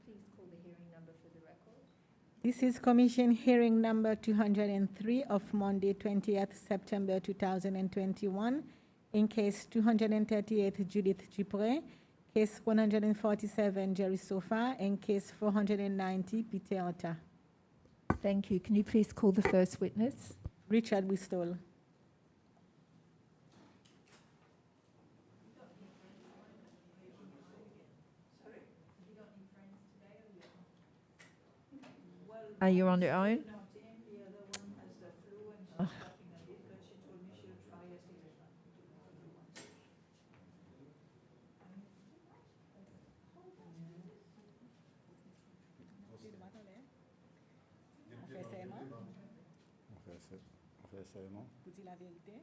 please call the hearing number for the record? This is Commission hearing number 203 of Monday, 20th September 2021, in case 238 Judith Dupré, case 147 Jerry Sofa, and case 490 Peter Otta. Thank you. Can you please call the first witness? Richard Wistol. Are you on your own? Oh. On fait serment. Vous dites la vérité.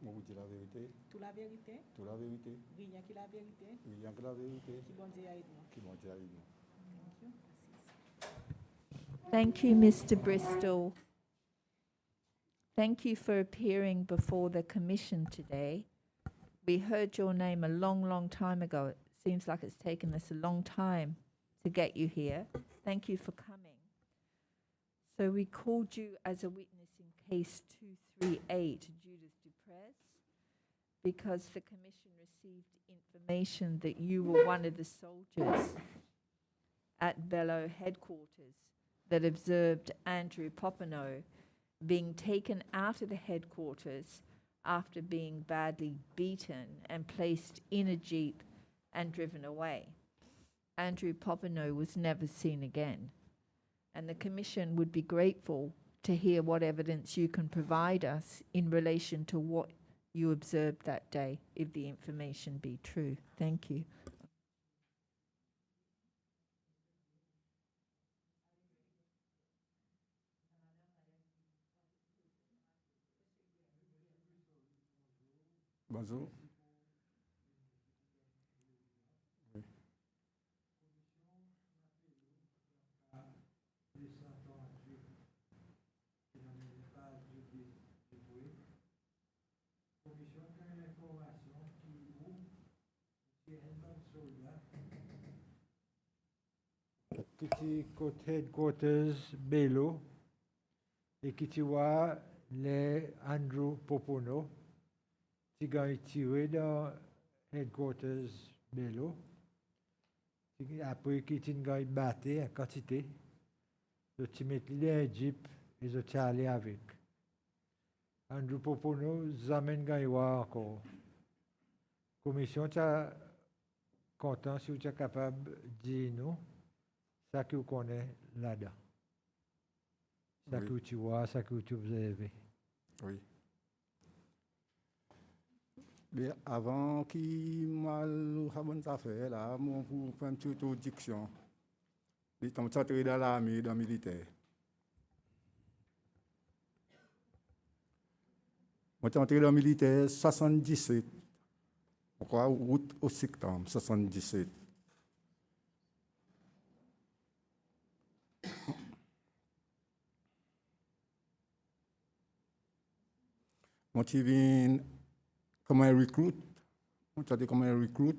On vous dit la vérité. Tout la vérité. Tout la vérité. Rien que la vérité. Rien que la vérité. Qui bon Dieu aide nous. Qui bon Dieu aide nous. Thank you, Mr. Bristol. Thank you for appearing before the commission today. We heard your name a long time ago. It seems like it's taken us a long time to get you here. Thank you for coming. So we called you as a witness in case 238, Judith Duprez, because the commission received information that you were one of the soldiers at Bello headquarters that observed Andrew Popenoe being taken out of the headquarters after being badly beaten and placed in a jeep and driven away. Andrew Popenoe was never seen again, and the commission would be grateful to hear what evidence you can provide us in relation to what you observed that day, if the information be true. Thank you. Bonjour. Oui. Qui headquarters Bello et qui voit les Andrew Popono qui ont tiré dans headquarters Bello après qui ont battu en quantité de qui mettre les jeep et de aller avec Andrew Popono zamène gaïwa encore commission ta content si vous êtes capable de dire nous ça que vous connaissez là-dedans. Ça que tu vois, ça que tu observes. Oui. Mais avant qu'il m'aille à bonne affaire, là, moi, pour faire une petite introduction, il est entré dans l'armée, dans le militaire. Moi, je suis entré dans le militaire 77. Pourquoi août au septembre 77. Moi, je viens comme un recrut. Moi, je suis comme un recrut.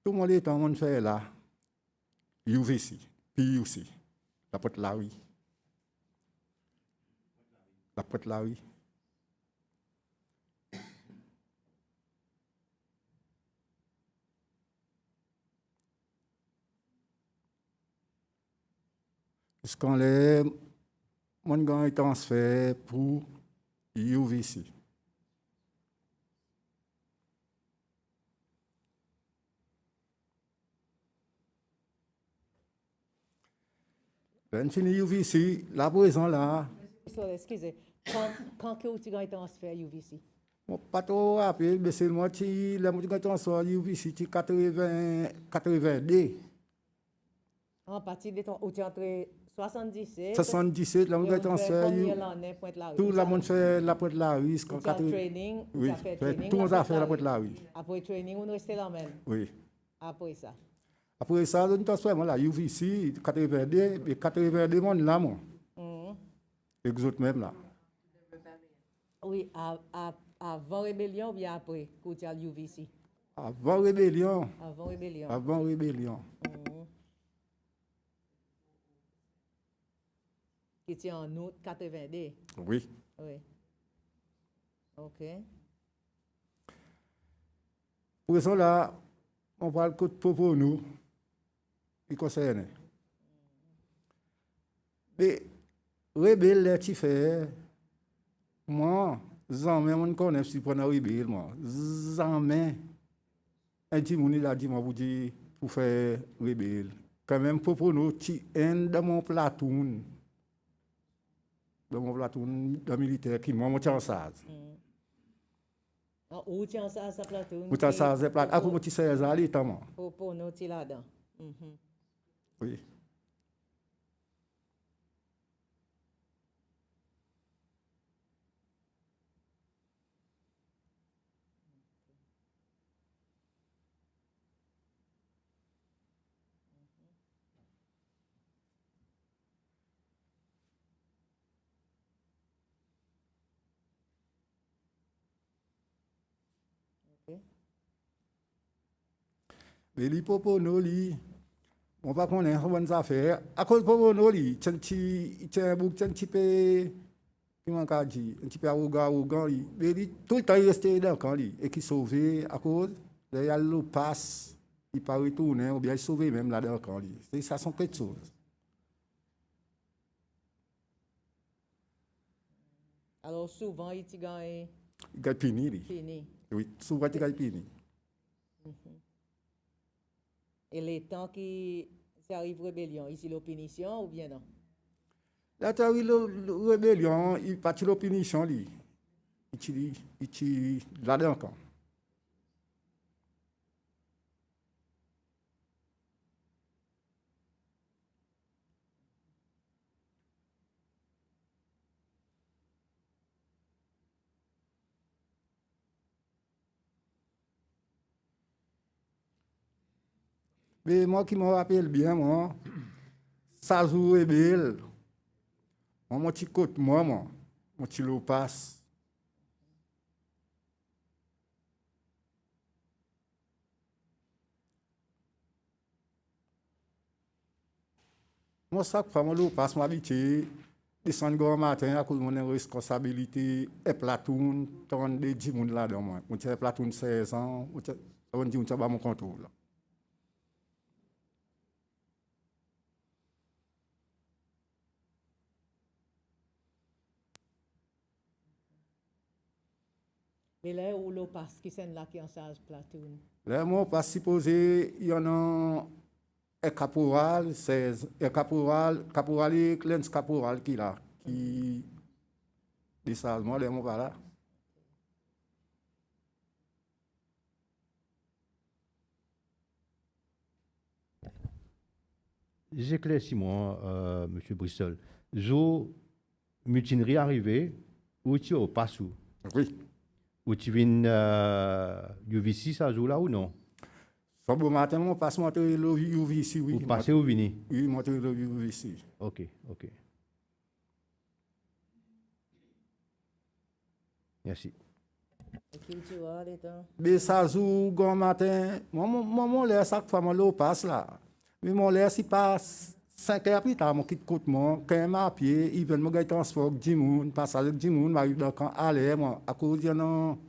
Tout le monde est en train là. UVC, PUC, la porte là, oui. La porte là, oui. Parce qu'on les mon gars est transféré pour UVC. Quand fini UVC, la prison là. Excusez, quand que tu as transféré UVC? Bon, pas trop rapide, mais c'est moi qui l'ai transféré UVC 82. En partie de ton où tu es entré 77. 77, là, on a transféré. Tout le monde fait la porte la rue. Tu as training, oui, tu as fait training. Tout le monde a fait la porte la rue. Après training, on restait là même. Oui. Après ça. Après ça, on transfère là, UVC 82, et 82 monde là, moi. Et les autres même là. Oui, avant rébellion ou bien après, Koutia UVC? Avant rébellion, Avant rébellion. avant rébellion. Mhm. Qui était en août 82. Oui. Oui. OK. Pour ça là, on parle que pour nous, qui concerne. Mais rebelle les tu fais, moi, jamais on connaît si pour rebelle moi, jamais. Un petit monde il a dit moi vous dire pour faire rebelle. Quand même pour nous, tu es dans mon platoon. Dans mon platoon de militaire qui m'a monté en sas. Où tu as ça, ça platoon? Monté en sas, c'est plat. À quoi tu sais ça, il est tellement. Pour nous, tu là-dedans. Mhm. Oui. Mais les popono, on va connaître bonnes affaires. À cause de popono, tu as un petit peu, comment on dit, un petit peu arrogant, mais tout le temps il restait dans le camp, et qui sauvé à cause, il y a le passe, il pas retourner, ou bien il sauvé même là dans le camp. C'est ça, sont quelque chose. Alors souvent, il gagne Il a fini, fini. oui, souvent il a fini. Et les temps qui arrive rébellion, ici l'opinion ou bien non? Là, tu as eu la rébellion, il partit l'opinion, il là dans le camp. Mais moi qui me rappelle bien, moi, ça joue rebelle. Moi, mon petit côte, moi, mon petit lopas. Moi, ça, quand mon lopas m'habitué, descendre le matin, à cause de mon responsabilité, et platoon, tant de 10 personnes là-dedans, moi. Mon petit platoon 16 ans, on dit, on t'a pas mon contrôle. Mais là où l'eau passe, qui c'est là qui en charge platoon? Là, moi, pas supposé, il y en a un caporal, 16, un caporal, et Clens caporal qui là, qui descend, moi, là, moi, pas là. J'éclaircis moi, M. Bristol. Zo mutinerie arrivée, où tu es au Passou, Oui. où tu viens du Vici, ça joue là ou non? Ce bon matin, on passe monter le UVC, oui. Ou passer ou venir? Oui, monter le UVC. Ok, ok. Merci. Et qui tu vois les temps? Mais ça joue bon matin, mon l'air, chaque fois, mon passe là. Mais mon l'air, si passe 5 heures plus tard, mon quitte côte, moi, quand même à pied, ils veulent me gagner transport, 10 personnes, passe avec 10 personnes, m'arrive dans le camp, aller, moi, à cause de non,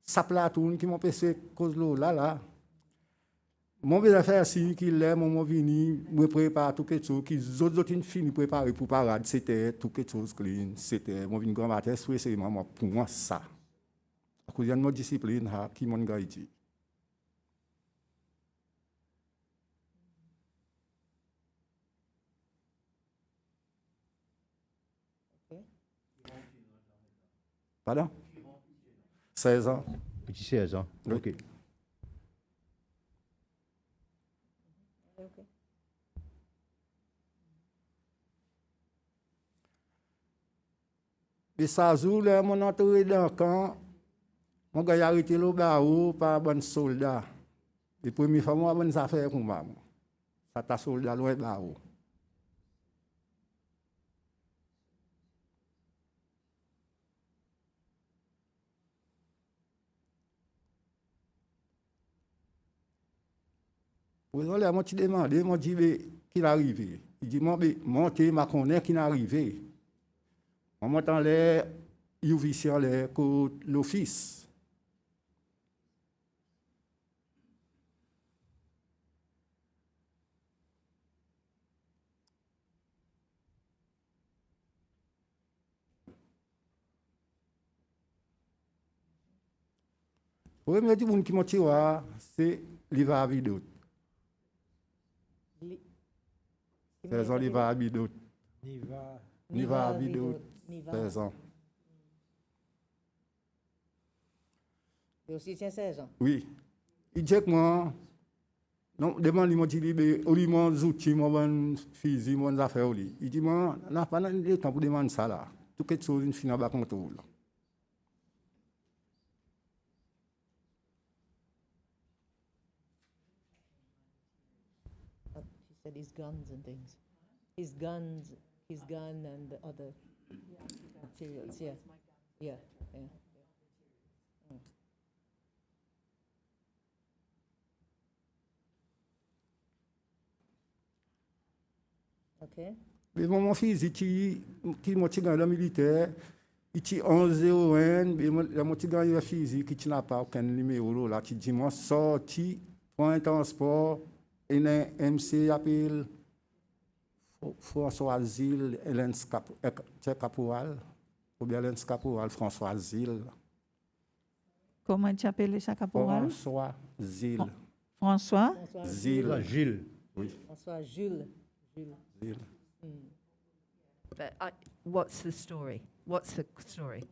ça platoon qui m'ont passé cause de l'eau là. Mon besoin faire si qu'il est, mon vini, me prépare tout quelque chose, qu'ils autres fini préparer pour parade, c'était tout quelque chose clean, c'était mon vini grand matin, c'est moi pour moi ça. À cause de notre discipline qui m'ont gagné. Pardon? 16 ans. Petit 16 ans. Oui. Ok. Ok. Et ça joue, là, mon entrée dans le camp, mon gars a arrêté le barreau par un bon soldat. Et première fois, moi, bonne affaire pour moi. Ça t'a soldat loin de barreau. Président, là, moi, tu demandes, moi, je dis qu'il arrive. Il dit, moi, montez, ma connaît qui n'est arrivé. On m'entend les officiers, les l'office. Le premier monde qui m'a tiré, c'est Liva Vidot. C'est Liva Vidot. Liva Vidot. Niva. 16 ans. Et aussi tient 16 ans. Oui. Il dit que moi, non, demande moi dit au lui mon outils, mon physique, mon affaire lui. Il dit moi, n'a pas de temps pour demander ça là. Tout quelque chose une finale bas contrôle. He said his guns and things. His gun and the other materials. Yeah. Yeah. Yeah. Okay. Mais mon physique qui m'a tiré dans le militaire, il tire 1101, mais la m'a tiré dans le physique qui n'a pas aucun numéro là, qui dit moi sorti pour un transport et un MC appelle François Zil, Hélène Caporal, ou bien Hélène Caporal, François Zil. Comment tu appelles ça, caporal? François Zil. François? Zil. Gilles. Oui, François Jules. Zil. But what's the story? What's the story?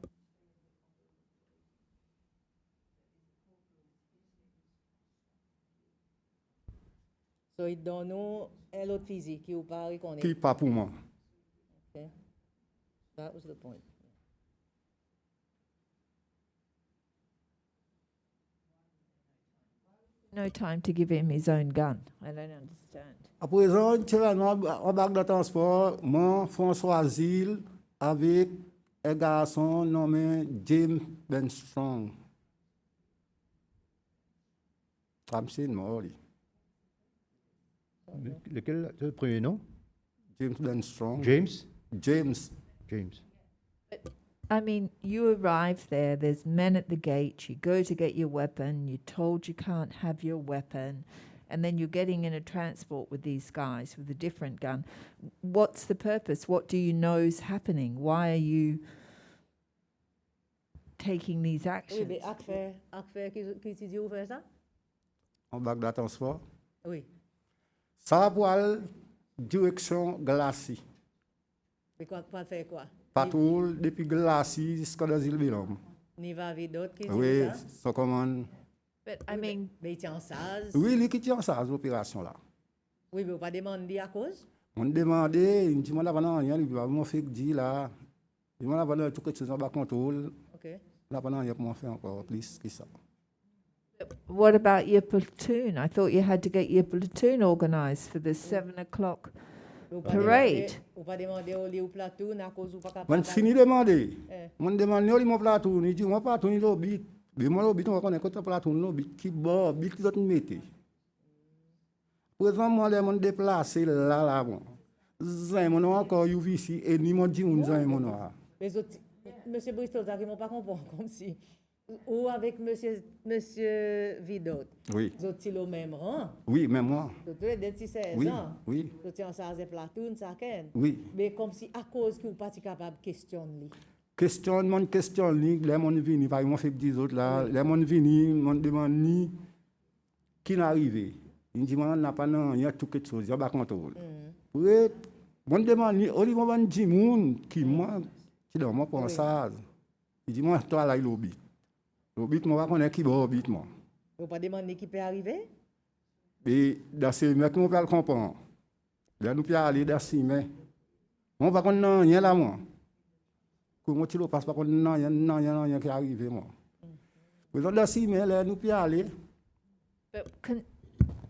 So il donne nous un autre physique qui ou pas reconnaît. Qui pas pour moi. Okay. That was the point. No time to give him his own gun. I don't understand. À présent, en bac de transport, moi, François Zil, avec un garçon nommé James Benstrong. Ramsey mort, lui. Lequel, le premier nom? James Benstrong. James? James. James. I mean, you arrive there, there's men at the gate, you go to get your weapon, you're told you can't have your weapon, and then you're getting in a transport with these guys with a different gun. What's the purpose? What do you know is happening? Why are you taking these Oui, actions? mais acte qui tu dis où faire ça? En bac de transport. Oui. Ça pour aller direction Glacis. Mais quoi faire quoi? Patrouille depuis Glacis jusqu'à la île Bélhomme. Ni va avec d'autres qui Oui, disent ça? ça commande. But I mean, Mais il tient en sas. Oui, lui qui tient ça, l'opération là. Oui, mais on pas demander à cause. On demandait, il me dit, moi là, pendant rien, il va me faire dire là. Il m'a là, tout quelque chose en bas contrôle. OK. Là, pendant rien, pour m'en faire encore plus que ça. what about your platoon? I thought you had to get your platoon organised for the 7 o'clock. Ou pas Parade. demander- Ou pas demander au lit ou platoon à cause ou pas Quand capable. fini de demander, Eh. on demande, il mon platoon, il dit, mon platoon, il l'obit. Mais moi, l'obit, on connaît quand platoon, l'obit, qui bon, bit, qui d'autres mettez. Présentement, les gens déplacés là, bon. Zin, mon encore, you ici, et ni mon dit, on zin, mon noir. Les autres, Monsieur Bristol, ça ne pas comprendre comme si. Ou avec Monsieur Vidot. Oui, Ils ont le même rang. oui, même moi. Ils ont des 16 Oui, ans. oui, Ils ont ça des platoon, ça ken. oui. Mais comme si à cause qu'ils ne pas capable de questionner. Questionnement, les gens viennent, par exemple, fait 10 autres là, les gens viennent, on demande ni qui n'est arrivé. Ils disent, on n'a pas, non, il y a tout quelque chose, il y a pas de contrôle. Oui, on demande ni, on dit, on dit, qui moi, qui dans moi pour ça. Il dit, moi, toi là, il obit. L'obit, moi, on est qui va obit, moi. Ils ne pas demander qui peut arriver. Et dans ces mecs, on va le comprendre. Là, nous pouvons aller dans ces mecs. On va qu'on n'a rien là, moi. Comment tu le passes pas qu'on n'a rien qui est arrivé, moi. Dans ces mecs, là, nous pouvons aller. But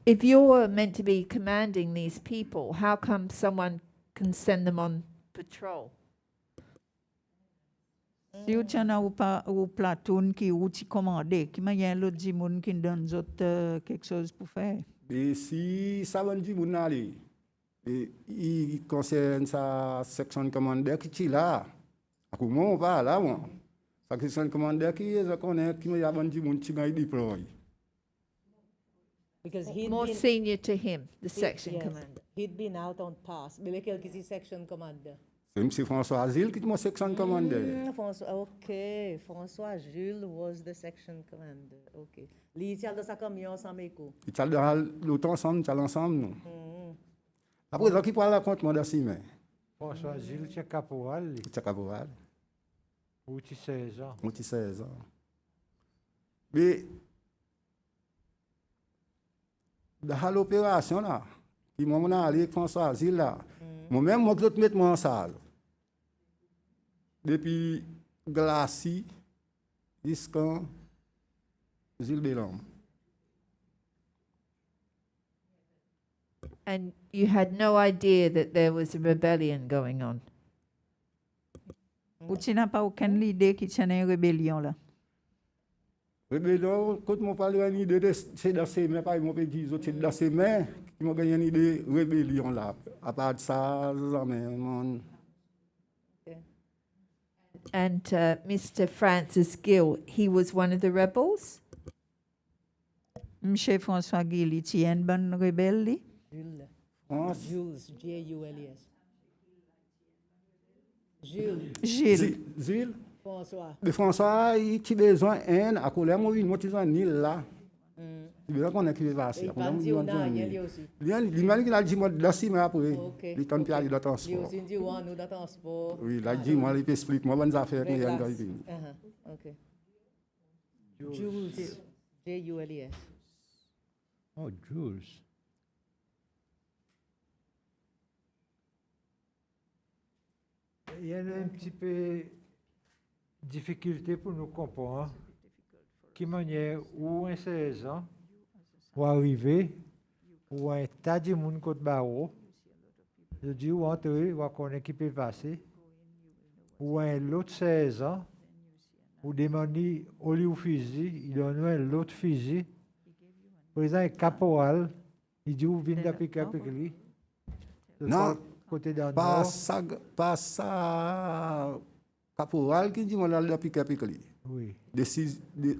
if you're meant to be commanding these people, how come someone can send them on patrol? Si vous tiens au platoon qui ou tu commandé, qui m'a y a l'autre dimoun qui donne autres quelque chose pour faire. Et si ça va dire mon aller, et il concerne sa section commandeur qui est là. À comment on va là, bon. Sa section commandeur qui est, je connais, qui m'a dit mon petit gars déploie. Because he'd More been, senior to him, the he- section yes, commander. He'd been out on pass. Mais lequel qui est section commander? C'est M. François Azil qui est mon section commandeur. François, okay. François Jules was the section commander. Okay. Li tient dans sa camion sans méco. Il est dans l'autre ensemble, il est ensemble, nous. Après, il qui parle la compte, moi, d'assime. François Gilles, tu es caporal, Il est caporal. ou tu 16 ans. On a 16 ans. Mais, dans l'opération, là, qui m'a allé avec François Azil, là, moi-même, moi, je te mets en salle. Depuis Glacis jusqu'à Gilles Bélam. And you had no idea that there was a rebellion going on. Ou tu n'as pas aucune idée qu'il y a une rébellion là? Rébellion, quand on parle d'une idée, c'est dans ses mains, pas ils m'ont dit, c'est dans ses mains, ils m'ont gagné une idée de rébellion là. À part de ça, mon. And Mr. Francis Gill, he was one of the rebels? Monsieur François Guilly, tu es une bonne rebelle? Li? Jules. France, Jules, J-U-L-E-S. Jules, Gilles. Zil, François. de François, il a besoin d'un, à cause de moi, il m'a dit un île là. Il veut qu'on ait qui va passer. Et il dit on a rien lui aussi. Il m'a dit, il a dit, moi, dans 6 mois après, Ok. il tente de aller dans le Lui transport. aussi dit on nous dans transport. Oui, il a dit, moi, il explique, moi, bonnes affaires, Vraie il y a classe. une Ok. Jules, J-U-L-E-S. Oh, Jules. Il y a un petit peu de difficulté pour nous comprendre. Qui manière où un 16 ans, ou arriver, ou un tas de monde côté barreau, je dis où entrer, ou qu'on est qui peut passer, ou un l'autre 16 ans, ou demander au lieu fusil, il donne un l'autre fusil. Par exemple, caporal, il dit où vient d'appliquer avec lui. Non, Côté d'un pas nord. ça, caporal qui dit, moi, là, il a piqué avec lui. Oui.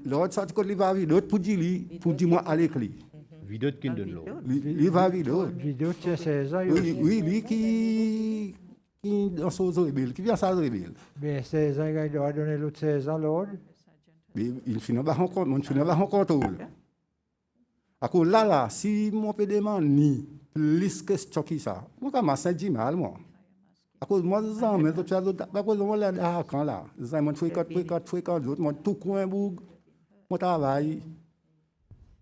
L'autre, ça, il va vite, l'autre pour dire, moi, aller avec lui. Vidéo de Kindle. Il va vite, l'autre. Vidéo de 16 ans, Oui, lui qui dans son rebelle, qui vient sa rebelle. mais 16 ans, il doit donner l'autre 16 ans l'ordre. Mais il finit pas en compte, on finit pas en contrôle. À cause là, si mon peux demander plus que ce qui ça, moi, comme ça, dit mal, moi. À cause moi, ça, mais tu as d'autres, à cause moi, là, quand là, ça, moi, fréquente, d'autres, moi, tout coin, boug, mon travail,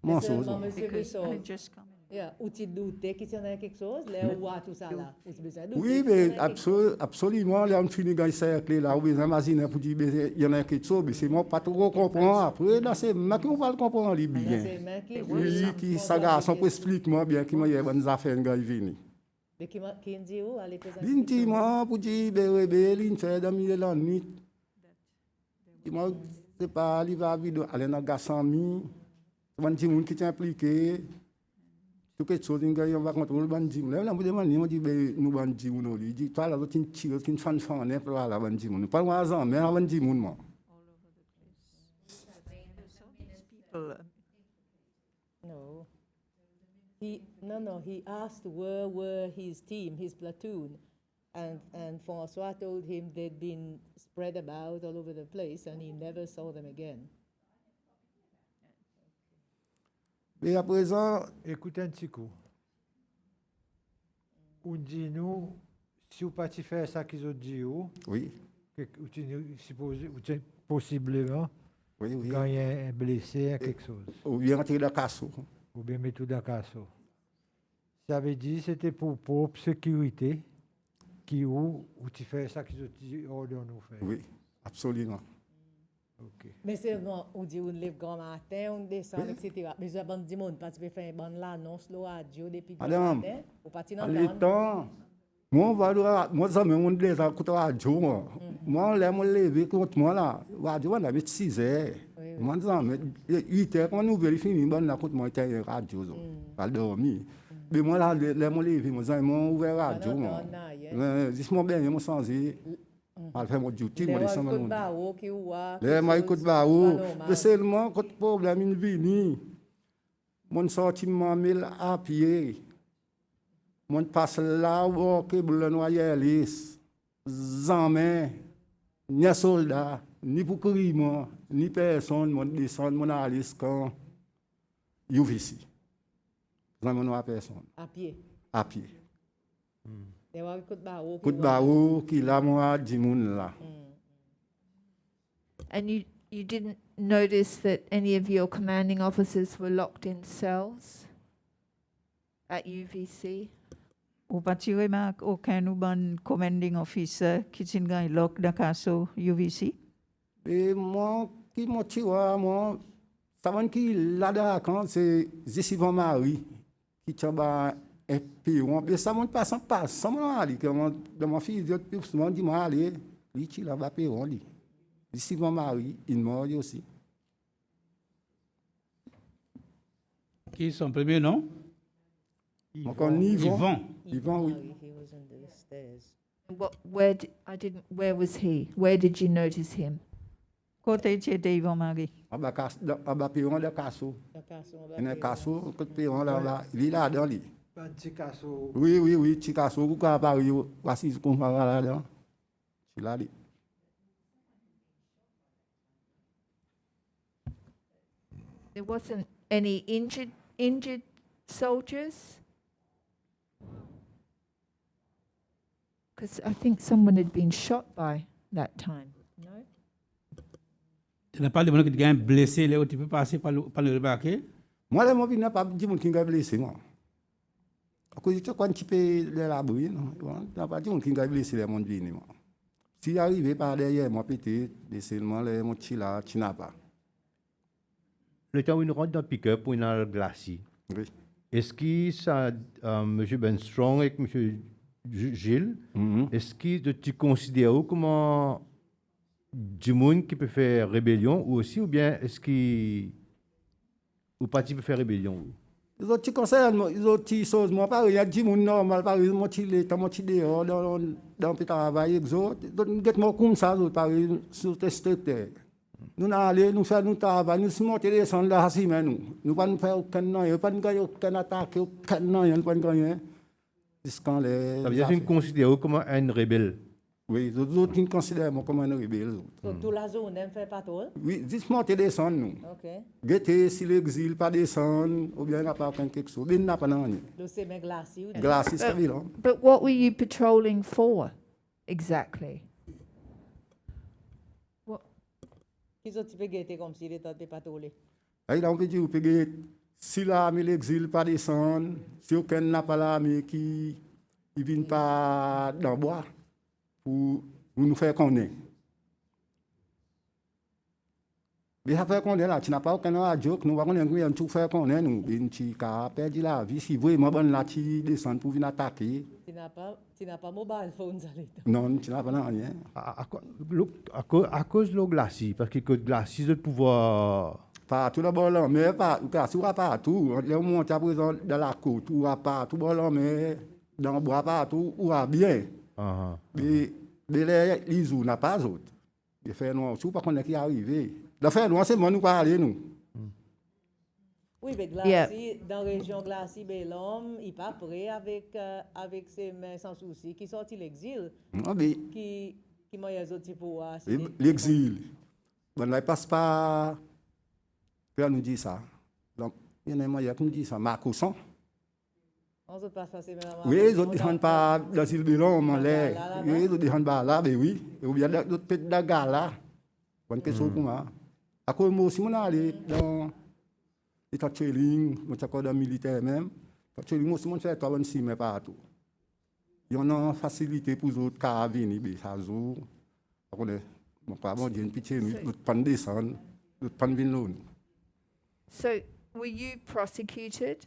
mon chose. Monsieur Brissot, I just come in. yeah, ou tu doutes qu'il y en a quelque chose, là, ou à tout ça là. Ou tu besoin de douter Oui, qu'il y en a mais quelque chose. absolument, là, on finit dans le cercle, là, où imagine pour dire, il y en a quelque chose, mais c'est moi pas trop comprendre. Après, là, c'est moi qui va le comprendre lui Là, bien. c'est main qui Oui, qui ça garçon peut expliquer moi bien qui m'a y a bonnes affaires quand il vient. Mais qui dit où, allez, Il dit moi pour dire des rebelles, il fait dans milieu de la nuit. Il m'a c'est pas il va vite aller dans garçon mi. Bon petit monde qui est impliqué. Tout quelque chose on va contrôler bon petit monde. Là on me demande il m'a dit nous bon petit monde il dit toi là tu tire tu fan fan ne pas là bon petit monde. Pas moi ça mais bon petit monde moi. People, No. He asked where were his team, his platoon, and François told him they'd been spread about all over the place and he never saw them again. Et à présent Écoutez un petit coup. On dit nous, si vous pas faire ça qu'ils ont dit, oui, possiblement, oui. gagner un blessé, à quelque chose. Ou bien entrer dans casso. Ou bien mettre tout dans le casseau. Ça veut dire que c'était pour propre sécurité, où tu fais ça qu'ils ont dit, ordre nous faire. Oui, absolument. Ok. Mais c'est bon, on dit on lève grand matin, on descend, etc. Mais je vais dire, on peut faire une bonne annonce, la radio, depuis grand Madame, matin, on partit dans En le temps, moi, ça me dit les écoutes radio. Moi, là, moi, lever contre moi, là, radio, on a mis 6 heures. Oui, Moi, mais 8 heures, quand nous vérifions, bon, la côte, moi, j'étais radio, pas dormi. Mais moi, là, les mots levé, moi, j'ai ouvert radio, moi. Dis-moi bien, moi, sans y. Mal fait mon duty, moi, descends, moi. Les moi, écoute, bah, mais seulement, quand le problème, il vient, mon sorti, moi, mille à pied. Mon passe là, que le noyer, lisse. Jamais, ni soldat, ni pour crime, ni personne, mon descend, mon alice quand UVC. Jamais non personne. À pied. À pied. They were Coup de barreau qui l'a moi du monde là. And you didn't notice that any of your commanding officers were locked in cells at UVC? Ou pas tiré marque aucun ou bon commanding officer qui t'ingagne lock dans caso UVC? Et moi, qui m'a tiré, moi, ça va qui là quand c'est Zessivan Marie qui t'a un piron. Mais ça m'a pas sans passe, ça m'a dit que dans ma fille, je souvent dit moi aller, lui qui là-bas piron lui. Zessivan Marie, il mort aussi. Qui est son premier nom? Encore Yvon. Yvon, oui. He was on the stairs. Where was he? Where did you notice him? Côté t'étais Yvon Marie. Aba piron de Casso. The castle of Il y a un Casso, côté piron là, il est là dans lui. Pas de Picasso. Oui, Chicasso, vous à Paris, voici ce qu'on va là dedans. C'est là. There wasn't any injured soldiers? Because I think someone had been shot by that time. No? Tu n'as pas de monde qui est blessé, là où tu peux passer par le remarquer? Moi, là, je ne pas dire qui est blessé, moi. À cause de quand tu peux la bruit, non? Tu n'as pas dit qui est blessé, les monde vini, moi. Si arrivé par derrière, moi, peut-être, seulement, les monde là, tu n'as pas. Le temps où il rentre dans le pick-up, où il a le glacis, Oui. est-ce que ça, M. Ben Strong et M. Gilles, est-ce que tu considères comme du monde qui peut faire rébellion ou aussi, ou bien est-ce que ou pas qui peut faire rébellion? Les autres conseils, les autres choses, moi, pareil, il y a du monde normal, pareil, moi, tu es dehors, dans le travail, les autres, moi, comme ça, pareil, sur tes structures. Nous allons, nous faisons notre travail, nous sommes montés descendre là, si, mais nous ne pouvons pas faire aucun nom, nous ne pouvons pas aucun attaque, aucun nom, nous ne pouvons pas gagner. Ça veut dire que tu considères comme un rebelle? Oui, les autres qui considèrent comme un rebelle. So, toute la zone, elle fait patrouille? Oui, juste monter descendre, nous. OK. Guetter si l'exil, pas descendre, ou bien il n'y a pas quelque chose. Il n'y a pas rien. Le semaine glacé. Glace, c'est ça, là. But what were you patrolling for exactly? Qui sont tu peux guetter comme s'il était de patrouille? Là, on peut dire, vous pouvez, si l'armée l'exil, pas descendre, si aucun n'a pas l'armée qui ne vient pas dans le bois, pour nous faire connaître. Mais ça fait connaître là, tu n'as pas aucun radio, nous allons tout faire connaître, nous, tu as perdu la vie, si vraiment bon là, tu descends pour venir attaquer. Tu n'as pas mobile phone, ça l'est. Non, tu n'as pas rien. À cause de la glacis, parce que le glacis, de pouvoir. Partout d'abord là, mais partout, partout. On monte à présent dans la côte, ou à partout, mais dans le bois partout, ou à bien. Mais les jours n'a pas autres. Les faire noir, tout pas qu'on est qui arrivé. Les faire noir, c'est moi nous parler nous. Oui, mais glacis, dans la région glacis, ben, l'homme, il pas prêt avec ses mains sans souci, qui sortit l'exil, qui m'a eu autres pouvoirs. L'exil. Bon, là, il passe pas. Puis nous dit ça. Donc, il y en a moyen qui nous dit ça. Marcousson. On se passe passer maintenant. Oui, ils ne descendent pas dans l'île de l'homme, oui, ils ne descendent pas là, mais oui. Ou bien d'autres dans la gare là. Bonne question pour moi. À cause moi aussi, on est allé dans l'état de training, on est encore dans le militaire même. Moi aussi, on fait 36 mais partout. Il y en a une facilité pour les autres qui viennent, mais ça joue. On est, bon, Dieu, une pitié, nous ne pouvons pas descendre, nous ne pouvons pas venir. So, were you prosecuted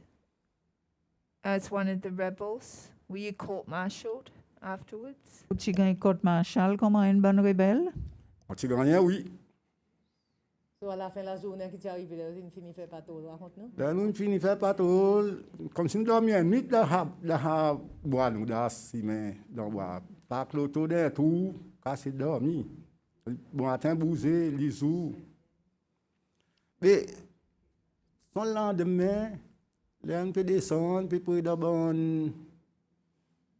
as one of the rebels? Were you court-martialed afterwards? Tu gagnes court martial comme un bon rebelle? On a gagné, oui. So à la fin de la journée, qui arrive, il finit faire pas tout, raconte nous. Là, nous finissons faire patrouille, comme si nous dormions nuit dans la bois, nous, dans le bois. Pas que l'auto d'un tout, cassé dormi. Bon matin, bousé, lisou. Mais, son lendemain, là, on peut descendre, puis pour d'abord,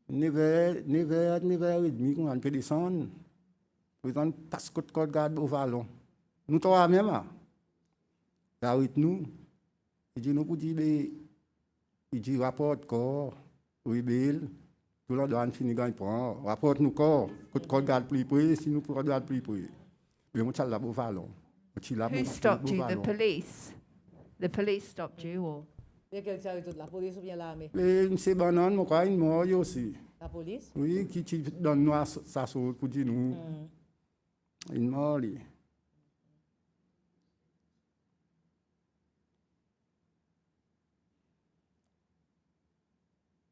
9h30, on peut descendre. Puis on passe côte côte garde au vallon. Nous trois même, avec nous, il dit nous pour dire, il dit rapport corps, rebelle, tout le monde finit gagne prend, rapport nous corps, côte côte garde plus près, si nous pourrons garde plus près. Mais on t'a là au vallon. Who stopped you? The police? The police stopped you, or? Et que tu arrives toute la police ou bien l'armée? Mais c'est banane, mon cas, il mort aussi. La police? Oui, qui donne nous sa sauce pour dire nous. Il mort, lui.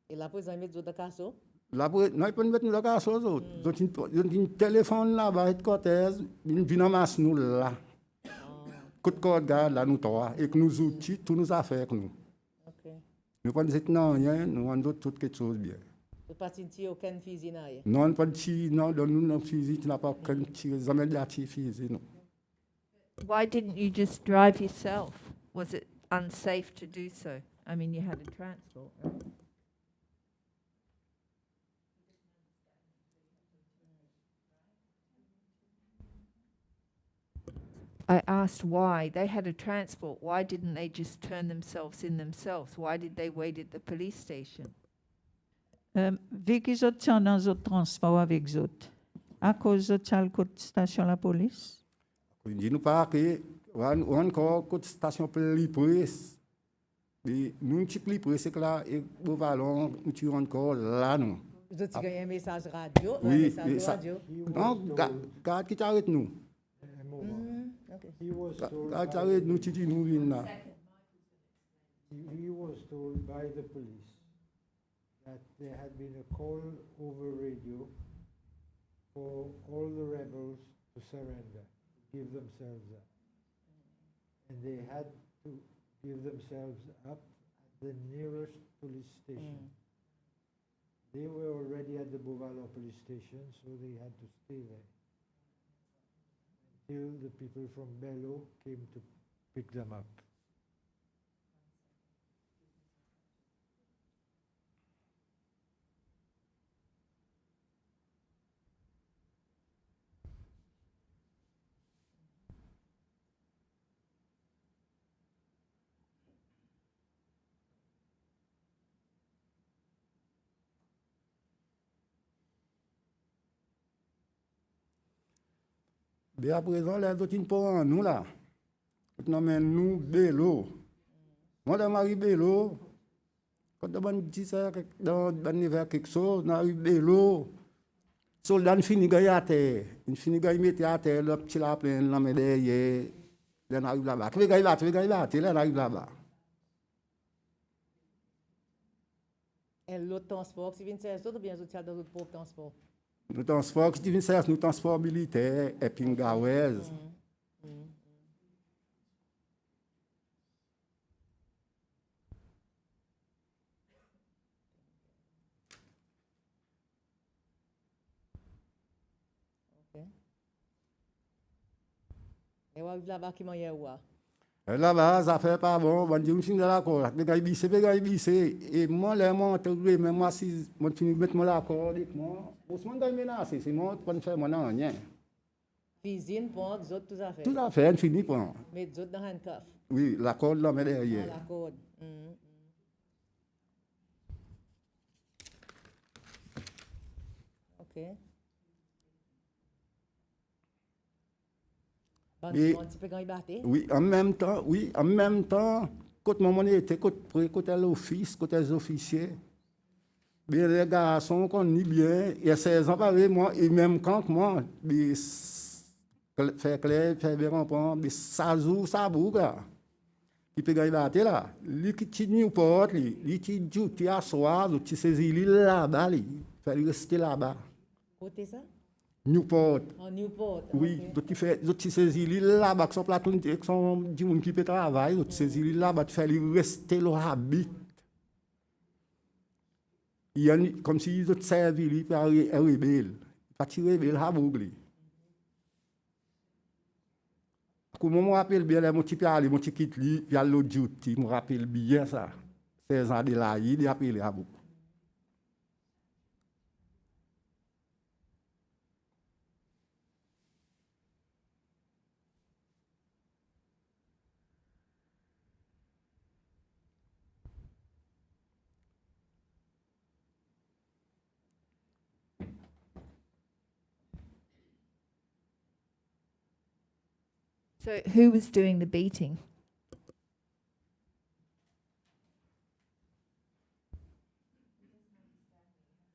Et la police a mis d'autres cassos? La police, non, il peut mettre nous dans la sauce. Donc, il téléphone là-bas, il cortège, il vient masser nous là. Coup de corde garde là, nous trois, et que nous outils, tous nos affaires que nous. Ok. Nous pas dire non, rien, nous avons toutes quelque chose bien. Vous ne pas de aucun fusil, rien? Non, pas de tir, non, dans nous, non, fusil, tu n'as pas aucun tir, jamais de la tir fusil, non. Why didn't you just drive yourself? Was it unsafe to do so? I mean, you had a transport, right? I asked why. They had a transport. Why didn't they just turn themselves in themselves? Why did they wait at the police station? Vu qu'ils ont dans un transport avec eux, à cause de la station la police? Il dit nous pas que, on encore côté station plus près. Mais nous, un petit plus près, c'est que là, au vallon, nous tirons encore là, non. Vous avez un message radio? Oui, un message radio? Non, garde qui t'arrête nous. He was told Garde by, t'arrête nous, tu dis nous, là. he was told by the police that there had been a call over radio for all the rebels to surrender, give themselves up. And they had to give themselves up at the nearest police station. They were already at the Bovalo police station, so they had to stay there until the people from Bello came to pick them up. Mais à présent, les autres, ils ne nous là. Nous nous Bello. Moi, je m'arrive Bello. Quand on dit ça, dans l'hiver, quelque chose, on arrive Bello. Soldat fini gagner à terre. Il finit gagner mettre à terre, le petit la pleine, la met derrière. Là, on arrive là-bas. Tu veux gagner là, là, on arrive là-bas. Et l'autre transport, si vous avez ou bien vous avez d'autres propres transports? Nous transport, qui vient faire, nous transport militaire, et puis Gawez. Et vous arrivez là-bas qui m'a hier ou? Là-bas, ça fait pas bon, on dit, on finit l'accord, les gars, et moi, les moi, mais moi, si je finis de mettre l'accord avec moi, on se demande menacer, sinon, on ne fait rien. Cuisine, pont, vous autres, tout à fait. Tout à fait, on finit pas. Mais vous autres dans handcuff. Oui, l'accord, là, mais derrière. L'accord. Ok. Et- Un petit peu quand il battait. Oui, en même temps, quand mon était côté l'office, côté les officiers, mais les garçons qu'on dit bien, il y a 16 ans pareil, moi, et même quand moi, fait clair, fait bien comprendre, mais ça joue, ça bouge, là. Il peut gagner battre là. Lui qui tient Newport, lui qui dit, tu as soir, tu saisis là-bas, il fait rester là-bas. Côté ça? Newport. En Newport. Oui, ok. d'autres fait, d'autres saisir l'île là, avec son plateau, avec son du monde qui peut travailler, d'autres saisir l'île là, tu fais lui rester là, habite. Il y a comme si ils ont servi lui par un rebelle. Pas tirer rebelle à bougli. Comment je me rappelle bien, mon petit aller, mon petit quitte lui, puis à l'autre duty, je me rappelle bien ça. 16 ans de là, il est appelé à bout. So who was doing the beating?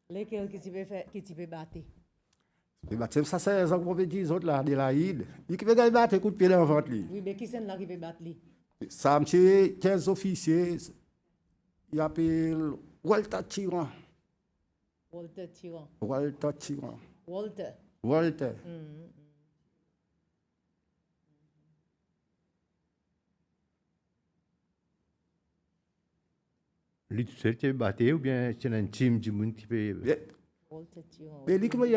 Lesquels qui tu peux battre? Et bah, ça, c'est ça qu'on veut dire, les autres là, de la Ide. Il qui veut gagner battre, coup de pied dans le ventre. Oui, mais qui c'est là qui peut battre lui? Ça, monsieur, 15 officiers, il appelle Walter Tyran. Walter Tyran. Walter Tyran. Walter. Walter. Lui tout seul, tu es battu ou bien tu as un team du monde qui peut. Walter Tyran. Mais lui qui m'a dit,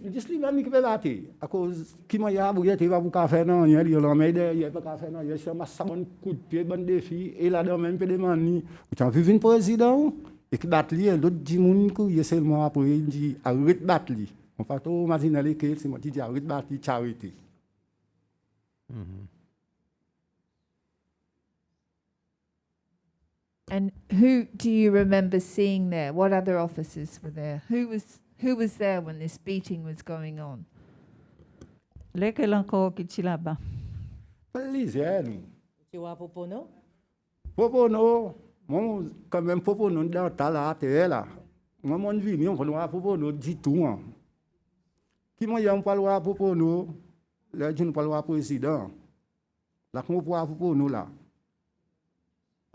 il dit, lui même qui peut battre. À cause, qui m'a dit, il va vous faire non, il y a l'homme, il n'y a pas faire non, il y a un bon coup de pied, bon défi, et là, même peut demander, tu as vu un président, et qui bat lui, l'autre dit, il est seulement après, il dit, arrête de battre lui. On fait tout, imagine les c'est moi qui dis, arrête de battre lui, charité. And who do you remember seeing there? What other officers were there? Who was there when this beating was going on? Lesquels encore qui sont là-bas? Plaisir, nous. Tu vois Popono? Popono, moi, quand même, Popono, dans ta la terre là. Moi, mon vie, on parle de Popono, dit tout. Qui m'a dit, on parle de Popono, là, je ne parle pas président. Là, on parle de Popono là.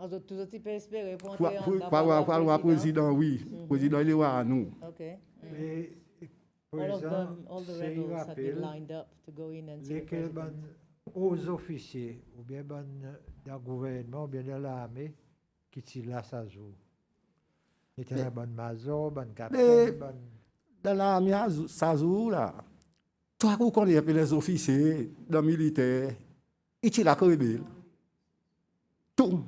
Alors, tout tu peux espérer pour Pour entrer en parler de président, oui. Président, il est à nous. Ok. Mais, All of président, them, all the c'est rebels had been rappel, lined up to go in and see the lesquels president. aux officiers, ou bien dans le gouvernement, ou bien dans l'armée, qui sont là, ça joue. Il était un bon mazo, bon capitaine, bon. Dans l'armée, ça joue là. Toi, vous connaissez les officiers, dans le militaire, ils sont là, rebelle. Tout.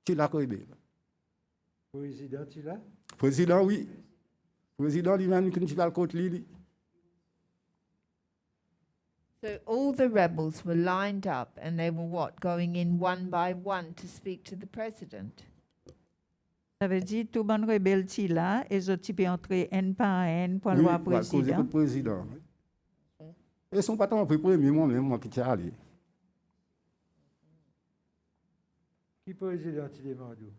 Ils sont là, rebelle. Président, tu là? Président, oui. Président lui-même, qui ne pas le côté lui. So all the rebels were lined up and they were what? Going in one by one to speak to the president? Ça veut dire tout le monde rebelle qui là et les types entrer un par un pour Oui, le à cause du président. président. Et son patron a premier, moi-même, moi qui suis allé. Qui président, tu demandes?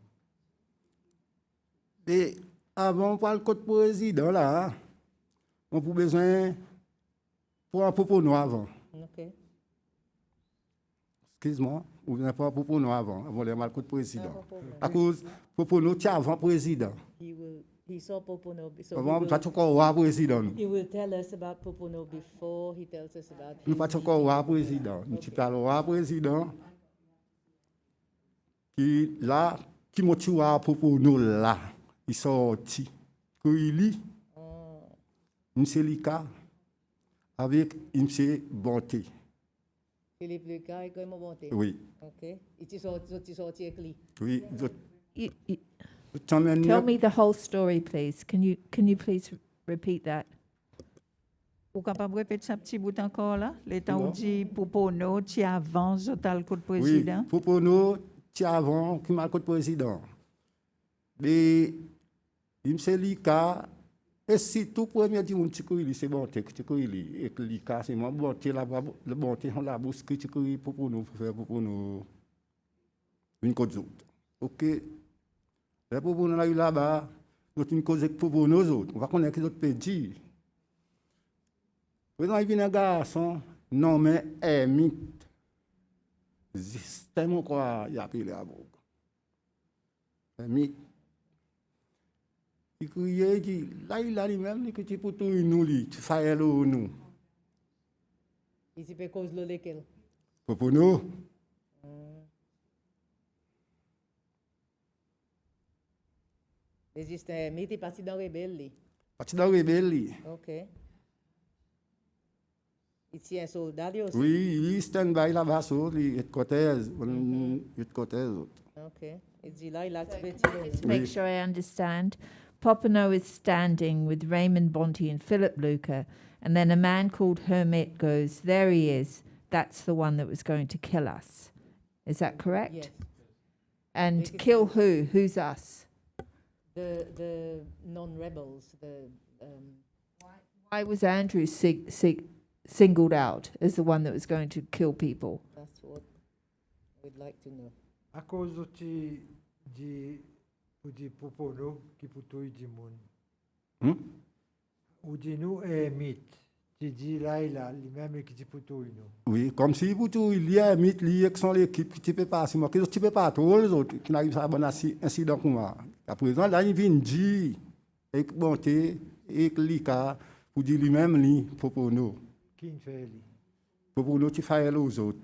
Et avant, on parle de président là, on a besoin pour un Popono avant. Ok. Excuse-moi, on n'a pas un Popono avant les mal de président. No problem. À cause Popono, tu avant président. He saw Popono. So Avant, tu as encore un président. he will tell us about Popono before he tells us about Nous his pas encore un président. Nous parlons un président qui là, qui motive à Popono là, il sorti. Que il lit, M. Lika, avec M. Bonté. Philippe Lucas et comment monter. Oui, Ok. Et tu sorti avec lui. oui. Tell me the whole story, please. Can you please repeat that? Vous êtes capable de répéter ça petit bout encore là? L'état où Non. dit Popono, tu avance, tu as le coup de Oui, président. Popono, tu avant, qui m'a le président. Mais, M. Lika, et si tout premier dit, c'est Bonté, et que Lika, c'est moi, Bonté, le Bonté, on l'a bousqué, Popono, pour faire Popono, une cause autre. Ok. Les Popono là, là-bas, nous une cause avec Popono autres. On va connaître les autres pays. Maintenant, il vient un garçon nommé Hermite. C'est tellement quoi, il a appelé à Bourg. Hermite. Il criait, il dit, là, il a lui-même, que tu peux tout nous, tu fais nous. Ici, peut cause le lequel. Pour nous, Les juste, mais t'es parti dans rebelle. parti dans la rebelle. OK. Ici, un soldat lui aussi. Oui, il stand-by là-bas, il est côté, OK. Il dit là, il a activé. Just make sure I understand. Popeno is standing with Raymond Bonte and Philip Luca, and then a man called Hermit goes, "There he is. That's the one that was going to kill us." Is that correct? Yes. And Make it kill who? Who's us? The non-rebels, Why was Andrew singled out as the one that was going to kill people? that's what we'd like to know. À cause de Popono qui puto di moun. Ou di nous mythe. Tu dis là il a lui-même qui dit puto nous. Oui, comme si vous tout, il y a un mythe lié avec son équipe qui ne peut pas, moi, qui ne peut pas tous les autres qui n'arrivent à un bon incident comme moi. À présent, là, il vient dire, avec bonté, avec l'ICA, pour dire lui-même, lui, pour nous. Qui ne fait lui? Pour nous, tu fais aux autres,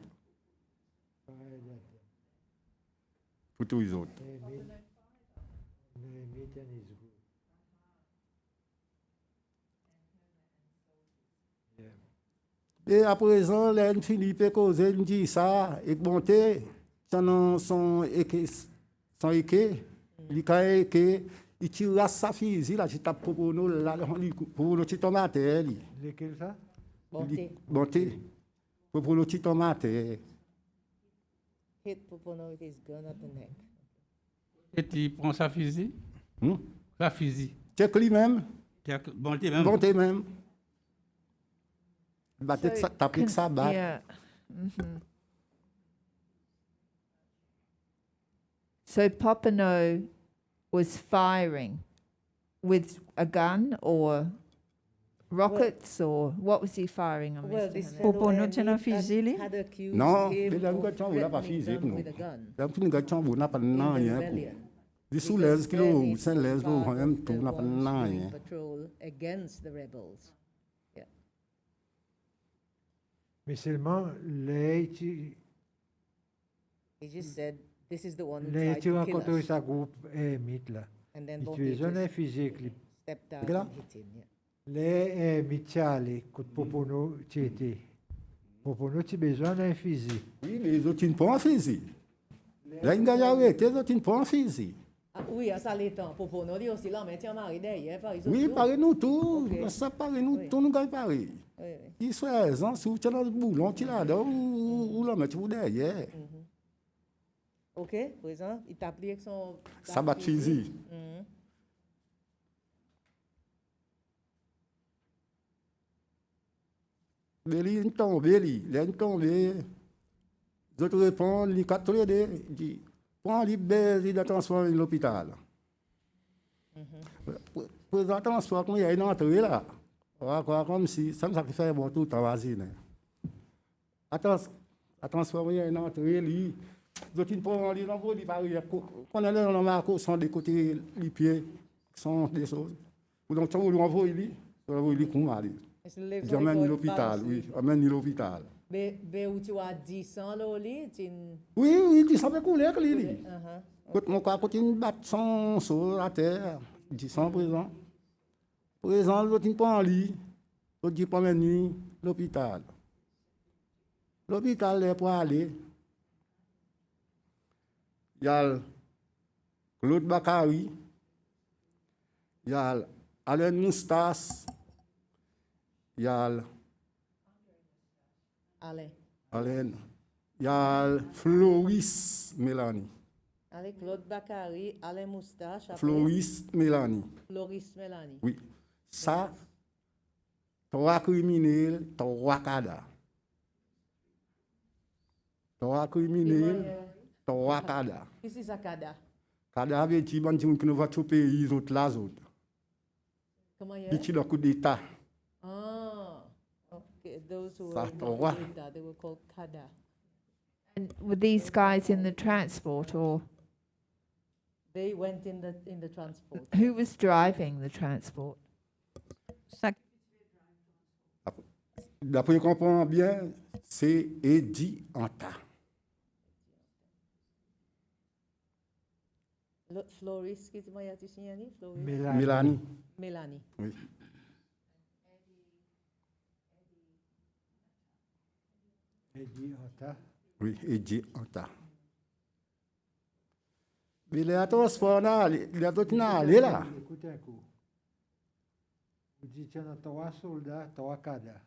pour tous les autres. Mythe and his group. Et à présent, là, Philippe causé, il dit ça, et bonté, son équé, il tire sa fusil, là, tu tapes pour nous, là, pour nous, tu tombes à terre. Lequel ça? Bonté. Bonté, pour nous, tu tombes à terre. Hit Popono with his gun at the neck. Et tu prends sa fusil? Sa fusil. Check lui-même, Bonté même. bonté même. Battre So, taper sa batte. Yeah. Mhm. So Popeno was firing with a gun or rockets, or what was he firing on? Well, Mr. this Hammond? fellow Popono tena had fusili? accused Non, him il a of un gars qui a pas threatening physique, them non. with a gun Là, tu n'as pas de in non, the rien. rebellion. Des sous Because les kilos, then c'est it's les part kilos, même of tout, the n'a pas de ones non, doing rien. patrol against the rebels. Mais seulement les He just said, this is the one who les tried tu to kill rencontres us. sa groupe mythe là. And then Il Bonte tue un just physique. stepped out Regarde. and hit him. Yeah. Les mythiales que Popono tu étais. Popono tu besoin d'un fusil. Oui, mais les autres, ils ne prennent pas un fusil. Là, ils gagnent avec, les autres, ils ne prennent pas un fusil. Ah, oui, à ça l'étant. Popono dit aussi là, mais tiens, Marie derrière, par exemple. Oui, pareil nous tout, Ok. ça pareil nous Oui. tout, nous gagnons pareil. Oui, oui. Ils sont raison, si vous êtes dans le boulon, tu l'as là, ou là, mais tu vous derrière. OK, présent, il t'a appelé avec son... Ça bat fusil. Mhm. Mais il est tombé, il est tombé. Les autres répondent, les quatre tous les deux, ils disent, prends les baies, il a transformé l'hôpital. Présent transport, comme il y a une entrée là. On va croire comme si, ça me fait bon tout le temps, vas-y. À transformer, il y a une entrée, lui. Les autres, ils prennent les envois, ils parlent, quand on est dans le marco, sont des côtés, les pieds, sont des choses. Ou donc, on l'envoie, il comme aller. J'emmène l'hôpital, oui, emmène l'hôpital. Mais où tu as 10 ans, là, tu... Oui, il s'en fait couler avec lui. Uh-huh. Quand mon cas continue de battre son sur la terre, il dit sans présent. Présent, l'autre il prend en lit, l'autre il prend nuit, l'hôpital. L'hôpital est pour aller. Il y a Claude Bakary, il y a Alain Moustas, il y a Allez. Alain, il y a Floris Mélanie. Allez, Claude Bakary, Alain Moustache, après, Floris Mélanie. Floris Mélanie. Oui. Ça, 3 criminels, 3 cadavres. 3 criminels, 3 cadavres. Qu'est-ce que c'est ça, Kada? Cadavres, et tu vas dire que nous va choper les autres, les autres. Comment il y a? Puis tu le coup d'État. Ah, okay. Those who Ça, were trois. not Kada, they were called Kada. And were these guys in the transport, or They went in the transport. Who was driving the transport? Ça- D'après qu'on comprend bien, c'est Eddie Anta. Floris, qu'est-ce que tu signé? Floris? Mélanie. Mélanie. Oui. Eddie Anta. Oui, Eddie Anta. Mais les transports, il y a d'autres là. Écoutez un coup. Vous dites qu'il y a 3 soldats, 3 cadres.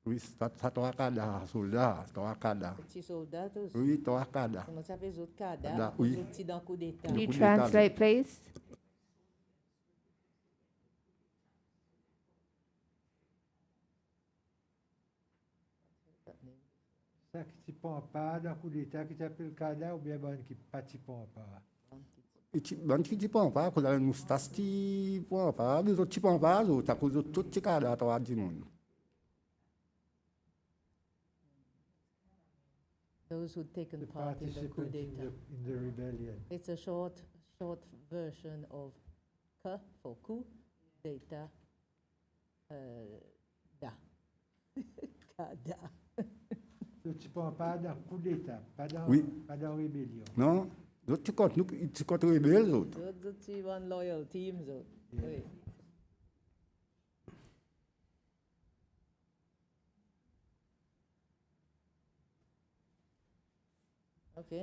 Oui, ça trois cadres, soldats, trois cadres. Petit soldat aussi. Oui, trois cadres. On a fait les autres cadres. Cadres, oui. Les petits dans le coup d'État. Can you coup d'État. translate, please? Ça qui ne prend pas dans le coup d'État qui s'appelle cadre ou bien bon qui ne prend pas. Et tu ne dis pas, quand la moustache, tu ne prends pas, les autres, tu ne prends pas, les autres, à cause de tout ce cadre à toi, du monde. Those who'd taken The part in the coup participants d'État. in the rebellion. It's a short version of K for coup, d'État, da. Kada. Donc, tu ne prends pas dans le coup d'État, pas dans Oui. pas dans la rébellion. Non, les autres, tu comptes rebelles, les autres. Those petits one loyal teams. Oui. OK.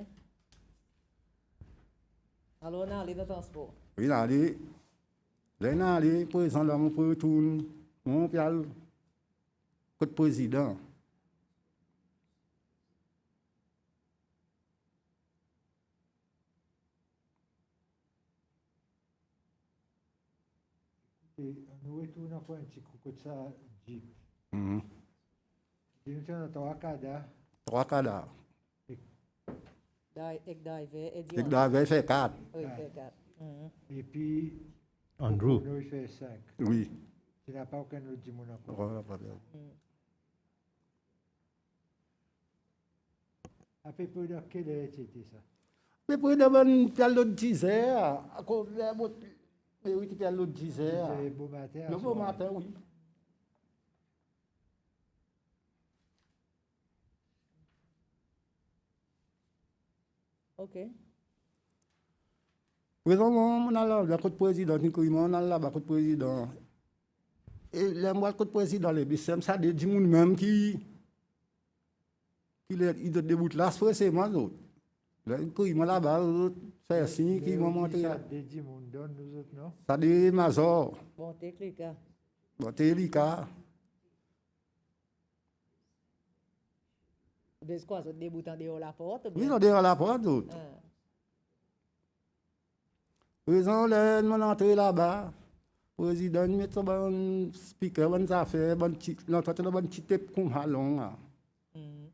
Alors, on a allé dans le transport. Oui, là, là, les présidents, là, mon retourne, mon pial, côté président. Et nous retournons encore un petit coup comme ça, Jeep. Mhm. Et nous sommes dans 3 cadres. Trois cadres. Ik dive, Et là, il fait quatre. Oui, fait quatre. Mhm. Et puis, Andrew. nous, il fait 5. Oui. Tu n'as pas aucun autre Jimon encore. Voilà, pas bien. À peu près dans quelle heure c'était ça? Mais pour le pial l'autre disait, à cause de la botte, mais oui, tu pial l'autre disait. C'est beau matin. à Le beau soir. matin, oui. OK. Présentement, on a là, le côté président, on a là, le côté président. Et les mois, le côté président, les BCM, ça dit monde même qui il débute là, c'est moi, l'autre. Là, il m'a là-bas, l'autre, c'est signe qui m'a montré. Ça des Jimon donne nous autres, non? Ça dit Mazor, Bon, t'es clic, hein. bon, Télika. C'est quoi, ça déboutant dehors la porte? ou Oui, bien? on est à la porte, l'autre. Ah. Président, là, on est entré là-bas. Président, il met son bon speaker, bonne affaire, bon petit, l'entretien, bon petit tape comme halon, là. Mhm.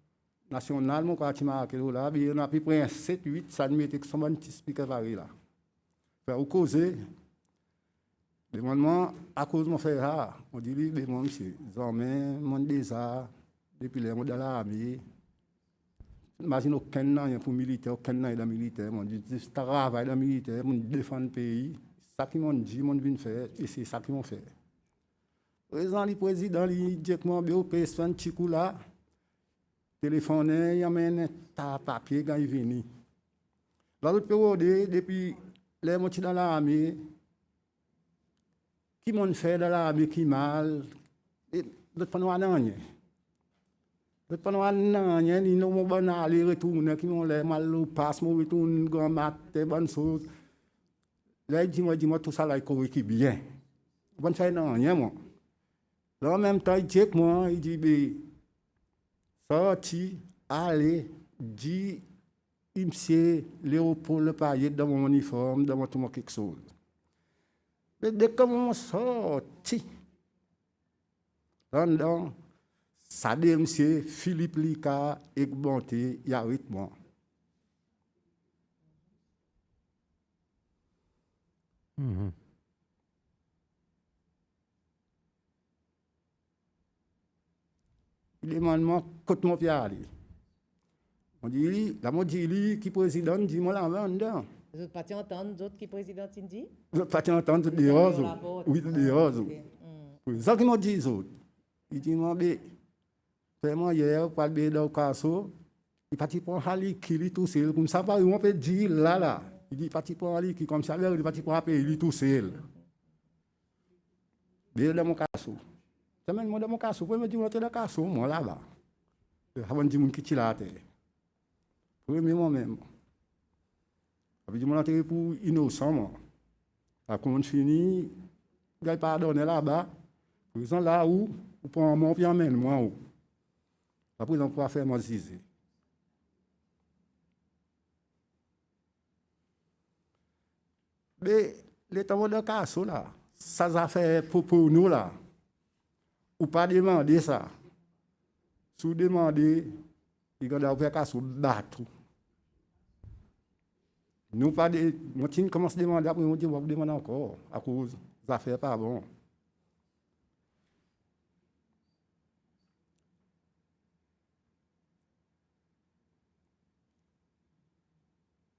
National, mon quartier marqué là, puis on a pris un 7, 8, ça nous mettait son bon petit speaker pareil là. Faire au causer. Demande-moi, à cause de mon frère, on dit, lui, mon monsieur, jamais, mon déjà, depuis les mots de l'armée. Imagine aucun nom pour militaire, aucun nom de militaire. On dit, c'est un travail de militaire, on défend le pays. C'est ça qu'ils m'ont dit, mon vient faire, et c'est ça qu'ils m'ont fait. Le président, il dit que mon BOP, c'est un petit coup là. Téléphoné, il y a un papier quand il vient. Dans l'autre période, depuis les motifs dans l'armée, qui m'ont fait dans l'armée qui mal, et d'autres pas nous rien. D'autres pas nous rien, ils n'ont pas aller retourner, qui m'ont les mal au passe, m'ont retourné, grand matin, bonne chose. Là, il dit, moi, tout ça là, il corrige qui bien. Bonne fait rien, moi. Là, en même temps, il dit que moi, il dit, sorti, aller, dit, monsieur Léopold Le Payet dans mon uniforme, dans mon tout quelque chose. Mais dès que on sorti, pendant, ça dit monsieur Philippe Lika et Bonté, il y a rythme. Mhm. Il demande moi, côté mon pied aller. On dit, la mode dit, qui président, dit moi là, dedans. Vous n'avez pas entendu d'autres qui président dit? Vous n'avez pas entendu tout dehors. Oui, tout dehors. Ça qui m'a dit, il dit, moi, vraiment, hier, pas de dans le casso, il parti pour un hali qui lui tout seul, comme ça, on peut dire là. Il dit, parti pour un hali qui, comme ça, il parti pour un pays, lui tout seul. Bien dans mon casso. C'est même moi dans mon casso, pour me dire, dans le casso, moi là-bas. Avant de dire, mon qui tire la terre. Premier moi-même. Après, je m'en enterré pour innocent, moi. Après, on finit, je vais pardonner là-bas. Pour exemple, là où, pour un moment, puis emmène moi où. Après, on pourra faire mon zizé. Mais, les temps de casse, là, ça a fait pour nous, là. Ou pas demander ça. Si vous demandez, il y a des casse ou battre. Nous pas de, moi je commence à demander après on dit on va demander encore à cause des affaires pas bon.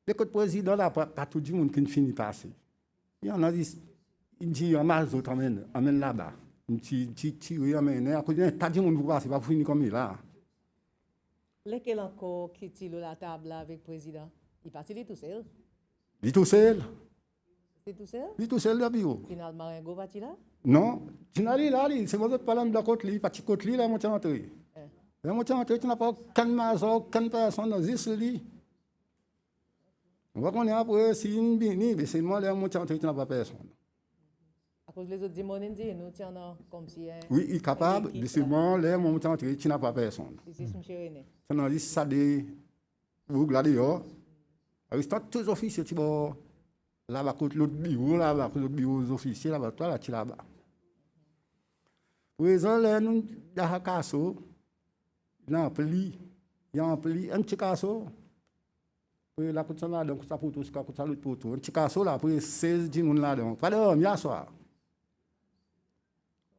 Le code président là pas tout le monde qui finit passer. Il y en a dit il dit en mal autres amène là-bas. Il dit tire amène à cause de tas de monde pour passer pas finir comme il là. Lequel encore qui tire la table avec le président? Il partit tout seul. Il est tout seul. C'est tout seul? Il est tout seul là, bio. Finalement, Marengo va-t-il là? Non, tu n'as pas là, c'est moi qui parle de la côte, petit côte, là, mon tiens entré. Là, mon tiens entré, tu n'as pas qu'un maison, qu'une personne dans ce lit. On va qu'on est après, si une bini, mais c'est moi, là, mon tiens entré, tu n'as pas personne. À cause des autres démons, nous tiens comme si. Oui, il est capable, mais c'est moi, là, mon tiens entré, tu n'as pas personne. C'est M. René. Ça n'a dit ça de. Vous regardez, alors, c'est tous les officiers, tu vois, là-bas, contre l'autre bureau, là-bas, contre l'autre bureau des officiers, là-bas, toi, là, tu là-bas. Pour exemple, là, nous, dans le casso, il y a un pli, un petit casso. Pour la côte là, donc, ça pour tout, ça pour l'autre pour tout. Un petit casso, là, pour 16 10 là, donc, pas de homme, il y a soir.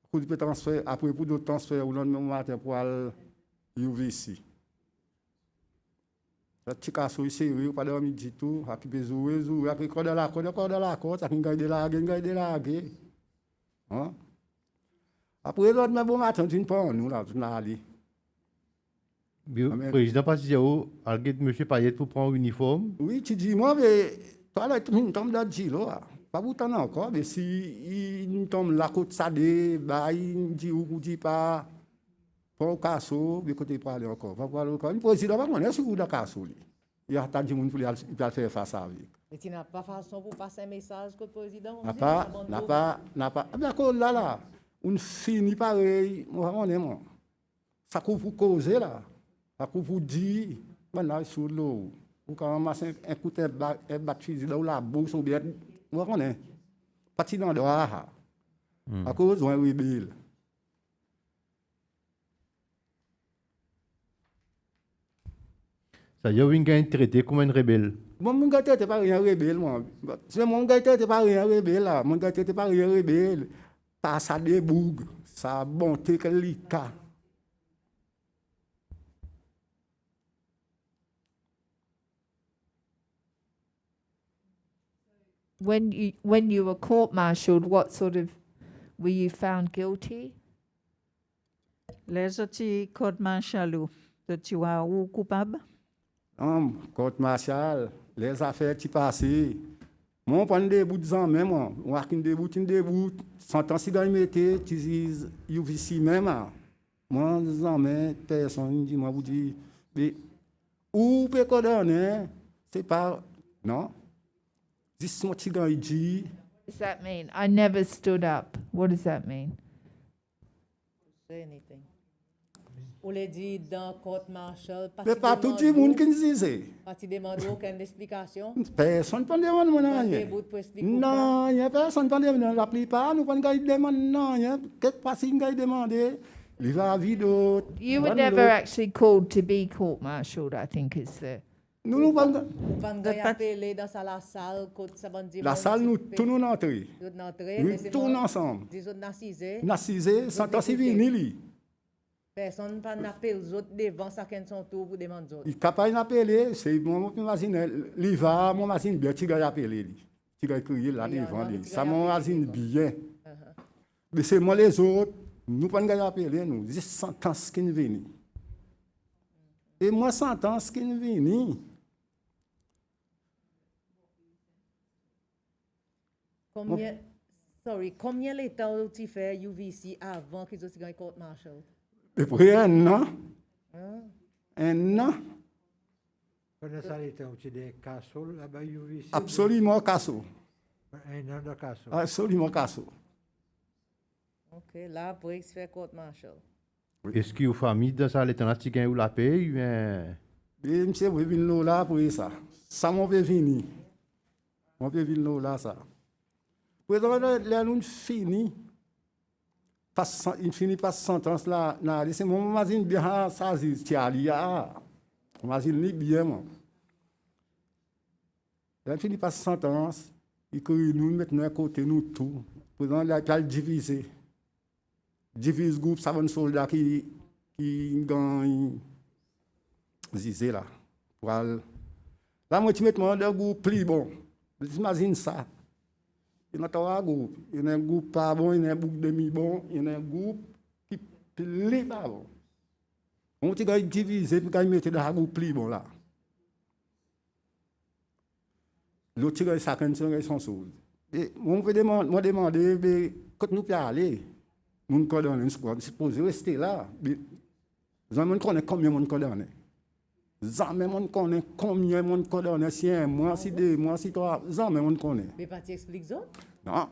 Pour le transfert, après, pour d'autres transferts, ou le lendemain matin, pour aller UVC. Le petit casso ici, oui, pas de midi tout, à qui peut jouer, à qui corde la corde, à qui gagne de la hein? Après, l'autre, mais bon matin, tu ne peux nous, là, tu n'as allé. Le président Passiao, Alguet, M. Payet, pour prendre un uniforme. Oui, tu dis, moi, mais toi, là, tu tombes là, tu là. Pas pour t'en encore, mais si il tombe là, côté ça, il dit ou dit pas. Pour le casso, mais côté parler encore. Va voir encore. Le président va connaître ce que le casso. Il y a tant de monde pour faire face à lui. Mais tu n'as pas façon pour passer un message que le président? N'a pas. D'accord, là. On finit pareil. On est moi. Ça couvre pour causer là. Ça couvre pour dire. Maintenant, sur l'eau. Ou quand on masse un coup de battre fusil dans la bouche ou bien. On connaît. Parti dans le droit. À cause d'un rebelle. Ça y a un traité comme un rebelle. Mon gars n'était pas rien rebelle, moi. Mon gars n'était pas rien rebelle, là. Mon gars n'était pas rien rebelle. Pas ça débougue, ça bonté que l'ICA. When you were court-martialed, what sort of were you found guilty? Les autres court martial, tu as ou coupable? Court martial, les affaires qui passent. Moi, on prend des bouts de sang même, on a des bouts, sans temps si gagne mettez, tu dis, you ici même. Moi, jamais personne dit, moi, vous dit, mais, ou peut condamner, c'est pas, non. This what you gonna do. What does that mean? I never stood up. What does that mean? Say anything. On l'a dit dans court martial. Mais pas tout le monde qui disait. Pas tu demandes aucune explication. Personne ne peut demander. Non, il n'y a personne ne peut demander. La plupart, nous ne pouvons pas demander. Non, il y a quelque chose qui va demander. Il va vivre. You were never actually called to be court-martialed, I think is the... Nous Quand on appelé dans la salle, la salle, nous tous nous entrons. Nous tous ensemble. Nous Nassisé, sans temps civil, Personne pas n'appelle les autres devant chacun son tour pour demander les autres. Il est capable d'appeler, c'est mon imagine, il va, mon imagine bien, tu vas appeler, tu vas crier là devant lui. Ça mon imagine bien. Mais c'est moi les autres, nous ne pouvons pas appeler, nous, c'est sentence qui nous vient. Et moi, sentence qui nous vient. Combien de temps tu fais UVC avant qu'ils aient gagné court martial? Depuis un an. Un an. Pendant ça, il était au des casseaux là-bas, UVC. Absolument casso. Un an de casseaux. Absolument casso. Ok, là, après, il se fait court martial. Est-ce que la famille dans ça, l'alternative ou la paix, ou bien... Et monsieur, vous venez là pour ça. Ça m'en veut venir. On peut venir là, ça. Pour là, nous finissons. Il finit par sentence là. C'est mon imagine bien ça, c'est Alia. Imagine bien, moi. Là, il finit par sentence. Il que nous maintenant à côté, nous tout. Pour la diviser. Divise groupe, ça va un soldat qui gagne. Zizé là. Là, moi, tu mets un groupe plus bon. Imagine ça. Il y a trois groupes. Il y a un groupe pas bon, il y a un groupe demi-bon, il y a un groupe qui plus pas bon. On va diviser pour mettre dans un groupe plus bon là. L'autre, il ça quand c'est son chose. Et on veut demander, quand nous pouvons aller, nous condamnons une squad, c'est supposé rester là. Nous connaissons combien de condamnés. Jamais on connaît combien de condamnés, si un mois, si 2 mois, si 3, jamais on connaît. Mais pas tu expliques ça? Non.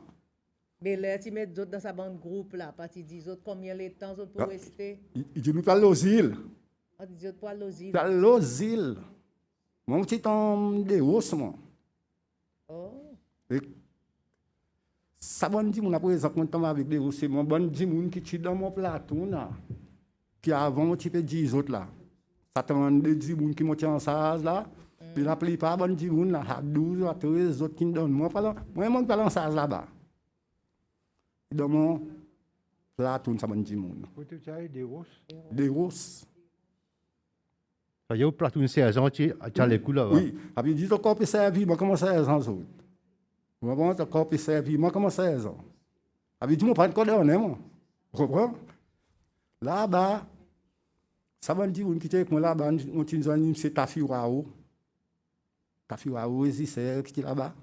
Mais là, tu mets d'autres dans sa bande groupe là, pas tu dis autres combien de temps autres pour rester? Il dit nous parlons aux îles. On dit autres pour l'osile. Parlons aux îles. Mon petit homme de hausse, moi. Oh. Ça bon dit mon après exemple avec des hausse, c'est mon bon dit mon qui tue dans mon plateau là. Qui avant mon petit peu 10 autres là. Ça t'en dit mon qui monte en sage là. Puis la plupart bon dit mon là, à 12 à 13 autres qui me donnent moi mon parle en sage là-bas. Dans mon plateau ça bon dit mon. Tu as des hausses? Des hausses. Ça y est, au plateau de 16 ans, tu as les coups là-bas. Oui, après, dit encore puis servir, moi, comment 16 ans, autres. Moi, bon, encore puis servir, moi, comment 16 ans. Après, dit, moi, pas de condamné, moi. Vous comprenez? Là-bas, ça va dire, on quitte avec moi là-bas, on tient un c'est Tafiwao. Tafiwao, c'est qui est là-bas.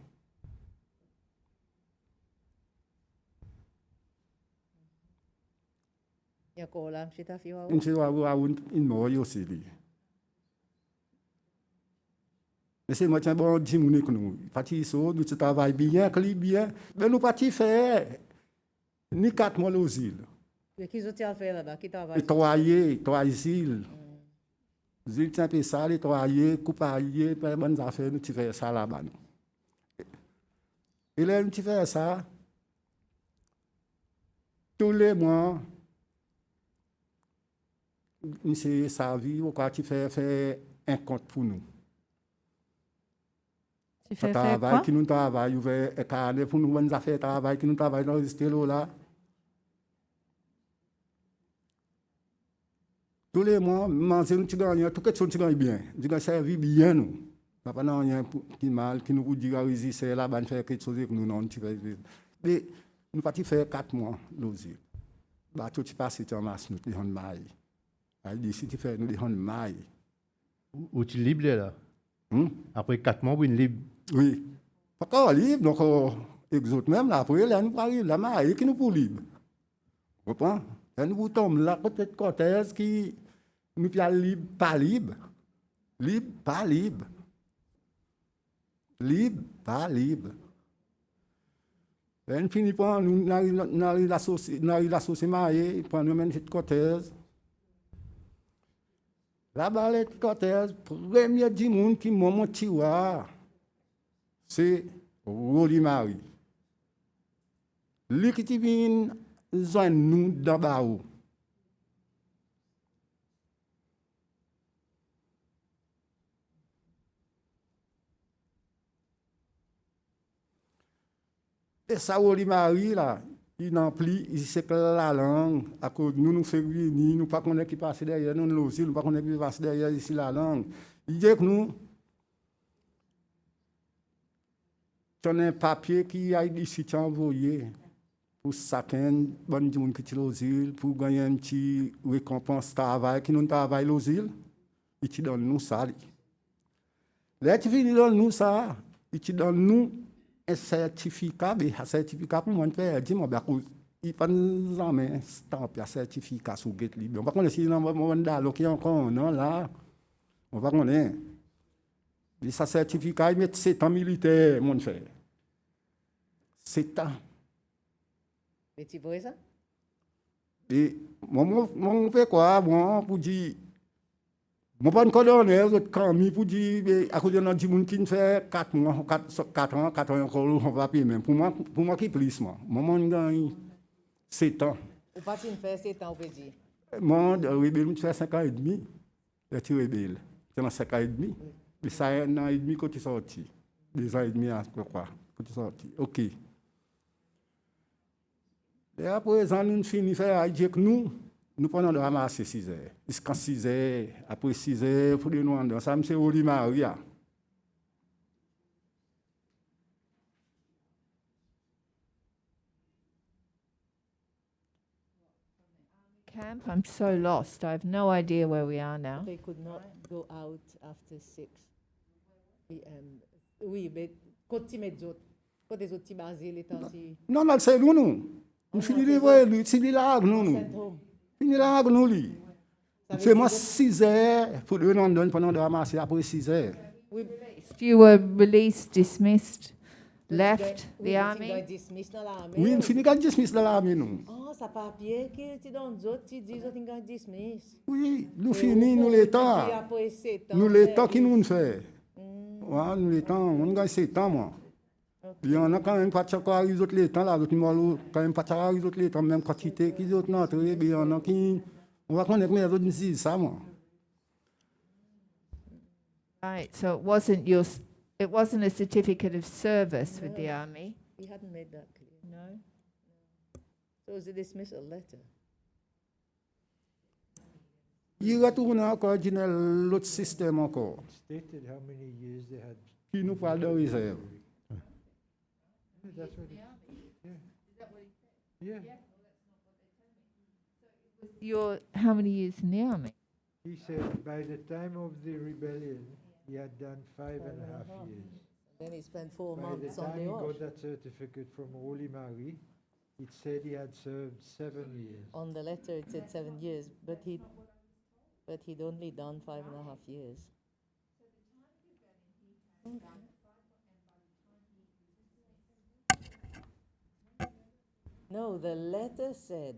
Il y a encore là, M. Tafiwao. M. Tafiwao, il mort aussi, lui. Mais c'est moi qui ai bon dit mon nous. Parti so, nous travaillons bien, bien. Mais nous parti faire ni 4 mois aux îles. Mais qui ont fait là-bas? Qui travaille? Travailler, 3 îles. Les îles tiens ça, les travailler, couper, faire bonnes affaires, nous fais ça là-bas. Et là, nous fais ça. Tous les mois, nous c'est sa vie, ou quoi tu fais un compte pour nous. Tu fais Travail quoi? qui nous travaille, pour nous bonnes affaires, travail qui nous travaille dans ce là. Tous les mois, manger nous gagnons, tout quelque chose tu gagnes bien. Tu gagnes servi bien nous. Pas non rien qui mal, qui nous dit à résister là, ben faire quelque chose que nous non tu fais. Mais nous parti faire 4 mois l'osier. Bah tout tu passes tu en masse nous dit on maille. Elle dit si tu fais nous dit on maille. Où tu libre là? Après 4 mois, vous êtes libre. Oui. Pas quand libre, donc exote même là, après là nous arrive la maille qui nous pour libre. Vous comprenez? Là nous tombons là peut-être cortège qui nous pas libre, pas libre. Libre, pas libre. Libre, pas libre. Là nous finit par nous n'arrive la société mariée, pour nous mener cette cortège. Là-bas, les cortèges, premier du monde qui m'a monté, c'est Roli Marie. Lui qui vient joindre nous dans Barou. Et ça, Roli Marie, là, il emplit, il sait que la langue, à cause nous nous faisons réunir, nous pas connaître qui passe derrière nous, nous aussi, nous pas connaître qui passe derrière ici la langue. Il dit que nous, on a un papier qui a ici envoyé pour chacun, bon monde qui est aux îles, pour gagner un petit récompense travail, qui nous travaille aux îles, il te donne nous ça. Là, tu finis donne nous ça, il te donne nous un certificat, mais un certificat pour moi, dis-moi, il pas nous amener stamp un certificat sur Gate Libre. On va connaître si on va qui encore non là, on va connaître. Et ça certificat, il met 7 ans militaire, mon frère. 7 ans. Mais tu vois ça? Et moi, on fait quoi, moi, pour dire, moi, pas encore donné, l'autre camp, pour dire, à cause de notre monde qui fait 4 mois, 4 ans encore, on va payer même. Pour moi, qui plus, moi. Moi, je gagne 7 ans. Ou pas tu fais 7 ans, on peut dire? Moi, le rebelle, je fais 5 ans et demi. Le petit rebelle. C'est dans 5 ans et demi. Mais ça, 1 an et demi quand tu es sorti. 2 ans et demi, quoi, quand tu es sorti. OK. Et après, nous finissons de faire, dire que nous prenons de ramasser 6 heures. Jusqu'à 6 heures, après 6 heures, pour nous rendre. Ça, c'est Oli Maria. Camp, I'm so lost. I have no idea where we are now. They could not go out after 6 p.m. Oui, mais quand tu mets d'autres, quand les autres basés, les temps, Non, non, c'est nous. Nous finissons de voir lui, c'est là, nous. Fini là, nous, lui. C'est moi 6 heures pour nous rendre pendant de ramasser après 6 heures. You were released, dismissed, left the army. Oui, nous finissons de dismiss dans l'armée, nous. Ah, ça papier que tu donnes d'autres, tu dis qu'ils ont dismiss. Oui, nous finissons, nous l'état. Nous l'état qui nous fait. Ouais, nous l'état, on gagne 7 ans, moi. Il y en a quand même pas de quoi les autres l'état là, d'autres mots, quand même pas de les autres l'état, même quantité qui autres notre, il y en a qui, on va connaître mais les autres disent ça, moi. Right, so it wasn't a certificate of service with the army. He hadn't made that clear. No. So it was a dismissal letter. Il retourne encore dans l'autre système encore, Stated how many years they had. qui nous parle de réserve. That's what it, yeah. You're how many years in the army? He said by the time of the rebellion, he had done 5.5 years. Then he spent 4 By the months on time the he watch. got that certificate from Holy Mary, it said he had served 7 years. On the letter it said 7 years, but he'd only done 5.5 years. No, the letter said,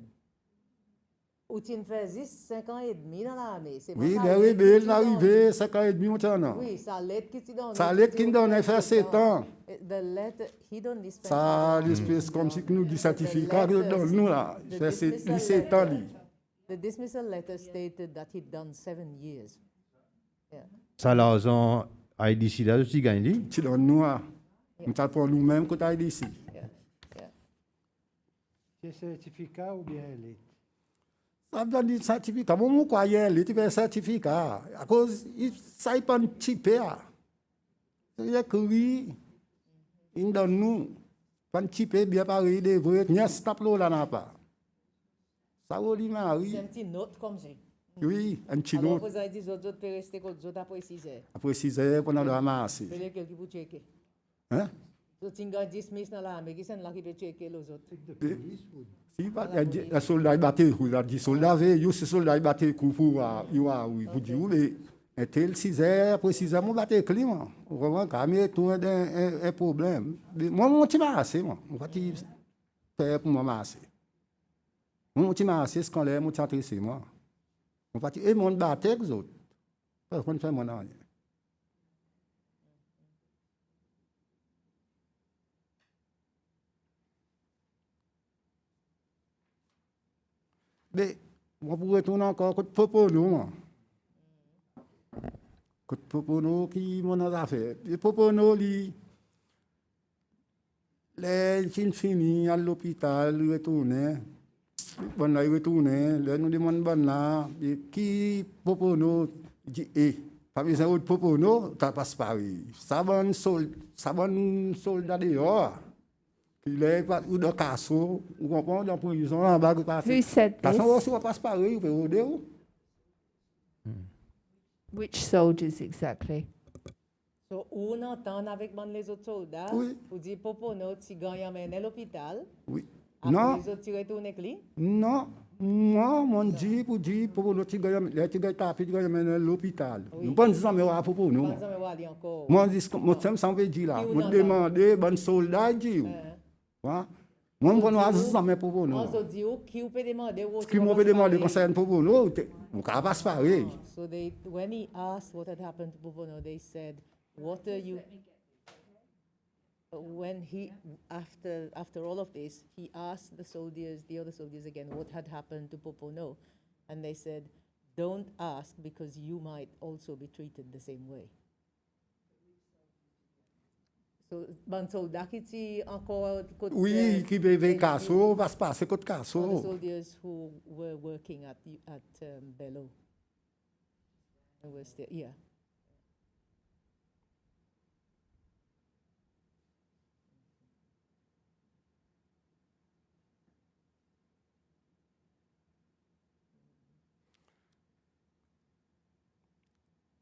ou tu fais 5 ans et demi dans l'armée. C'est pas Oui, ça, les lettre que rebelles tu arrivés 5 ans et demi maintenant. donnes. Oui, ça lettre que tu donnes. Ça lettre qui nous donne fait 7 ans. The letter, he only spent Ça, l'espèce comme si nous dit certificat que dans nous là, fait 7 ans. Lui. The dismissal letter stated that he'd done 7 years. Yeah. Ça, l'argent, IDC, là, aussi, gagne, lui. Tu donnes nous là. Nous t'as pour nous-mêmes que tu as ici. C'est certificat ou bien lettre? Ça me donne des certificats. Bon, moi, quoi, il tu fais un certificat. À cause, ça, il pas un petit peu. C'est-à-dire que oui, il donne nous. Pas un petit peu, bien pareil, des vrais. Il y a un stop là, n'a pas. Ça, on dit, C'est Marie. un petit note comme ça. Oui, un petit Alors, note. vous avez dit, les autres peuvent rester comme les autres après 6 heures. Après 6 heures, on a de ramasser. Vous voulez quelqu'un pour checker. Hein? So, tu as dismiss dans l'armée, qui sont là qui peut checker les autres. Si, un soldat est battu, il a dit soldat, il ce soldat est battu pour vous dire, mais un tel 6 heures, après 6 heures, on va battre climat. On va voir, mais tout un problème. Moi, je suis assez, moi. On va faire pour moi masser. Moi, je suis assez, ce qu'on est, je suis intéressé, moi. On va dire, et mon battre avec les autres. On fait mon année. Mais, moi, pour retourner encore, côté Popono, moi. Côté Popono qui m'en a fait. Et Popono, lui, Les filles fini à l'hôpital, retourné. Bon, là, retourné. Là, nous demandons, bon, là, qui Popono dit, pas besoin de Popono, ça passe par ça bon soldat dehors. Il est pas ou dans casseau, ou comprend dans prison en bas de Who said ça this? aussi va passe par vous pouvez où? Which soldiers exactly? So, on entend avec les autres soldats, Oui. pour dire Popono, si gagne à l'hôpital, Oui. après Non, les autres retournent avec lui. non. Moi, mon dit pour dire pour nous tu gagnes à l'hôpital. Oui. Nous pas dire mais à pour nous. Pas jamais voir lui encore. Moi dis moi ça veut dire là. Qui Moi on demander bon soldat dit. Moi on va dire mais pour nous. On se dit, qui peut demander? Qui m'avait demandé concernant pour nous, on va pas pareil. So they, when he asked what had happened to Popono, they said, "What are you?" When he, after all of this, he asked the other soldiers again, what had happened to Popono, and they said, "Don't ask because you might also be treated the same way." So, ban soldat qui ti encore côté. Oui, qui beve casso, va se passer côté All the casso. soldiers who were working at Bello. Who were still, yeah.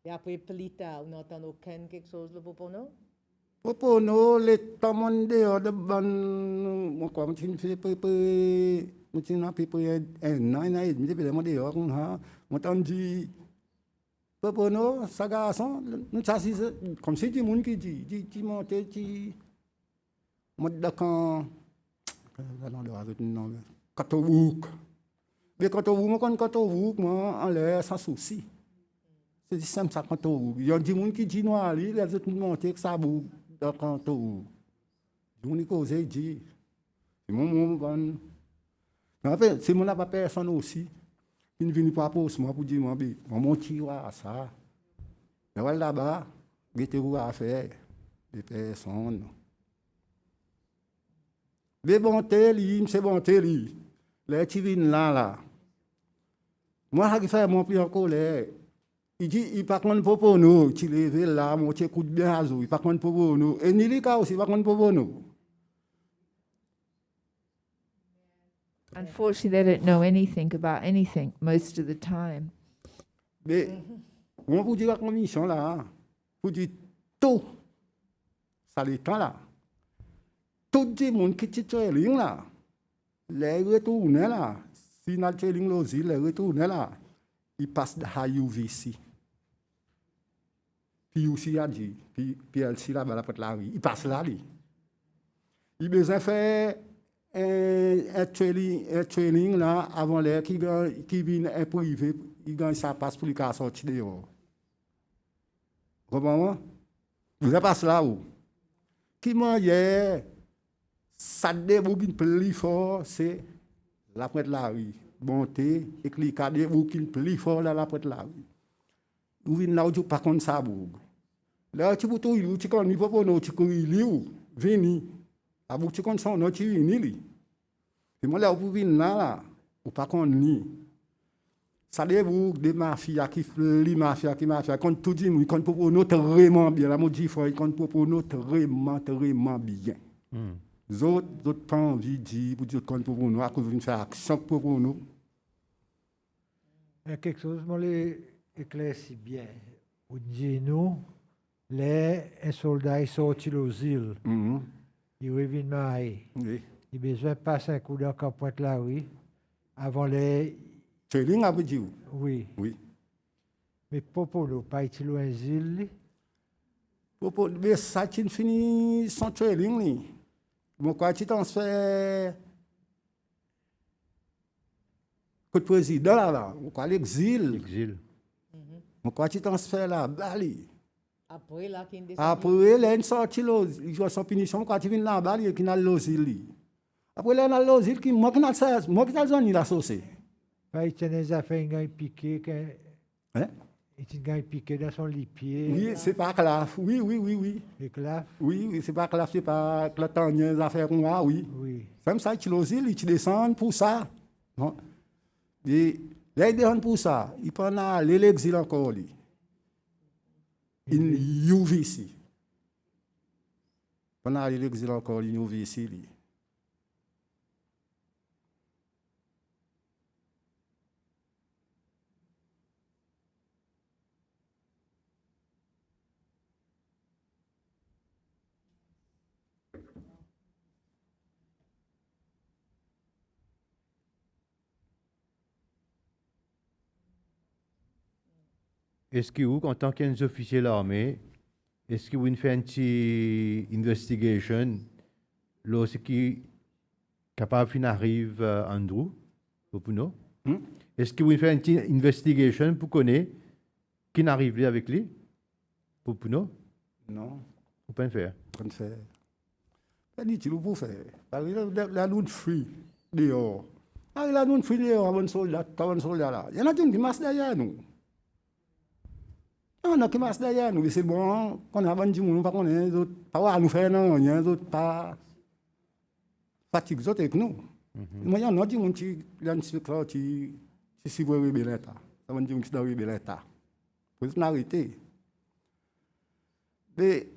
Et après, plus tard, on n'entend aucun quelque chose de Popono? Pour nous, les tamons de ban, moi quoi, moi tu fais peu, moi tu n'as pas un an et demi, depuis le mois de octobre, moi t'en dis, pour nous, ça garçon, nous ça c'est comme si du monde qui dit monter, moi d'accord, Katowouk, mais Katowouk, moi en l'air sans souci. C'est simple ça Katowouk. Il y a des gens qui disent non, les autres monter que ça bouge. Quand tout, on y cause dit, c'est mon bon. En fait, c'est mon pas personne aussi. Il ne vient pas pour moi pour dire moi, mon tire ça. Mais voilà là-bas, mettez vous à faire des personnes. Mais bon télé, c'est bon télé. Les tivines là. Moi, je fais mon plus en colère. Il dit, il pas contre pour nous, tu lèves là, moi tu écoutes bien azou, il pas contre pour nous. Et Nilika aussi, pas contre pour nous. Unfortunately, they don't know anything about anything most of the time. Mais, on vous dit la commission là, vous dites tout, ça l'étend là. Tout le monde qui tient ligne là, les retournent là, si n'a pas ligne l'osile, les retournent là, ils passent de HUVC. Puis aussi a dit, puis PLC là, la porte la rue, il passe là, lui. Il besoin faire un training là, avant l'air qui vient un privé, il gagne sa passe pour lui sortir dehors. Comment? Vous avez passé là où? Qui mange, ça débouque plus fort, c'est la porte la rue. Monter, et cliquer débouque plus fort là, la porte la rue. Vous venez là où pas contre ça bouge. Là, tu peux tout il tu connais pas pour nous, tu connais il venir. À bout tu connais son nom, tu venir. Et moi là, vous venez là, ou pas contre ni. Ça débouque des mafias qui les mafias quand tout dit moi, quand pour nous vraiment bien, la maudit fois, quand pour nous vraiment bien. Les autres pas envie de dire pour dire quand pour nous, à cause de faire action pour nous. Il y a quelque chose, moi, les éclaircis bien. Vous dites nous, les soldats ils sortent aux îles, ils reviennent mailler. Oui. Ils ont besoin de passer un coup d'encre à Pointe-la-Rue avant les. Training a dit Oui. oui. Mais Popolo, pas été loin des îles. Mais ça, tu finis son training. Mon quoi, tu transfères. Le président là, mon quoi, l'exil. Exil. Mon quoi, tu transfères là, Bali. Après, là, qui descend. Après, là, une sortie, il joue son punition, quand tu viens là, Bali, qui n'a l'osile. Après, là, on a l'osile qui, moi qui n'a le zone, il a saucé. Pas été des affaires, ils ont piqué. Hein? Et tu gagnes piqué dans son lit pied. Oui, c'est pas claf. Oui, oui, oui, oui. Et claf. Oui, oui, c'est pas claf, c'est pas la dernière affaire qu'on a, oui. Oui. Comme ça, tu l'oses, tu descends pour ça. Non? Et là, il descend pour ça. Il prend l'exil encore, lui. Il y ici. Pendant l'exil encore, il y ici, lui. Est-ce que vous, en tant qu'officier de l'armée, est-ce que vous faites une petite investigation lorsqu'il capable d'arriver Andrew, pour nous? Est-ce que vous faites une petite investigation pour connaître qui n'arrive pas avec lui? Pour nous? Non. Vous pouvez faire. Pas faire. Pas dit, tu le peux faire. Parce que la lune free dehors. Ah, la lune free dehors, avant soldat là. Il y en a qui massent derrière nous. Il y en a qui massent derrière nous. C'est bon, qu'on a vendu, on ne pas connaître les autres. Pas nous faire, non, il y a les autres pas. Fatigue les autres avec nous. Moi, il y en a qui ont dit, si vous avez l'État. Ça veut dire que vous avez l'État. Vous pouvez arrêter. Mais,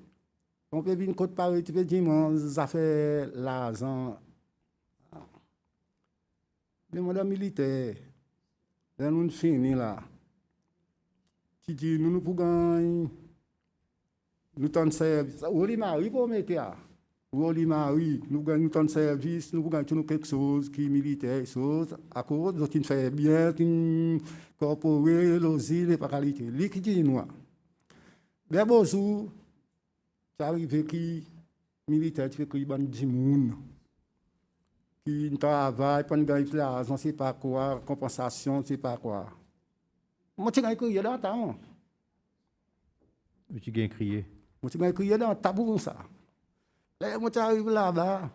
on peut venir côté Paris, tu peux dire, ça fait l'argent. Les mandats militaires, là, nous finissons là. Tu dis, nous pouvons gagner, nous t'en service. Où les maris pour mettre là? Où les maris, nous gagnons tant de service, nous gagnons quelque chose qui est militaire, chose, à cause de ce qui fait bien, qui corporé, l'osile et pas qualité. Les qui disent, nous. Mais bon, tu arrives qui militaire, tu fais qu'il y a des gens qui travaillent, pas de gagner l'argent, c'est pas quoi, compensation, c'est pas quoi. Moi, tu gagnes crier dans le temps. Tu gagnes crier. Moi, tu gagnes crier dans le temps pour ça. Là, moi, tu arrives là-bas.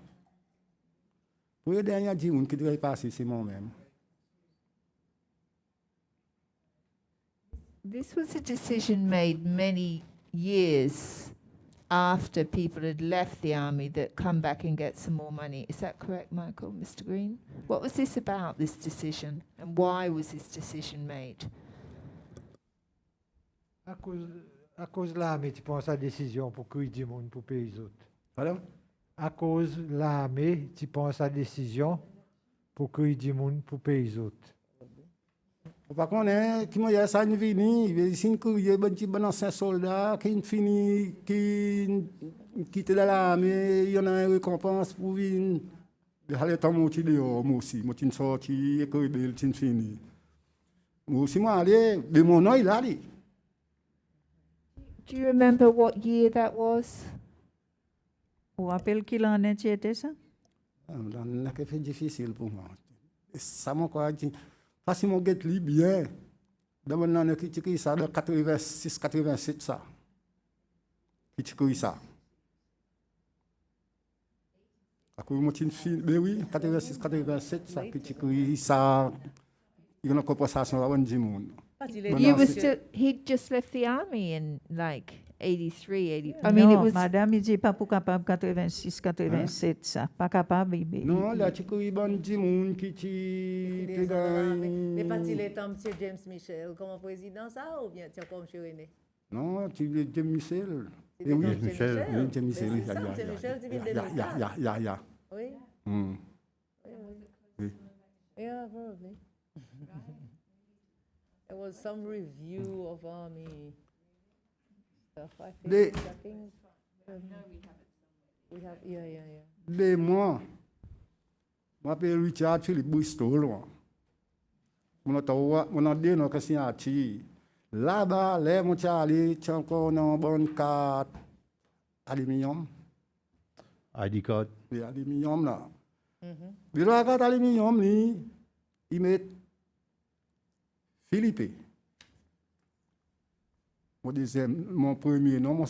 Pour les derniers 10 jours qui devraient passer, c'est moi-même. This was a decision made many years after people had left the army that come back and get some more money. Is that correct, Michael, Mr. Green? What was this about, this decision, and why was this decision made? À cause de l'armée, tu penses à la décision pour qu'il y ait du monde pour payer les autres. Pardon? À cause de l'armée, tu penses à la décision pour qu'il y ait du monde pour payer les autres. Par contre, qui m'a ça ne vini, il sin courrier ben petit bon ancien soldat qui fini qui quitte l'armée, il y en a une récompense pour venir aller tant monter dehors moi aussi, moi tin sorti et que bel tin fini. Moi aussi moi aller de mon nom il a dit. Do you remember what year that was? Vous rappelez qu'il en est, était ça? C'est difficile pour moi. Ça m'a quoi dit. Parce que mon get li bien. D'abord, on a qui ça de 86, 87 ça. Qui ça. À cause de mon film, ben oui, 86, 87 ça. Qui ça. Il y a une compensation avant du monde. You were still, he'd just left the army in like 83, 80. I mean, it was. Madame, il dit pas pour capable 86, 87, ça. Pas capable. Non, là, tu connais bon du monde qui Mais pas il est M. James Michel comme président, ça, ou bien tiens comme M. René? Non, tu es James Michel. Oui, Michel. Oui, James Michel. Yeah. Oui? Oui. Yeah, probably. There was some review of army stuff, I think. We have, yeah. Mais moi, je m'appelle Richard Philippe Bristol. On a dit que c'est un petit. Là-bas, les gens allés, tu as encore une bonne carte aluminium. ID card. Oui, aluminium là. Mais la carte aluminium, ils mettent Philippe. Mon premier nom,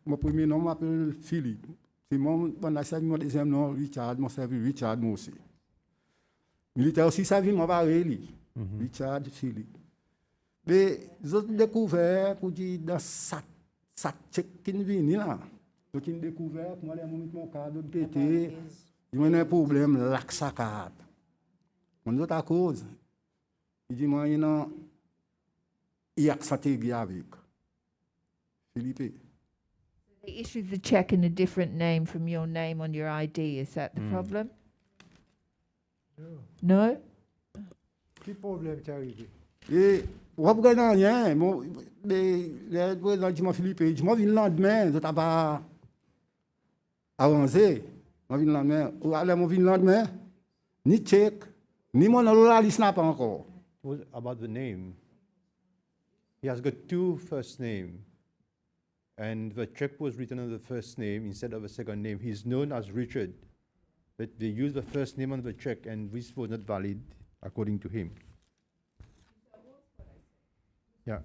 mon premier nom m'appelle Philippe. C'est mon deuxième nom, Richard, mon servi Richard, moi aussi. Militaire aussi, ça vient, mon pareil, Richard Philippe. Mais j'ai découvert pour dire dans ça tchèque qui vient là. J'ai découvert moi les moments mon cas de pété. Il y a un problème là que ça carte. On autre à cause. Il dit moi il y a que ça t'aiguille avec. Philippe. They issued the check in a different name from your name on your ID. Is that the problem? No? Quel problème t'est arrivé? Et on va pas rien. Mais le président dit moi Philippe, il dit moi viens le lendemain, je t'ai pas avancé. Moi viens le lendemain. Ou alors moi viens le lendemain. Ni check, ni mon la liste n'a pas encore. It was about the name. He has got two first names. And the check was written on the first name instead of a second name. He's known as Richard, but they used the first name on the check, and this was not valid according to him. Yeah.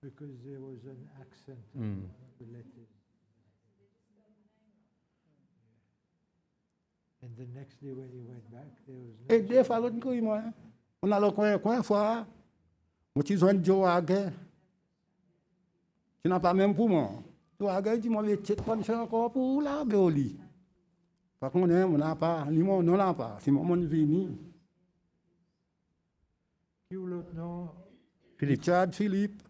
Because there was an accent Mm. on the letters. And the next day when he went back, there was no. Et des fois l'autre coup moi. On a le coin fois. Moi tu joins Joe Hagen. Tu n'as pas même pour moi. Joe Hagen dit moi le check pas faire encore pour la Béoli. Par contre on n'a pas, ni moi non là pas. C'est mon vini. Qui ou l'autre nom? Richard Philippe.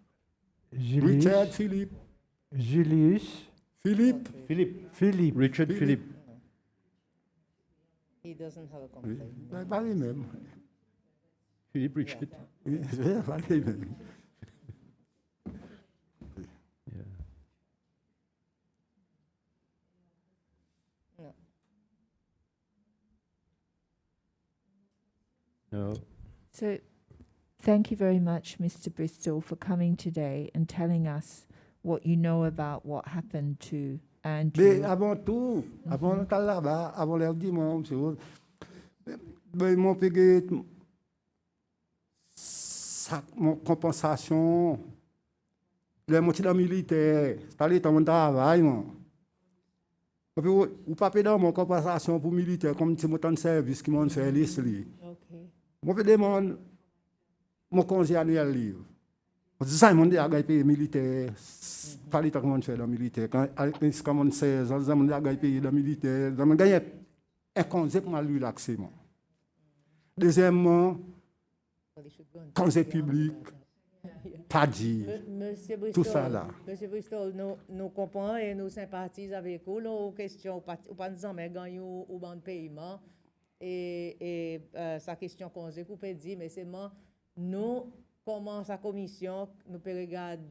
Julius. Richard Philippe. Julius. Philippe. Philippe. Richard Philip. Philip. He doesn't have a Oui, complaint. pas les mêmes. Philip Richard. Oui, c'est pas les mêmes. Yeah. No. So, thank you very much, Mr. Bristol, for coming today and telling us what you know about what happened to Mais Andrew. avant tout, avant le temps là-bas, avant l'heure du monde, mon payé mon compensation, les moitiés dans le militaire, c'est allé dans mon travail, moi. Ou pas payer dans mon compensation pour militaire, comme c'est mon service qui m'ont fait l'issue. Okay. Moi, je demande mon congé annuel livre. Ça, mon a payé militaire. Pas l'état comment on fait dans le militaire. Quand on 16 ans, on a payé dans le militaire. On a gagné un congé pour lui l'accès. Deuxièmement, Well, he should go and congé check it out. public, pas dit. Monsieur Tout Bristol, ça là. Monsieur Bristol, nous comprenons et nous sympathisons avec vous. Nos questions, ou pas nous en gagner ou ban de paiement. Et sa question qu'on se coupe dit, mais c'est moi, nous, comment sa commission, nous peut regarder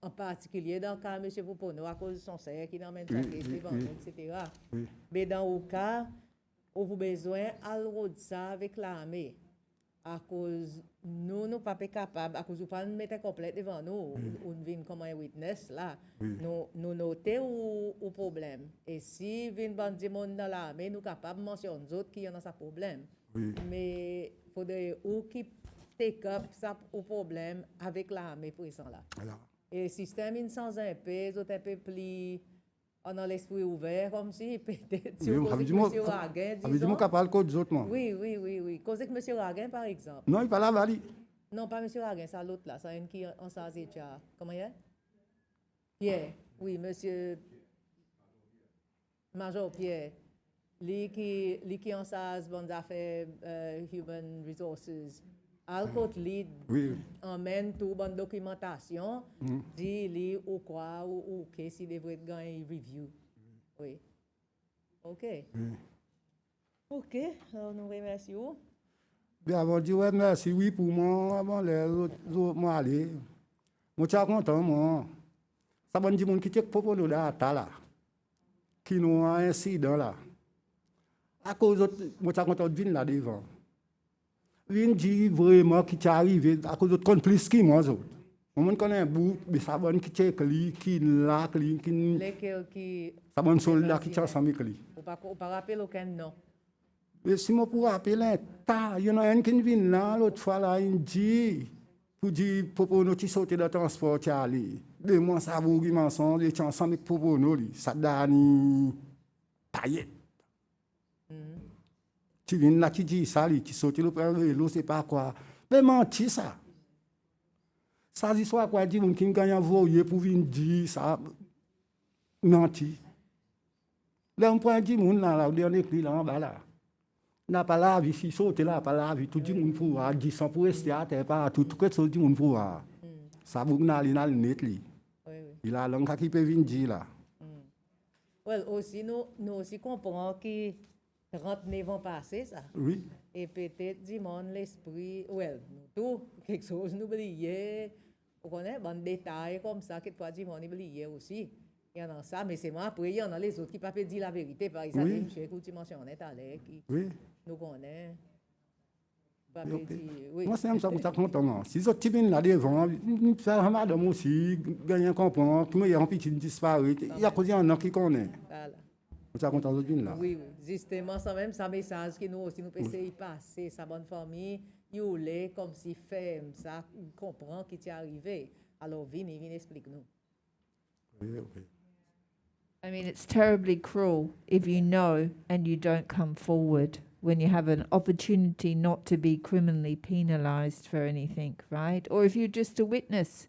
en particulier dans le cas de M. Pouponneau, à cause de son serre qui n'emmène pas etc. Oui. Mais dans le cas où vous avez besoin, de ça avec l'armée. À cause nous ne sommes pas capables, à cause nous pas mettre complète devant nous, on vient comme un witness là, nous notons au problème. Et si vient bandi monde dans l'armée, nous capables de mentionner d'autres qui ont ça problème. Oui. Mais il faudrait ou qui take up ça au problème avec l'armée présent là. Voilà. Et le système in sans un peu, un peu plus on a l'esprit ouvert comme si peut-être si vous posez monsieur Raguin, disons. Capable code d'autres moi. Oui. Cause que monsieur Raguin par exemple. Non, il pas là bali. Non, pas monsieur Raguin, c'est l'autre là, c'est un qui en ça déjà. Comment il est? Pierre. Oui, monsieur Major Pierre. Lui qui en ça bonnes affaires human resources. Alcott lead Oui. emmène toute bonne documentation, dit lui ou quoi ou que s'il devrait gagner review. Oui. OK. OK, alors nous remercions. Bien avant de dire ouais, merci, oui, pour moi, avant les autres, moi aller. Moi, je suis content, moi. Ça va dire qui check pour nous là, qui nous a un incident là. À cause de moi, je suis content de venir là devant. Vin dit vraiment qui est arrivé à cause de complices qui moi autres. On connaît un bout, mais ça va qui check lui, qui là, qui Lesquels qui ça va un soldat qui est ensemble avec lui. ou pas rappeler aucun nom. Mais si je peux appeler il y en a un qui vient là, l'autre fois là, il dit, pour dire, pour nous qui sortent de transport, tu as allé. De moi, ça vous qui mensonge, et tu ensemble avec pour nous, ça donne paillette. Tu viens là, tu dis ça, tu sautes le vélo, c'est pas quoi. Mais menti ça. Ça dit soit quoi dit moun qui gagne envoyé pour venir dire ça menti. Là on prend dit moun là on est écrit là en bas là. N'a pas la vie si sauter là pas la vie tout dit moun pour dire sans pour rester à terre pas tout que ça dit moun pour ça bouc na li net li. Oui, oui. Il a l'on qui peut venir dire là. Well, aussi, nous aussi comprenons que 39 ans passés, ça. Oui. Et peut-être, dis-moi, l'esprit, well, nous tout, quelque chose, nous oublions. Vous connaissez, bon détail comme ça, quelquefois, dis-moi, nous oublions aussi. Il y en a ça, mais c'est moi, après, il y en a les autres qui ne peuvent pas dire la vérité. Par exemple, Oui. monsieur, que tu mentionnais tout à l'heure, qui Oui. nous connaît. Pas Ok. dire, oui. Moi, c'est comme ça que je suis content. Si ce type là devant, ça madame aussi, gagne comprendre, tout le monde est en petit disparaît. Il y a cause en qui connaît. Voilà. Je suis content de là. Oui, oui. Justement, ça même, ça message que nous aussi, nous pouvons essayer de passer, sa bonne famille, il est comme si fait ça, il comprend qui t'est arrivé. Alors, viens explique-nous. Oui, ok. I mean, it's terribly cruel if you know and you don't come forward when you have an opportunity not to be criminally penalized for anything, right? Or if you're just a witness,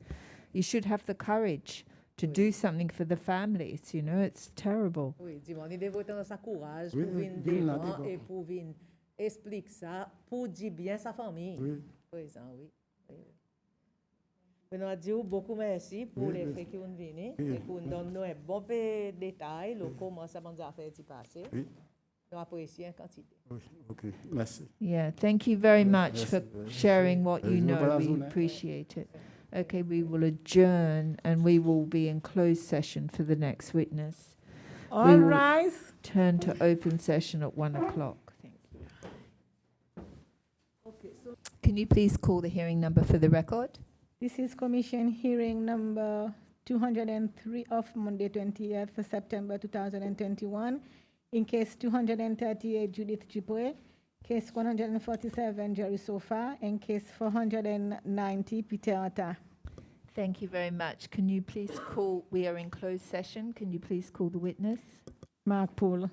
you should have the courage to do something for the families, you know, it's terrible. Oui, dis-moi, nous devons avoir sa courage Oui, pour oui, venir viens là, devant devant. et pour venir expliquer ça, pour dire bien sa famille. Oui. Oui, ça, oui. Oui, oui. Nous avons dit beaucoup merci pour Oui, les oui. faits qui sont venus Oui. et pour nous donner un bon peu de détails, comment ça va faire s'y passer. Oui. Nous apprécions en quantité. Oui, ok. Merci. Yeah, thank you very much for sharing what you Merci. know. We appreciate it. Okay, we will adjourn and we will be in closed session for the next witness. All will- rise. Turn to open session at 1 o'clock. Thank you. Can you please call the hearing number for the record? This is Commission hearing number 203 of Monday, 20th September 2021. In case 238, Judith Dupré. Case 147, Jerry Sofa. And case 490, Peter Atta. Thank you very much. Can you please call, we are in closed session. Can you please call the witness? Mark Poole.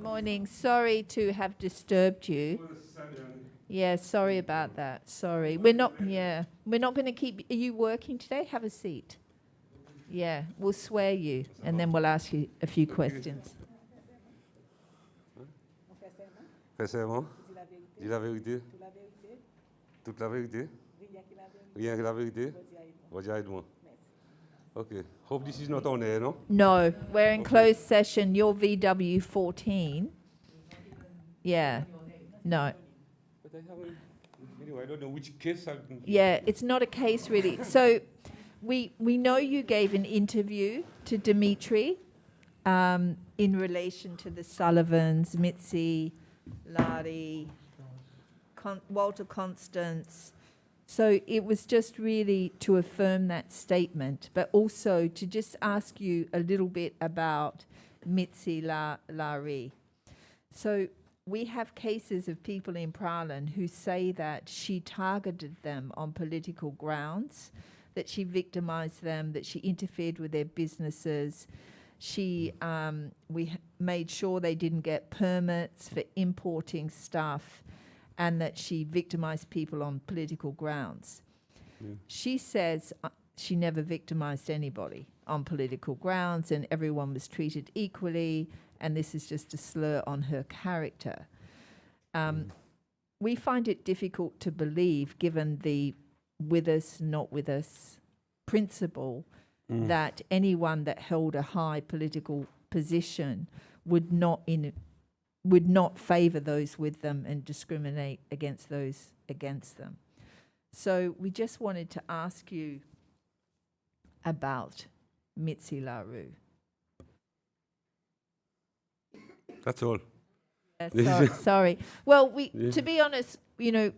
Morning. Sorry to have disturbed you. Yeah, sorry about that. Sorry. We're not going to keep, are you working today? Have a seat. Yeah, we'll swear you and then we'll ask you a few questions. Fais serment. Dis la vérité. Toute la vérité. Rien que la vérité. Vas-y, aide-moi. Okay. Hope this is not on air, no? No, we're in closed session. You're VW 14. Yeah, no. But I haven't. Anyway, I don't know which case I've been. Yeah, it's not a case really. So we know you gave an interview to Dimitri in relation to the Sullivans, Mitzi, Larry, Walter Constance. So it was just really to affirm that statement, but also to just ask you a little bit about Mitzi Larry. So we have cases of people in Praslin who say that she targeted them on political grounds, that she victimized them, that she interfered with their businesses. She, made sure they didn't get permits for importing stuff, and that she victimized people on political grounds. Yeah. She says she never victimized anybody on political grounds and everyone was treated equally, and this is just a slur on her character. We find it difficult to believe, given the with us, not with us principle, that anyone that held a high political position would not favour those with them and discriminate against those against them. So we just wanted to ask you about Mitzi Larue. That's all. Sorry. Well, Yeah. to be honest, you know,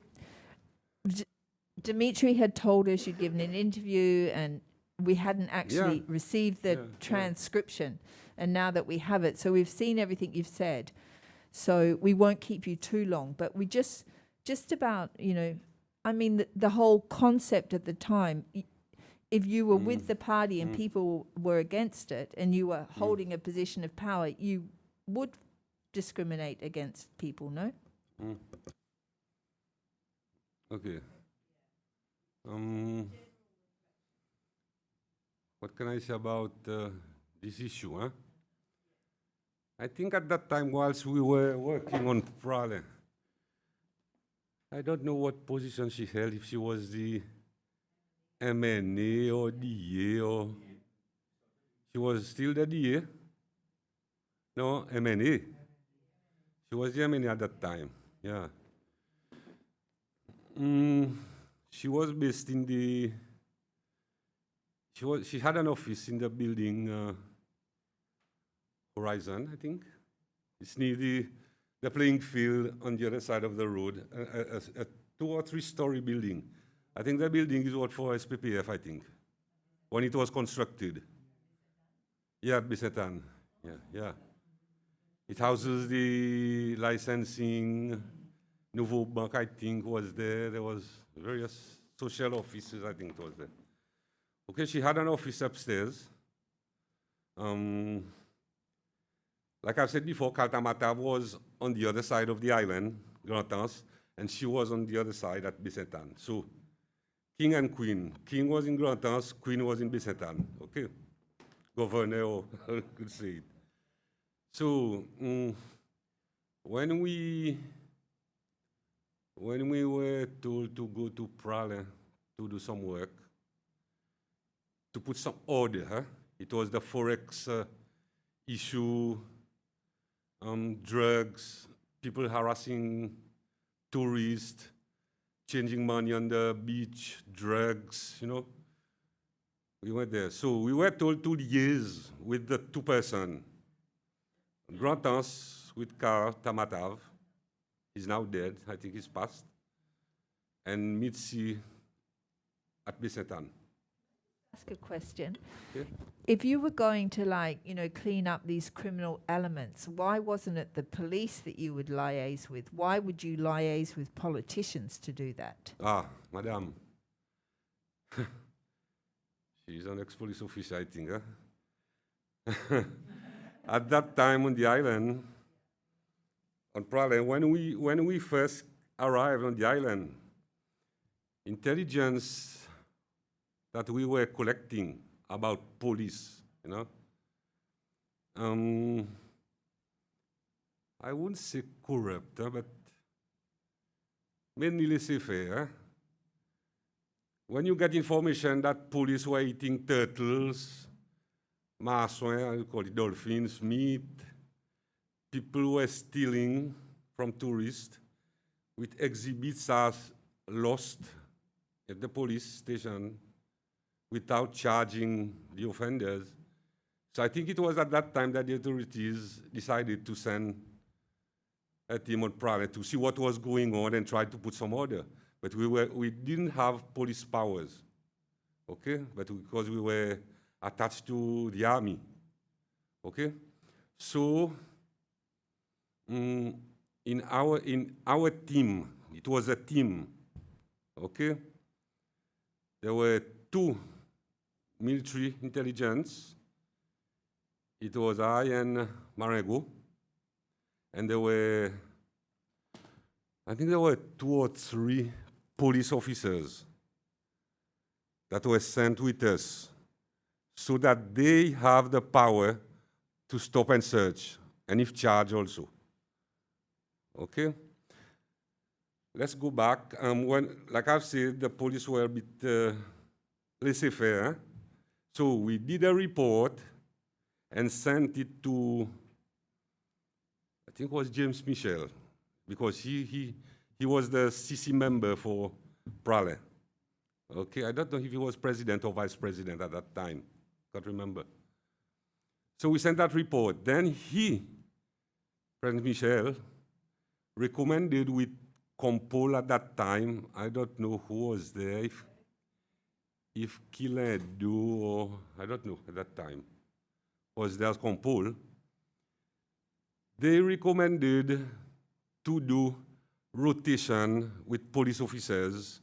Dimitri had told us you'd given an interview and we hadn't actually received the transcription. And now that we have it, so we've seen everything you've said. So we won't keep you too long, but we just about, you know, I mean, the whole concept at the time, if you were with the party and people were against it and you were holding a position of power, you would discriminate against people, no? Okay. What can I say about this issue? Huh? I think at that time, whilst we were working on Prale, I don't know what position she held, if she was the MNA or DA, or she was still the DA. No, MNA. She was the MNA at that time, yeah. She was based in the, she had an office in the building Horizon, I think. It's near the playing field on the other side of the road, a 2 or 3 story building. I think the building is what for SPPF, I think, when it was constructed. Yeah, Bisetan, yeah. It houses the licensing, Nouveau Bank, I think, was there. There was various social offices, I think, was there. Okay, she had an office upstairs. Like I've said before, Kaltamata was on the other side of the island, Grand-Anse, and she was on the other side at Bisetan. So, King and Queen. King was in Grand-Anse, Queen was in Bisetan, okay? Governor, or could say it. So, when we were told to go to Prale to do some work, to put some order, huh? It was the Forex issue, drugs, people harassing tourists, changing money on the beach, drugs, you know. We went there. So we were told to liaise with the 2 persons. Grand-Anse with Karl Tamatav. He's now dead, I think he's passed. And Mitzi at Bisetan. Ask a question. Okay. If you were going to, like, you know, clean up these criminal elements, why wasn't it the police that you would liaise with? Why would you liaise with politicians to do that? Ah, madam. She's an ex-police officer, I think, huh? At that time on the island, on Prale, when we first arrived on the island, intelligence that we were collecting about police, you know, I wouldn't say corrupt, but mainly laissez-faire. When you get information that police were eating turtles, marsouin, I call it dolphins, meat, people were stealing from tourists, with exhibits as lost at the police station without charging the offenders. So I think it was at that time that the authorities decided to send a team on Prale to see what was going on and try to put some order. But we didn't have police powers, okay? But because we were attached to the army, okay? So in our team, it was a team, okay? There were 2 military intelligence. It was I and Marengo, and there were, I think there were 2 or 3 police officers that were sent with us so that they have the power to stop and search, and if charged also. Okay? Let's go back. When, like I've said, the police were a bit laissez-faire. Huh? So we did a report and sent it to, I think it was James Michel, because he was the CC member for Prale. Okay, I don't know if he was president or vice president at that time. Can't remember. So we sent that report. Then President Michel, recommended with Compol at that time, I don't know who was there, if Kiledu or, I don't know at that time, was there as Compol. They recommended to do rotation with police officers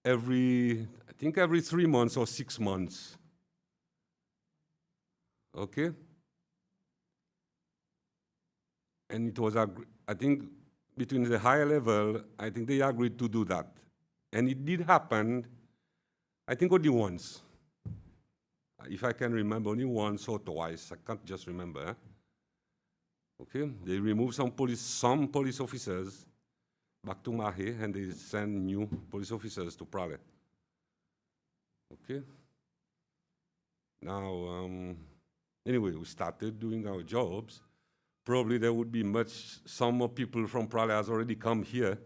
every think every 3 months or 6 months. Okay? And it was, I think, between the higher level, I think they agreed to do that. And it did happen, I think only once. If I can remember, only once or twice. I can't just remember. Okay? They removed some police officers back to Mahe, and they send new police officers to Prale. Okay? Now, anyway, we started doing our jobs. Probably there would be some more people from Prale has already come here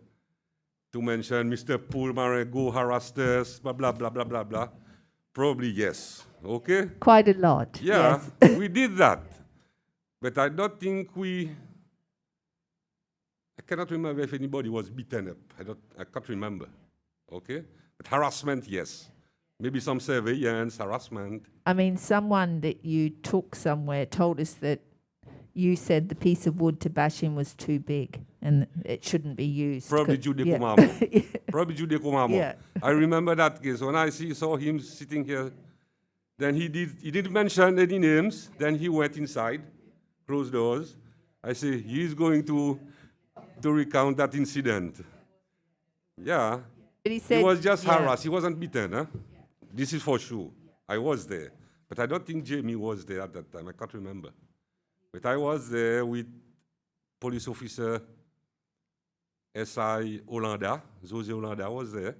to mention Mr. Pullman go harassed us, blah, blah, blah, blah, blah, blah. Probably yes, okay? Quite a lot. Yeah, Yes. we did that. But I don't think I cannot remember if anybody was beaten up. I can't remember, okay? But harassment, yes. Maybe some surveillance, harassment. I mean, someone that you took somewhere told us that you said the piece of wood to bash in was too big and it shouldn't be used. Probably 'cause- Jude yeah. Kumamo. Probably Jude Kumamo. Yeah. I remember that case. When I saw him sitting here, then he didn't mention any names. Then he went inside, closed doors. I say, he's going to recount that incident. Yeah. But he said He was just yeah. harassed. He wasn't beaten. Huh? This is for sure. I was there. But I don't think Jamie was there at that time. I can't remember. But I was there with police officer S.I. Olanda. Jose Olanda was there.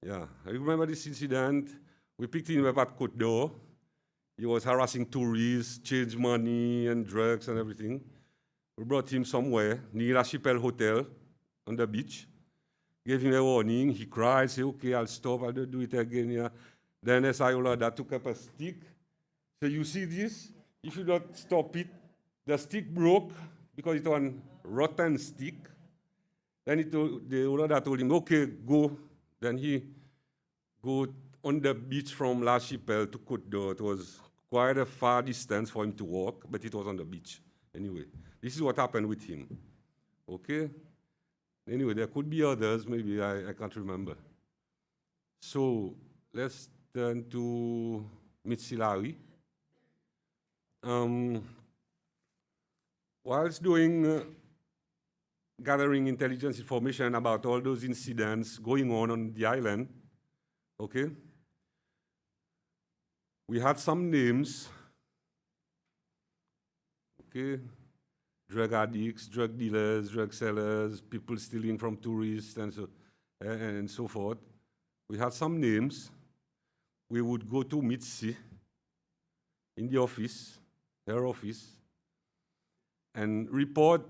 Yeah, I remember this incident. We picked him up at Côte d'Or. He was harassing tourists, change money and drugs and everything. We brought him somewhere near La Chapelle Hotel on the beach. Gave him a warning. He cried, said, okay, I'll stop, I'll not do it again. Yeah. Then S.I. Olanda took up a stick. Said, you see this? If you don't stop it, the stick broke because it was a rotten stick. Then the Olanda told him, okay, go. Then he go on the beach from La Chapelle to Côte d'Or. It was quite a far distance for him to walk, but it was on the beach. Anyway, this is what happened with him. Okay? Anyway, there could be others, maybe I can't remember. So let's turn to Mitzi Larry. Whilst gathering intelligence information about all those incidents going on the island, okay, we had some names, okay, drug addicts, drug dealers, drug sellers, people stealing from tourists, and so forth. We had some names. We would go to Mitzi in the office, her office, and report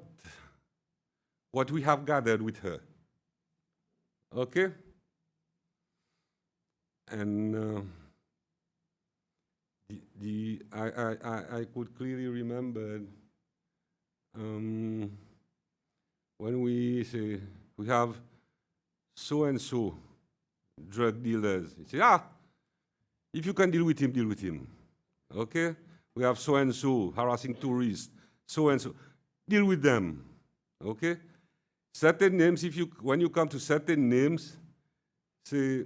what we have gathered with her. Okay? And I could clearly remember when we say we have so and so drug dealers. You say, if you can deal with him, deal with him. Okay? We have so and so harassing tourists, so and so. Deal with them. Okay? Certain names, when you come to certain names, say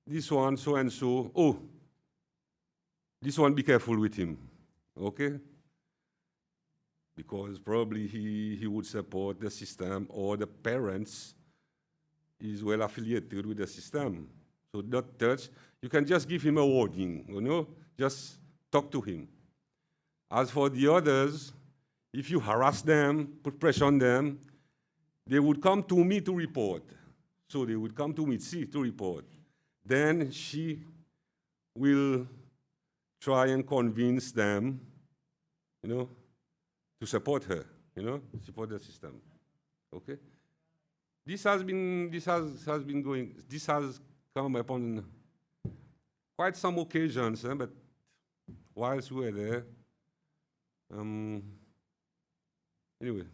this one, so and so. Oh, this one, be careful with him. Okay? Because probably he would support the system, or the parents is well affiliated with the system. So not touch. You can just give him a warning, just talk to him. As for the others, if you harass them, put pressure on them, they would come to me to report. So they would come to Mitzi to report. Then she will try and convince them, to support her, support the system. Okay? This has come upon quite some occasions, but whilst we were there, anyway,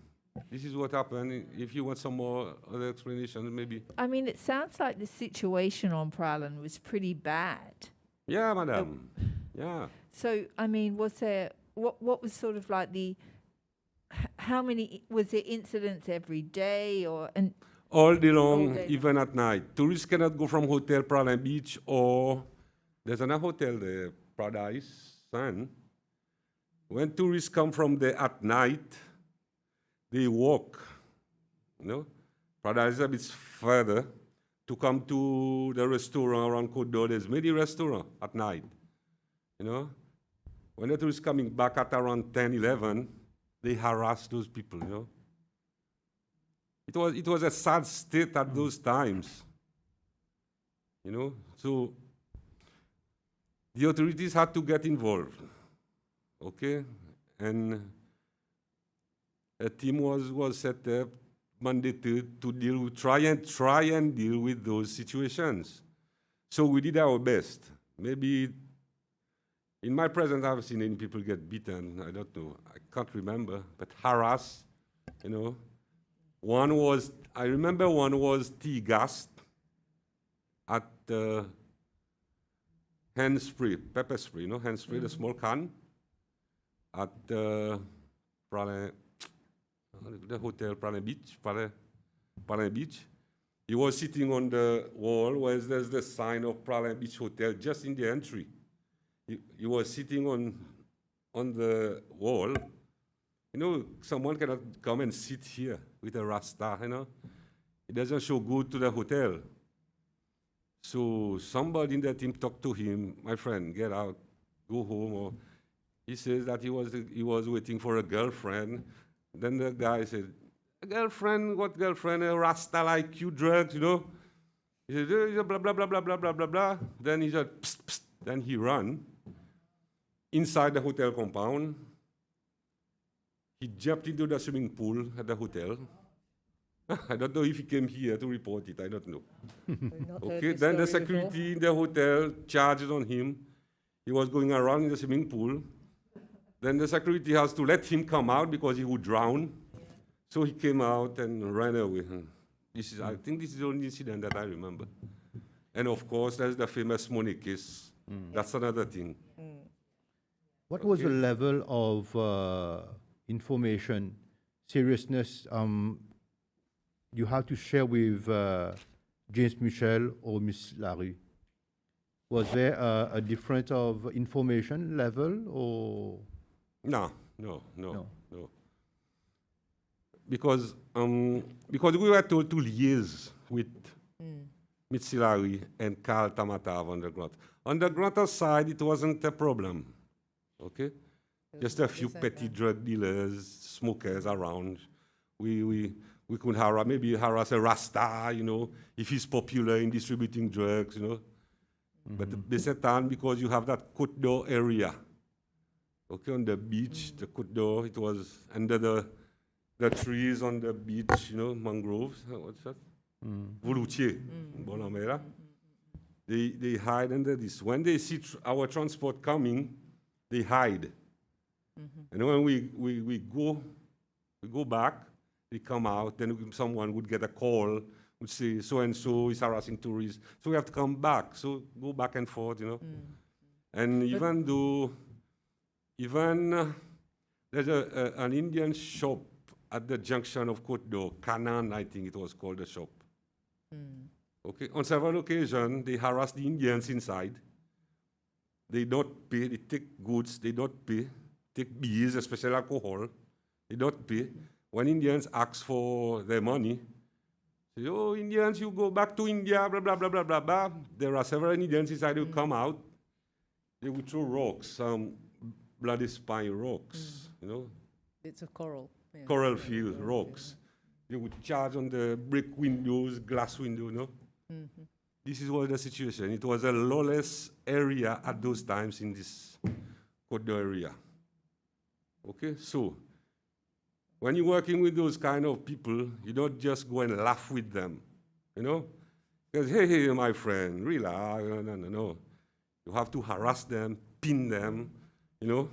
this is what happened. If you want some more other explanations, maybe. I mean, it sounds like the situation on Praslin was pretty bad. Yeah, madam. Yeah. So, I mean, was there, what was sort of like how many, was there incidents every day or? all day long, day. even at night. Tourists cannot go from Hotel Praline Beach, or there's another hotel there, Paradise Sun. When tourists come from there at night, they walk, you know. Paradise is a bit further. To come to the restaurant around Côte d'Or, there's many restaurants at night, you know. When the tourists coming back at around 10, 11, they harass those people, you know. It was a sad state at those times, you know. So the authorities had to get involved, okay? And a team was set up, mandated to deal with, try and deal with those situations. So we did our best. Maybe in my presence, I haven't seen any people get beaten. I don't know. I can't remember, but harassed, you know. I remember one was tear gassed at hand spray, pepper spray, you know, hand spray, the small can, at the hotel Praline Beach. He was sitting on the wall where there's the sign of Praline Beach Hotel just in the entry. He was sitting on the wall. You know, someone cannot come and sit here with a Rasta, you know. It doesn't show good to the hotel. So somebody in the team talked to him, my friend, get out, go home. Or he says that he was waiting for a girlfriend. Then the guy said, a girlfriend, what girlfriend? A Rasta like you, drugs, you know? He said, blah, blah, blah, blah, blah, blah, blah, blah. Then he said, psst, psst. Then he ran inside the hotel compound. He jumped into the swimming pool at the hotel. I don't know if he came here to report it, I don't know. Okay, then the security in the hotel charged on him. He was going around in the swimming pool. Then the security has to let him come out because he would drown. So he came out and ran away. I think this is the only incident that I remember. And of course, there's the famous Monet case. That's another thing. What was the level of information, seriousness you have to share with James Michel or Miss Larry? Was there a difference of information level or? No. Because we were told to liaise with Mitzi Larry and Carl Tamatav on the Grot. On the Grotto side, it wasn't a problem, okay? Just a few petty drug dealers, smokers around. We could harass a Rasta, you know, if he's popular in distributing drugs, you know. But the Besetan, because you have that Côte d'Or area, okay, on the beach, the Côte d'Or, it was under the trees on the beach, you know, mangroves, what's that? Voloutier, Bonamera. They hide under this. When they see our transport coming, they hide. And when we go back, they come out, then someone would get a call, would say, so-and-so is harassing tourists. So we have to come back. So go back and forth, you know. And even there's an Indian shop at the junction of Côte d'Or, Canaan, I think it was called the shop. Okay, on several occasions, they harass the Indians inside. They don't pay, they take goods, they don't pay, take beers, especially alcohol, they don't pay. When Indians ask for their money, say, oh, Indians, you go back to India, blah, blah, blah, blah, blah, blah. There are several Indians inside who come out, they would throw rocks, some bloody spine rocks, you know. It's a coral. Yeah. Coral field rocks. They would charge on the brick windows, glass window, no? This is what the situation. It was a lawless area at those times in this Côte d'Or area. Okay, so when you're working with those kind of people, you don't just go and laugh with them, you know? Because, hey, my friend, relax, no. You have to harass them, pin them, you know?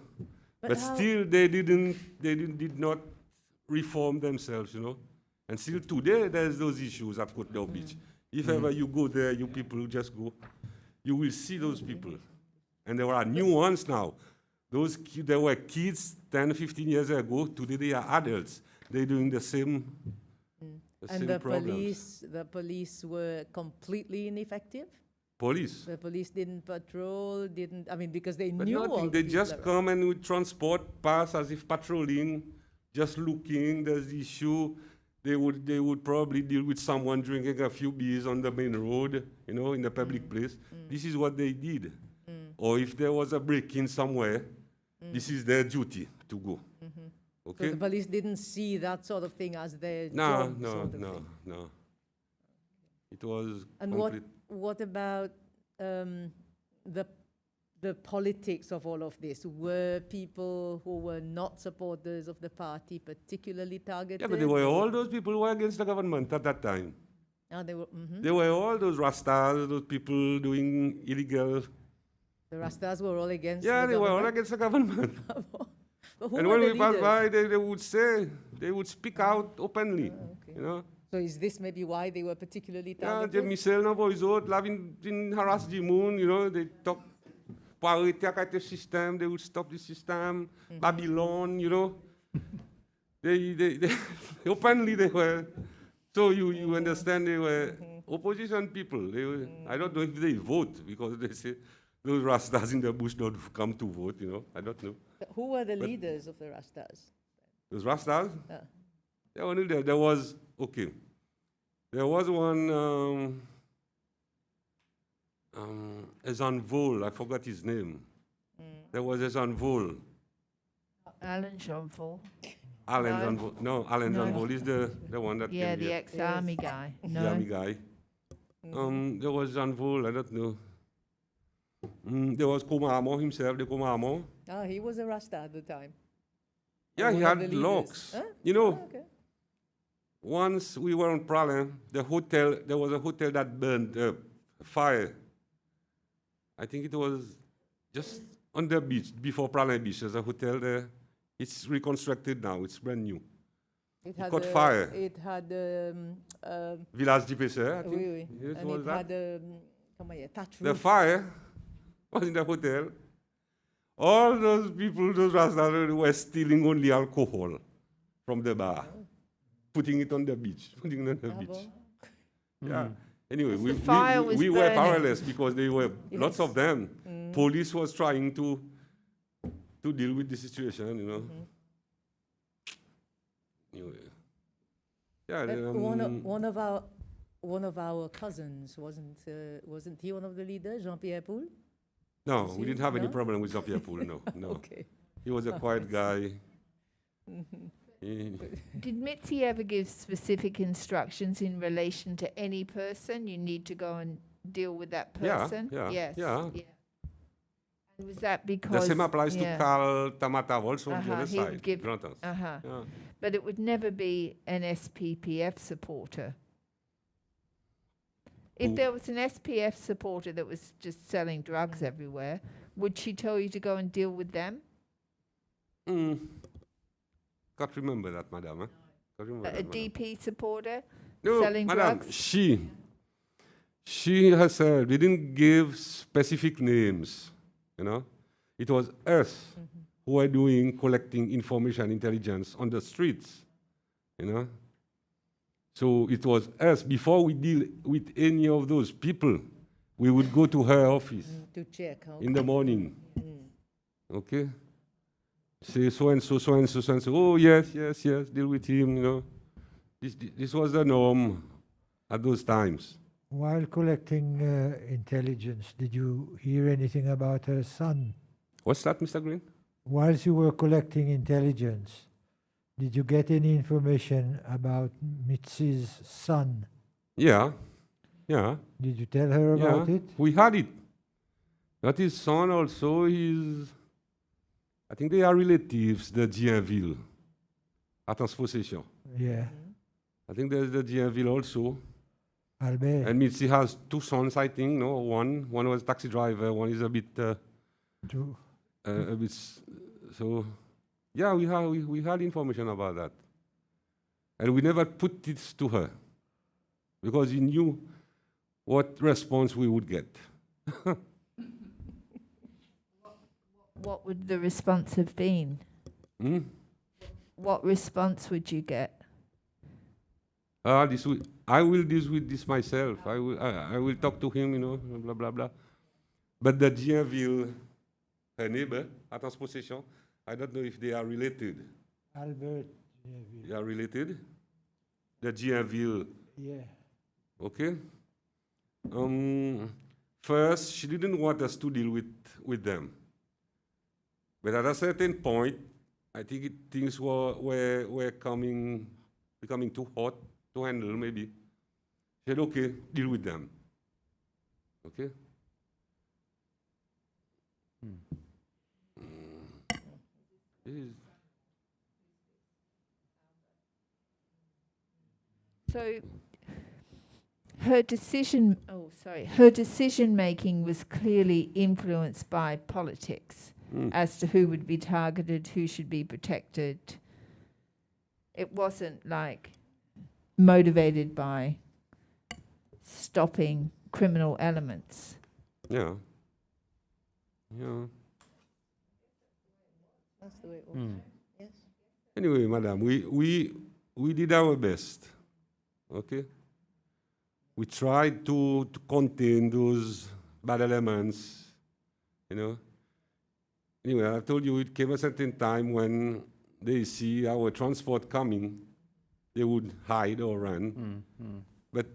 But still, they did not reform themselves, you know? And still today, there's those issues at Côte d'Or Beach. If ever you go there, you people just go, you will see those people. And there are new ones now. There were kids 10, 15 years ago. Today they are adults. They're doing the same The And same the problems. police were completely ineffective. Police. The police didn't patrol, because they But knew all nothing, the they people just around. come and would transport pass as if patrolling, just looking, there's the issue. They would probably deal with someone drinking a few beers on the main road, you know, in the public place. This is what they did. Or if there was a break-in somewhere, this is their duty to go. So Okay? the police didn't see that sort of thing as their No, job. no, sort of no, thing. no. It was And complete. what about the politics of all of this? Were people who were not supporters of the party particularly targeted? Yeah, but they were all those people who were against the government at that time. They were, They were all those Rastas, those people doing illegal. the Rastas were all against Yeah, the they were all government? against the government. But who And were when the we passed leaders? by, they would speak out openly. Okay. You know? So is this maybe why they were particularly Yeah, targeted? the Michel na voice out, in harass the moon, you know, they talk parity at the system, they would stop the system, Babylon, you know. they openly they were. So you understand they were opposition people. They were, I don't know if they vote because they say those Rastas in the bush don't come to vote, you know. I don't know. Who were the leaders of the Rastas? Those Rastas? Yeah. Yeah, only there was, okay. There was one, Ezan Vol, I forgot his name. There was Ezan Vol. Alan Jean-Paul. Alan No. Jean Vol. No, Alan No. Jean Vol is the one that Yeah, came the here. ex-army guy. The No. army guy. There was Jean Vol, I don't know. There was Komamo himself, the Komamo. He was a Rasta at the time. Yeah, One he of had the leaders. locks. Huh? You know, Okay. once we were on Pralin, there was a hotel that burned up, fire. I think it was just on the beach, before Pralin Beach. There's a hotel there. It's reconstructed now, it's brand new. It caught fire. It had Village du Pêcheur, I think. oui, oui. Yes, And was it that? had comment dire, thatch The roof. fire was in the hotel. All those people, those Rastas, were stealing only alcohol from the bar, putting it on the beach, putting it on the Ah beach. bon? Yeah. Anyway, The fire was we were burning. powerless because they were lots Yes. of them. Police was trying to deal with the situation, you know. Anyway. Yeah. One of our cousins wasn't he one of the leaders, Jean-Pierre Poul? No, Was we he? didn't have any No? problem with Jean-Pierre Poul, no, no. Okay. He was a quiet guy. He- Did Mitzi ever give specific instructions in relation to any person? You need to go and deal with that Yeah, person? yeah, Yes. yeah. And was that The because... same applies yeah. to Carl Tamatavol also on the Uh-huh, other he would side. give- Grantans. Uh-huh. Yeah. But it would never be an SPPF supporter. If Who- there was an SPF supporter that was just selling drugs everywhere, would she tell you to go and deal with them? Can't remember that, madam. Huh? Can't remember A that, madam. DP supporter No, selling madam, drugs? she herself didn't give specific names, you know. It was us who were collecting information, intelligence on the streets, you know. So it was us, before we deal with any of those people, we would go to her office To check. Huh? in the morning, okay? Say so and so, so and so, so and so. Oh, yes, yes, yes, deal with him, you know. This was the norm at those times. While collecting intelligence, did you hear anything about her son? What's that, Mr. Green? Whilst you were collecting intelligence, did you get any information about Mitzi's son? Yeah, yeah, Did you tell her yeah. about it? We had it. That his son also I think they are relatives, the Gienville, at Transposition. Yeah. I think there's the Gienville also. Albert. And Mitzi has two sons, I think, no? One was taxi driver, one is a bit, Two. so, yeah, we had information about that. And we never put it to her because he knew what response we would get. What would the response have been? Hmm? What response would you get? I will deal with this myself. I will talk to him, you know, blah, blah, blah. But the Gienville, her neighbor, at his possession, I don't know if they are related. Albert. They are related? The Gienville. Yeah. Okay? First, she didn't want us to deal with them. But at a certain point, I think things were becoming too hot to handle, maybe. She said, okay, deal with them. Okay? So her decision making was clearly influenced by politics as to who would be targeted, who should be protected. It wasn't like motivated by stopping criminal elements. Yeah. Yeah. That's the way it was. Yes. Anyway, madam, we did our best. Okay? We tried to contain those bad elements, you know. Anyway, I told you it came a certain time when they see our transport coming, they would hide or run. But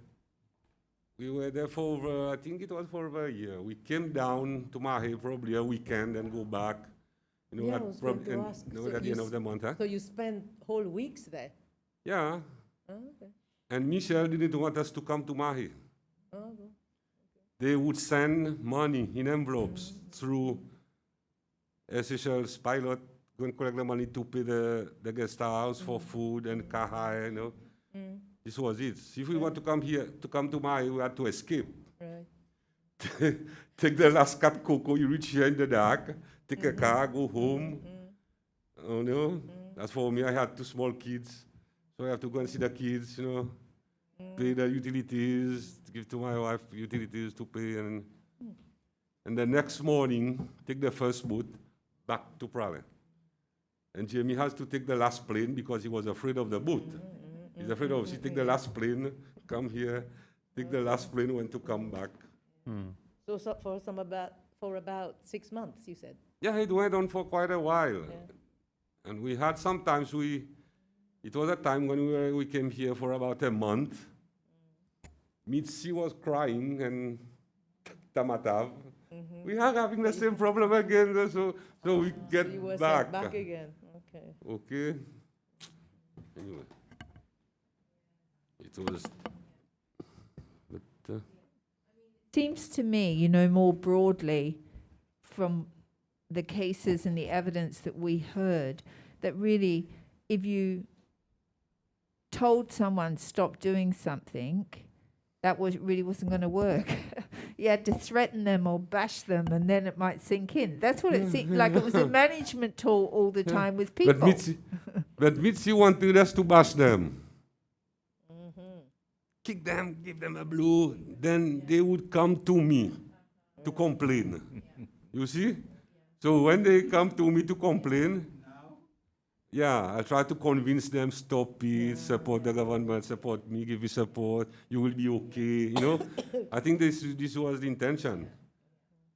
we were there for over, I think it was for over a year. We came down to Mahe probably a weekend and go back. You know, Yeah, I was going to ask. at So the you end of the month, huh? So you spent whole weeks there? Yeah. Oh, okay. And Michelle didn't want us to come to Mahe. Oh, okay. They would send money in envelopes through Seychelles pilot, go and collect the money to pay the guest house for food and car hire, you know. This was it. If we want to come here, to come to Mahe, we had to escape. Right. Take the last cat cocoa, you reach here in the dark, take a car, go home. Oh no, that's for me. I had 2 small kids, so I have to go and see the kids, you know, pay the utilities, give to my wife utilities to pay, and the next morning, take the first boat back to Prague. And Jamie has to take the last plane because he was afraid of the boat. He's afraid of, he take the last plane, come here, take the last plane, when to come back. So for about 6 months, you said? Yeah, it went on for quite a while. And we had sometimes it was a time when we came here for about a month. Mitzi was crying and Tamatav. We are having the same problem again, so we get You were back. sent back again, okay. Okay. Anyway, it was. But, Seems to me, you know, more broadly from the cases and the evidence that we heard, that really, if you told someone stop doing something, that really wasn't going to work. You had to threaten them or bash them, and then it might sink in. That's what it seemed like. It was a management tool all the time with people. But Mitzi wanted us to bash them. Kick them, give them a blow, then they would come to me to complain. You see? So when they come to me to complain, yeah, I try to convince them, stop it, support the government, support me, give me support, you will be okay, you know? I think this was the intention.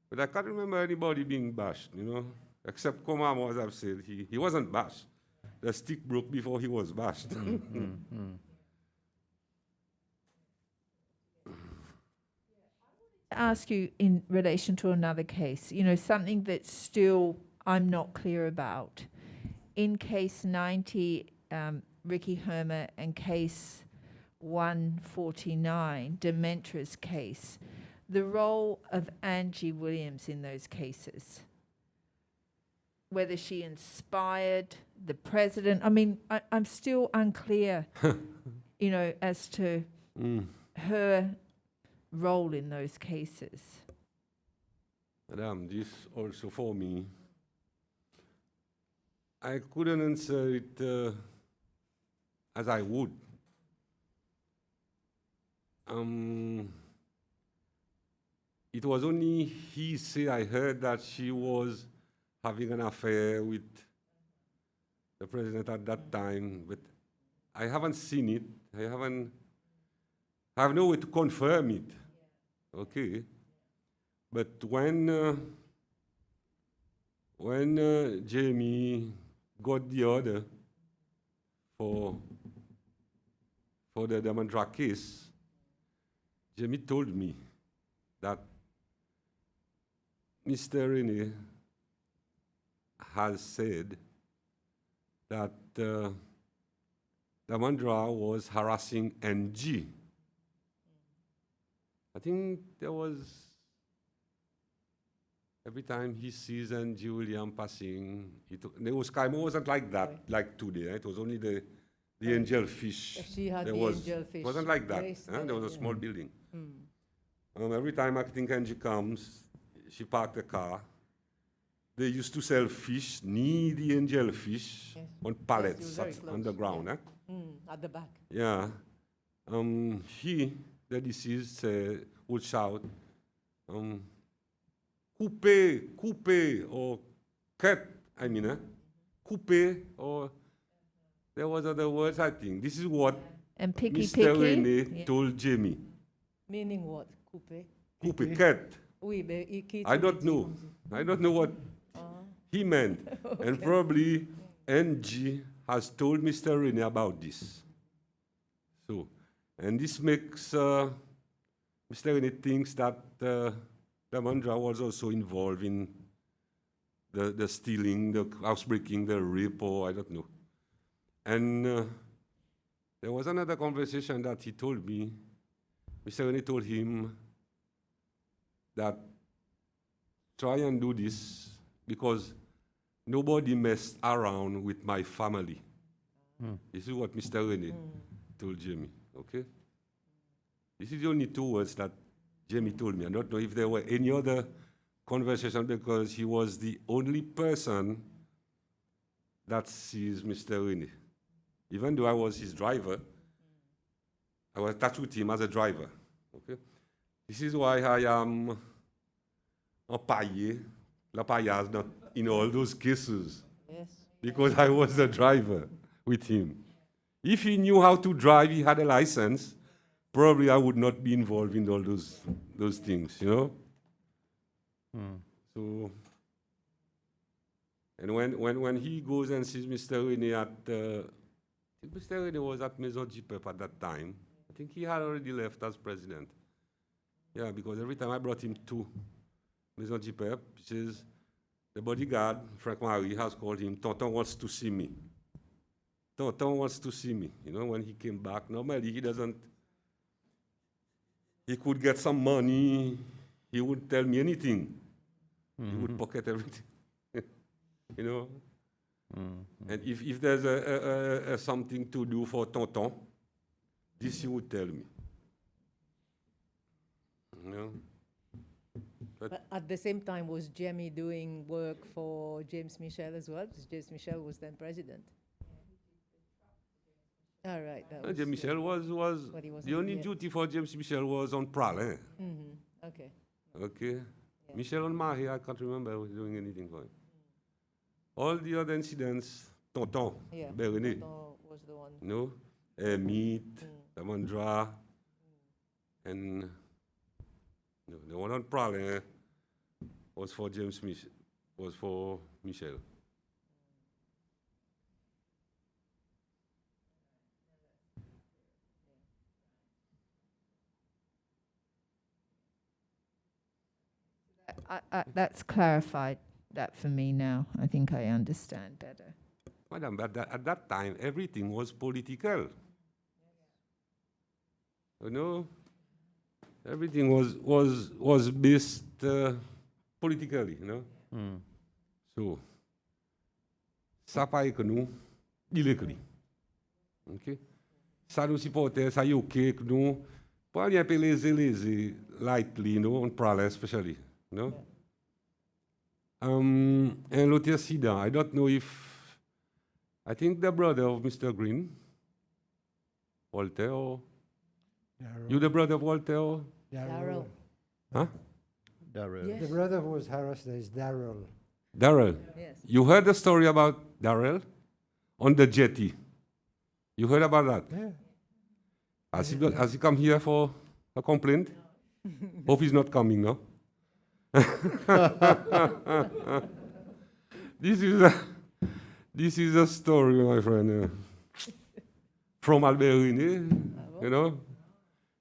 But I can't remember anybody being bashed, you know? Except Komamo, as I've said, he wasn't bashed. The stick broke before he was bashed. Ask you in relation to another case, you know, something that still I'm not clear about. In case 90, Ricky Hermer, and case 149, Dementra's case, the role of Angie Williams in those cases, whether she inspired the president. I mean, I'm still unclear, you know, as to her role in those cases. Madam, this also for me, I couldn't answer it as I would. It was only he said, I heard that she was having an affair with the president at that time, but I haven't seen it. I haven't I have no way to confirm it. Okay. But when Jamie got the order for the Damandra case, Jamie told me that Mr. Rene has said that Damandra was harassing NG. I think there was, every time he sees NG William passing, there was wasn't like that, like today. It was only the angel fish. She had There the was, angel fish. wasn't like that. placed There there, was a yeah. small building. Every time I think NG comes, she parked the car. They used to sell fish, near the angel fish, Yes. on Yes, it pallets was very close, underground. yeah. Eh? At the back. Yeah. The deceased, would shout, coupe, or cut, I mean, coupe, or there was other words, I think. This is what And picky, Mr. picky. Rene Yeah. told Jamie. Meaning what? Coupe? Coupe, cut. Oui, mais il quitte I le don't dit know. comme ça. I don't know what he meant. And probably NG has told Mr. Rene about this. So, and this makes Mr. Rene thinks that Damandra was also involved in the stealing, the housebreaking, the rape, or I don't know. And there was another conversation that he told me. Mr. Rene told him that try and do this because nobody messed around with my family. This is what Mr. Rene told Jamie, okay? This is the only 2 words that Jamie told me. I don't know if there were any other conversation because he was the only person that sees Mr. Rene. Even though I was his driver, I was attached with him as a driver, okay? This is why I am empaillé, la paillasse in all those cases, Yes. because I was the driver with him. If he knew how to drive, he had a license, probably I would not be involved in all those things, you know? So, and when he goes and sees Mr. Rene at, I think Mr. Rene was at Maison Jipep at that time. I think he had already left as president. Yeah, because every time I brought him to Maison Jipep, he says, the bodyguard, Frank Marie, has called him, Tonton wants to see me. Tonton wants to see me. You know, when he came back, normally he could get some money, he wouldn't tell me anything. He would pocket everything, you know. And if there's a something to do for Tonton, this he would tell me. You know? But at the same time, was Jamie doing work for James Michel as well? Because James Michel was then president. All right. that was- James Michel was But he wasn't the only yet. duty for James Michel was on Pralin. Okay. Okay. Michel on Marie, I can't remember doing anything for him. All the other incidents, Tonton, Yeah. Berene, Tonton was the one. no, Meat, Damandra, and no, the one on Pralin was for was for Michel. That's clarified that for me now. I think I understand better. Madam, but at that time, everything was political. You know, everything was based politically, you know. So, ça pas que nous, il est écrit. Ok? Ça nous supportait, ça y est ok que nous, pas bien lazy, lightly, you know, on Pralin especially, you know. And l'autre incident, I don't know if, I think the brother of Mr. Green, Walter, or you the brother of Walter? Or? Darrell. Huh? Darrell. Yes. The brother who was harassed there is Darrell. Darrell. Yes. You heard the story about Darrell on the jetty. You heard about that? Yeah. Has he come here for a complaint? Hope he's not coming, no? This is a story, my friend, from Alberine, you know,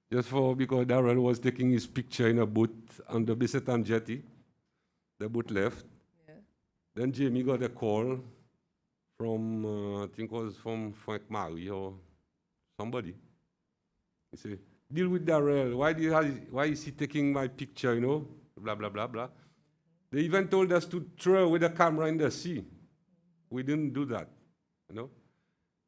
because Darrell was taking his picture in a boat on the Bissetan jetty. The boat left. Yeah. Then Jamie got a call from, I think it was from Frank Marie or somebody. He said, deal with Darrell. Why is he taking my picture, you know? Blah, blah, blah, blah. They even told us to throw away the camera in the sea. We didn't do that, you know?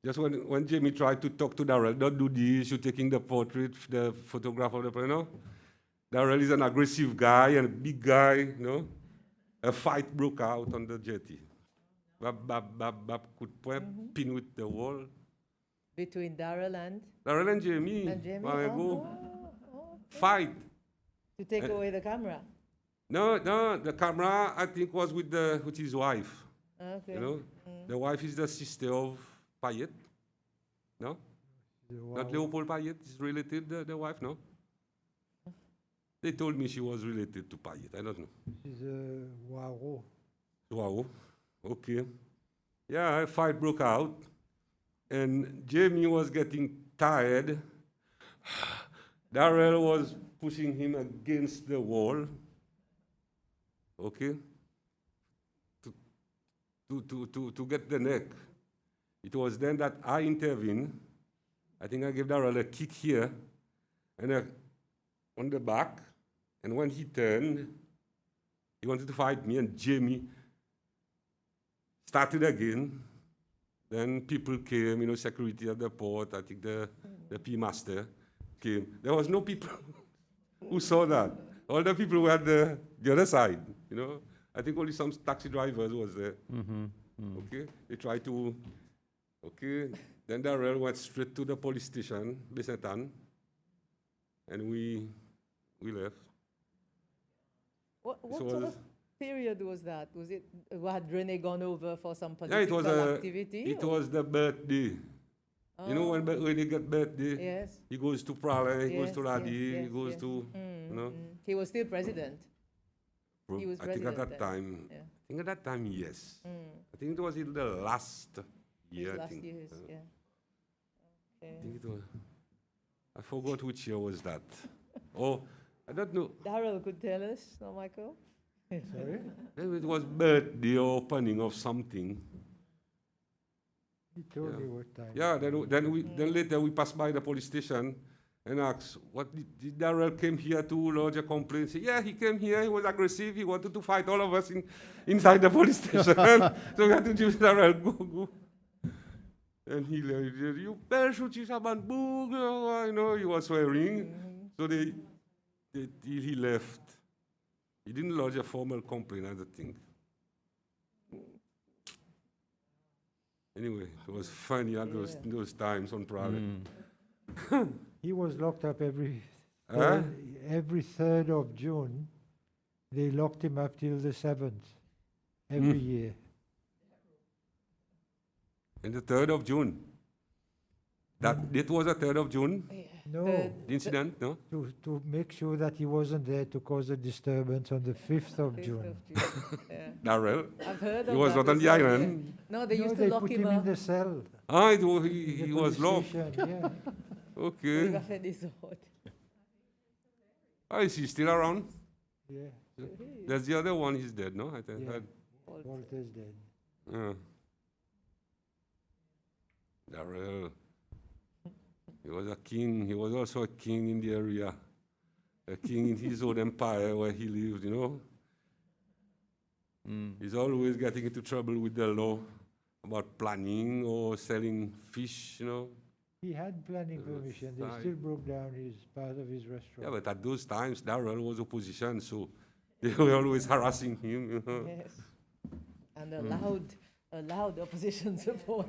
Just when Jamie tried to talk to Darrell, don't do this, you're taking the portrait, the photograph of the, you know? Darrell is an aggressive guy and a big guy, you know? A fight broke out on the jetty. Bab could put a pin with the wall. Between Darrell and Jamie. Long ago. Fight. To take away the camera. No, the camera I think was with his wife. Okay. You know, the wife is the sister of Payet. No, not Leopold Payet is related. The wife, no. They told me she was related to Payet. I don't know. She's a Waro. Wow. Okay. Yeah, a fight broke out, and Jamie was getting tired. Darrell was pushing him against the wall. Okay. To get the neck. It was then that I intervened. I think I gave Darrell a kick here, and on the back. And when he turned, he wanted to fight me, and Jamie started again. Then people came, you know, security at the port. I think the P master came. There was no people who saw that. All the people were at the other side, you know. I think only some taxi drivers was there. Okay, they tried to. Okay, then Darrell went straight to the police station, Bissetan, and we left. What sort of period was that? Was it, had Rene gone over for some Yeah, political activity? it was the birthday. You know when Rene got birthday? Yes. He goes to Prague, he goes Yes, to Radi, yes, he goes yes. to, you know. He was still president. He was I think at president that then. time, Yeah. I think at that time, yes. I think it was in the last year. I Last think. years, yeah. Okay. I think it was. I forgot which year was that. Oh, I don't know. Darrell could tell us, no, Michael? Sorry? Maybe it was birthday or opening of something. He told me what time. Yeah, then later we passed by the police station and asked, what did Darrell came here to lodge a complaint? Say, yeah, he came here, he was aggressive, he wanted to fight all of us inside the police station. So we had to give Darrell, go. And he said, you parachute Shaban Boog, you know, he was swearing. So he left. He didn't lodge a formal complaint, I don't think. Anyway, it was funny at those times on Prague. He was locked up every Huh? 3rd of June. They locked him up till the 7th every year. And the 3rd of June. It was the 3rd of June, No, the incident, no? to make sure that he wasn't there to cause a disturbance on the 5th of June. Yeah. Darrell. I've heard He of was that not on as the well, yeah. island. No, they No, used they to lock put him him in up. the cell. Ah, in the he was police locked. station, yeah. Il Okay. va faire des autres. Oh, is he still around? Yeah, There's the other one, he's dead, no? I think. Yeah. Walter's dead. Darrell. He was a king. He was also a king in the area. A king in his own empire where he lived, you know? He's always getting into trouble with the law about planning or selling fish, you know? He had planning permission. They Right. still broke down part of his Yeah, restaurant. but at those times, Darrell was opposition, so they were always harassing him, you know? Yes. And a loud opposition support.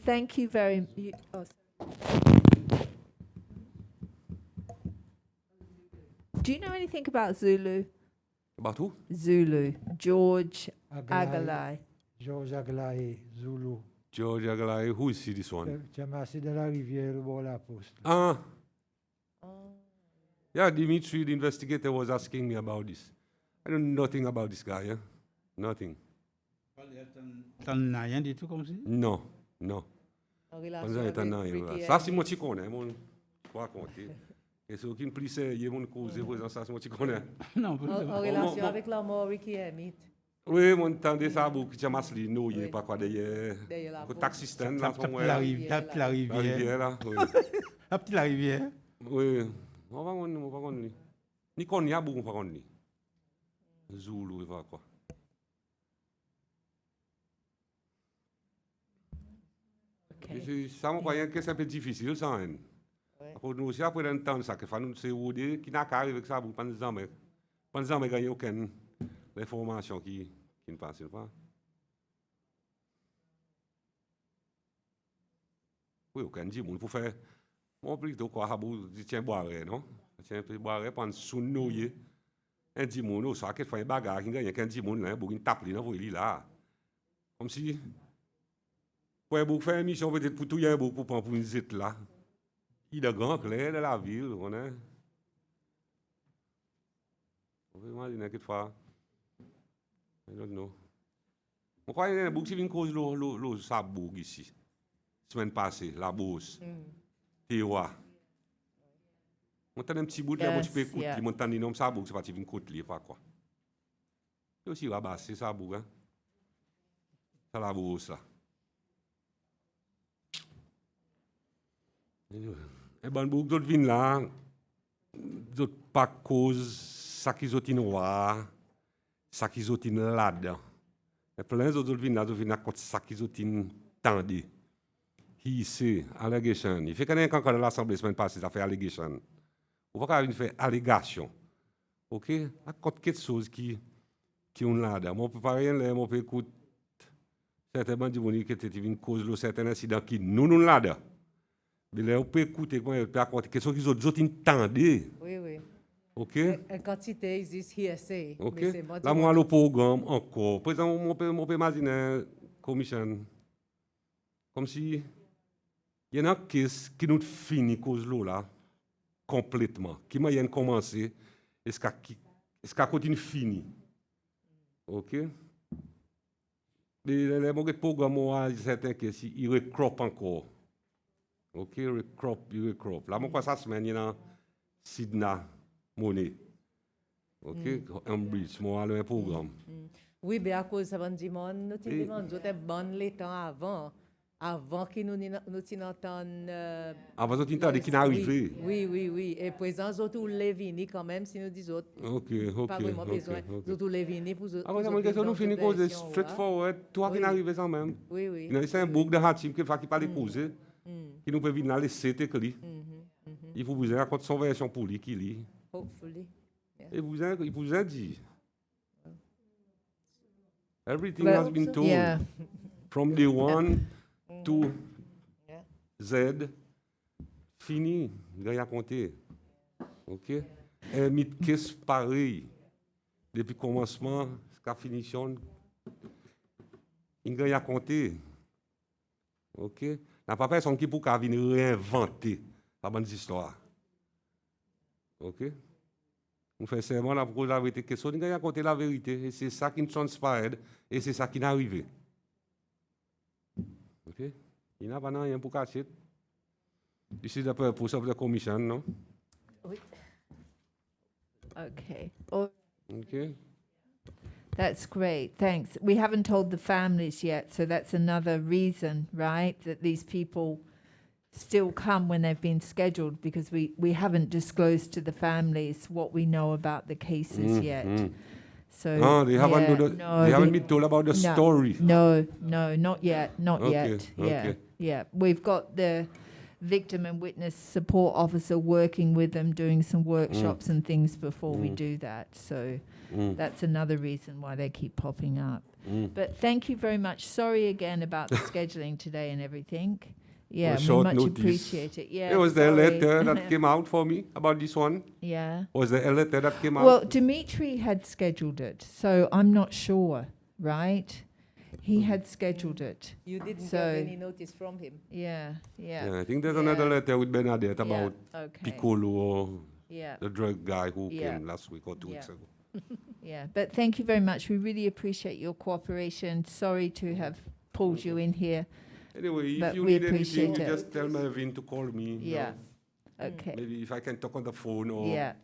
Thank you very much. Do you know anything about Zulu? About who? Zulu. George Agalai. George Aglai, Zulu. George Agalai, who is this one? Jamasi de la Rivière, le bord la poste. Ah. Yeah, Dimitri, the investigator, was asking me about this. I know nothing about this guy, yeah? Nothing. T'en n'as rien du tout comme ça? Non, non. En Pas relation un étonnant, avec voilà. Ricky Ça, c'est Henry. moi qui connais, mon raconter. Et c'est aucune plus sérieux, mon cause, ça, c'est moi qui connais. Non, pas du tout. En relation avec la mort Ricky Hamid. Oui, mon temps de ça, beaucoup de Masli, non, il n'y a Oui. pas quoi derrière. Derrière la Le porte. taxi stand, La là, petite somewhere. la petite la La rivière. rivière, là, oui. La petite la rivière. Oui, on va connaître. Ni qu'on y a beaucoup, on va connaître. Zulu, il va quoi. Okay. Ça, on croyait que c'est un peu difficile, ça, hein. Pour nous aussi, après un temps, ça, qu'il faut nous se dire qui n'a qu'à arriver avec ça, pour pas nous gagner aucune information qui ne passe pas. Oui, aucun dit, on peut faire. On peut plutôt quoi, tiens, boire, non? Tiens, boire, prendre sous nous, un dit, mon, ça, qu'il fait un bagarre, qui gagne, qu'un dit, mon, là, pour une tape, là, comme si. Pour faire une mission, peut-être pour tout, il y a un pour prendre pour une zite là. Il est grand clair de la ville, on est. On peut imaginer quelquefois. I don't know. Je crois qu'il y a un bouc qui vient cause le sabou ici. Semaine passée, la bourse. Théoa. On a un petit bout de là, Yes, tu peux écouter. yeah. On a un nom sabou, c'est pas tu viens côté, pas quoi. C'est aussi rabassé sabou, hein. C'est la bourse là. Et bon, beaucoup d'autres vignes là, d'autres pas cause, ça qui sont noir, ça qui sont là-dedans. Et plein d'autres vignes là, d'autres vignes à côté, ça qui sont tendus. Ici, allégation. Il fait qu'on est encore à l'Assemblée semaine passée, ça fait allégation. On va quand même faire allégation. OK? À côté quelque chose qui ont là-dedans. Moi, on peut pas rien là, on peut écouter certainement du monde qui était une cause de certains incidents qui nous là-dedans. Mais là, on peut écouter, on peut raconter quelque chose qu'ils ont entendu. Oui, oui. OK? Une quantité existe hearsay. OK? Mais c'est moi Là, qui- moi, le programme encore. Par exemple, on peut imaginer une commission comme si il y en a qui nous finit cause là complètement. Qui m'a commencé, est-ce qu'à continue fini? OK? Les programmes, certains qui ils recropent encore. OK, recrop. Là, moi, ça semaine, il y a Sidna Monet. OK, Ambridge, moi, un programme. Oui, mais à cause de ça, on dit, nous avons bon les temps avant que nous t'entendons. Avant de t'entendre qui n'est arrivé. Oui. Et présent, nous tous les vignes quand même, si nous disons. OK. Pas vraiment besoin. Nous tous les vignes pour. Avant ça, question nous finit cause straightforward, toi qui n'arrive ça même. Oui. C'est un bouc de Hatim qui fait pas les causer, qui nous peut venir dans les CT que lui. Il faut vous raconter son version pour lui qui lit. Hopefully. Et il vous a dit. Everything Well, has been told. yeah. From day one to Yeah. Z. Fini. Il a compté. OK? Un mythe qu'est-ce pareil. Depuis le commencement jusqu'à la finition. Il a compté. OK? La pas personne qui peut venir réinventer la bonne histoire. OK? On fait seulement la pour la vérité. Question, il a compté la vérité. Et c'est ça qui nous transparaît. Et c'est ça qui n'est arrivé. OK? Il n'y a pas rien pour cacher. Ici, d'après pour ça, la commission, non? Okay. Oh, OK? that's great. Thanks. We haven't told the families yet, so that's another reason, right? That these people still come when they've been scheduled because we haven't disclosed to the families what we know about the cases yet. So No, they haven't, yeah, they haven't we- been told about the no, story. No, not yet, not Okay, yet. Yeah, okay. yeah. We've got the victim and witness support officer working with them, doing some workshops and things before we do that. So that's another reason why they keep popping up. But thank you very much. Sorry again about the scheduling today and everything. Yeah, we short much notice. appreciate it. Yeah. There was the sorry. letter that came out for me about this one. Yeah. Was there a letter that came out? Well, Dimitri had scheduled it, so I'm not sure. right? He had scheduled it. You didn't So- get any notice from him. Yeah, yeah. Yeah, I think there's Yeah. another letter with Bernadette Yeah, about okay. Piccolo, Yeah, the drug guy who Yeah. came last week or 2 weeks Yeah. ago. yeah. But thank you very much. We really appreciate your cooperation. Sorry to have pulled you in here. Anyway, But if you we need anything, appreciate you it. just tell Melvin to call me. you Yeah. know. Okay. Maybe if I can talk on the phone or Yeah,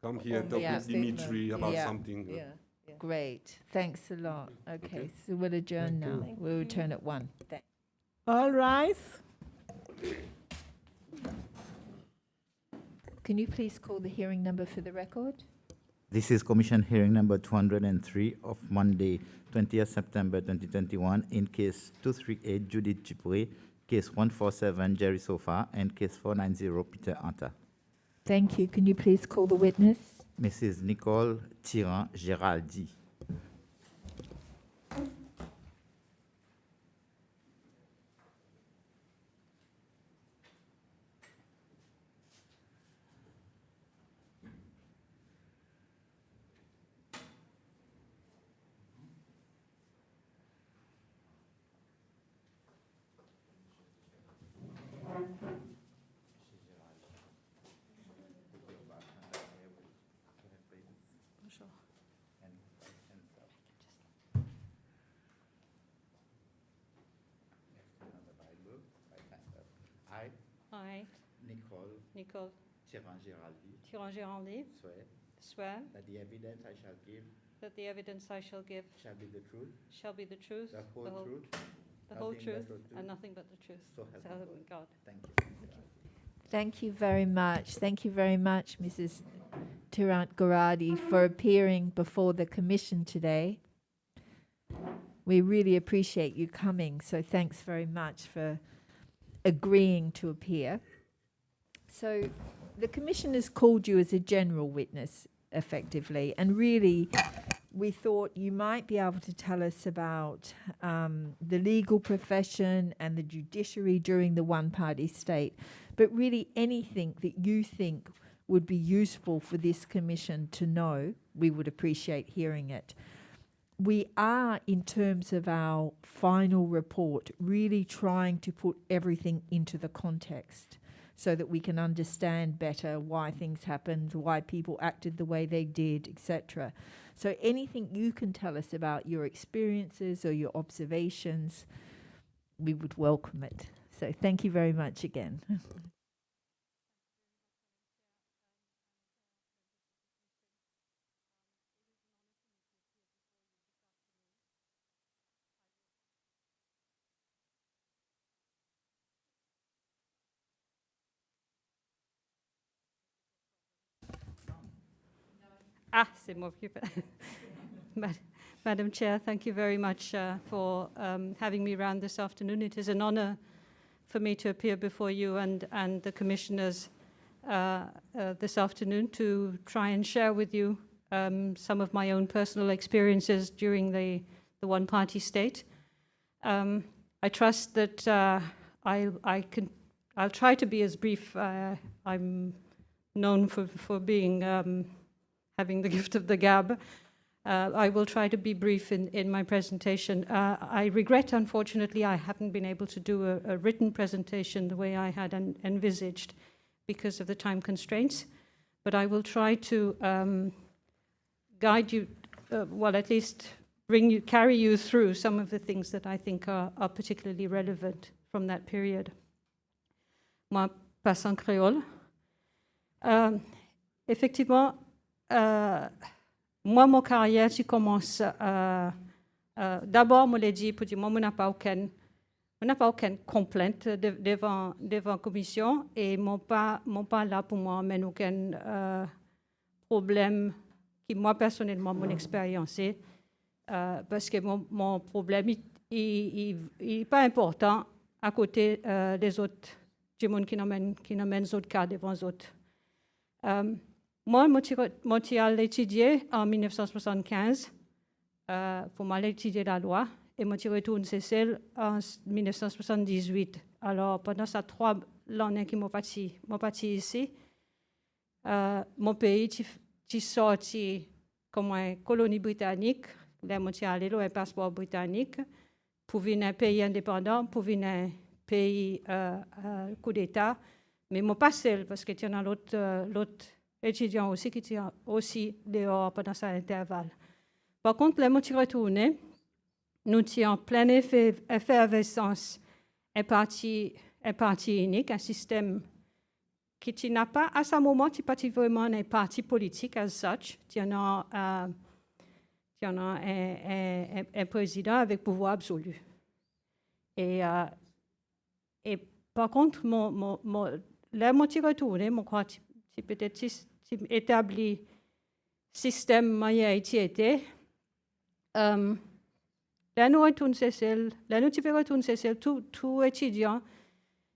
come here, Or talk yeah. with Dimitri about Yeah. something. Yeah. great. Thanks a lot. Okay, Okay. so we'll adjourn Thank you. now. Thank We'll you. return at 1. Thanks. All rise. Can you please call the hearing number for the record? This is Commission hearing number 203 of Monday, 20th September 2021, in case 238 Judith Dupré, case 147 Jerry Sofa, and case 490 Peter Anta. Thank you. Can you please call the witness? Mrs. Nicole Tirant-Géraldi. I, Nicole Nicole Tirant-Géraldi, Tirant-Géraldi, swear swear that the evidence I shall give that the evidence I shall give shall be the truth, shall be the truth, the whole truth, the whole nothing but truth, the truth. and nothing but the truth. So help So me help me God. Thank you. Thank you very much. Thank you very much, Mrs. Tirant-Géraldi, for appearing before the commission today. We really appreciate you coming, so thanks very much for agreeing to appear. So the commission has called you as a general witness, effectively, and really we thought you might be able to tell us about the legal profession and the judiciary during the one-party state, but really anything that you think would be useful for this commission to know, we would appreciate hearing it. We are, in terms of our final report, really trying to put everything into the context so that we can understand better why things happened, why people acted the way they did, etc. So anything you can tell us about your experiences or your observations, we would welcome it. So thank you very much again. Ah, c'est moi qui Madam Chair, thank you very much for having me around this afternoon. It is an honor for me to appear before you and the commissioners this afternoon to try and share with you some of my own personal experiences during the one-party state. I trust that I'll try to be as brief. I'm known for being having the gift of the gab. I will try to be brief in my presentation. I regret, unfortunately, I haven't been able to do a written presentation the way I had envisaged because of the time constraints, but I will try to guide you, well, at least carry you through some of the things that I think are particularly relevant from that period. Moi, passe en créole. Effectivement, moi, mon carrière, tu commences. D'abord, je l'ai dit, pour dire, moi, je n'ai pas aucune complainte devant la commission et je n'ai pas là pour moi, mais aucun problème qui, moi, personnellement, mon expérience, parce que mon problème, il n'est pas important à côté des autres, du monde qui n'amène les autres cas devant les autres. Moi, je suis étudié en 1975 pour m'aller étudier la loi et je suis retourné CCL en 1978. Alors, pendant ces 3 années que je suis parti ici, mon pays est sorti comme une colonie britannique. les moitiés aller un passeport britannique pour venir un pays indépendant, pour venir un pays coup d'État. Mais moi pas seul, parce qu'il y en a l'autre étudiant aussi qui étaient aussi dehors pendant cet intervalle. Par contre, les moitiés retournés, nous sommes en pleine effervescence, un parti unique, un système qui n'a pas, à ce moment, qui n'est pas vraiment un parti politique as such. Il y en a un président avec pouvoir absolu. Et par contre, les motifs retournés, je crois que c'est peut-être établi système moyen qui était. Là, nous retournons tout étudiant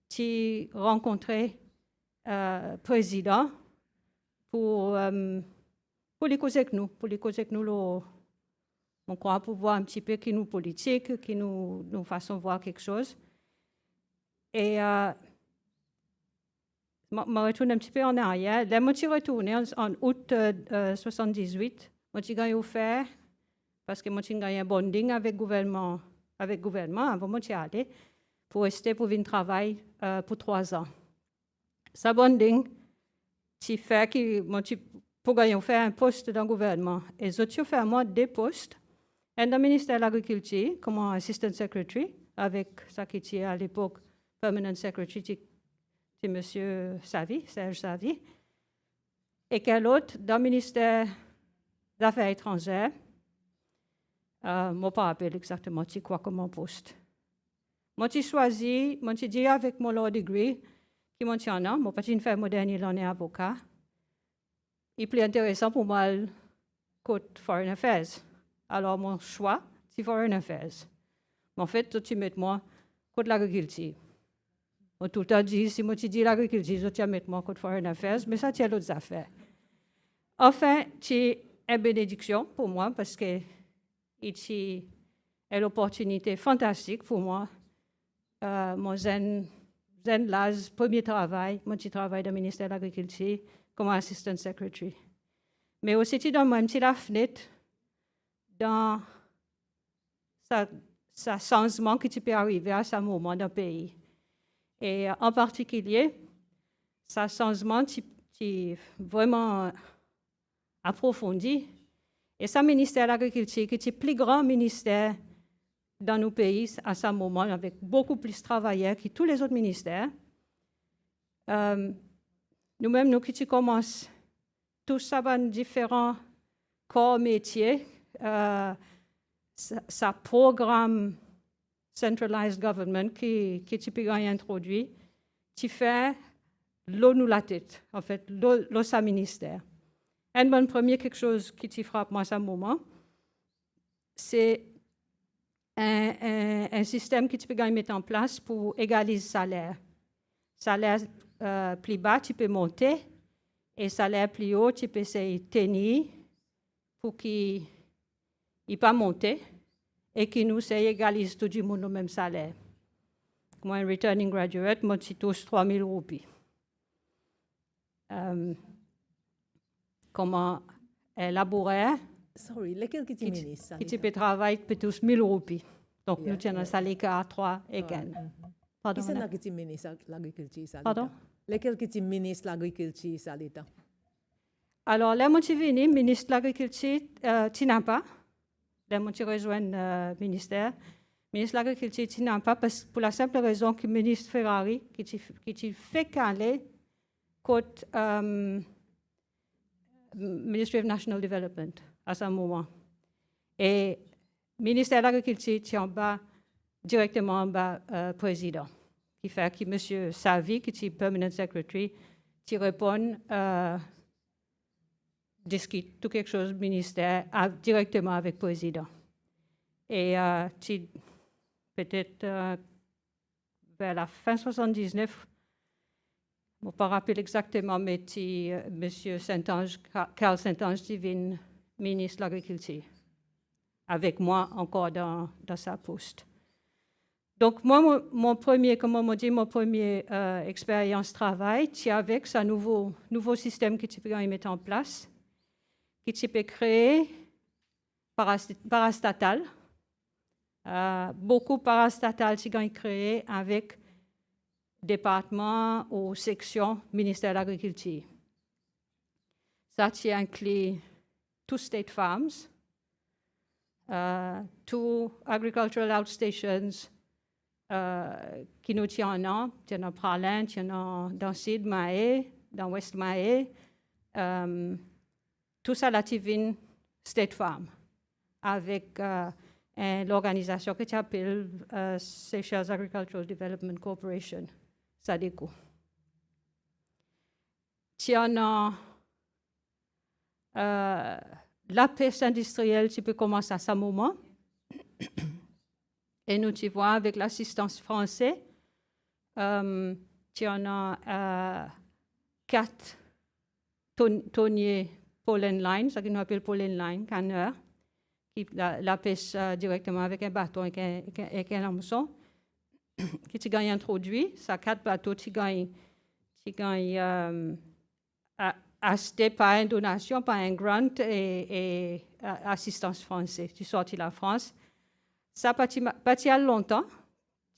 qui rencontrait président pour les causer avec nous, on croit pour voir un petit peu qui nous politique, qui nous façon voir quelque chose. Et je retourne un petit peu en arrière. Là, je suis retourné en août 78. Je suis offert parce que je suis gagné un bonding avec le gouvernement avant de aller pour rester pour venir travailler pour 3 ans. Ce bonding, c'est fait que pour gagner un poste dans le gouvernement. Et j'ai fait moi 2 postes. Un dans le ministère de l'Agriculture, comme assistant secretary, avec ça qui était à l'époque permanent secretary, c'est M. Serge Savy. Et quel autre dans le ministère des Affaires étrangères. Je ne me rappelle pas exactement c'est quoi comme mon poste. Moi, j'ai choisi, j'ai dit avec mon law degree, qui m'a dit non, moi, je faire mon dernier l'année avocat. Il est plus intéressant pour moi que Foreign Affairs. Alors, mon choix, c'est Foreign Affairs. En fait, tu mets moi contre l'agriculture. Moi, tout le temps dit, si moi tu dis l'agriculture, tu mets moi contre Foreign Affairs, mais ça, c'est d'autres affaires. Enfin, c'est une bénédiction pour moi parce que c'est une opportunité fantastique pour moi. Moi, j'ai le premier travail, moi, je travaille dans le ministère de l'Agriculture comme assistant secretary. Mais aussi, dans même si la fenêtre, dans ce changement qui peut arriver à ce moment dans le pays. Et en particulier, ce changement qui est vraiment approfondi. Et ce ministère de l'Agriculture, qui est le plus grand ministère dans nos pays à ce moment, avec beaucoup plus de travailleurs que tous les autres ministères. Nous-mêmes, nous qui commençons tous ça différents corps métiers, ça programme centralized government qui est introduit, qui fait l'eau nous la tête, en fait, l'eau sa ministère. Un bon premier quelque chose qui frappe moi à ce moment, c'est un système que tu peux mettre en place pour égaliser le salaire. Salaire plus bas, tu peux monter, et salaire plus haut, tu peux essayer de tenir pour qu'il ne pas monter et qu'il nous égalise tout le monde le même salaire. Moi, un returning graduate, moi, je touche 3 000 roupies. Comment élaborer? Sorry, lesquels qui ministre? Qui peut travailler pour tous 1 000 roupies. Donc, nous tenons un salaire à 3 et gain. Pardon? Qui est qui ministre de l'Agriculture? Pardon? Lesquels qui ministre de l'Agriculture, ça l'État? Alors, là, moi, je suis venu, ministre de l'Agriculture, tu n'as pas. Là, moi, je rejoins le ministère. Ministre de l'Agriculture, tu n'as pas, pour la simple raison que le ministre Ferrari, qui fait caler côté Ministry of National Development à ce moment. Et le ministère de l'Agriculture, tu en bas, directement en bas, président, qui fait que M. Savy, qui est permanent secretary, qui répond, discute tout quelque chose du ministère directement avec le président. Et peut-être vers la fin 79, je ne me rappelle exactement, mais M. Saint-Ange, Carl Saint-Ange, devient ministre de l'Agriculture, avec moi encore dans sa poste. Donc, moi, mon premier expérience de travail, c'est avec ce nouveau système que tu peux mettre en place, qui tu peux créer parastatales. Beaucoup parastatales qui sont créées avec département ou section ministère de l'Agriculture. Ça inclut two state farms, two agricultural outstations qui nous tiennent en il y en a Pralin, il y en a dans Sud Mahé, dans West Mahé, tout ça la Tivine State Farm avec l'organisation qui s'appelle Seychelles Agricultural Development Corporation, SADECO. Il y en a la pêche industrielle qui peut commencer à ce moment. Et nous tu vois avec l'assistance française, il y en a 4 tonniers pollen line, ce qu'on appelle pollen line, canneur, qui la pêche directement avec un bâton et un hameçon, qui tu gagne introduit, ça 4 bateaux qui gagnent acheté par une donation, par un grant et assistance française. Tu sortis la France. Ça partit à longtemps,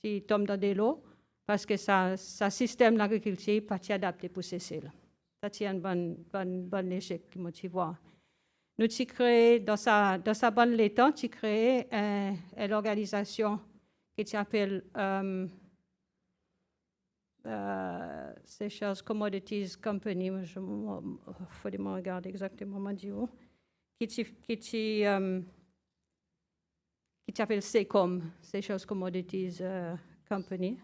tu tombes dans des lots, parce que ça système d'agriculture n'est pas adapté pour ceci. Ça tient un bon échec, comme tu vois. Nous tu créé dans sa bonne l'étang, tu créé une organisation qui s'appelle Seychelles Commodities Company, il faut me regarder exactement qui s'appelle SECOM, Seychelles Commodities Company.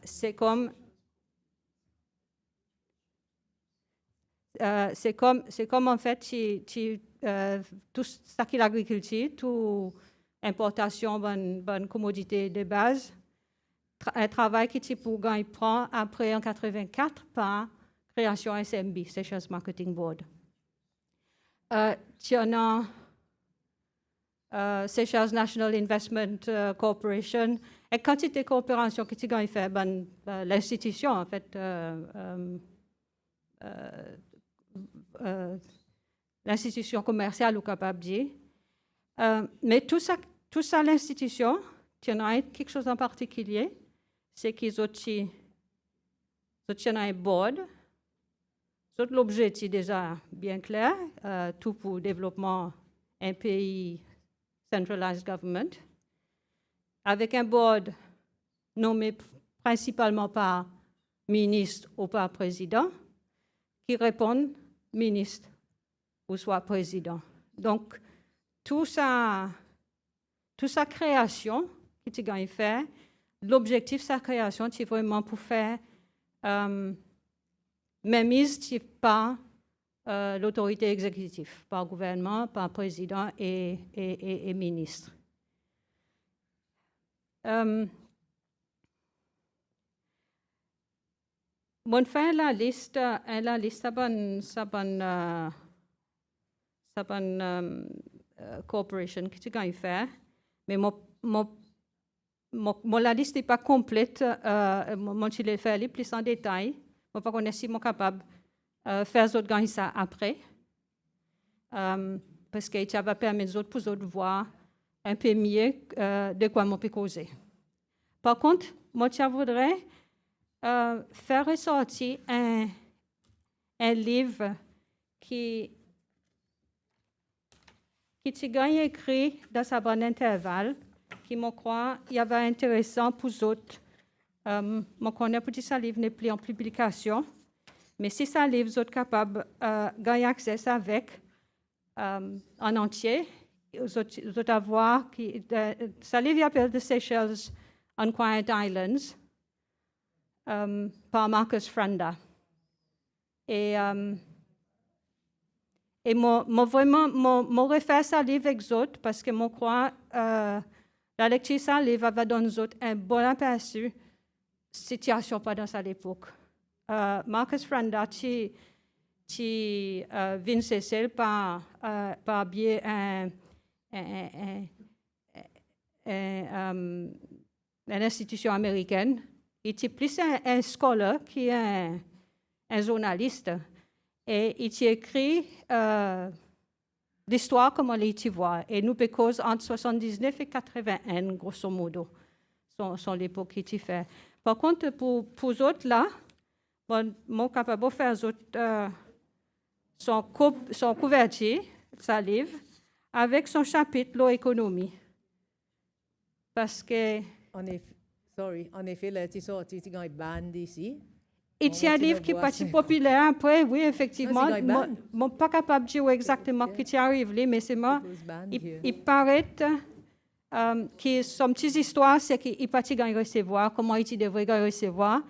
SECOM, en fait, tout ce qui est l'agriculture, toute importation bonne commodité de base, un travail qui pour gagner prend après en 84 par création SMB, Seychelles Marketing Board. Il y en a Seychelles National Investment Corporation, et quantité de coopération que tu gagnes fait l'institution, en fait, l'institution commerciale ou capable de dire. Mais tout ça l'institution, il y en a quelque chose en particulier, c'est qu'ils ont un board. L'objectif est déjà bien clair, tout pour le développement d'un pays centralized government, avec un board nommé principalement par ministre ou par président, qui répond ministre ou soit président. Donc, toute sa création qui tu gagnes faire, l'objectif de sa création, c'est vraiment pour faire mainmise par l'autorité exécutive, par le gouvernement, par le président et ministre. Mon fait la liste corporation que tu gagnes faire, mais la liste n'est pas complète. Moi, je l'ai fait plus en détail. Je ne sais pas si je suis capable de faire autres gagner ça après, parce que ça va permettre pour autres de voir un peu mieux de quoi je peux causer. Par contre, moi, je voudrais faire ressortir un livre qui tu gagnes écrit dans sa bonne intervalle, qui me croit il y avait intéressant pour les autres. Je connais pour ce livre n'est plus en publication, mais si ça livre, vous êtes capable de gagner accès avec en entier. Vous êtes avoir ça livre s'appelle The Seychelles Unquiet Islands par Marcus Franda. Et moi refais ça livre avec vous autres parce que je crois la lecture de ça livre va donner aux autres un bon aperçu situation pendant cette époque. Marcus Franda qui vient Seychelles par biais une institution américaine. Il est plus un scholar qui est un journaliste. Et il écrit d'histoire comme on les voit. Et nous pécose entre 79 et 81, grosso modo, sont l'époque qui t'y fait. Par contre, pour les autres là, bon, mon capable de faire son couverture, sa livre, avec son chapitre l'économie. Parce que... En effet, là, tu sors, tu as une bande ici. Et il y a un livre qui est pas si populaire après, oui, effectivement. Je ne suis pas capable de dire exactement qui arrive, mais c'est moi. Il paraît que son petite histoire, c'est qu'il n'est pas recevoir, comment il devrait recevoir,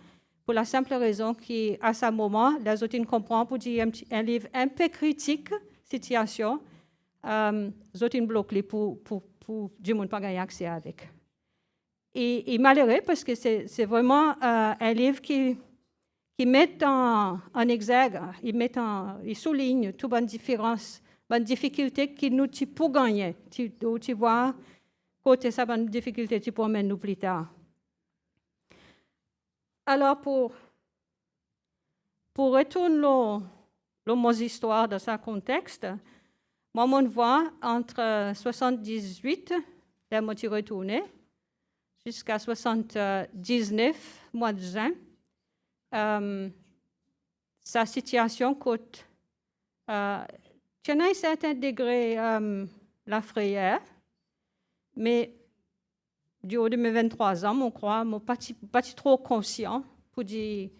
pour la simple raison qu'à ce moment, les autres comprennent pour dire un livre un peu critique, situation, les autres bloquent pour du monde pas gagner accès avec. Et malheureux parce que c'est vraiment un livre qui met en exergue, il souligne toutes les différences, les difficultés qui nous pour gagner. Tu vois, côté ça, les difficultés tu peux amener nous plus tard. Alors, pour retourner mon histoire dans ce contexte, moi, mon voix, entre 78, là, je suis retourné, jusqu'à 79, mois de juin, sa situation coûte, tu as un certain degré la frayeur, mais du haut de mes 23 ans, je crois, je ne suis pas trop conscient pour dire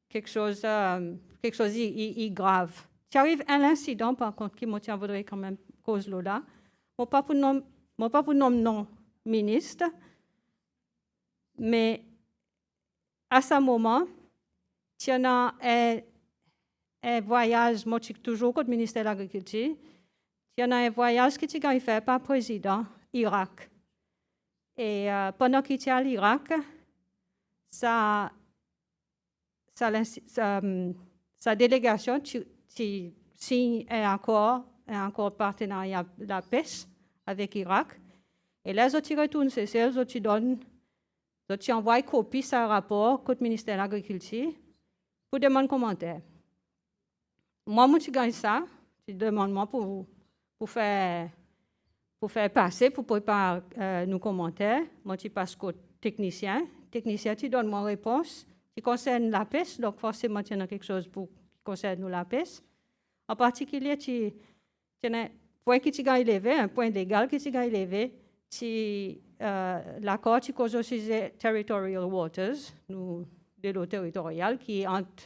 quelque chose de grave. Tu arrives à l'incident, par contre, qui me voudrait quand même cause là. Je ne pas pour nommer non ministre, mais à ce moment, il y a un voyage, moi je suis toujours au ministère de l'Agriculture, il y a un voyage qui est fait par le président Irak. Et pendant qu'il était à l'Irak, sa délégation signe un accord de partenariat de la pêche avec l'Irak. Et les autres retournent, c'est celles autres donnent. Donc, tu envoies une copie de ce rapport au ministère de l'Agriculture pour demander commentaire. Moi, je gagne ça, je demande moi pour faire passer, pour préparer nos commentaires. Moi, je passe au technicien. Le technicien, tu donnes mon réponse qui concerne la pêche, donc forcément, tu as quelque chose qui concerne la pêche. En particulier, tu as un point qui tu gagnes élevé, un point légal qui tu gagnes élevé. L'accord qui cause aussi territorial waters, de l'eau territoriale, qui est entre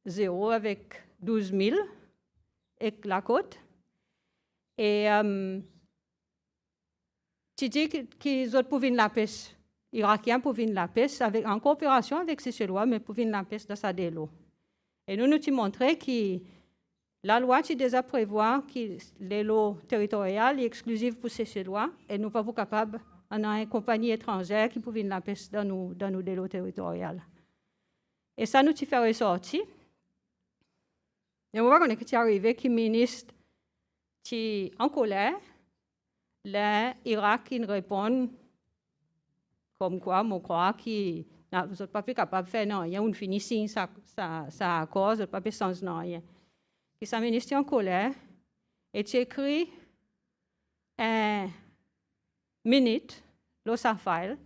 0 avec 12 000 et la côte. Et tu dis qu'ils ont pour venir la pêche, Irakiens pour venir la pêche, en coopération avec ces Chinois, mais pour venir la pêche dans sa délo. Et nous tu montré que la loi qui déjà prévoit que les lots territoriales sont exclusives pour ces Chinois et nous ne sommes pas capables, on a une compagnie étrangère qui peut venir la pêche dans nos lots territoriales. Et ça nous fait ressortir. Et on voit qu'on est arrivé que le ministre est en colère, l'Irak répond comme quoi, je crois que vous n'êtes pas capable de faire non, il y a une finition, ça accord, vous n'êtes pas sens non rien. Et sa ministre est en colère et tu écris un minute, dans sa file,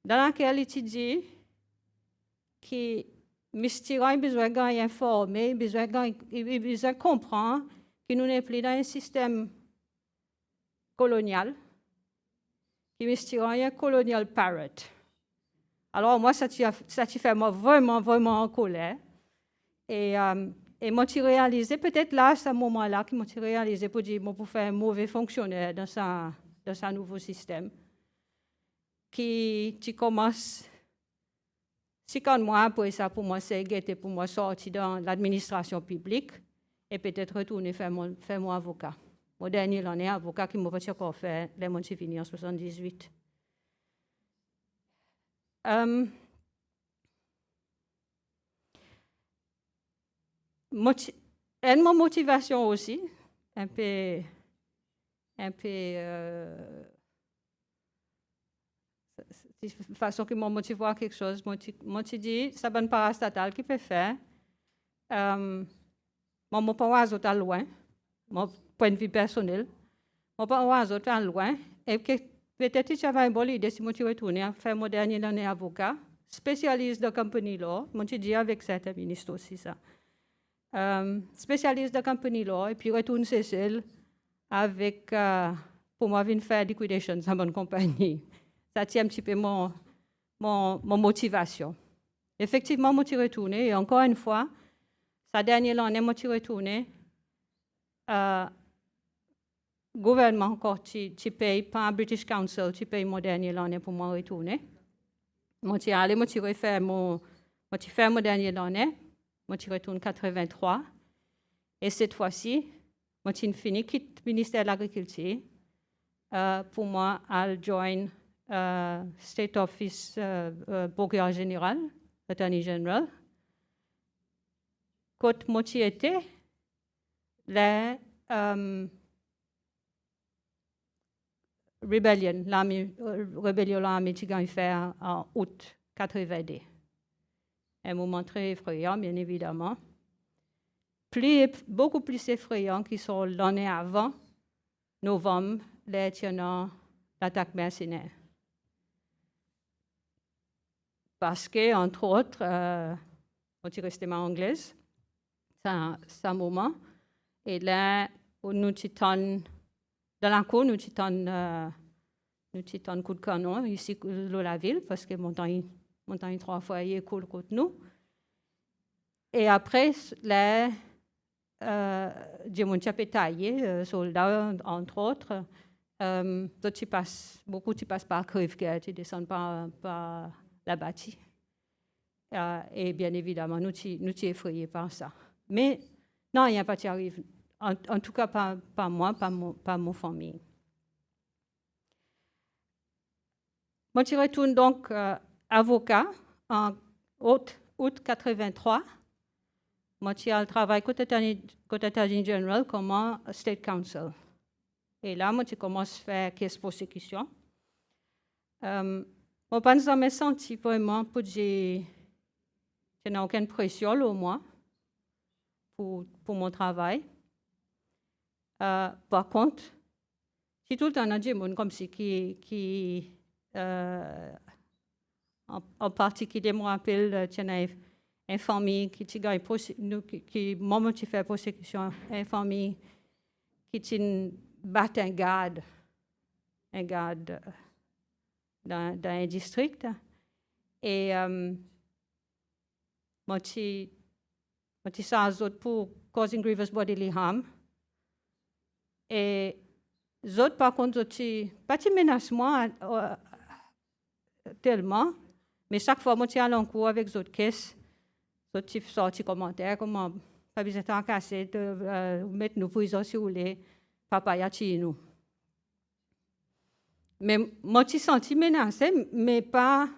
dans laquelle il dit que Mr. a besoin d'informer, besoin de comprendre que nous n'est plus dans un système colonial, que Mr. a un colonial parrot. Alors moi, ça fait moi vraiment, vraiment en colère. Et moi, j'ai réalisé, peut-être là, à ce moment-là, que moi, j'ai réalisé pour dire, moi, pour faire un mauvais fonctionnaire dans ce nouveau système, qui commence, 50 mois après ça, pour moi, c'est guetter pour moi sortir dans l'administration publique et peut-être retourner faire mon avocat. Mon dernier l'année, avocat qui m'a pas encore fait, les mois fini en 78. Une motivation aussi, un peu de façon que moi motive à quelque chose, moi je dis, ça va parastatal qui peut faire, moi pas oiseau loin, moi point de vue personnel. Je ne pas aux autres loin. Et que peut-être que j'avais une bonne idée si je retourne à faire mon dernier année avocat, spécialiste de company law, je dis avec certains ministres aussi ça. Spécialiste de company law, et puis retourne Cécile avec, pour moi, venir faire liquidation dans mon compagnie. Ça tient un petit peu mon motivation. Effectivement, je suis retourné, et encore une fois, sa dernière année, je suis retourné. Gouvernement encore, tu payes pas British Council, tu payes mon dernier année pour moi retourner. Je suis allé, je suis fait mon dernier année, je suis retourné en 83. Et cette fois-ci, je suis fini, quitte le ministère de l'Agriculture pour moi à join State Office Procureur Général, Attorney General. Quand je était, la rébellion, l'armée qui a fait en août 82. Un moment très effrayant, bien évidemment. Beaucoup plus effrayant qu'ils sont l'année avant, novembre, l'attaque mercenaire. Parce que, entre autres, on est resté en anglaise, c'est un moment, et là, nous étions dans la cour, nous étions un coup de canon ici dans la ville, parce que mon temps 3 fois il est cool contre nous. Et après, là, j'ai mon taillé, soldats, entre autres. Beaucoup tu passes par Crève-Guerre, tu descends par la bâtie. Et bien évidemment, nous sommes effrayés par ça. Mais non, il n'y a pas qui arrive. En tout cas, pas moi, pas mon famille. Moi, je retourne donc avocat en août 83. Moi, je travaille côté Attorney General comme State Counsel. Et là, moi, je commence à faire caisse prosecution. Moi, pas jamais senti vraiment que je n'ai aucune pression au moi pour mon travail. Par contre, si tout le temps des gens comme si qui en particulier, je me rappelle, il y a une famille qui moment tu fais prosecution, une famille qui bat un garde dans un district. Et moi, je ça pour causing grievous bodily harm. Et les autres, par contre, pas de menacement tellement, mais chaque fois, je suis allé en cours avec les autres caisses. Les autres sortent commentaires, comment pas besoin de casser, de mettre nos prisons si vous voulez, papa y a nous. Mais moi, je suis senti menacé, mais pas.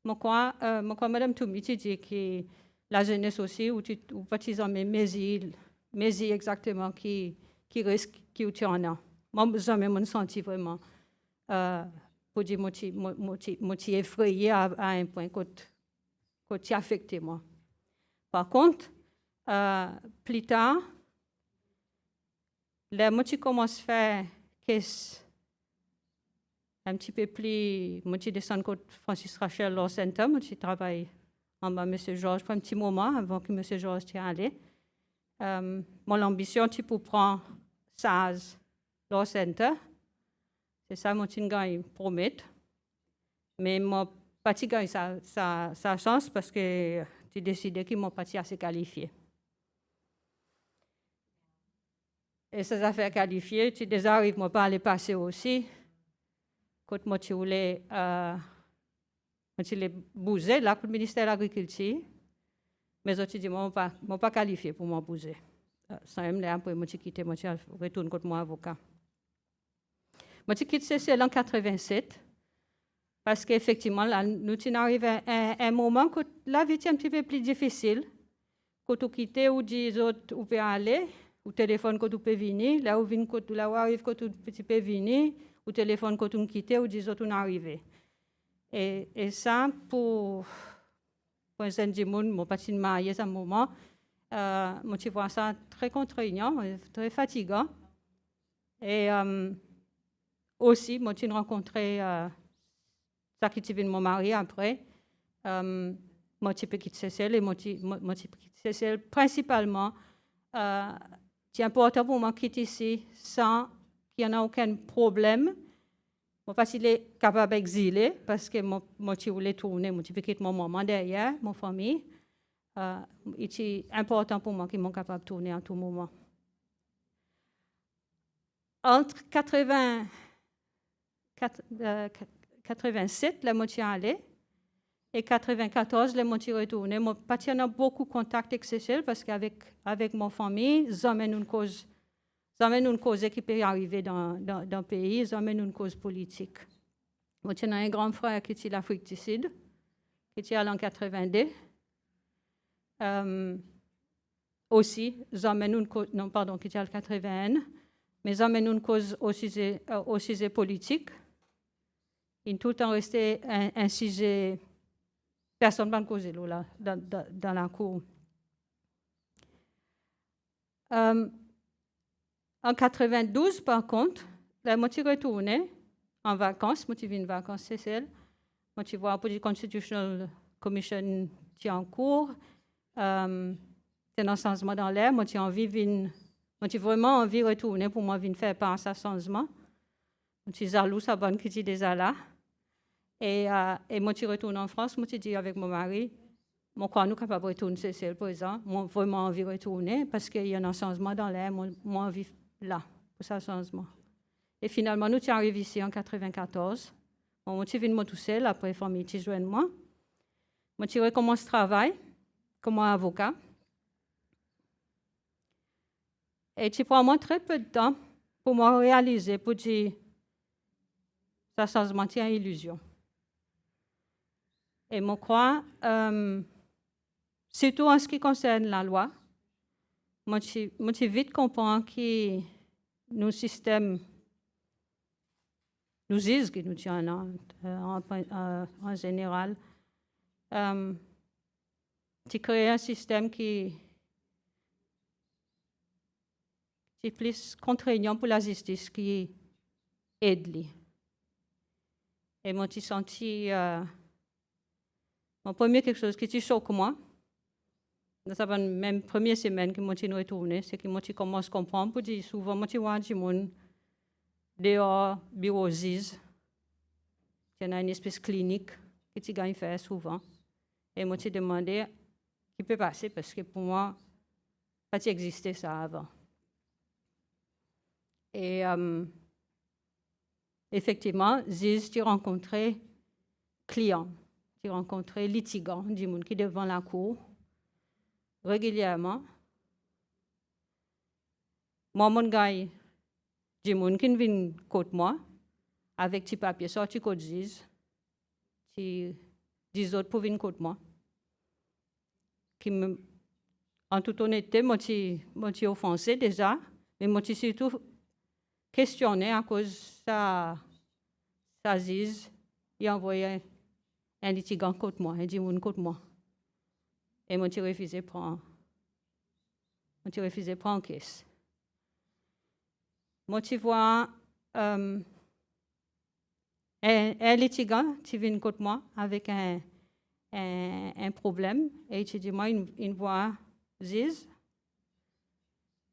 Moi, Madame Toumi, tu dis que la jeunesse aussi, ou pas tu en mais exactement qui risque qui tu en as. Moi, jamais me senti vraiment pour dire moi tu effrayé à un point que tu affecté moi. Par contre, plus tard, là moi tu commences à faire caisse un petit peu plus, moi tu descends côté Francis Rachel Law Center, moi tu travailles en bas M. Georges pour un petit moment avant que M. Georges t'y allé. Mon ambition, c'est pour prendre SAS Law Center. C'est ça, mon petit promet. Mais moi, pas gagné sa chance parce que j'ai décidé qu'ils m'ont pas assez qualifié. Et ces affaires qualifiées, tu déjà arrives, moi, pas à les passer aussi. Quand moi, tu voulais, bouger, là, pour le ministère de l'Agriculture. Mais je dis, moi, pas qualifié pour moi bouger. Ça même là, après, moi, je quitte, moi, je retourne contre moi avocat. Moi, je quitte CCL en 87. Parce qu'effectivement, là, nous sommes arrivés à un moment où la vie est un petit peu plus difficile. Quand tu quittes, ou dis autres, où peut aller, ou téléphone quand tu peux venir, là où arrive quand tu peux venir, ou téléphone quand tu quittes, ou dis autres, on arrive. Et ça, pour un jeune monde, mon petit marié à un moment, moi, je vois ça très contraignant, très fatigant. Et aussi, moi, j'ai rencontré ça qui est mon mari après. Moi, j'ai quitté Cécile et moi, j'ai quitté Cécile principalement. C'est important pour moi de quitter ici sans qu'il n'y ait aucun problème. Moi, parce qu'il est capable d'exiler, parce que moi, je voulais tourner, moi, je peux quitter mon maman derrière, mon famille. C'est important pour moi qu'ils soient capables de tourner en tout moment. Entre 87, la moitié allée, et 94, la moitié retournée. Moi, parce qu'il y a beaucoup de contacts avec Cécile, parce qu'avec mon famille, ils amènent une cause qui peut arriver dans le pays, ils amènent une cause politique. Moi, j'ai un grand frère qui est l'Afrique du Sud, qui est allé en 82. Aussi, ils amènent une cause, non, pardon, qui est allé en 81, mais ils amènent une cause au sujet politique. Il est tout le temps resté un sujet, personne ne va causer là, dans la cour. En 92, par contre, là, moi, je suis retournée en vacances. Moi, je suis en vacances, Cécile. Moi, je vois pour la Constitutional Commission qui est en cours. C'est un changement dans l'air. Moi, j'ai vraiment envie de retourner pour moi, de faire part à ce changement. Moi, je suis jaloux, ça bonne qui dit déjà là. Et moi, je retourne en France. Moi, je dis avec mon mari, moi, quand nous sommes capables de retourner, Cécile, par exemple, moi, vraiment envie de retourner parce qu'il y a un changement dans l'air. Moi, envie là, pour ce changement. Et finalement, nous sommes arrivés ici en 94. Moi, je suis venu tout seul, après, la famille qui joint moi. Moi, je recommence le travail comme avocat. Et tu prends moi très peu de temps pour me réaliser, pour dire, ça changement, c'est une illusion. Et je crois, surtout en ce qui concerne la loi, moi, je vite comprends que nos systèmes nous disent que nous sommes en général. Tu crées un système qui est plus contraignant pour la justice, qui aide. Et moi, j'ai senti, mon premier quelque chose qui choque moi, dans la même première semaine que moi je retourné, c'est que moi je commence à comprendre, pour dire souvent moi je vois des gens dehors bureau ZIS, il y a une espèce clinique que tu gagnes faire souvent, et moi je demandé qui peut passer parce que pour moi pas existait ça avant. Et effectivement, ZIS tu rencontré clients, tu rencontré litigants, du monde qui devant la cour. Régulièrement, moi, mon gars, du monde qui vient contre moi, avec des papiers sortis contre ZIS, des autres pour venir contre moi. En toute honnêteté, moi, je suis offensé déjà, mais moi, je suis surtout questionné à cause de ça ZIS, il a envoyé un litigant contre moi, un monde contre moi. Et moi, j'ai refusé de prendre en caisse. Moi, tu vois un litigant qui vient contre moi avec un problème. Et tu dis, moi, il voit ZIS.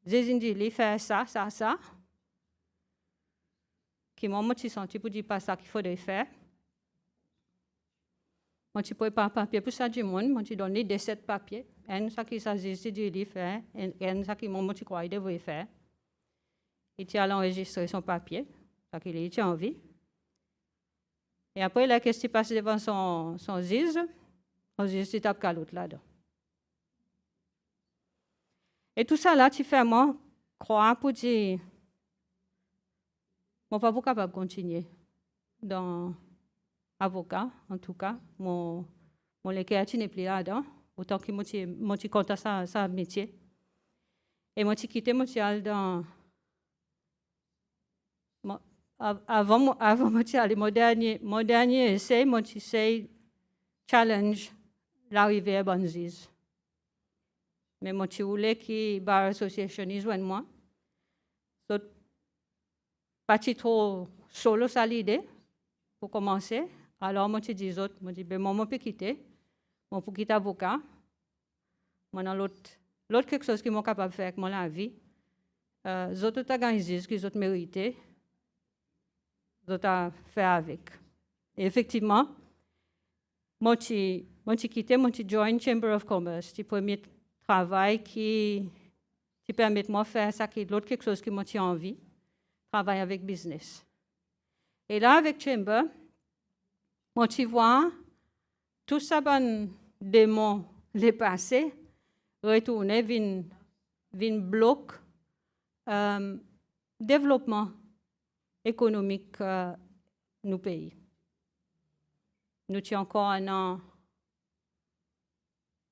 ZIS, il dit, il fait ça. Qui moi, je sens pour dire pas ça qu'il faudrait faire. Moi, je prépare un papier pour ça du monde. Moi, je donne 17 papiers. Un, ça qui s'agit de faire. Un, ça qui, moi, je crois qu'il devrait faire. Et tu as enregistré son papier. Ça qu'il a envie. Et après, là, qu'est-ce qui passe devant son ZIS? Son ZIS, tu tapes qu'à l'autre là-dedans. Et tout ça, là, tu fais moi croire pour dire, moi, pas capable de continuer dans avocat, en tout cas, mon lecture n'est plus là-dedans, autant que moi, je compte à ça métier. Et moi, je quitté, moi, je suis allé dans... Avant, moi, je suis allé, mon dernier essai, moi, je suis challenge l'arrivée à Banzis. Mais moi, je voulais que Bar Association y joigne moi. pas trop solo ça l'idée pour commencer. Alors, moi, je dis aux autres, moi, je dis, ben, moi, je peux quitter. Moi, pour quitter avocat. Moi, dans l'autre quelque chose que je suis capable de faire avec la vie. Les autres, ils disent qu'ils ont mérité. Les autres, ont fait avec. Et effectivement, moi, j'ai quitté, moi, j'ai joint Chamber of Commerce. C'est le premier travail qui permet de moi faire ça, qui est l'autre quelque chose que moi, j'ai envie. Travailler avec business. Et là, avec Chamber, moi, tu vois, tout ça, ben, démon, les passés, retourner, vin bloc, développement économique nos pays. Nous sommes encore un an,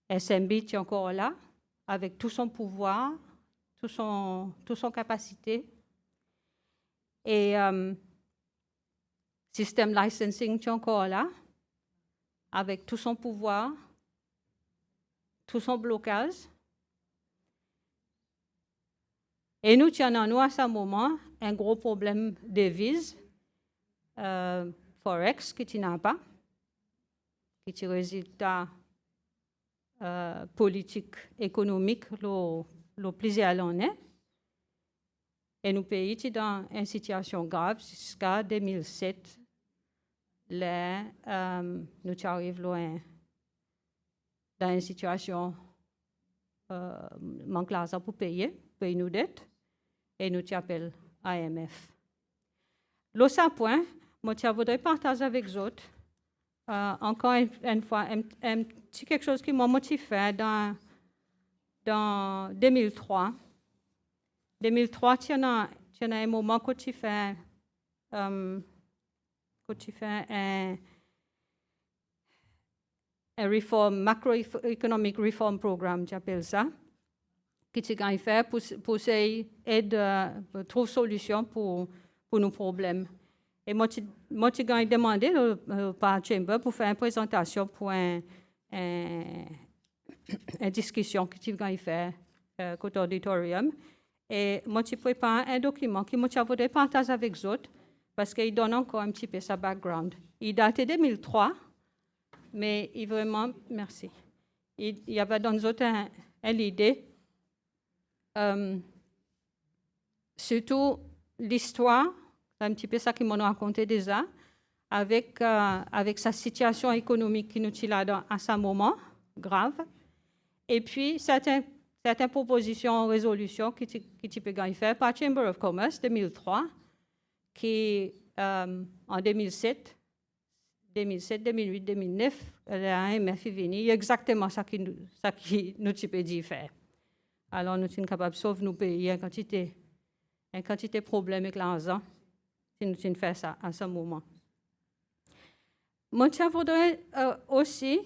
SMB est encore là, avec tout son pouvoir, toute son capacité. Et système licensing est encore là, avec tout son pouvoir, tout son blocage. Et nous avons à ce moment un gros problème de devises, Forex, qui tu n'as pas, qui est le résultat politique, économique, le plus à l'année. Et nous pays sont dans une situation grave jusqu'à 2007. Là, nous arrivons loin dans une situation manque l'argent pour payer nos dettes, et nous appelons AMF. L'autre point, moi, je voudrais partager avec vous autres, encore une fois, un petit quelque chose qui m'a motivé dans 2003. 2003, il y a un moment que tu fais un reform, macroeconomic reform program, j'appelle ça, qui tu as fait pour essayer de trouver solution pour nos problèmes. Et moi, tu as demandé par Chamber pour faire une présentation pour une discussion que tu as fait côté auditorium. Et moi, je prépare un document que moi, je voudrais partager avec vous autres parce qu'il donne encore un petit peu sa background. Il date de 2003, mais il vraiment, merci. Il y avait dans nous autres une idée, surtout l'histoire, un petit peu ça qu'il m'a raconté déjà, avec sa situation économique qui nous est là à ce moment, grave, et puis certaines propositions, résolutions que tu peux faire par Chamber of Commerce 2003, qui en 2007, 2008, 2009, l'AMF est venu, exactement ça qui nous peut dire faire. Alors nous sommes capables de sauver nos pays une quantité de problèmes avec l'argent si nous faisons ça à ce moment. Moi, je voudrais aussi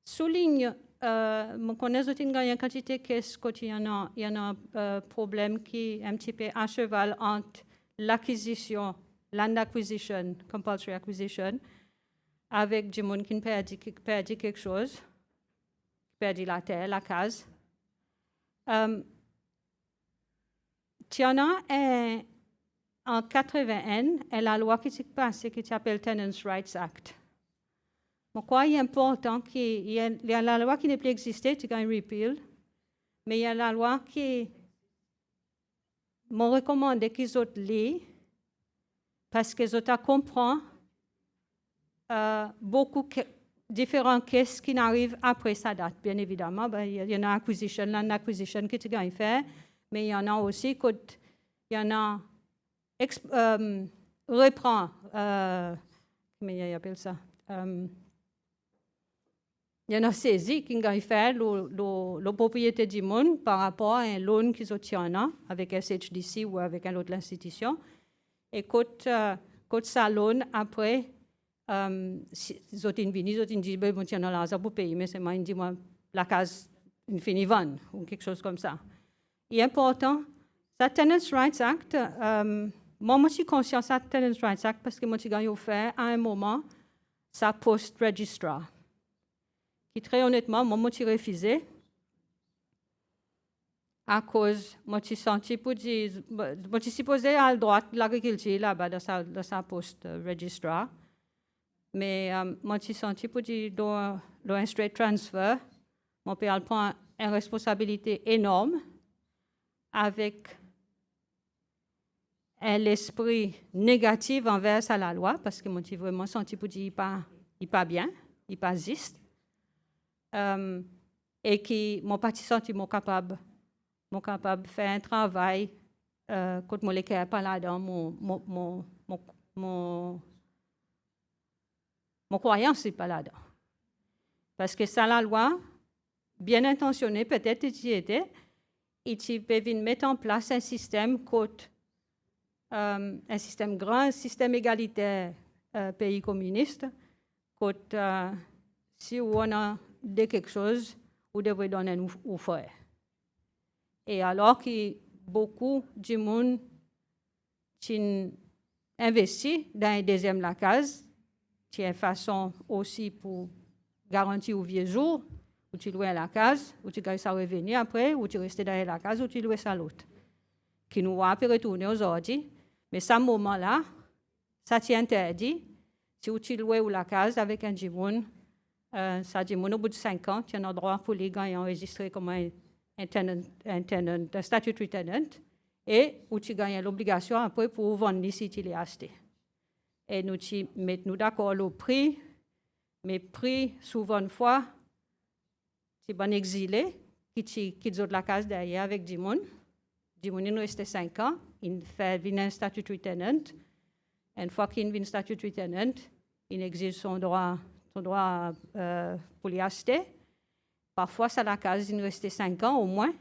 souligner, je connais une quantité de cases qu'il y a un problème qui est un petit peu à cheval entre l'acquisition, land acquisition, compulsory acquisition, avec des gens qui perdent quelque chose, perdent la terre, la case. Il y en a en 81, la loi qui s'est passée qui s'appelle Tenants' Rights Act. Pourquoi il est important qu'il y ait la loi qui n'est plus existée, tu gagnes repeal, mais il y a la loi qui m'a recommandé qu'ils autres lisent parce qu'ils autres comprennent beaucoup différents cas qui n'arrivent après sa date. Bien évidemment, il y en a acquisition, land acquisition que tu gagnes faire, mais il y en a aussi il y en a reprend, comment il appelle ça? Il y en a saisi qui ont fait la propriété du monde par rapport à un loan qu'ils ont avec SHDC ou avec une autre institution. Et quand ça loan, après, ils ont dit, bon, tiens, on a l'argent pour payer, mais c'est moi, ils disent, la case, une finie vendre, ou quelque chose comme ça. Il est important, ça Tenants' Rights Act, moi, je suis conscient de ça Tenants' Rights Act parce que moi, j'ai fait à un moment, ça post-registrar. Qui très honnêtement, moi, j'ai refusé. à cause, moi, je senti pour dire, moi, je supposé à la droite de l'agriculture, là-bas, dans sa poste registrar. Mais moi, je senti pour dire, dans un straight transfer, mon père prend une responsabilité énorme avec l'esprit négatif envers la loi, parce que moi, j'ai vraiment senti pour dire, il pas bien, il pas juste. Et qui m'ont pas senti capable de faire un travail quand mon équipe pas là-dedans, mon croyance n'est pas là-dedans. Parce que ça, la loi, bien intentionnée, peut-être y était, et tu peux mettre en place un système un système grand, un système égalitaire pays communiste, si on a de quelque chose, on devrait donner au faire. Et alors que beaucoup de monde investit dans une deuxième la case, c'est une façon aussi pour garantir au vieux jour, où tu loues la case, où tu gagnes sa revenu après, où tu restes dans la case, où tu loues ça l'autre. Qui nous va après retourner aujourd'hui. Mais à ce moment-là, ça t'est interdit. Si tu loues la case avec un Jimoun, ça dit au bout de 5 ans, tu as le droit pour les gars enregistrés comme un statutory tenant, et où tu gagnes l'obligation après pour vendre si tu l'as acheté. Et nous mettons d'accord le prix, mais prix souvent une fois, c'est bon exilé, qui ont la case derrière avec du monde. Du monde, il reste 5 ans, il fait venir un statutory tenant. Une fois qu'il vient un statutory tenant, il exige son droit pour les acheter. Parfois, ça la case, il reste 5 ans au moins,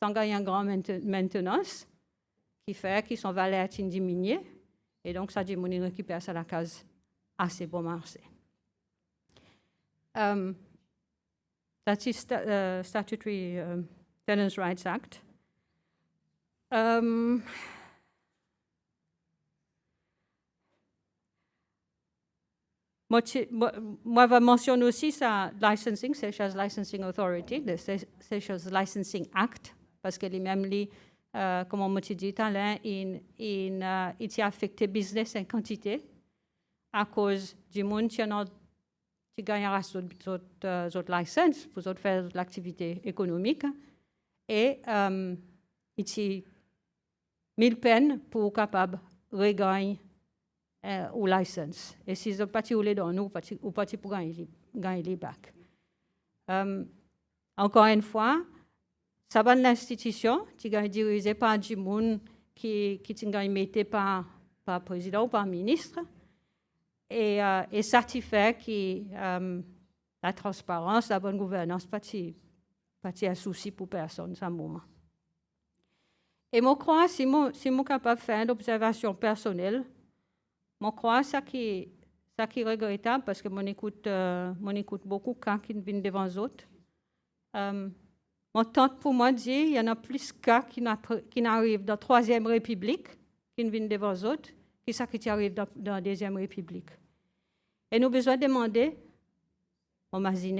sans gagner une grande maintenance, qui fait que son valeur est diminuée. Et donc, ça dit qu'on récupère ça la case assez bon marché. Statutory Tenants' Rights Act. Moi, je mentionne aussi ça, licensing, Seychelles Licensing Authority, le Seychelles Licensing Act, parce que les mêmes, comme on m'a dit tout à l'heure, il affecte le business en quantité à cause du monde qui gagnera d'autres licences pour faire l'activité économique. Et il y a 1000 peines pour capable de regagner ou licence. Et si vous pas les donner, ou pas pour gagner les bacs. Encore une fois, ça va l'institution qui est dirigée par du monde qui est mis par le président ou par le ministre. Et ça fait que la transparence, la bonne gouvernance, pas un souci pour personne à ce moment. Et je crois que si je suis capable de faire une observation personnelle, je crois que ça qui est regrettable parce que je écoute beaucoup quand ils viennent devant les autres. Mon tante pour moi dit il y en a plus de cas qui arrivent dans la Troisième République qui viennent devant les autres que ça qui arrive dans la Deuxième République. Et nous avons besoin de demander, on m'a dit,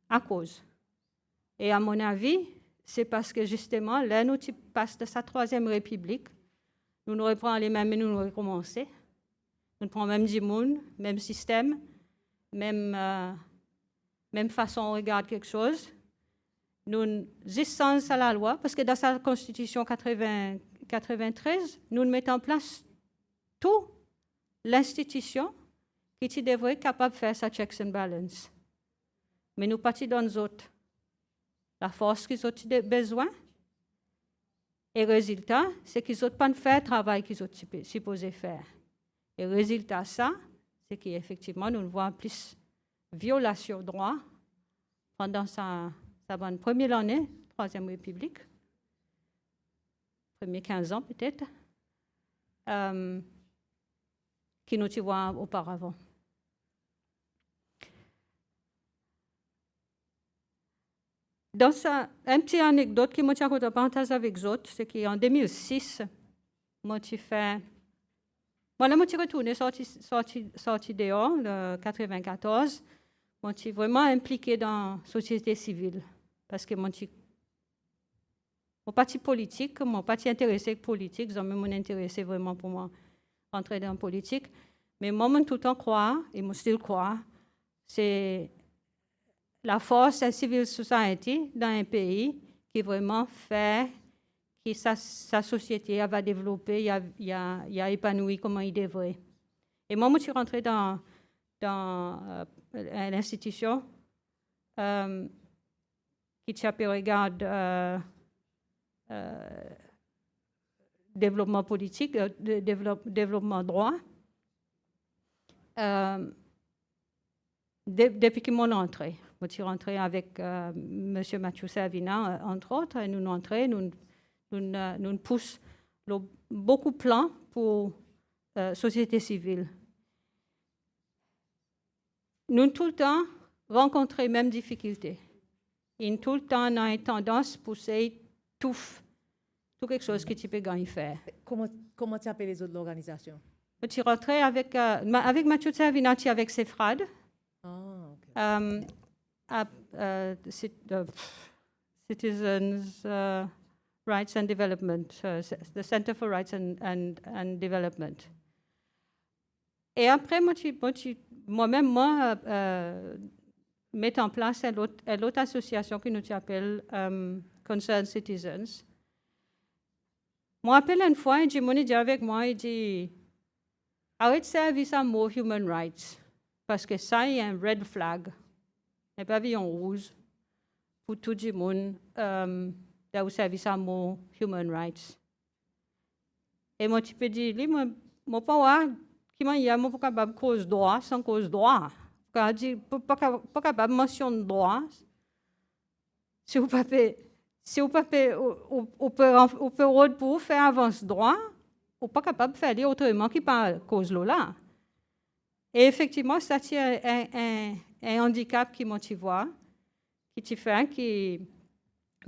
à cause. Et à mon avis, c'est parce que justement, là, nous passons de sa Troisième République, nous nous reprenons les mêmes et nous recommençons. Nous prenons même du monde, même système, même façon de regarder quelque chose. Nous existons à la loi, parce que dans sa Constitution 93, nous mettons en place toute l'institution qui devrait être capable de faire sa checks and balance. Mais nous partons dans les autres. La force qu'ils ont besoin, et le résultat, c'est qu'ils n'ont pas fait le travail qu'ils ont supposé faire. Et le résultat, ça, c'est qu'effectivement, nous voyons plus de violations de droits pendant sa première année, Troisième République, premiers 15 ans peut-être, qui nous voient auparavant. Dans une petite anecdote qui m'a raconté parenthèse avec les autres, c'est qu'en 2006, moi, je suis retournée, sorti dehors, le 94. Moi, je suis vraiment impliquée dans la société civile. Parce que moi, parti politique, mon parti intéressé politique, j'en même intéressé vraiment pour moi rentrer dans la politique. Mais moi, tout le temps crois, et moi still crois, c'est la force de la civil society dans un pays qui vraiment fait que sa société va développer, il a épanoui comme il devrait. Et moi, je suis rentrée dans l'institution qui regarde développement politique, développement droit. Depuis que mon entrée, je suis rentrée avec M. Mathieu Servina, entre autres, et nous poussons beaucoup de plans pour la société civile. Nous tout le temps rencontrons les mêmes difficultés. Et tout le temps, on a une tendance à pousser tout quelque chose que tu peux gagner faire. Comment tu appelles les autres organisations? Je suis rentrée avec Mathieu Servina, avec CEFRAD. Citizens Rights and Development, the Center for Rights and Development. Et après, moi-même, mettre en place une autre association qui nous appelle Concerned Citizens. Moi, appelle une fois, et dit avec moi, il dit, arrête de servir à mot human rights, parce que ça, il y a un red flag, un pavillon rouge, pour tout le monde, d'avoir service à mot human rights. Et moi, tu peux dire, moi, pas qui m'a dit, moi, pas capable de cause droit, sans cause droit. Pas capable de mentionner droit. Si vous pouvez pour faire avancer droit, ou pas capable de faire autrement qui par cause là. Et effectivement, ça c'est un handicap qui motive, qui fait que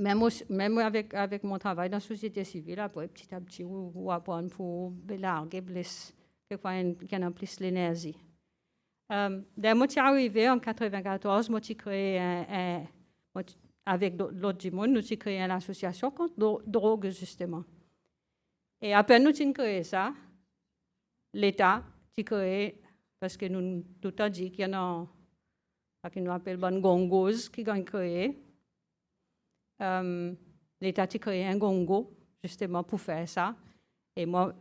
même avec mon travail dans la société civile, après petit à petit, ou apprendre pour larguer plus, quelquefois qu'il y a plus l'énergie. Dès que je suis arrivé en 1994, je suis créé avec l'autre du monde, nous avons créé une association contre la drogue, justement. Et après nous avons créé ça, l'État a créé, parce que nous avons dit qu'il y en a qui nous appellent bon gongos qui ont créé. L'État a créé un gongo, justement, pour faire ça. Et moi,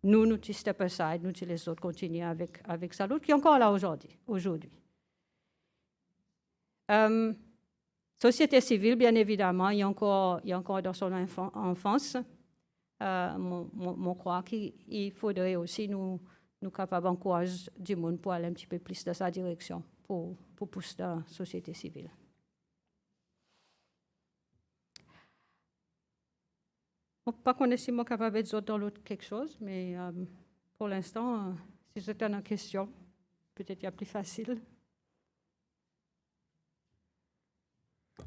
nous step aside, nous les autres continuons avec ça, qui est encore là aujourd'hui. Société civile, bien évidemment, il y a encore dans son enfance. Je crois qu'il faudrait aussi nous capables d'encourager du monde pour aller un petit peu plus dans sa direction, pour pousser la société civile. Je ne sais pas si je suis capable de dire dans l'autre quelque chose, mais pour l'instant, si vous avez une question, peut-être qu'il y a plus facile.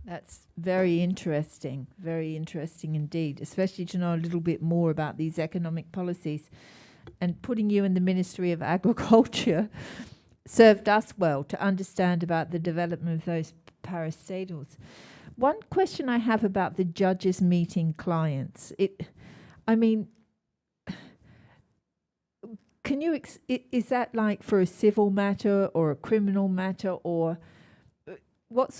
That's very interesting indeed, especially to know a little bit more about these economic policies. And putting you in the Ministry of Agriculture served us well to understand about the development of those parastatals. One question I have about the judges meeting clients, can you, is that like for a civil matter or a criminal matter, or what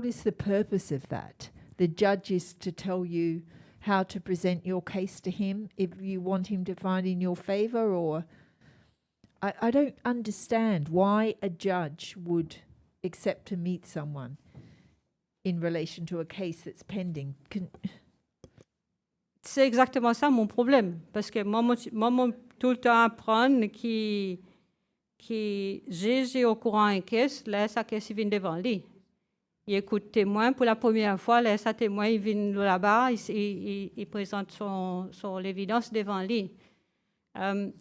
is the purpose of that? The judge is to tell you how to present your case to him if you want him to find in your favor, or I don't understand why a judge would accept to meet someone in relation to a case that's pending. C'est exactement ça mon problème, parce que moi tout le temps apprendre que Jésus est au courant d'une caisse, là, sa caisse vient devant lui. Il écoute témoin pour la première fois, là, sa témoin il vient là-bas, il présente son l'évidence devant lui.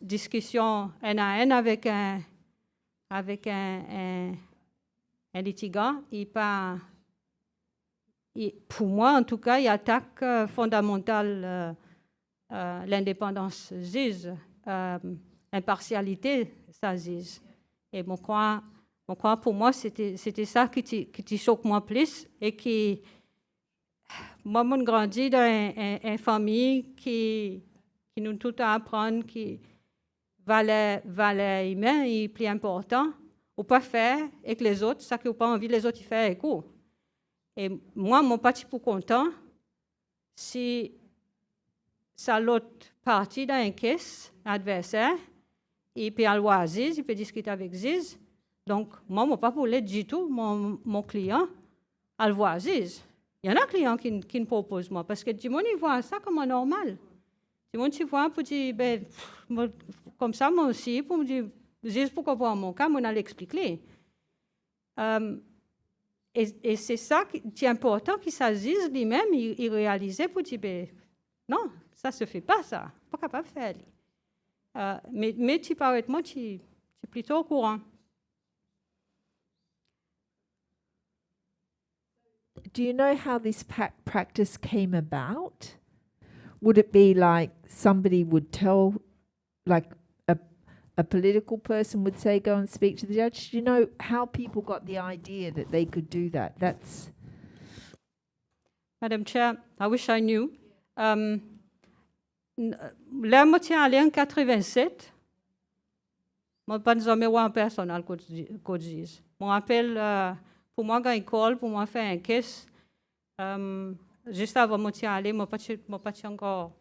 Discussion un à un avec un litigant, pour moi, en tout cas, il attaque fondamentalement l'indépendance juge, impartialité, ça juge. Et mon croix, pour moi, c'était ça qui choque moi plus et qui, moi, j'ai grandi dans une famille qui nous tout apprend qui valait humain est plus important. Ou pas faire avec les autres, ça que pas envie les autres y faire avec vous. Et moi, mon parti pour content, si ça l'autre partie dans une caisse adversaire, il peut aller voir Ziz, il peut discuter avec Ziz. Donc, moi, je ne pas pour l'aide du tout, mon client, à le voir Ziz. Il y en a un client qui me propose moi, parce que du monde, il voit ça comme normal. Du monde, tu vois, pour dire, ben, comme ça, moi aussi, pour me dire, Ziz, pourquoi voir mon cas, on a l'expliqué. Et c'est ça qui est important, qu'il s'agisse lui-même, il réalisait pour dire, ben, non, ça ne se fait pas, ça. Pas capable de faire. Mais tu parles moi, tu es plutôt au courant. Do you know how this practice came about? Would it be like somebody would tell, like a political person would say, go and speak to the judge? Do you know how people got the idea that they could do that? That's... Madam Chair, I wish I knew. La moitié allée en 87, je ne sais pas jamais où en personnel qu'on dise. Je rappelle, pour moi, quand il colle, pour moi faire un caisse, juste avant moitié allée, je n'ai pas encore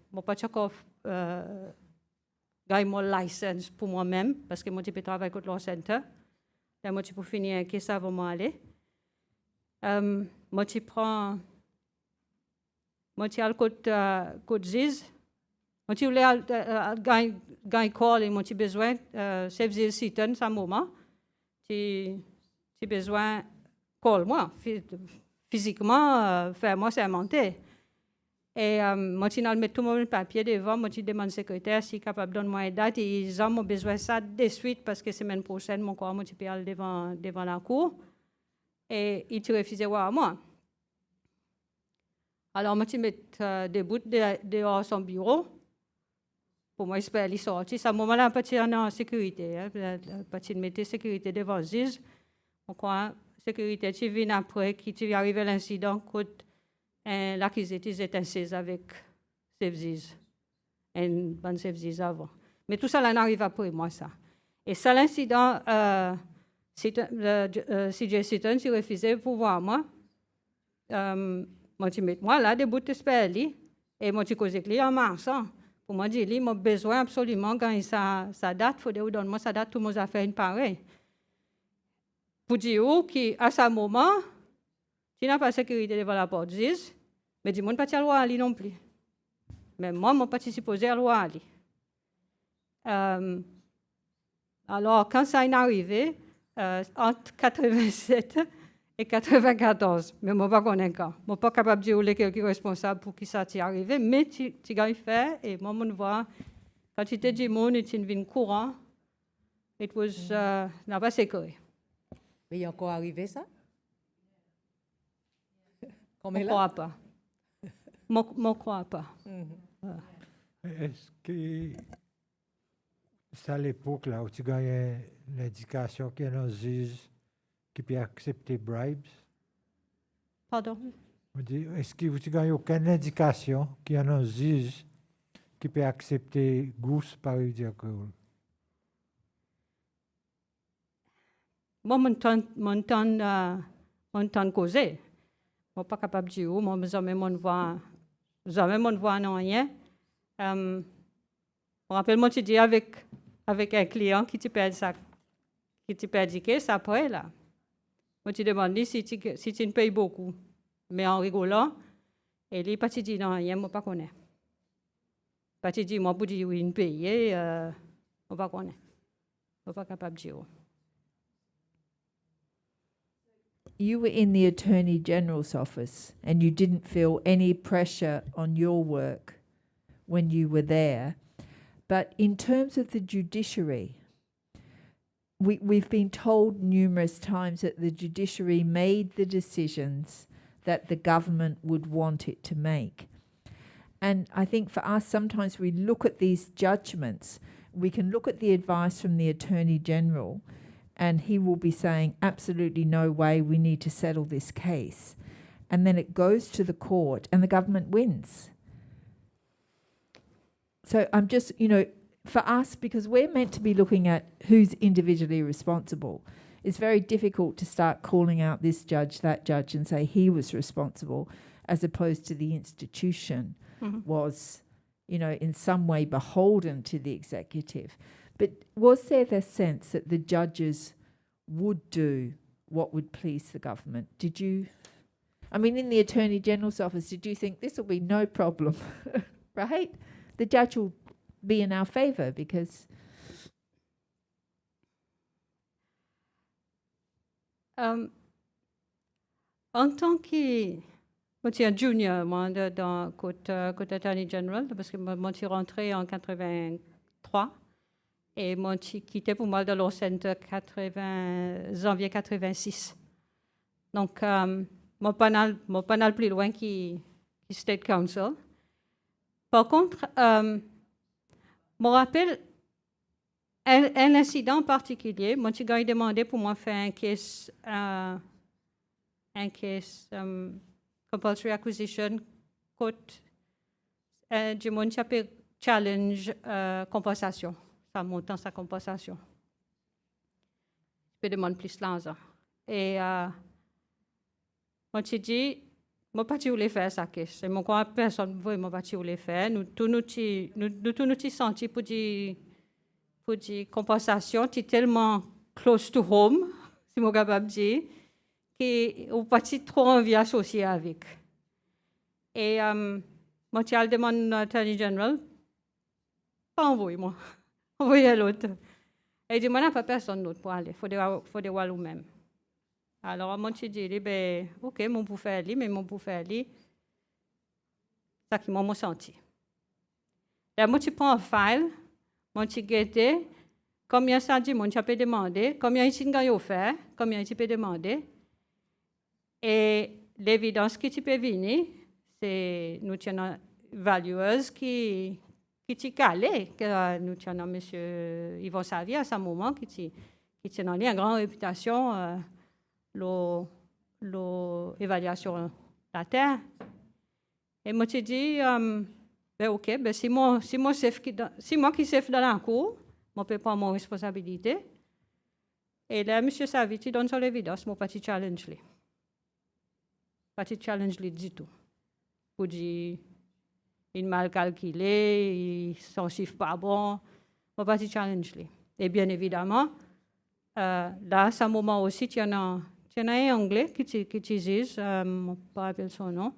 gagné mon licence pour moi-même, parce que je peux travailler avec le law center. Là, je peux finir un caisse avant moi aller. Je prends, je le côté Ziz. Je voulais gagner call et j'ai besoin de servir Citon à un moment. J'ai besoin de call moi, physiquement, faire moi sermenter. Et je mets tout mon papier devant, je demande au secrétaire s'il est capable de donner moi une date. Et ils ont besoin de ça de suite parce que la semaine prochaine, mon corps, je peux aller devant la cour. Et il te refusait voir moi. Alors, je mets debout dehors son bureau. Pour moi, j'espère qu'il sorti. À ce moment-là, je suis en sécurité. Je suis en sécurité devant Ziz. Je crois sécurité qui vient après, qui arrive à l'incident, quand l'accusé était incise avec Ziz. Et bonne Ziz avant. Mais tout ça, là, n'arrive après moi, ça. Et ça, l'incident, CJ Citon s'est refusé pour voir moi. Je mets moi là, debout de Sperli. Et je cause avec lui en mars. Pour moi, j'ai dit, j'ai besoin absolument, quand sa date, il faut que donne moi sa date, tout le monde a fait une pareille. Pour dire qu'à ce moment, tu n'as pas de sécurité devant la porte, mais du monde pas à loi non plus. Mais moi, je ne suis pas supposé à loi. Alors, quand ça est arrivé, entre 87 et 94, mais je ne suis pas convaincu. Je ne suis pas capable de dire quelqu'un responsable pour qui ça t'est arrivé, mais tu as fait, et moi, je vois, quand tu t'es dit, mon est une vie courant, it was, n'a pas sécurité. Mais il est encore arrivé ça? Je ne crois pas. Je ne crois pas. Est-ce que c'est à l'époque là où tu gagnes l'indication qu'il y a un juge qui peut accepter bribes? Pardon? Est-ce que tu n'as aucune indication qu'il y a un juge qui peut accepter gousses par dire que... Moi, je t'en causer. Je ne suis pas capable de dire, moi, jamais je vois non rien. Je rappelle, moi, tu dis avec un client qui te perd ça, qui te perd du caisse après, là. Moi, tu demandes si tu ne payes beaucoup, mais en rigolant, et lui, pas tu dis non, rien, moi, pas connais. Pas tu dis, moi, pour dire oui, une paye, moi, pas connais. Moi, pas capable de dire. You were in the Attorney General's office and you didn't feel any pressure on your work when you were there. But in terms of the judiciary, we've been told numerous times that the judiciary made the decisions that the government would want it to make. And I think for us, sometimes we look at these judgments, we can look at the advice from the Attorney General, and he will be saying, absolutely no way, we need to settle this case. and then it goes to the court and the government wins. So I'm just, for us, because we're meant to be looking at who's individually responsible, it's very difficult to start calling out this judge, that judge, and say he was responsible, as opposed to the institution was, in some way beholden to the executive. But was there the sense that the judges would do what would please the government? Did you, in the Attorney General's office, did you think this will be no problem, right? The judge will be in our favour because... En tant que junior, moi, dans côté Attorney General, parce que moi, je suis rentré en 83 et moi, j'ai quitté pour moi de Law Center janvier 86. Donc, moi, pas mal plus loin que State Council. Par contre, je me rappelle un incident particulier. Moi, j'ai demandé pour moi faire un case compulsory acquisition côté du monde challenge compensation. Ça monte dans sa compensation. Je peux demander plus l'argent. Et moi, j'ai dit, moi, pas tu voulais faire ça, case. Et mon quoi, personne ne veut, moi, pas tu voulais faire. Nous tous nous senti pour dire compensation, c'est tellement close to home, si je capable de dire, qu'on n'a pas trop envie d'associer avec. Et moi, j'ai demandé à l'Attorney General, pas envoyer-moi, envoyer l'autre. Et il dit, moi, il n'y a pas personne d'autre pour aller, il faut voir nous-mêmes. Alors, moi, j'ai dit, ben, OK, mon pour faire lui, mais mon pour faire lui, ça qui m'a senti. Là, moi, je prends un file, moi, je guette, combien ça dit, moi, je peux demander, combien ici, il fait, combien tu peux demander. Et l'évidence qui tu peux venir, c'est nous avons valueuse qui t'y calé, que nous avons M. Yvon Savier à ce moment, qui tient une grande réputation, l'évaluation de la terre. Et moi, je dis, ben OK, ben si moi qui chef dans la cour, je peux prendre mon responsabilité. Et là, M. Savier, tu donnes sur l'évidence, mon petit challenge. Pas de challenge du tout. Pour dire, il mal calculé, son chiffre pas bon, pas de challenge. Et bien évidemment, là, à ce moment aussi, il y en a un anglais qui utilise, je ne me rappelle son nom.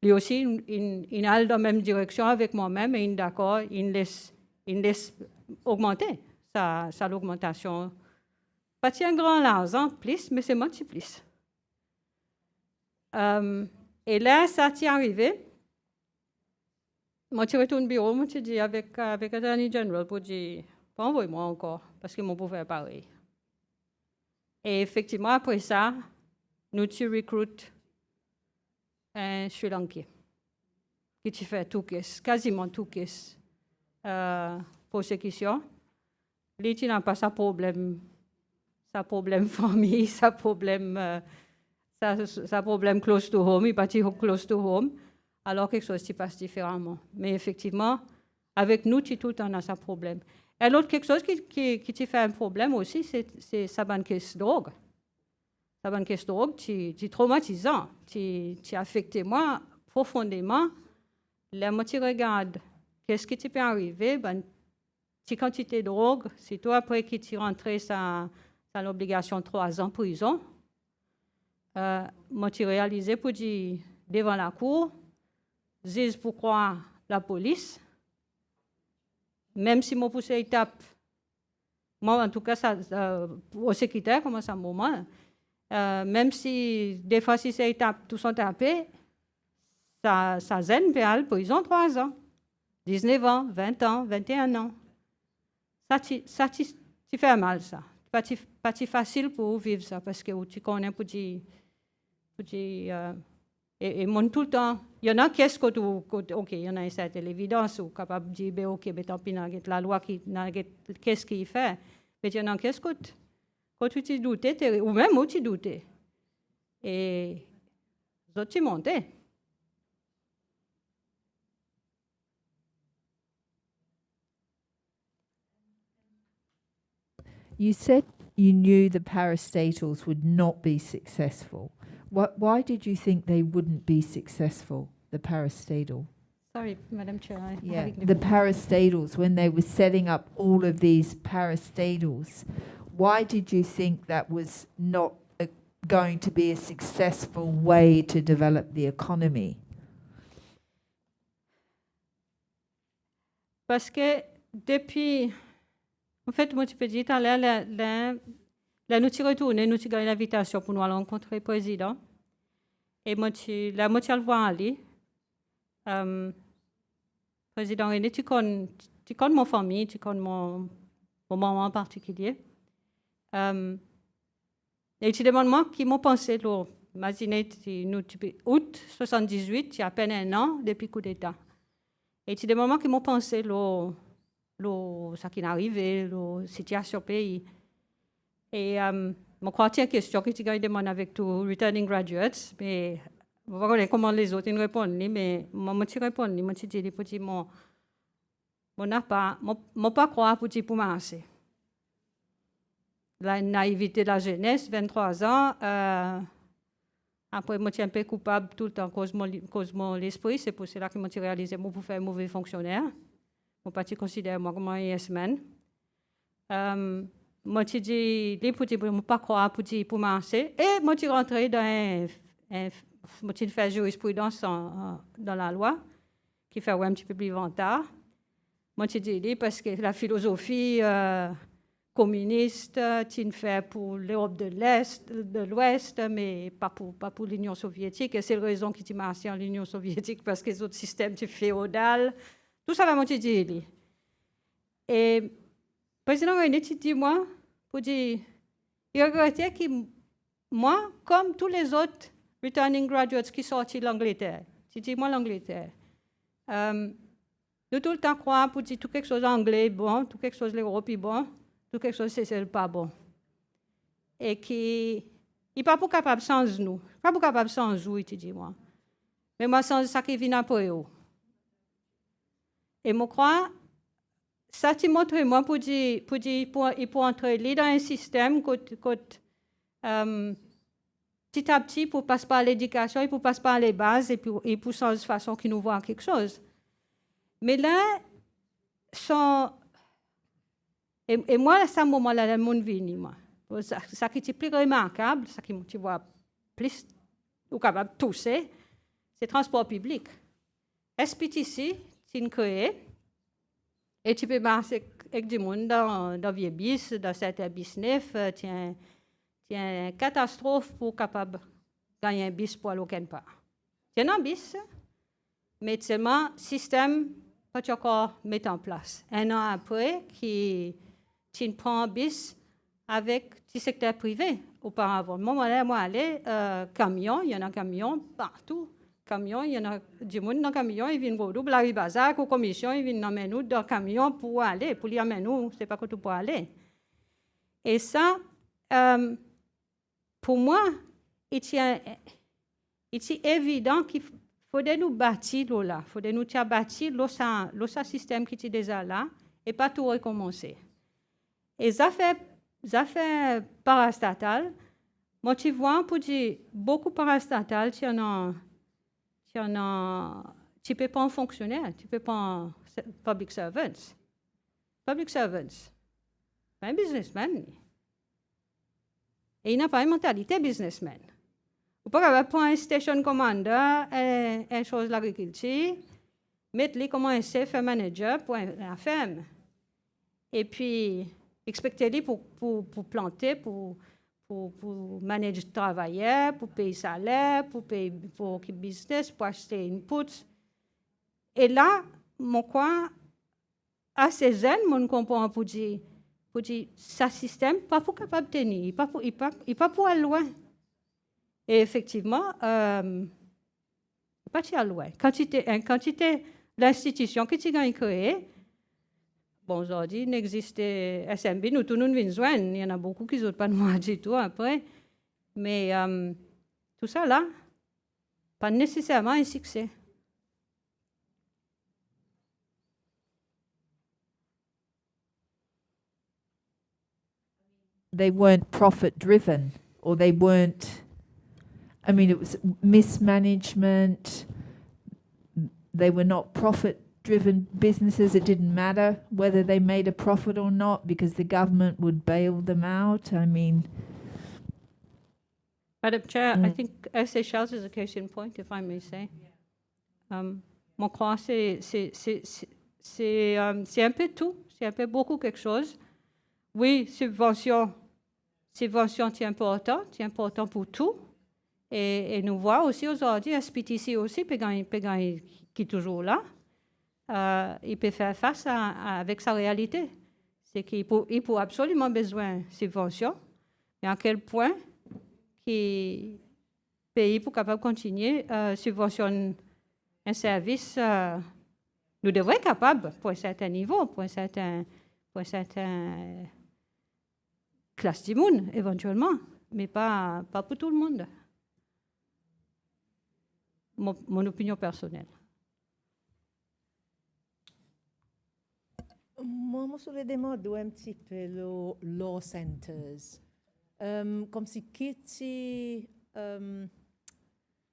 Lui aussi, il a dans la même direction avec moi-même et il est d'accord, il laisse augmenter sa l'augmentation. Pas un grand argent, plus, mais c'est moitié plus. Et là, ça t'est arrivé. Moi, je retourne au bureau, moi, je dis avec l'Attorney General pour dire, pas envoyez-moi encore, parce que mon pour faire pareil. Et effectivement, après ça, nous recrutons un Sri Lankais qui fait tout caisse, quasiment tout caisse, prosecution. Lui, il n'a pas sa problème famille, sa problème close to home, il partit close to home, alors quelque chose qui passe différemment. Mais effectivement, avec nous, tout le temps a sa problème. Et l'autre quelque chose qui fait un problème aussi, c'est sa bonne caisse de drogue. Sa bonne caisse de drogue, c'est traumatisant, qui affecte moi profondément. Là, moi, tu regardes, qu'est-ce qui peut arriver, petite quantité de drogue, c'est toi après qui tu rentres, ça l'obligation de 3 ans de prison. Moi, tu réalisé pour dire devant la cour, dis pourquoi la police, même si mon poussé étape, moi en tout cas, au secrétaire, comme ça, moment, même si des fois, si c'est étape, tous sont tapés, ça zen péal, prison 3 ans, 19 ans, 20 ans, 21 ans. Ça tu fait mal, ça. Pas facile pour vivre ça, parce que tu connais pour dire. Et mon tout le temps, il y en a qu'est-ce que OK, il y en a une certaine évidence, ou capable de dire, OK, mais tant pis, la loi qu'est-ce qu'il fait. Mais il y en a qu'est-ce que quand tu t'y doutais, ou même où tu doutais. Et les autres, ils montaient. You said you knew the parastatals would not be successful. Why did you think they wouldn't be successful, the parastatal? Sorry, Madam Chair. Yeah, the parastatals, when they were setting up all of these parastatals, why did you think that was not going to be a successful way to develop the economy? Parce que depuis, en fait, moi, tu peux dire, tout à l'heure, là, nous sommes retournés, nous avons gagné l'invitation pour nous aller rencontrer le président. Et moi, là, moi, tu le vois aller. Président René, tu connais mon famille, tu connais mon maman en particulier. Et tu demandes moi qui m'ont pensé, imaginez, août 78, il y a à peine un an depuis le coup d'État. Et tu demandes moi qui m'ont pensé, ça qui est arrivé, la situation du pays. Et je crois que c'est une question que tu demandes avec tous returning graduates, mais je ne sais pas comment les autres répondent, mais moi, je réponds, moi, je dis, moi, je n'ai pas croire pour m'avancer. La naïveté de la jeunesse, 23 ans, après, je suis un peu coupable tout le temps cause mon l'esprit, c'est pour cela que je réalisé que je pouvais faire un mauvais fonctionnaire. Je ne considère moi comme un yes man. Moi, je dis, je ne pas croire pour m'avancer. Et moi, je suis rentré dans je fais jurisprudence dans la loi, qui fait un petit peu plus vantard. Moi, je dis, parce que la philosophie communiste, tu fais pour l'Europe de l'Ouest, mais pas pour l'Union soviétique. Et c'est la raison qui m'a assis en l'Union soviétique, parce que les autres systèmes féodal. Tout ça, moi, je dis. Et le président René, tu dis, moi, pour dire, il regrettait que moi, comme tous les autres returning graduates qui sont sortis de l'Angleterre, tu dis, moi, l'Angleterre, nous tout le temps croire pour dire tout quelque chose anglais bon, tout quelque chose l'Europe est bon, tout quelque chose c'est pas bon. Et qui n'est pas capable sans nous, pas capable sans vous, tu dis moi. Mais moi, sans ça qui vient après eux. Et moi, crois, ça tu montre moi pour entrer dans un système petit à petit pour passer par l'éducation et pour passer par les bases et pour changer de façon qu'ils nous voient quelque chose. Mais là, et moi, à ce moment-là, dans mon vie, ça qui est plus remarquable, ça qui tu vois plus ou capable de tousser, c'est le transport public. SPTC, tu l'as créé, et tu peux marcher avec du monde dans vieux bus, dans certains bus neufs, tu as une catastrophe pour capable gagner un bus pour aller aucun part. Tu as un bus, mais seulement le système pas encore mis en place. Un an après, tu prends un bus avec le secteur privé auparavant. Moi, allais, camion, il y en a camion partout. Camion, il y en a du monde dans le camion, ils viennent double la bazar, aux commissions, ils viennent emmener nous dans le camion pour aller, pour les amener nous, c'est pas que tout pour aller. Et ça, pour moi, il est évident qu'il faudrait nous bâtir là, il faudrait nous bâtir le système qui est déjà là et pas tout recommencer. Et ça fait parastatal. Moi, tu vois, pour dire beaucoup parastatal, tu peux pas en fonctionnaire, tu peux pas en public servants. Public servants, pas un businessman. Et il n'a pas une mentalité businessman. Vous pouvez prendre un station commander, une chose de l'agriculture, mettre-le comme un chef manager pour la ferme. Et puis, expecter-le pour planter, pour manager le travailleur, pour payer le salaire, pour le business, pour acheter inputs. Et là, moi, assez zen, je comprends pour dire, ce système n'est pas capable de tenir, il n'est pas pour aller loin. Et effectivement, pas aller loin. Quand tu es l'institution que tu as créée, bon, aujourd'hui, il existe SMB, nous tous nous venons joindre. Il y en a beaucoup qui n'ont pas de moi du tout après. Mais tout ça là, pas nécessairement un succès. They weren't profit driven, or they weren't, I mean, it was mismanagement. They were not profit driven businesses. It didn't matter whether they made a profit or not because the government would bail them out. I mean, Madam Chair, I think Seychelles is a case in point, if I may say. Mon croix, c'est un peu tout, c'est un peu beaucoup quelque chose. Oui, subvention, c'est important pour tout. Et nous voyons aussi aujourd'hui, SPTC aussi, qui est toujours là, il peut faire face avec sa réalité. C'est qu'il faut absolument besoin de subventions, mais à quel point le pays pour capable continuer à subventionner un service, nous devons être capables pour un certain niveau, pour un certain classe du monde éventuellement, mais pas pour tout le monde. Mon opinion personnelle. Moi, je voulais demander un petit peu les law centers. Comme si qui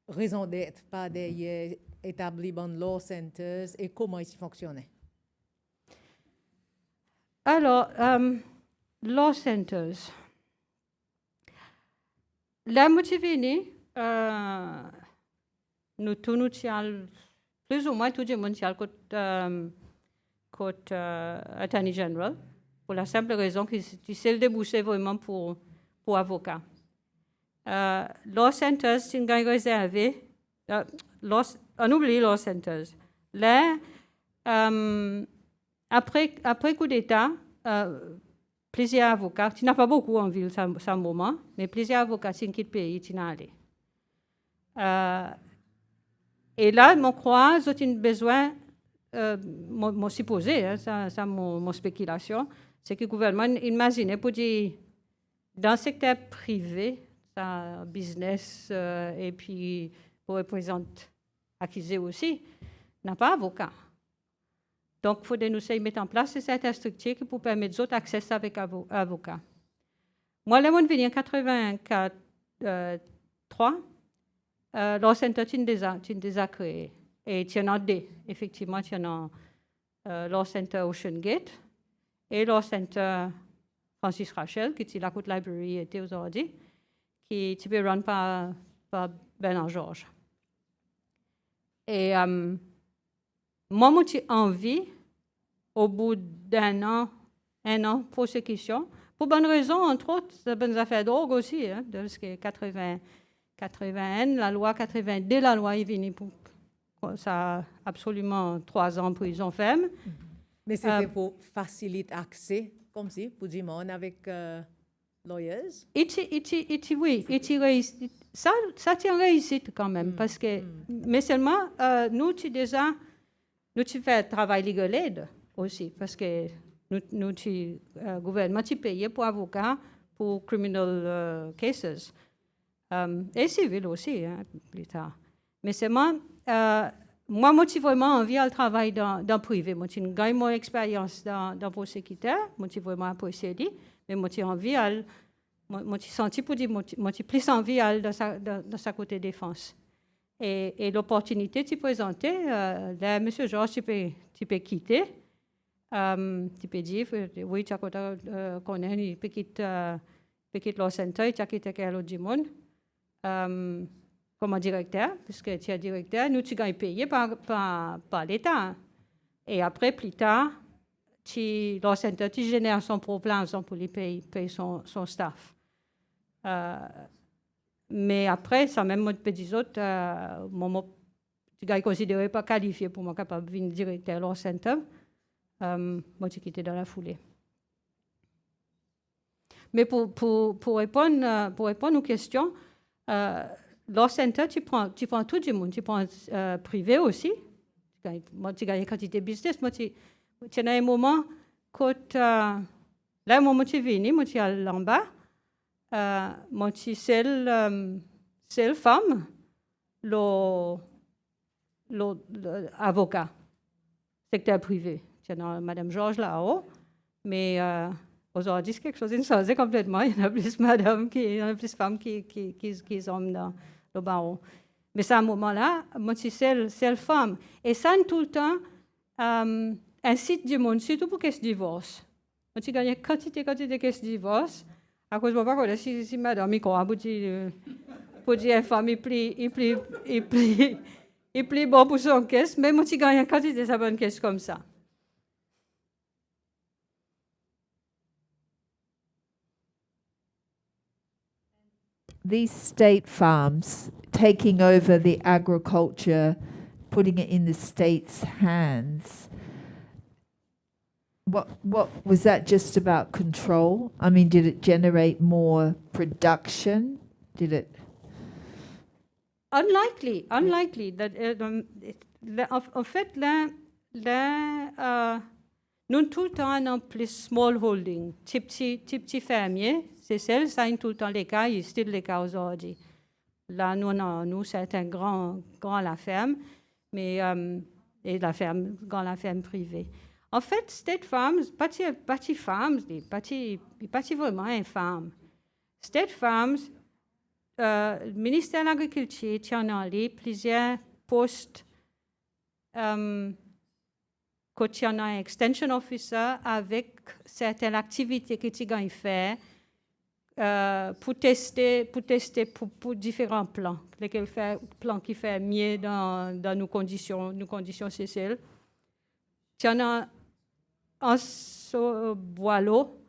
raison d'être pas derrière établir des law centers et comment ils fonctionnent? Alors, law centers. La motivation, nous tous plus ou moins tout le monde côté Attorney General, pour la simple raison que c'est le débouché vraiment pour avocats. Law centers, c'est une réservé. On oublie law centers. Là, après coup d'État, plusieurs avocats, tu n'as pas beaucoup en ville à moment, mais plusieurs avocats qui quittent le pays, tu n'as allé. Et là, je crois qu'ils ont besoin, mon supposé, hein, ça mon spéculation, c'est que le gouvernement imaginait pour dire, dans le secteur privé, ça business et puis pour représenter accusé aussi, n'a pas avocat. Donc, il faudrait nous mettre en place cette structure qui peut permettre d'autres accès avec avocat. Moi, là, je suis venu en 1983. Law Center, tu déjà créé. Et tu en as deux. Effectivement, tu en as Law Center Ocean Gate et Law Center Francis Rachel, qui est la Côte Library était aujourd'hui, qui tu peux run par Bernard Georges. Et moi, j'ai envie, au bout d'un an, prosecution, pour bonne raison, entre autres, c'est bonnes affaires de drogue aussi, hein, parce que 81, la loi 82, la loi est venue pour ça a absolument 3 ans de prison ferme. Mais c'était pour faciliter l'accès, comme si, pour dire avec lawyers? Oui, ça tient réussite quand même, parce que, mais seulement, nous, tu fais un travail légal aussi, parce que le gouvernement, tu payes pour avocats, pour criminal cases, et civil aussi, hein, plus tard. Mais seulement, moi, j'ai vraiment envie de travailler dans le privé. Moi, j'ai gagné mon expérience dans le prosécuteur, moi, j'ai vraiment apprécié, mais moi, j'ai envie moi, j'ai senti pour dire, moi, j'ai plus envie dans sa côté défense. Et l'opportunité de présenter, là, M. Georges, tu peux quitter. Tu peux dire, oui, tu connais, il peut quitter le centre, tu as quitté l'autre du monde. Comme directeur, puisque tu es directeur, nous, tu gagnes payé par l'État. Et après, plus tard, le centre, tu génères son propre argent pour lui payer son staff. Mais après, ça même, moi, petits autres, tu gagnes considéré pas qualifié pour moi capable de devenir directeur de leur centre. Moi, tu quitté dans la foulée. Mais pour répondre aux questions, Law Center, tu prends tout le monde, tu prends privé aussi. Moi, tu gagnes quantité de business. Moi, tu as un moment, quand là, un moment, tu es venu, moi, tu es en bas. Moi, tu sais, seule femme, l'avocat, secteur privé. Il y a Madame Georges là-haut, mais aujourd'hui, c'est quelque chose de changé complètement. Il y en a plus madame, il y en a plus femmes qui sont dans le barreau. Mais à ce moment-là, moi, je suis seule femme. Et ça, tout le temps, incite du monde, surtout pour qu'est-ce divorce. Moi, je gagne quantité de qu'est-ce divorce. À cause de moi, si madame, il croit, pour dire une femme, il plie bon pour son caisse, mais moi, je gagne quantité de bonne caisse comme ça. These state farms taking over the agriculture, putting it in the state's hands. What was that just about control? I mean, did it generate more production? Did it? Unlikely. That, en fait, nous tout le temps avons plus small holding, petit fermier, c'est celle, ça est tout le temps les cas, il est les cas aujourd'hui. Là, nous c'est un grand la ferme, mais et la ferme privée. En fait, State Farms, pas farms, pas vraiment une farm. State Farms, le ministère de l'Agriculture tient en ligne plusieurs postes. Quand il y a un extension officer avec certaines activités que tu gagnes faire pour tester pour différents plans, lesquels plans qui fait mieux dans nos conditions sociales. Tu en as en ce boileau,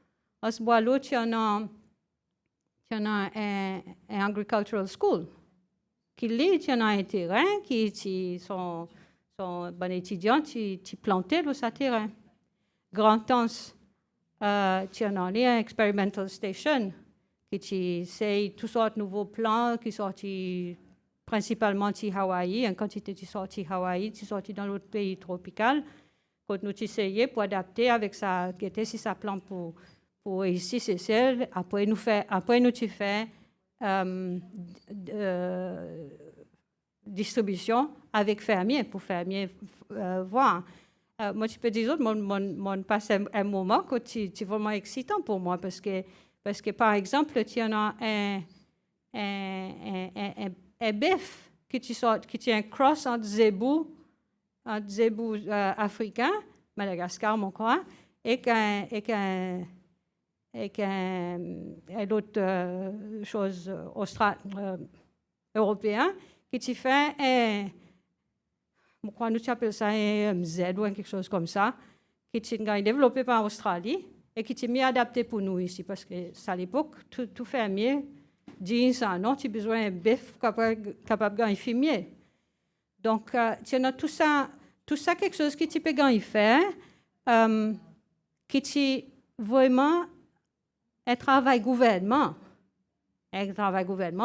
tu en as un agricultural school qui lit, tu en as un terrain qui sont bon étudiants, tu plantais dans ce terrain. Grand-Anse, tu en as un experimental station qui tu essayes toutes sortes de nouveaux plans qui sortent principalement de Hawaï, une quantité qui sortent de Hawaï, qui sortent dans l'autre pays tropical. Quand nous essayons pour adapter avec ça, si ça plan pour ici, c'est celle. Après nous fais distribution avec fermier pour fermier voir. Moi, je peux dire mon passe un moment que c'est vraiment excitant pour moi parce que par exemple, tu en as un bœuf qui est un cross entre zébou africain, Madagascar, mon coin, et l'autre chose européen qui tu fait pourquoi nous appelons ça un MZ ou quelque chose comme ça, qui est développé par l'Australie et qui est mieux adapté pour nous ici, parce que à l'époque, tout fermier dit ça, non, tu as besoin d'un bœuf capable de gagner fumier. Donc, tu as tout ça quelque chose que tu peux gagner faire, qui est vraiment un travail gouvernement,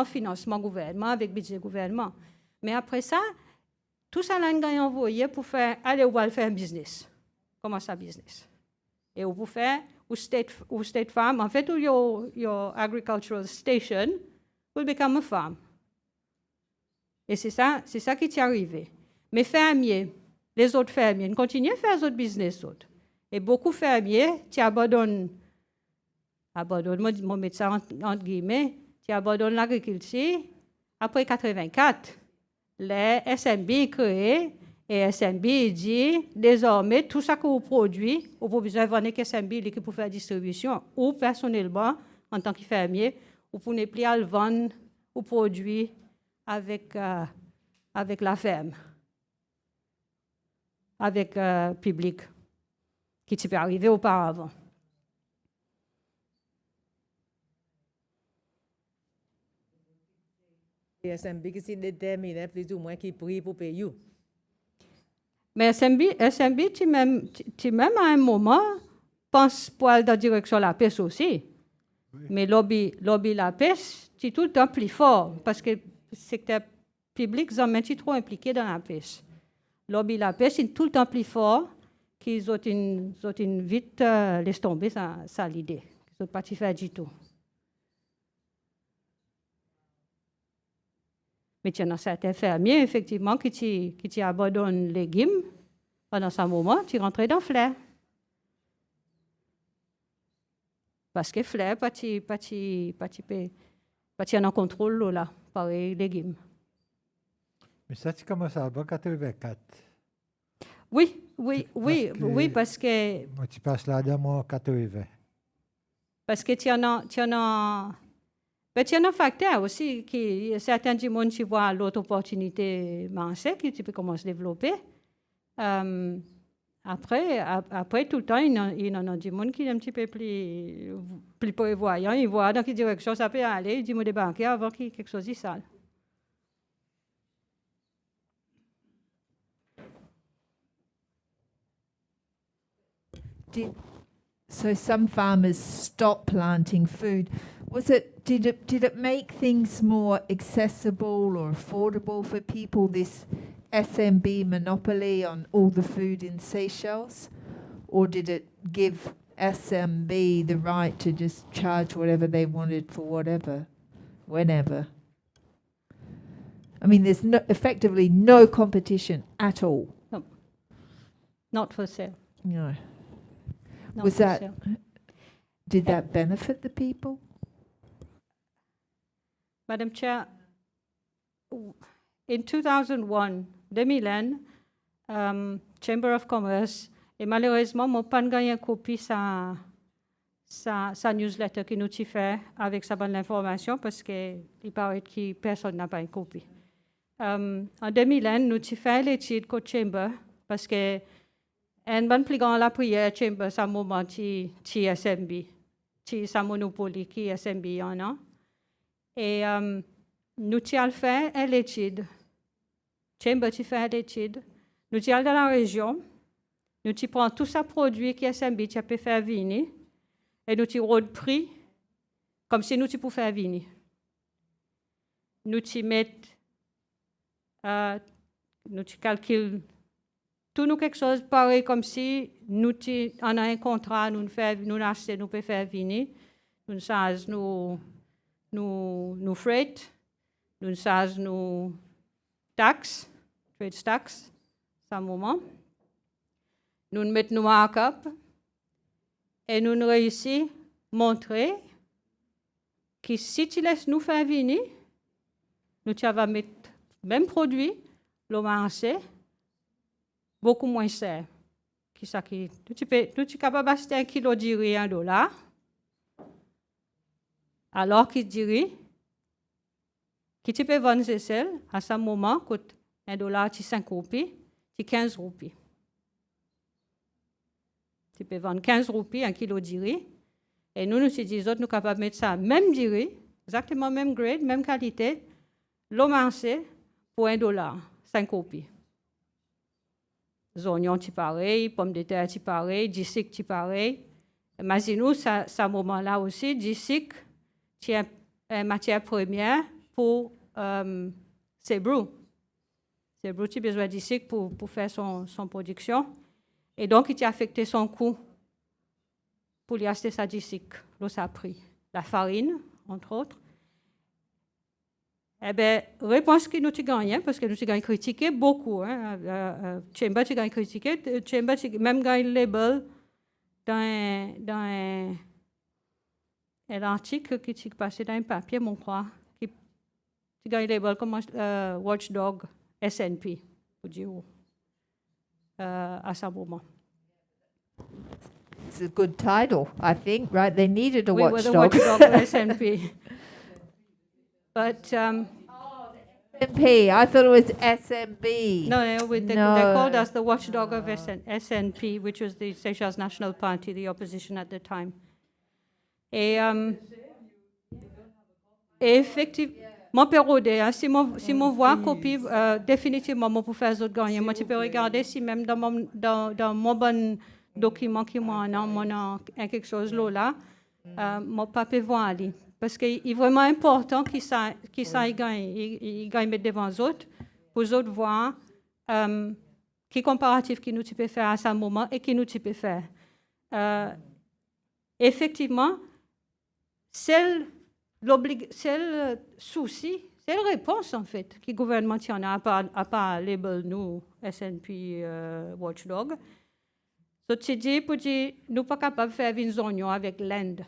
financement gouvernement, avec budget gouvernement. Mais après ça, tout ça, là, on a envoyé pour faire, allez, on va faire un business. Comment ça, business? Et on peut faire, ou state farm, en fait, your agricultural station will become a farm. Et c'est ça qui est arrivé. Mais fermiers, les autres fermiers, ils continuent à faire les autres business. Et beaucoup de fermiers, tu abandonnes, mon médecin entre guillemets, tu abandonnes l'agriculture après 84. Les SMB créés et SMB dit désormais tout ça que vous produisez, vous pouvez besoin de vendre que SMB pour faire distribution ou personnellement en tant que fermier, vous pouvez plus à le vendre ou produire avec la ferme, avec public qui peut arriver auparavant. Les SMB qui déterminent plus ou moins qui prient pour payer. Mais SMB, tu même à un moment, pense pour aller dans la direction de la pêche aussi. Oui. Mais lobby la pêche, tu es tout le temps plus fort parce que le secteur public est trop impliqué dans la pêche. Lobby la pêche est tout le temps plus fort qu'ils ont une vite laisse tomber ça l'idée. Ils n'ont pas faire du tout. Mais il y en a certains fermiers, effectivement, qui abandonnent les légumes. Pendant ce moment, tu rentres dans le flair. Parce que le flair, pas en contrôle là, par les légumes. Mais ça, tu commences avant 84. Oui, parce que... Moi, tu passes là dans 80. Parce que tu en as... Mais il y a un facteur aussi, que certains du monde qui voient l'autre opportunité marcher, qui tu peux commencer à développer. Après, tout le temps, il y en a du monde qui est un petit peu plus prévoyant. Ils voient dans quelle direction ça peut aller. Ils disent, me débarquer avant qu'il y ait quelque chose de sale. So some farmers stopped planting food. Did it make things more accessible or affordable for people, this SMB monopoly on all the food in Seychelles? Or did it give SMB the right to just charge whatever they wanted for whatever, whenever? I mean, there's effectively no competition at all. No. Not for sale. No. Not Was for that, sale. did that benefit the people? Madam Chair, in 2001, Chamber of Commerce, et malheureusement, je n'ai pas gagné une copie sa newsletter qui nous fait avec sa bonne information parce qu'il paraît que personne n'a pas une copie. En 2001, nous avons fait l'étude côté Chamber parce que un bon plus grand la prière Chamber, c'est un moment qui SMB, qui est monopole qui SMB en a. Et nous avons fait l'étude. Chamber a fait l'étude. Nous allons dans la région. Nous prenons tous ces produits qui SMB qui peut faire venir. Et nous avons le prix comme si nous pouvions faire venir. Nous mettons, nous calculons tout quelque chose pareil comme si nous avons un contrat, nous achetons, nous pouvons faire venir. Nous savons nous freight, nous savons nous taxes, trade tax, c'est un moment. Nous mettons nos markup et nous réussissons à montrer que si tu laisses nous faire venir, nous allons mettre le même produit, le marché, beaucoup moins cher. Tu es capable d'acheter 1 kilo de riz à $1. Alors qu'il dirait que tu peux vendre ces sels, à ce moment, coûte $1, tu 5 roupies, tu 15 roupies. Tu peux vendre 15 roupies, 1 kilo de riz. Et nous disons, nous sommes capables de mettre ça, même du riz, exactement même grade, même qualité, le marché, pour $1, 5 roupies. Les oignons, c'est pareil, pommes de terre, c'est pareil, du sucre, c'est pareil. Imaginez-nous, à ce moment-là aussi, du sucre, c'est une matière première pour ces brous. Ces brous, tu as besoin de sucre pour faire son production. Et donc, il a affecté son coût pour lui acheter ça du sucre. Là, ça a pris la farine, entre autres. Eh bien, réponse que nous avons gagné, parce que nous avons critiqué beaucoup. Chamber, tu as critiqué. Chamber, même gagné le label dans un article qui est passé dans un papier, mon croix, qui a un label comme Watchdog SNP, pour dire à ce moment. It's a good title, I think, right? They needed a We were the watchdog. watchdog of SNP. But SMP, I thought it was SMB. no, they called us the watchdog of SNP, which was the Seychelles National Party, the opposition at the time. Et effectivement, si mon voix copie, définitivement, moi, pour faire les autres gagner, moi, tu peux regarder si même dans mon bon document qui moi, quelque chose là, mon papier voit aller. Parce qu'il est vraiment important qu'il gagne devant les autres, pour les autres voir quel comparatif que nous peut faire à ce moment et qui nous peut faire. Effectivement, c'est le souci, C'est la réponse, en fait, que le gouvernement tient à pas label nous, SNP Watchdog. Donc, c'est dit, pour dire, nous ne sommes pas capables de faire une zone avec l'Inde.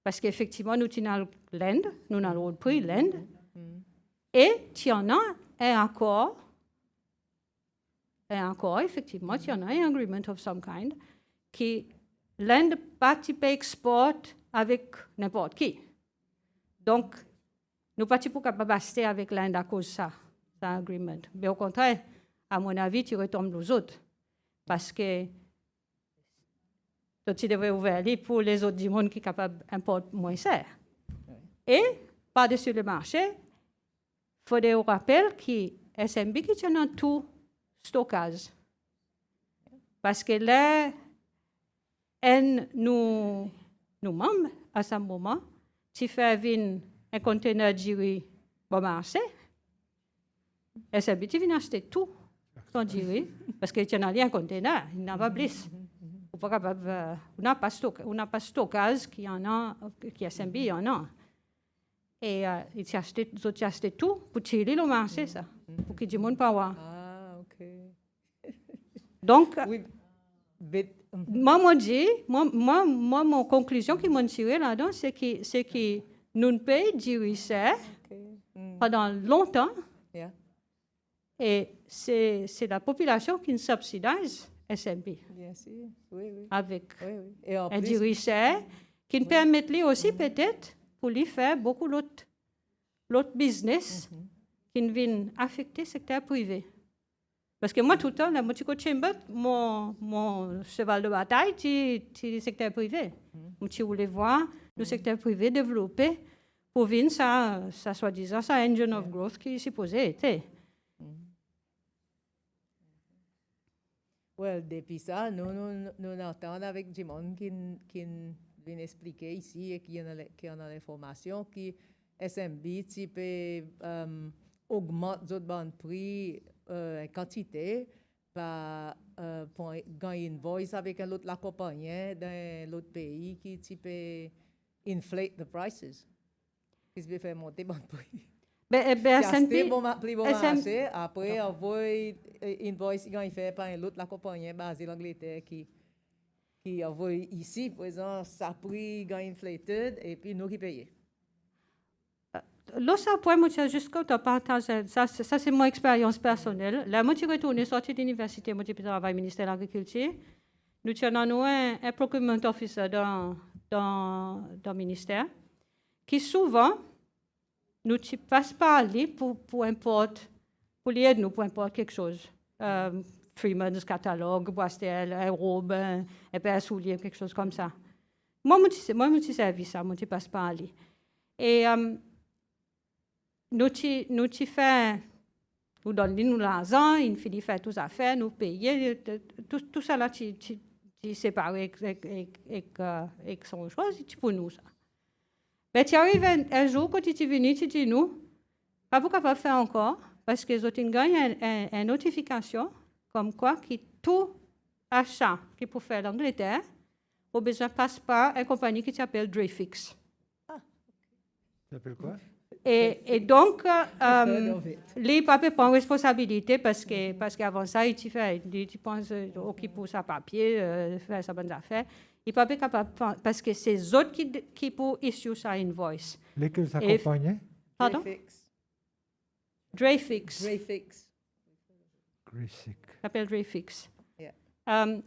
Parce qu'effectivement, nous avons l'Inde, nous avons le prix l'Inde. Et il y en a un accord, effectivement, il y en a un agreement of some kind, qui l'Inde ne peut pas exporter avec n'importe qui. Donc, nous ne sommes pas capables de rester avec l'Inde à cause de ça, cet agreement. Mais au contraire, à mon avis, tu retombes aux autres. Parce que tu devrais ouvrir pour les autres du monde qui sont capables d'importer moins cher. Et, par-dessus le marché, il faudrait vous rappeler que SMB qui tient tout stockage. Parce que là, nous membres, à ce moment, tu fais un conteneur de riz au marché, SMB, tu viens acheter tout ton riz, parce que tu n'as rien un conteneur, il n'y a pas plus. On n'a pas stockage qui en a, qui SMB y en a. Et ils achètent tout pour tirer le marché, ça, pour que tout le monde puisse avoir. Ah, ok. Donc, Oui, mon conclusion qui m'a tiré là-dedans, c'est que nous ne payons du ça pendant longtemps. Yeah. Et c'est la population qui nous subsidise SMB. Bien sûr, oui. Avec Et en un plus, dirigeant qui nous permet lui aussi peut-être pour lui faire beaucoup d'autres business qui viennent affecter le secteur privé. Parce que moi, tout le temps, la Chamber, mon cheval de bataille, c'est le secteur privé. Je voulais voir le secteur privé développer pour venir ça soi-disant, ça engine of growth qui est supposé être. well, depuis ça, nous entendons avec du monde qui vient expliquer ici et qui en a l'information que SMB peut augmenter le prix en quantité pour gagner une voice avec un autre compagnie dans l'autre pays qui peut inflate the prices. Qui peut faire monter le prix. SMB, Prix bon marché, après on voit une voice qui fait par une autre compagnie basée en Angleterre qui envoie ici, par exemple, ça prix inflated et puis nous qui payons. L'autre point, moi, jusqu'à te partager, ça c'est mon expérience personnelle. Là, moi, je suis retourné sorti de l'université, moi, je travaille au ministère de l'Agriculture. Nous avons un procurement officer dans le ministère qui souvent nous passons par lui pour lui aider nous pour importer quelque chose. Freeman's catalogue, Boistel, un robe, un paire de souliers, quelque chose comme ça. Moi, je suis servi ça, moi, je passe par lui. Et nous donnons l'argent, il finit faire toutes les affaires, nous payer, tout ça là, tu séparé avec son choix, c'est pour nous ça. Mais tu arrives un jour, quand tu es venu, tu dis nous, pas vous capable de faire encore, parce que vous avez gagné une notification comme quoi que tout achat qui peut faire l'Angleterre, au besoin passe par une compagnie qui s'appelle Dreyfix. Ça s'appelle quoi? Et donc, les papiers prennent responsabilité parce qu'avant ça, tu penses qu'il pour sa papier, faire sa bonne affaire. Il ne peut pas capable parce que c'est eux autres qui peuvent issuer sa invoice. Lesquels s'accompagnent? Pardon? Dreyfix. Graysick. Ça s'appelle Dreyfix. Yeah.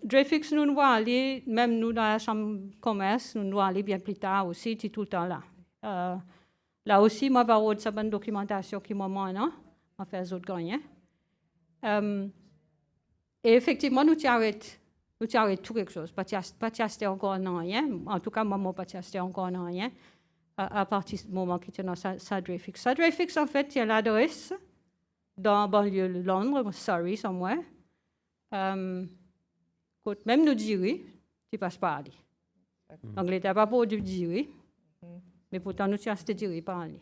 Dreyfix, nous devons aller, même nous dans la chambre de commerce, nous devons aller bien plus tard aussi, tu es tout le temps là. Là aussi, moi, je vais avoir sa bonne documentation qui m'a demandé, on fait les autres gagnants. Et effectivement, nous arrêtons tout quelque chose. Pas acheter encore rien. En tout cas, moi, je n'ai pas acheté encore rien à partir du moment qu'il y a ça Dreyfix. Ça Dreyfix, en fait, il y a l'adresse dans le banlieue de Londres, Surrey, somewhere. Même nous dire, tu passes par là. L'Angleterre n'a pas pour du dire. Mais pourtant, nous sommes achetés par lui.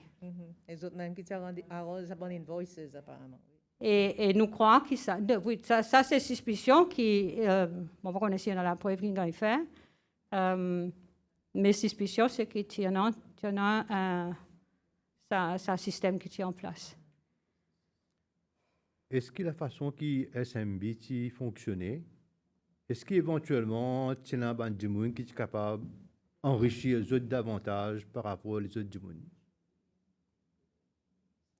Les autres même qui arrosent bonne invoices, apparemment. Et nous croyons que ça c'est suspicion qui, on va connaître dans la preuve qu'il a fait. Mes suspicions, c'est que tu en as un système qui est en place. Est-ce que la façon qui SMB qui fonctionnait, est-ce qu'éventuellement, il y a un gens qui est capable d'enrichir les autres davantage par rapport aux autres gens?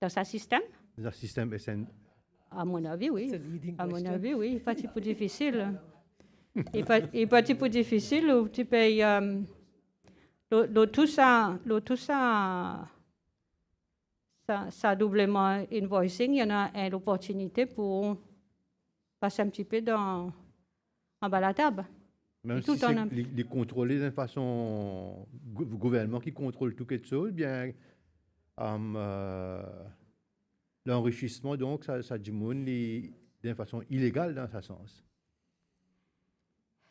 Dans ce système? Dans le système SMB? À mon avis, oui. C'est leading À mon question. avis, oui. Il n'est pas un petit peu difficile. Il n'est pas un petit peu difficile où tu payes. Tout ça, ça doublement invoicing, il y en a une opportunité pour passer un petit peu en bas de la table. Même Tout si en c'est un- les contrôler d'une façon, gouvernement qui contrôle tout quelque chose, bien, l'enrichissement, donc, ça diminue d'une façon illégale dans ce sens.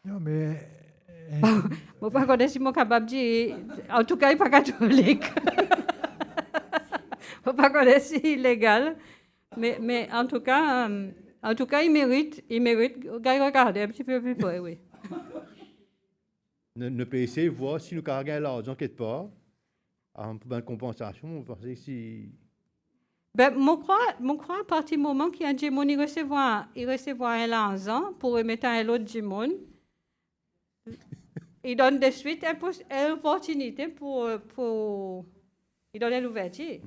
Non, mais Je ne sais pas si je suis capable de dire. En tout cas, il n'est pas catholique. Je ne sais pas si c'est illégal. Mais en tout cas, il mérite. Regarder un petit peu plus près, oui. Ne peut essayer de voir si nous avons gagné l'argent quelque part, pour une compensation, on pense que si. Ben, je crois à partir du moment qu'il y a un Jimon, il recevra un l'argent pour remettre à l'autre Jimon. Il donne de suite une opportunité pour il donne l'ouverture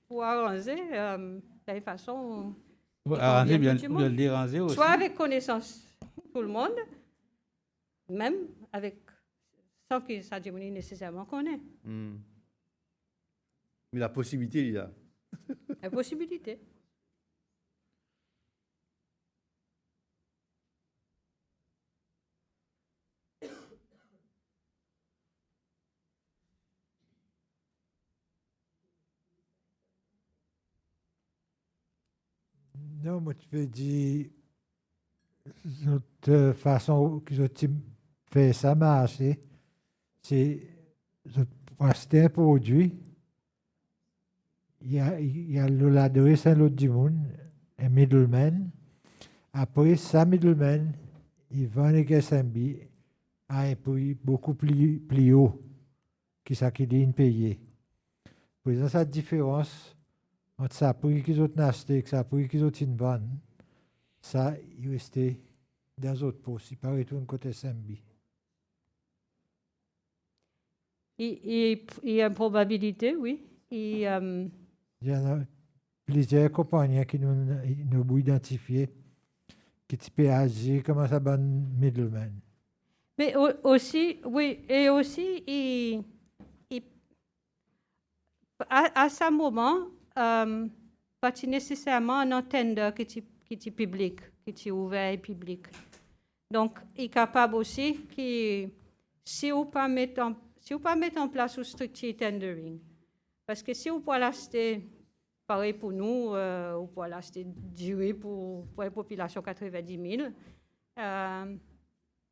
pour arranger de façon. Pour qui arranger, convient bien tout le pour monde. le déranger aussi. Soit avec connaissance tout le monde, même avec sans que ça Jimon nécessairement connaît. Mais la possibilité, il y a. La possibilité. non, moi, tu veux dire, notre façon que je fais ça marcher, c'est pour acheter un produit, il y a l'adresse à l'autre du monde, un middleman. Après, ça middleman, il vend les SMB à un prix beaucoup plus haut que ça qu'il est payé. Pour exemple, cette différence entre ça prix qu'ils ont acheté et ça prix qu'ils ont vendent, ça, il restait dans d'autres postes. Il paraît tout un côté SMB. Il y a une probabilité, oui. Il y en a plusieurs compagnies qui nous ont identifié qui peut agir comme ça, bon middleman. Mais aussi, oui, et aussi, à ce moment, pas nécessairement un tender qui est public, qui est ouvert et public. Donc, il est capable aussi que si vous ne pas mettre en place une structure tendering, parce que si vous pouvez l'acheter, pareil pour nous, vous pouvez l'acheter duré pour la population 90 000,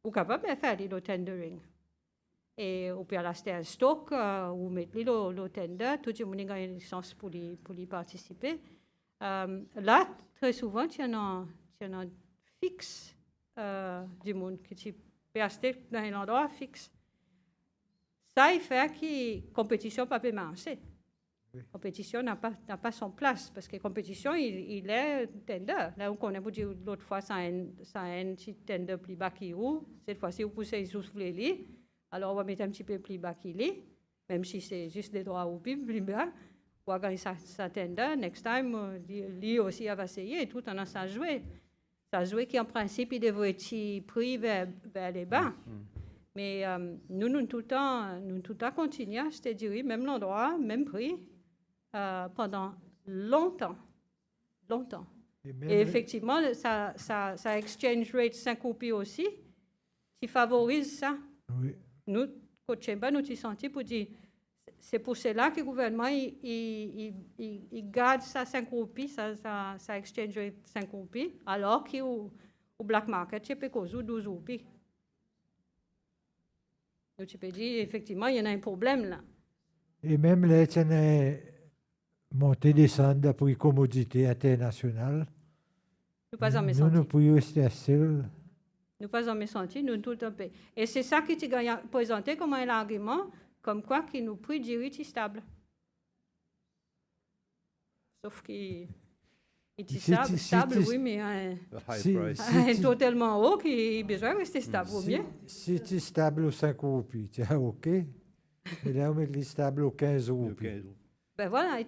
vous êtes capable de faire le tendering. Et vous pouvez l'acheter un stock, ou mettre le tender, tout le monde a une licence pour y participer. Là, très souvent, il y en a fixe du monde que tu peux acheter dans un endroit fixe. Ça, il fait que la compétition ne peut pas marcher. La compétition n'a pas son place, parce que la compétition, il est tender. Là, on connaît, l'autre fois, ça a un petit tender plus bas qu'il est. Cette fois-ci, vous poussez souffler, alors on va mettre un petit peu plus bas qu'il est, même si c'est juste des droits au PIB plus bas. On va gagner ça tender. Next time, lui aussi, il va essayer, et tout en a ça joué. Ça joué qui, en principe, il devrait être pris vers les bas. Mais nous, tout le temps, continuons à se dire, même l'endroit, même prix, pendant longtemps. Et effectivement, ça exchange rate 5 roupies aussi, qui favorise ça. Oui. Nous, Côte Chamber, nous avons senti pour dire, c'est pour cela que le gouvernement, il garde ça 5 roupies, ça exchange rate 5 roupies, alors qu'au black market, c'est peut-être 12 roupies. Donc, tu peux dire, effectivement, il y en a un problème là. Et même là, il y a une montée descente d'après commodité internationale. Nous pas en Nous, senti. nous pouvons rester seuls. Nous pas en senti, nous tout le temps. Et c'est ça qui est présenté comme un argument, comme quoi qui nous prix du stable. Sauf qu'il est Si- stable, si- oui, mais A high Si- price. un taux tellement haut qu'il a besoin de rester stable, au mieux. Si tu es stable au 5 roupies, tu es OK. Mais là, on met stable au 15 roupies. Okay. Ben voilà,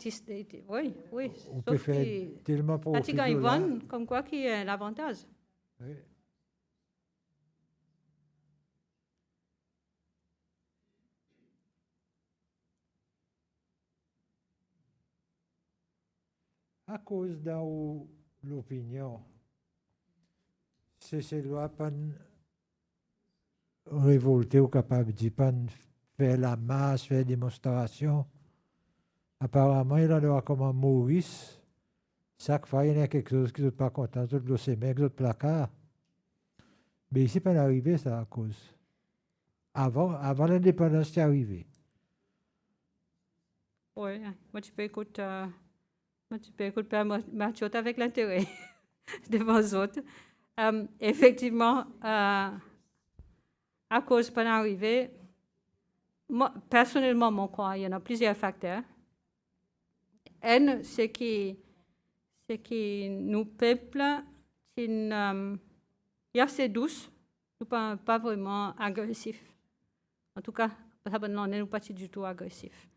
oui, oui. On peut Sauf faire que tellement quand profit il gagne de là. one, comme quoi qu'il y a l'avantage. Oui. À cause de l'opinion, ces lois pas révolter ou capable de pas faire la masse, faire démonstration. Apparemment, il en a comme un Maurice. Chaque fois, il y a quelque chose qui n'est pas content, d'autres le semec, d'autres placard. Mais ici, pas arrivé ça à cause. Avant l'indépendance, c'est arrivé. Oui, moi tu peux écouter Père Mathieu avec l'intérêt devant les autres. Effectivement, à cause de l'arrivée, personnellement, mon crois, il y en a plusieurs facteurs. Un, c'est que nous, peuple, est assez douce, nous pas vraiment agressif. En tout cas, non, nous pas du tout agressif.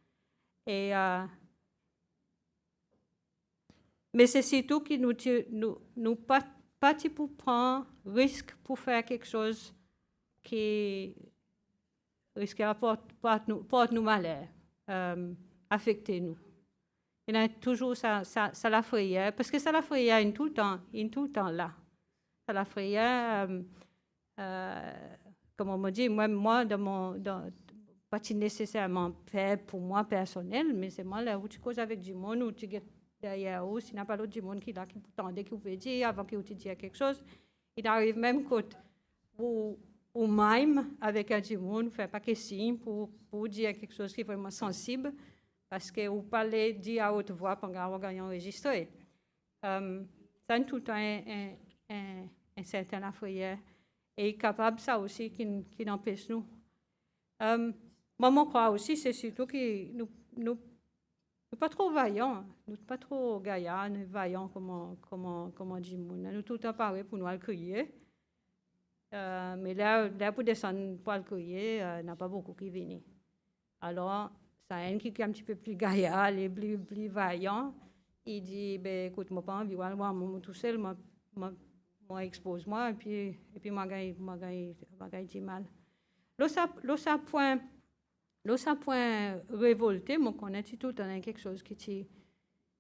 Et mais c'est surtout que nous pas pour prendre risque pour faire quelque chose qui risque à porter nous malheur, affecter nous. Il y a toujours ça la frayeur, parce que ça la frayeur est tout le temps là. Ça la frayeur, comme on me dit, moi pas nécessairement fait pour moi personnel, mais c'est moi là où tu causes avec du monde, où tu es derrière eux, s'il n'y a pas l'autre du monde qui est là, qui t'entendait, qui vous dire avant qu'il te dise quelque chose. Il arrive même ou même avec un du monde, faire pas que signe pour dire quelque chose qui est vraiment sensible, parce que vous parlez, dire à haute voix pendant qu'on va enregistrer. Ça a tout le temps un certain affrayeur et capable ça aussi qui empêche nous. Moi, je crois aussi, c'est surtout que nous pas trop vaillants, nous pas trop gaillards, nous vaillants comme dit monde. Nous tout le temps pareil pour nous crier. Mais là pour descendre pour le crier, n'a pas beaucoup qui viennent. Alors, ça a un qui est un petit peu plus gaillard, les plus vaillant. Il dit, ben écoute, moi pas envie, moi tout seul, moi expose-moi et puis moi gagne du mal. L'autre point révolté, moi connais tout le temps quelque chose qui dit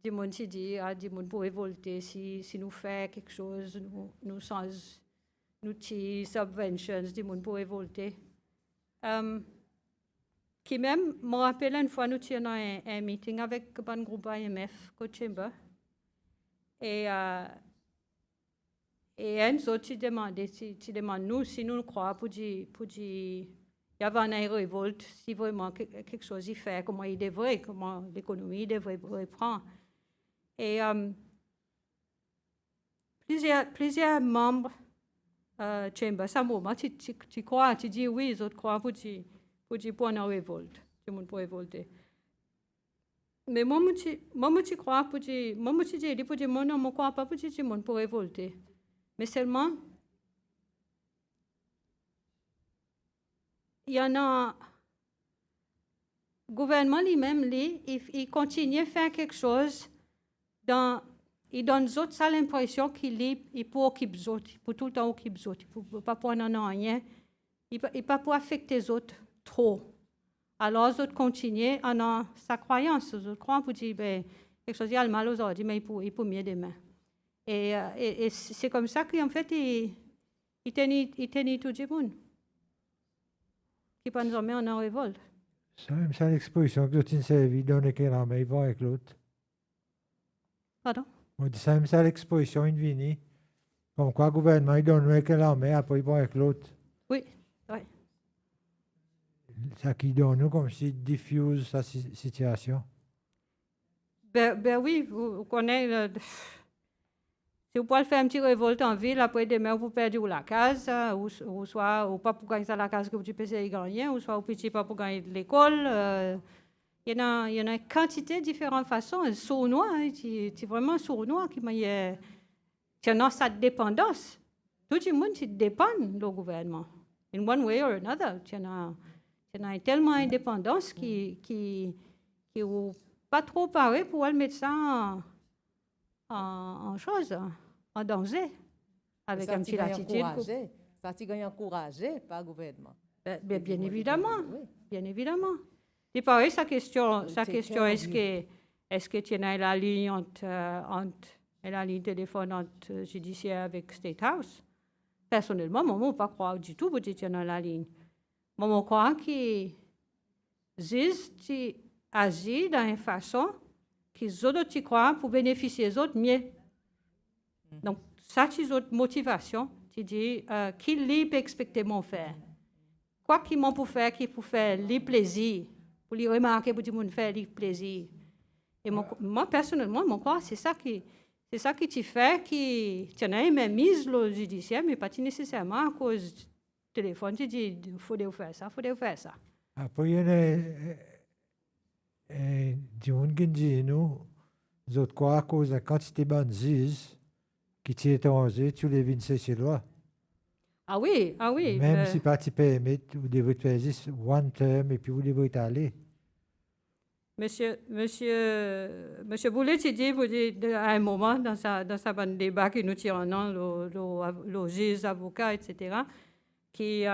monde qui dit du monde pour révolter si nous fait quelque chose nous sans nous subventions du monde pour révolter. Qui même me rappelle une fois nous étions un meeting avec un groupe IMF au Chamber et un autre qui demande nous si nous croyons pour dire il y avait une révolte, si vraiment quelque chose y fait, comment il devrait, comment l'économie devrait reprendre. Et plusieurs membres Chamber, ça moment, tu crois, tu dis oui, les autres croient pour dire une révolte, tout le monde pour révolter. Mais moi, je crois pour dire, moi, je dis pour dire, moi, non, je crois pas pour dire tout le monde pour révolter. Mais seulement, il y en a, le gouvernement lui-même, il continue à faire quelque chose, il donne aux autres ça l'impression qu'il peut occuper les autres, il peut tout le temps occuper les autres, il ne peut pas prendre rien, il ne peut pas affecter les autres trop. Alors, les autres continuent en sa croyance, les autres croient pour dire, ben, quelque chose il a le mal aujourd'hui, mais il peut mieux demain. Et c'est comme ça qu'en fait, il tenait tout le monde. Qui pas nous met en révolte. C'est même ça l'exposition que tu servi donner qu'elle en met, ils vont avec l'autre. Pardon? On dit ça même ça l'exposition une vini. Comme quoi le gouvernement il donne qu'elle en met, après ils vont avec l'autre. Oui, oui. Ça qui donne nous comme si diffuse sa situation. Ben oui, vous connaissez. Si vous pouvez faire un petit révolte en ville, après demain, vous perdez la case, ou soit ou pas pour gagner la case que vous pensez gagner, ou soit vous ne pas pour gagner l'école. il y a une quantité de différentes façons. Sournois, c'est vraiment sournois qui m'a tu as cette dépendance. Tout le monde dépend du gouvernement. In one way or another, tu as tellement d'indépendance qui n'est pas trop paré pour le mettre ça en chose, en danger, avec un petit attitude. Ça t'y gagne encouragé par le gouvernement. Bien évidemment, bien évidemment. Et pareil, sa question est-ce que tu as la ligne la ligne téléphone entre judiciaire avec State House? Personnellement, moi, je ne pas croire du tout que tu es dans la ligne. Moi, je crois que tu agis d'une façon que les autres tu crois pour bénéficier des autres mieux. Donc, ça, c'est une motivation. Tu dis, qui peut expecter mon faire? Quoi qu'ils m'ont pour faire, qui pour faire les plaisirs, pour les remarquer, pour tout le monde faire les plaisirs. Et moi, personnellement, je crois que c'est ça qui te fait que tu as une mise au judiciaire, mais pas nécessairement à cause du téléphone. Tu dis, il faut faire ça, il faut faire ça. Après, il y a des gens qui disent, nous, autres croient à cause de la quantité de bandits qui sont étrangers, tu les vignes chez loi. Ah oui. Même si pas tu permets, vous devez faire juste one term et puis vous devez aller. Monsieur Boulet, tu dis à un moment dans sa débat que nous tirons, le juge, avocat, etc., qui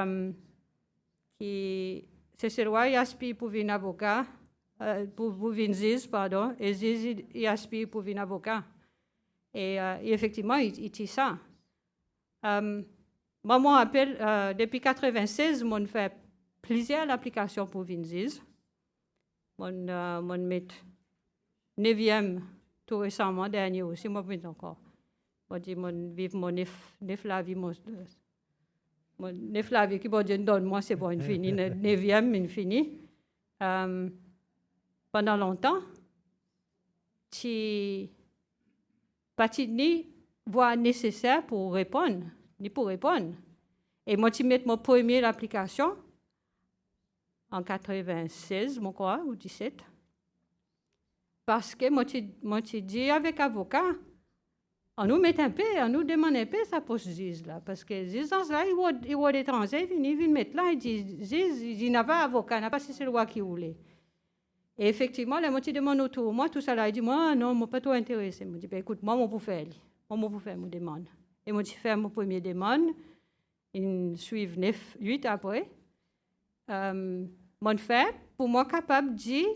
c'est loi, il aspire pour venir avocat, pour venir juge, pardon, et juge, il aspire pour venir avocat. Et effectivement, il dit ça. Moi, je me rappelle, depuis 1996, je fait plusieurs applications pour venir juge. Mon met 9e tout récemment, dernier aussi, moi je encore. Moi dis mon neuf la vie, mon neuf la vie qui bon Dieu donne moi c'est bon infini, 9e infini. Pendant longtemps, tu pas ni voie nécessaire pour répondre, ni pour répondre. Et moi tu mets mon première application en 96, je crois, ou 17. Parce que moi, tu dis avec avocat, on nous met un peu, on nous demande un peu ça pour ce juge-là. Parce que le juge, là, il voit l'étranger, il vient mettre là, il dit, juge, il n'a pas avocat, il n'a pas si c'est le roi qui voulait. Et effectivement, là, moi, tu demandes autour, moi, tout ça là, il dit, moi, non, moi, pas trop intéressé. Moi, je dis, ben, écoute, moi, je peux faire, ma demande. Et moi, je fais mon première demande, ils suivent 8 après. Mon fait, pour moi capable de dire,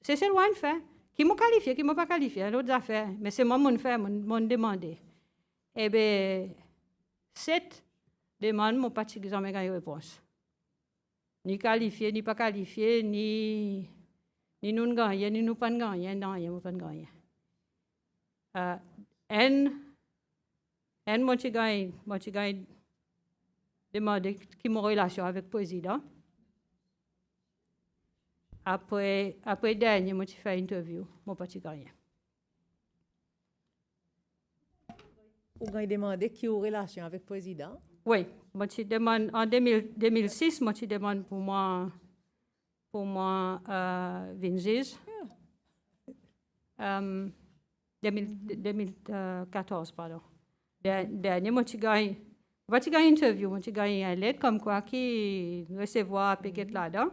c'est ce loin de faire. Qui m'a qualifié, qui m'a pas qualifié, l'autre affaire. Mais c'est moi mon fait, mon demandé. Eh bien, 7 demandes, mon pas jamais gagné réponse. Ni qualifié, ni pas qualifié, ni nous gagné, ni nous pas gagné, non, il n'y a pas gagné. Moi, j'ai gagné demandé qui m'a relation avec le président. Après dernier, moi, j'ai fait une interview, moi, pas gagné. Vous avez demandé qui a une relation avec le président? Oui, moi, je demande en 2006, moi, je demande pour moi, Vinzis. 2014, pardon. Dernier, moi, j'ai gagné. Moi, j'ai gagné une interview, moi, j'ai gagné une lettre comme quoi qui recevoir Piquet là-dedans.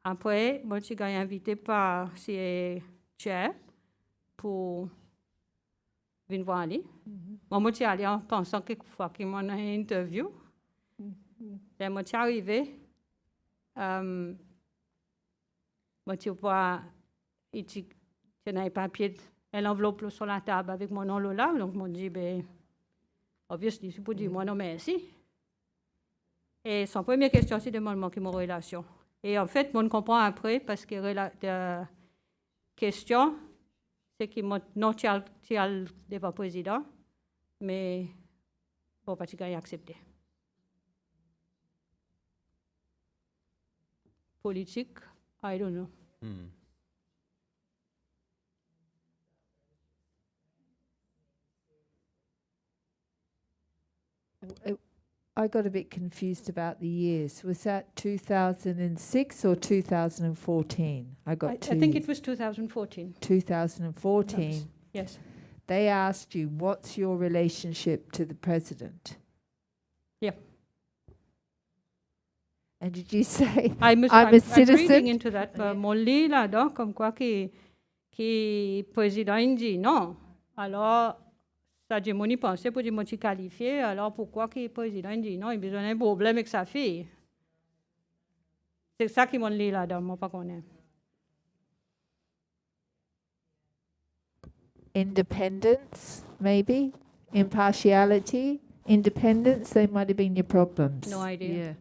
Après, moi, j'ai gagné invité par ses chefs pour venir voir lui. Moi, j'ai allé en pensant quelquefois qu'il m'a une interview. Et moi, j'ai arrivé. Moi, tu vois, il y a un papier, une enveloppe sur la table avec mon nom là. Donc, moi, je dis, ben, obviously, c'est pour dire, moi, non, merci. Et son première question, c'est de demander qui mon relation. Et en fait, on comprend après, parce que la question, c'est que non, tu as le président, mais bon, pas tu as accepté. Politique, I don't know. I got a bit confused about the years. Was that 2006 or 2014? I got I two. think it was 2014. 2014. Yes. They asked you, what's your relationship to the president? Yeah. And did you say, I'm a reading citizen? into that. Mon lit là-dedans, comme quoi qui président il dit non. Alors, ça dit mon y pensait pour dire mon qualifié. Alors, pourquoi qui président il dit non? Il a un problème avec sa fille. C'est ça qui mon lit là-dedans, moi pas connais. Independence, maybe? Impartiality? Independence? They might have been your problems. No idea. Yeah.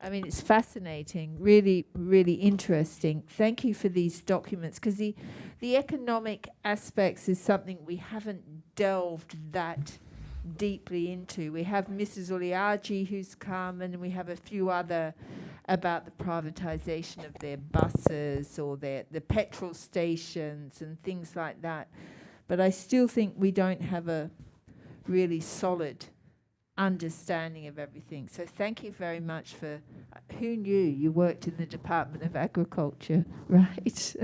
I mean, it's fascinating, really, really interesting. Thank you for these documents, because the economic aspects is something we haven't delved that deeply into. We have Mrs. Uliaji who's come, and we have a few other about the privatization of their buses or the petrol stations and things like that. But I still think we don't have a really solid understanding of everything. So thank you very much for, who knew you worked in the Department of Agriculture, right?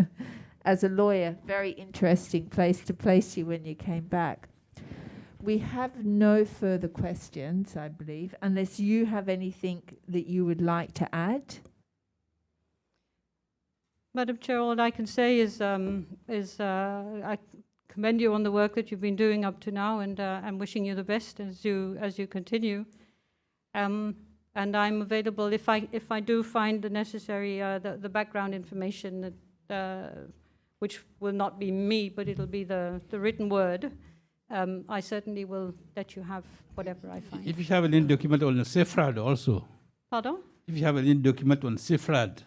As a lawyer, very interesting place to place you when you came back. We have no further questions, I believe, unless you have anything that you would like to add. Madam Chair, all I can say is I commend you on the work that you've been doing up to now, and I'm wishing you the best as you continue. And I'm available if I do find the necessary the background information that which will not be me, but it'll be the written word. I certainly will let you have whatever I find. If you have any document on CIFRAD also. Pardon? If you have any document on CIFRAD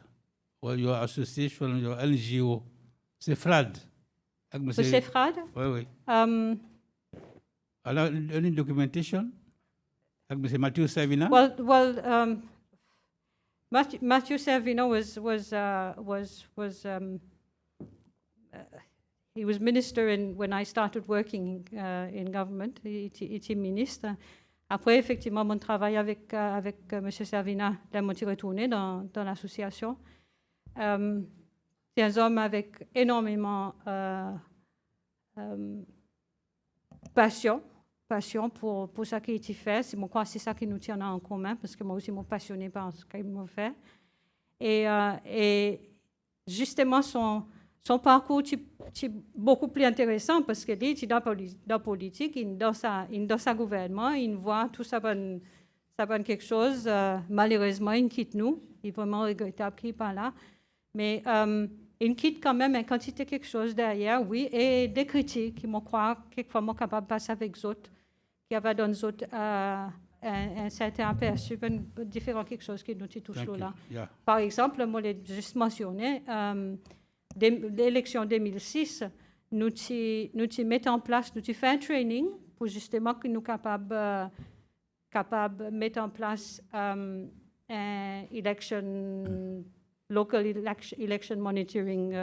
or your association, your NGO, CIFRAD. The CIFRAD? Oui, oui. Alors, any documentation? Matthew Servina? Well, Matthew Servina he was minister when I started working in government. Il était ministre. Après, effectivement, mon travail avec M. Servina, là, je suis retourné dans l'association. C'est un homme avec énormément passion pour ce qu'il fait. Je crois que c'est ça qui nous tient en commun, parce que moi aussi, je suis passionné par ce qu'il m'a fait. Et justement, son parcours est beaucoup plus intéressant, parce qu'il est dans la politique, dans sa gouvernement, il voit tout ça va quelque chose. Malheureusement, il quitte nous. Il est vraiment regrettable qu'il n'est pas là. Mais il quitte quand même une quantité quelque chose derrière, oui, et des critiques qui me croient quelquefois moi capable de passer avec les autres, qui avaient dans les autres un certain aperçu, différent quelque chose qui nous touche là. Yeah. Par exemple, moi, je l'ai juste mentionné, l'élection 2006, nous mettons en place, nous fait un training pour justement que nous capables de mettre en place un local election monitoring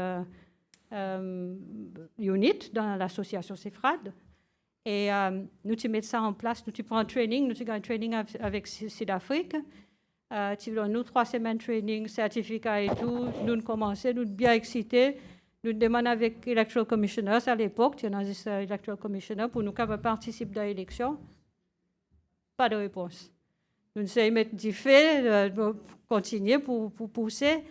unit dans l'association CIFRAD. Et nous mettons ça en place, nous prenons un training, nous avons un training avec Sud-Afrique. Nous avons 3 semaines de training, certificat et tout. Nous commençons, nous sommes bien excités. Nous demandons avec Electoral Commissioners à l'époque, il y a un Electoral Commissioner pour nous participer à l'élection. Pas de réponse. Nous essayons de mettre du fait, continuer pour pousser,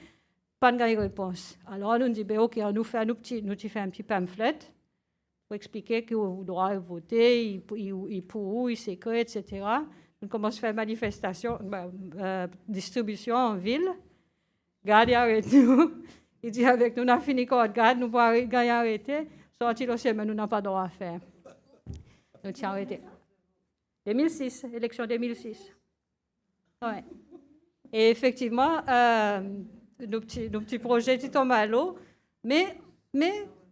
pas de réponse. Alors nous disons, OK, on nous fait un petit pamphlet pour expliquer qu'on doit voter, il pour, il secret, etc. On commence à faire manifestation, distribution en ville. Garde arrête nous. Il dit avec nous, on a fini quand garde, nous pouvons arrêter. Sorti le chemin, nous n'avons pas de droit à faire. Nous avons arrêté. 2006, élection 2006. Ouais. Et effectivement, nos petits projets tombent à l'eau, mais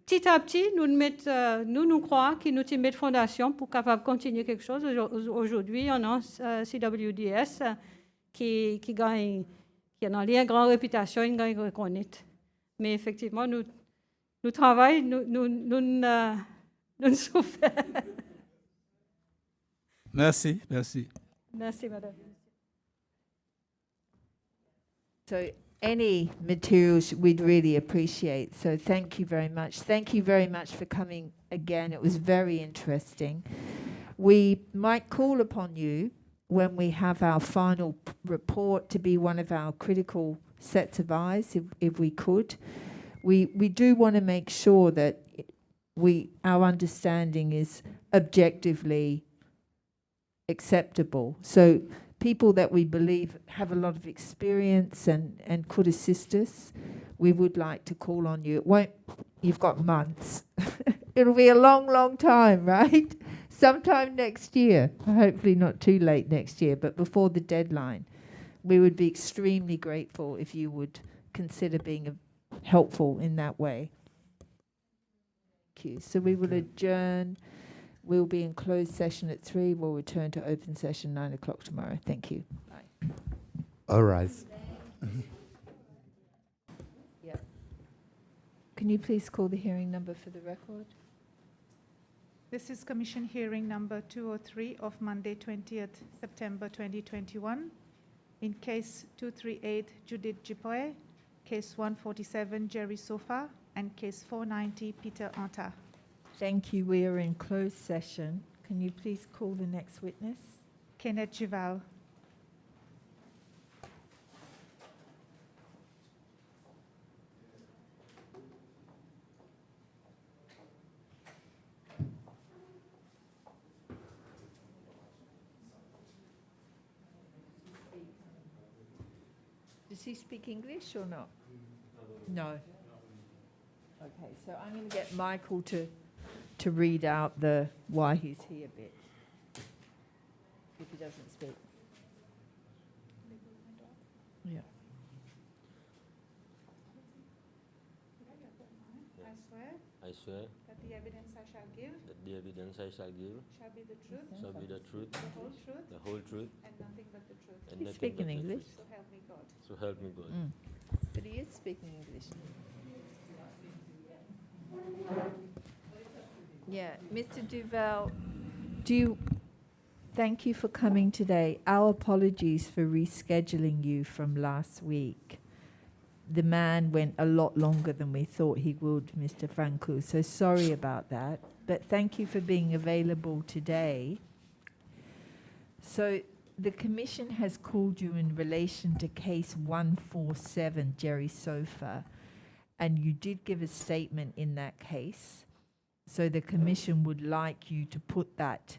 petit à petit, nous croyons que nous mettons fondation pour capable continuer quelque chose. Aujourd'hui, on a CWDS qui gagne, qui a une grande réputation, une grande reconnaissance. Mais effectivement, nous travaillons, nous souffrons. Merci, merci. Merci, madame. So any materials we'd really appreciate. So thank you very much. Thank you very much for coming again. It was very interesting. We might call upon you when we have our final report to be one of our critical sets of eyes, if we could. We do want to make sure that our understanding is objectively acceptable. So people that we believe have a lot of experience and could assist us, we would like to call on you. You've got months. It'll be a long, long time, right? Sometime next year, hopefully not too late next year, but before the deadline. We would be extremely grateful if you would consider being helpful in that way. Thank you. So we will adjourn. We'll be in closed session at 3. We'll return to open session 9 o'clock tomorrow. Thank you. Bye. All right. Yeah. Can you please call the hearing number for the record? This is Commission hearing number 203 of Monday, 20th September 2021. In case 238, Judith Gipre, case 147, Jerry Sofa, and case 490, Peter Anta. Thank you. We are in closed session. Can you please call the next witness? Kenneth Gival. Does he speak English or not? No. Okay, so I'm going to get Michael to read out the why he's here bit, if he doesn't speak. Yeah. I swear that the evidence I shall give that the evidence I shall give shall be the truth, the whole truth, and nothing but the truth. and He's nothing speaking but the English. truth. So help me God. So help me God. But he is speaking English. Yeah, Mr. Duval, thank you for coming today. Our apologies for rescheduling you from last week. The man went a lot longer than we thought he would, Mr. Franco, so sorry about that. But thank you for being available today. So the Commission has called you in relation to case 147, Jerry Sofa, and you did give a statement in that case. So the Commission would like you to put that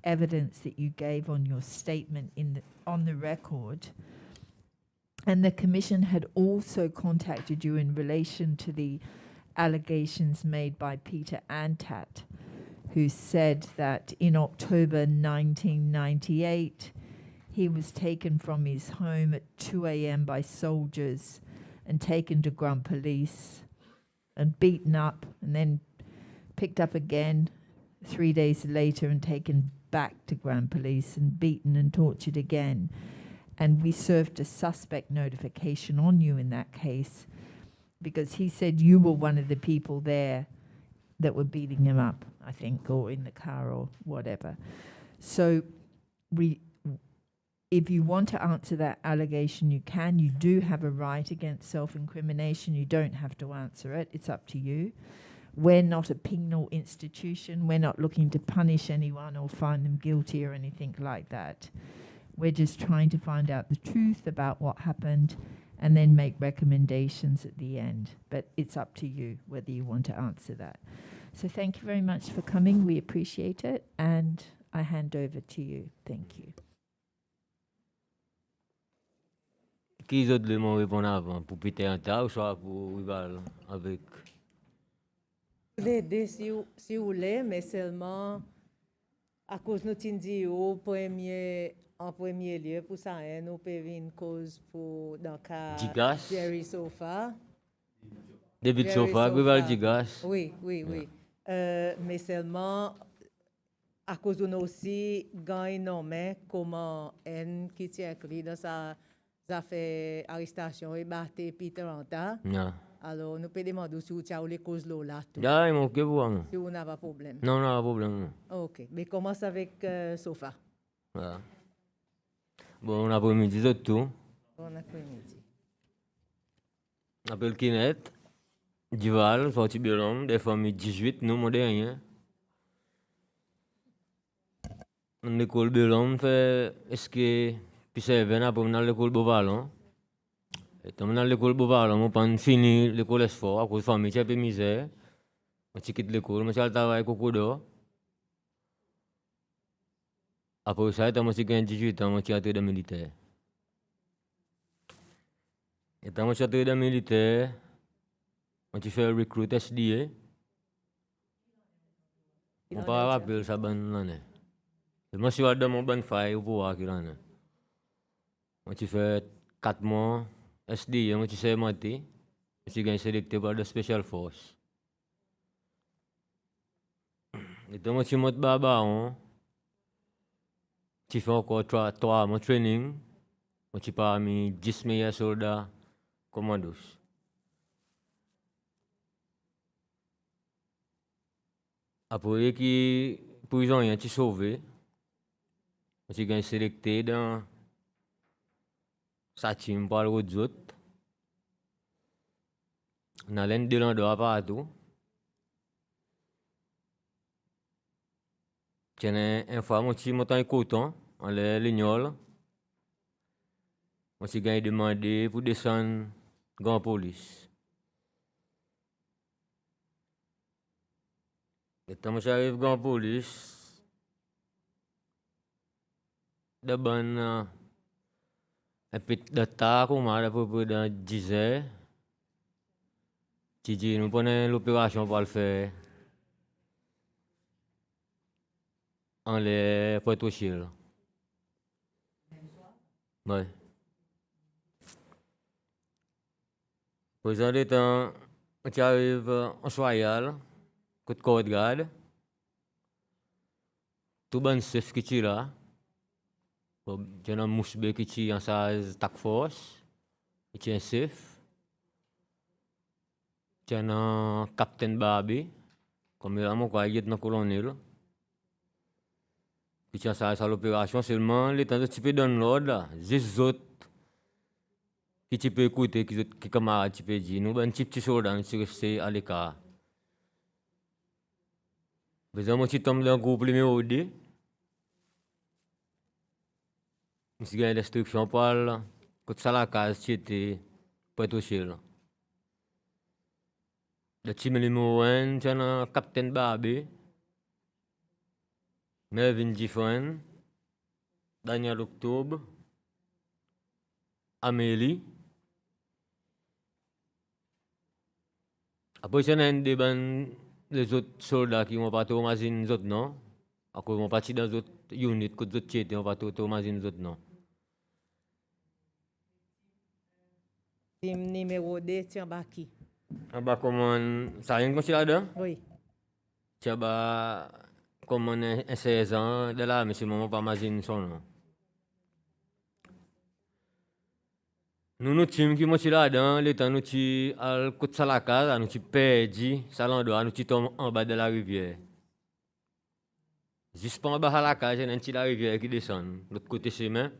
evidence that you gave on your statement on the record. And the Commission had also contacted you in relation to the allegations made by Peter Antat, who said that in October 1998, he was taken from his home at 2 a.m. by soldiers and taken to Grunt Police and beaten up, and then picked up again 3 days later and taken back to Grunt Police and beaten and tortured again. And we served a suspect notification on you in that case because he said you were one of the people there that were beating him up, I think, or in the car or whatever. So if you want to answer that allegation, you can. You do have a right against self-incrimination. You don't have to answer it. It's up to you. We're not a penal institution. We're not looking to punish anyone or find them guilty or anything like that. We're just trying to find out the truth about what happened and then make recommendations at the end. But it's up to you whether you want to answer that. So thank you very much for coming. We appreciate it. And I hand over to you. Thank you. Qui d'autre le m'ont répondu avant pour Peter Anta ou soit pour rival avec Les deux, si vous voulez, mais seulement à cause de notre dit en premier lieu, pour ça, nous pouvons une cause pour dans le cas Digas. Jerry Sofa. David Jerry Sofa, Rival Sofa. Digas. Oui, oui, oui. Mais seulement, à cause de nous aussi, gagne nommé comment elle qui tient écrit dans sa affaire arrestation et batté Peter Anta. Yeah. Alors, nous pouvons demander si vous avez les causes là. Yeah, il manque pour moi. Si vous n'avez pas de problème. Non, non, pas de problème. Ok, mais commence avec Sofa. Voilà. Bon après-midi, c'est tout. Bon après-midi. Appelle Kinette, Duval, sorti Belom, des familles 18, nous, mon dernier. L'école Belom fait, est-ce que, puis c'est venu après l'école Beauvalon. Et dans l'école Beauvalon, on pas fini l'école Esfort, à cause de famille, c'est un peu misère. On quitte l'école, on s'est travaillé avec Cocodo. Après ça, on s'est gagné 18 ans, on s'est entré dans le militaire. Et quand on s'est entré dans le militaire, on s'est fait recruter SDA. On ne peut pas rappeler ça bonne année. Je suis allé dans mon bonne faille pour voir qu'il en est. On s'est fait 4 mois SDA, on s'est maté. On s'est gagné sélecté par la Special Force. Et quand on s'est monté Babaon, j'ai fait encore 3 mois de training. On s'est parmi 10 meilleurs soldats commandos. Après que prison a été sauvé, on s'est gagné sélecté dans sa team par les autres. On a l'un de l'endroit partout. Tiens, un fois, on s'est monté en coton, en Lignol. On s'est gagné demandé pour descendre Grand Police. Et quand j'arrive Grand Police, d'abord, un peu de temps, comme à peu près dans 10 heures, tu dis, nous prenons l'opération pour le faire en les Pointe-aux-Chiles. Oui. Président d'état, tu arrives en Soyal, côté Côte Garde, tout bon chef qui est là, tu as un mousbe qui est en sa task force, qui est un chef, tu as un capitaine Barbie, comme il a mon lieutenant colonel, qui est en sa l'opération seulement, l'état de tu peux donner l'ordre, juste autres. Qui tu peux écouter, qui camarades tu peux dire, nous, un petit soldat, nous restons à l'écart. Vous avez un tombe dans le groupe numéro 2. Nous avons une instruction pour le côté de la case qui était Pointe-aux-Chiles. Le team numéro 1, c'est un capitaine Barbie, Melvin Giffen, Daniel Octobre, Amélie. Après, il y a les autres soldats qui n'ont pas traumatisé les autres non. Après, ils sont partis dans les autres units, que les autres n'ont pas traumatisé les autres non. Team numéro 2, tiens, Baki. Ah bah, comment ça rien comme là-dedans? Oui. Tiens, bah, comment un 16 ans, de là, mais c'est mon pas imaginer son nom. Nous, notre team qui est là-dedans, le temps nous sommes à côté de la case, nous sommes perdus, ça l'endroit, nous sommes en bas de la rivière. Juste en bas de la case, il y a une petite rivière qui descend. L'autre côté chemin.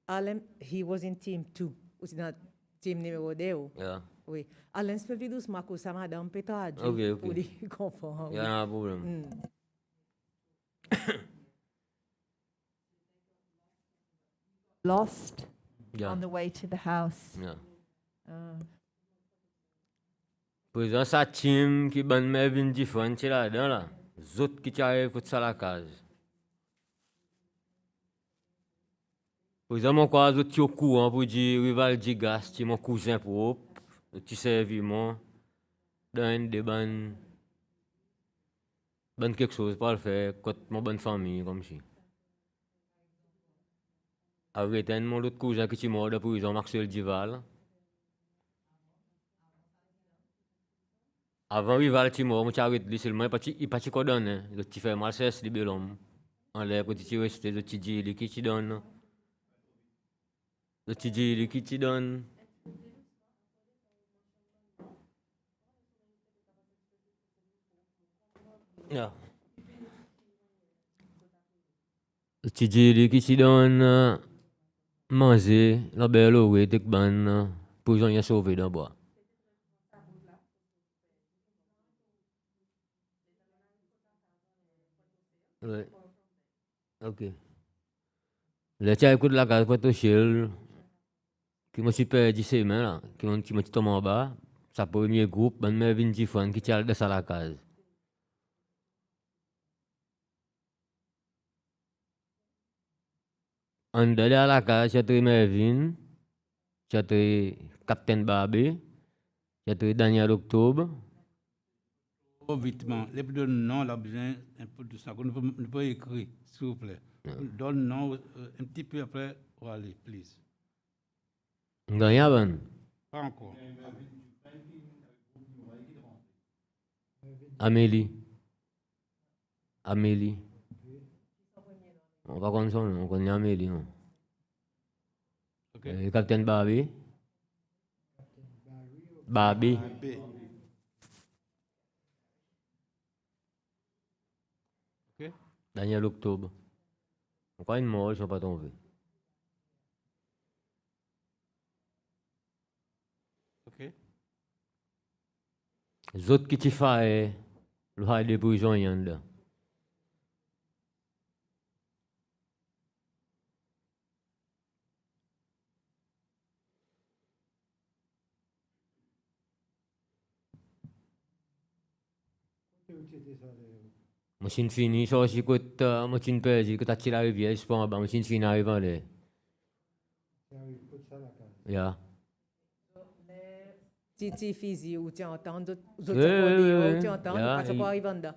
Alan, he was in team 2, aussi dans team numéro 2. Yeah. Oui. Alan, se fait doucement comme ça, madame, peut-être. Ok. Pour les comprendre. Il y a un problème. Lost Yeah. on the way to the house. Yeah. Oh. Sa team qui ban Melvin Giffen, c'est là-dedans là. Les autres qui arrivent côté de la case. Par exemple, mon quoi, je suis au courant pour dire Rival Digas, c'est mon cousin propre, tu servis moi dans un des ban quelque chose pour le faire, contre mon bonne famille, comme si. Arrêtez mon autre cousin qui est mort de prison, Maxwell Duval. Avant rival Timor, moi j'arrête lui seulement il pas cordonne, le petit fait mal cesse libé l'homme. En l'air quand tu restes le petit dit qui tu donne. Le petit dit qui tu donne. Yeah. Le petit dit qui tu donne manger la belle oreille de ban pour j'en y sauver dans bois. Ouais. Ok. Le tien écoute la case pour Chil, qui m'a super dit c'est là, qui m'a tombé en bas, sa premier groupe, ben mais 20 francs qui tient de ça la case. En dedans la case, j'ai Mervin, j'ai Captain Barbie, j'ai Daniel Octobre. Vitement, les deux noms, là, besoin un peu de ça. Nous pouvons écrire, s'il vous plaît. Donne nom un petit peu après, allez, please. Gagnant, Pas encore. Amélie. Amélie. On va connaître son nom, on connaît Amélie, non? Okay. Captain Barbie. Barbie. Okay. Daniel Octobre. Encore une mort, ils ne sont pas tombés. Ok. Les autres qui t'y font, le high de prison, il y en a. Machine finie, ça aussi, quand machine perdue, quand tu tires la rivière, je pense, machine finie arrive en l'air. Yeah. Titi Fizi, ou tu entends, ou Oui, tu entends, pas ça pour arriver en dedans.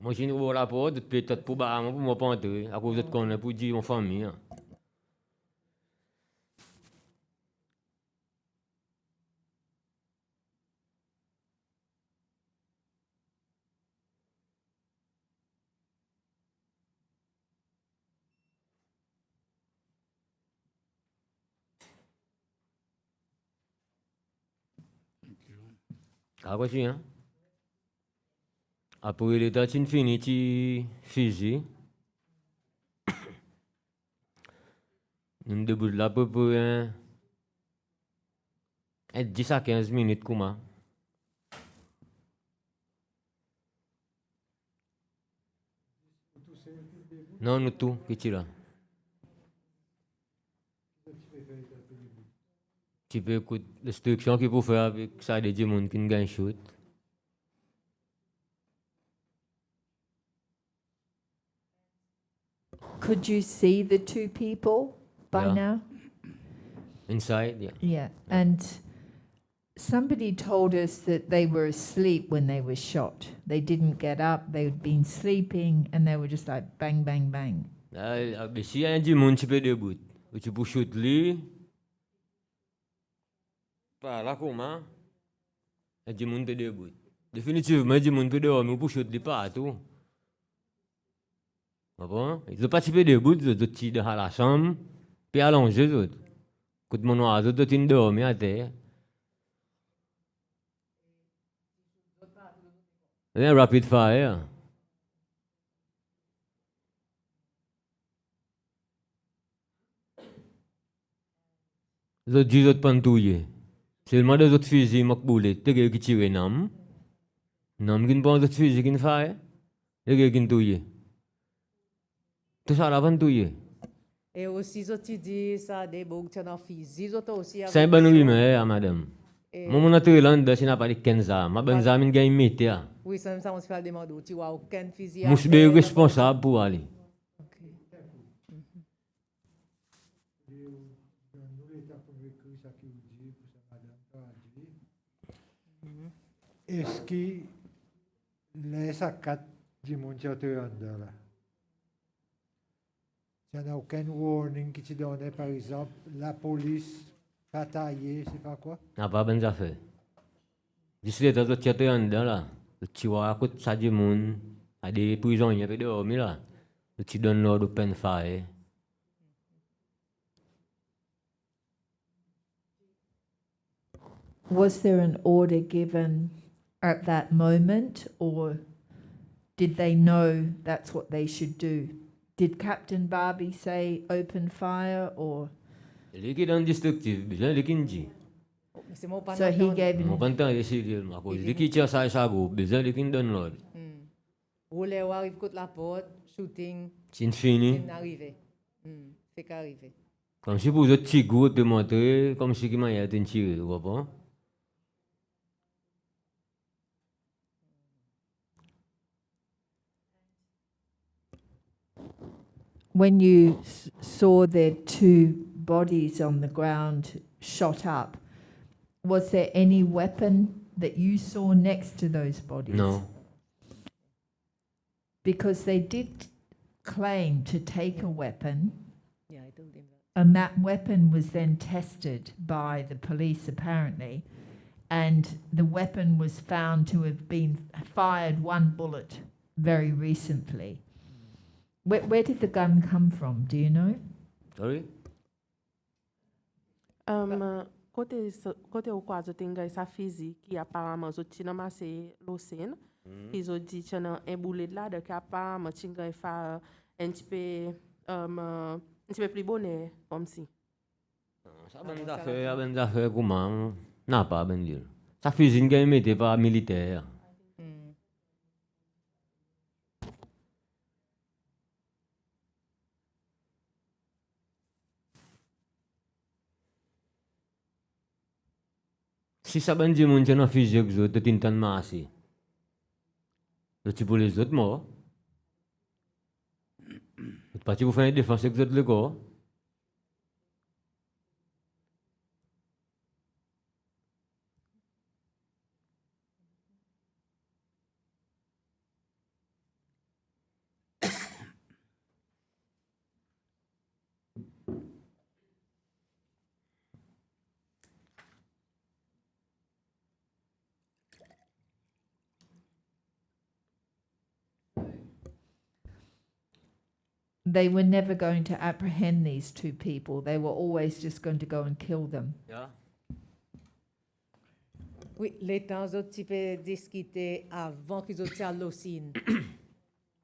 Machine ouvre la porte, peut-être pour moi pas entrer, à cause de qu'on est pour dire mon famille. Ah, voici, hein? Après l'état, tu finis, tu Fiji. Nous debout là pour 10 à 15 minutes, comment? Non, nous tout, qui tu là? Tu peux écouter l'instruction qu'il faut faire avec ça, des gens qui ne gagnent shoot. Could you see the two people by Yeah. now? Inside, yeah. Yeah. And somebody told us that they were asleep when they were shot. They didn't get up, they'd been sleeping, and they were just like bang, bang, bang. Si un dimanche, tu peux debout. Tu peux shoot lui. Pas là, comment? Un dimanche, tu peux debout. Définitivement, un dimanche, tu peux dormir pour shoot lui partout. Bon? Ils ont pas tu peux debout, ils ont tiré dans la chambre, puis allongé, ils ont. Quand mon oiseau, ils ont dormi à terre. Un rapid fire. Les autres disent autres pantouilles. Seulement des autres fusils, ils boulé. T'es qui tire nam. Nam qui ne pense autres fusils qui ne fait. T'es qui ne touille. Tout ça la pantouille. Et aussi, tu dis ça, des boucs, tu as Fizi, tu aussi. C'est un bon oui, madame. Moi, mon Thaïlande, c'est n'a pas de 15 ans. Ma bonne amie gagne métier. Oui, ça me fait demander. Tu vois aucun Fizi. Je suis responsable pour aller. Est-ce qu'il laisse à 4 dimanches à là? Il n'y a aucun warning qui te donne, par exemple, la police, pas taillée, c'est pas quoi? N'a pas bonne affaire. Je suis là, là. Le tiwa à côté ça du monde, à des prisonniers qui dorment là. Le ti donne l'ordre open fire. Was there an order given at that moment, or did they know that's what they should do? Did Captain Barbie say open fire, or Les qui sont destructifs, besoin de kinji. Mais c'est mon pas so he gave Mon an pantin est sérieux, à cause de qui tire ça go, besoin de kin donne l'ordre. Rouler ou arrive contre la porte, shooting, C'est fini. c'est arrivé. C'est qu'arrivé. Comme si pour autres petits goûts de montrer, comme si qui m'a été tiré, vous comprenez? when you saw the two bodies on the ground shot up, was there any weapon that you saw next to those bodies? No. Because they did claim to take a weapon, Yeah, I told him that. and that weapon was then tested by the police apparently, and the weapon was found to have been fired one bullet very recently. Where did the gun come from? Do you know? Sorry? Côté au quoi je tenga sa physique qui apparemment je tiens massé l'océan qui je dit tiens un boulet là de apparemment tinga fa un petit peu plus bonnet comme si Ça ben d'affaires comment? Non pas ben dire. Ça faisait une game était pas militaire. Si ça ben dit mon tient un fusil que tu t'entends masser. Le tu pour les autres morts. Tu parti pour faire une défense que le corps. They were never going to apprehend these two people. They were always just going to go and kill them. Yeah. Oui, les temps autres types discuter avant qu'ils soient à l'océan.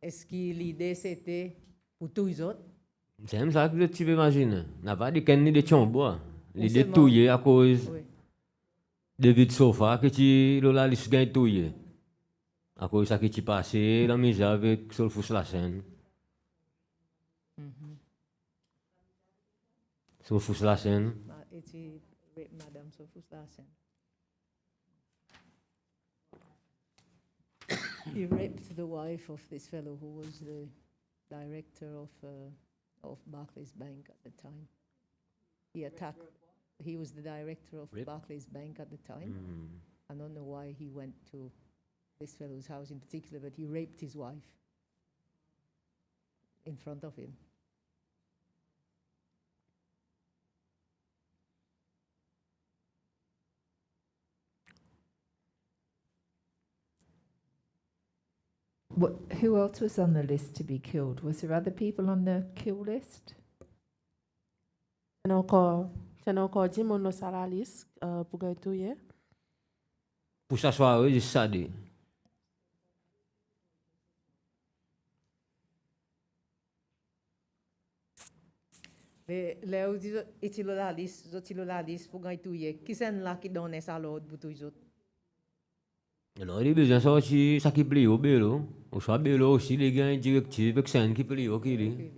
Est-ce que l'idée c'était pour tous les autres? C'est ça que tu peux imaginer. N'a pas dit qu'il y a des chambres. Les seulement- détouiller à cause Oui. de vide sofa que tu l'as laissé gagner touiller. À cause de ça que tu passé la misère avec sur le fous la scène. Sur le fous la scène. Et tu rape Madame Sophus-Larsen. He raped the wife of this fellow who was the director of Barclays Bank at the time. He attacked. He was the director of Rape? Barclays Bank at the time. I don't know why he went to this fellow's house in particular, but he raped his wife in front of him. Who else was on the list to be killed? Was there other people on the kill list? tiens encore dit mon salaris pour gagner tout hier Pour s'asseoir, oui, c'est ça dit. Là où ils ont la liste pour gagner tout hier. Qui c'est là qui donne ça l'ordre pour tous les autres? Alors, il y a besoin de savoir si ça qui plaît au bélo. Ou soit bélo aussi, les gars, directifs, avec scène qui plaît au kiri.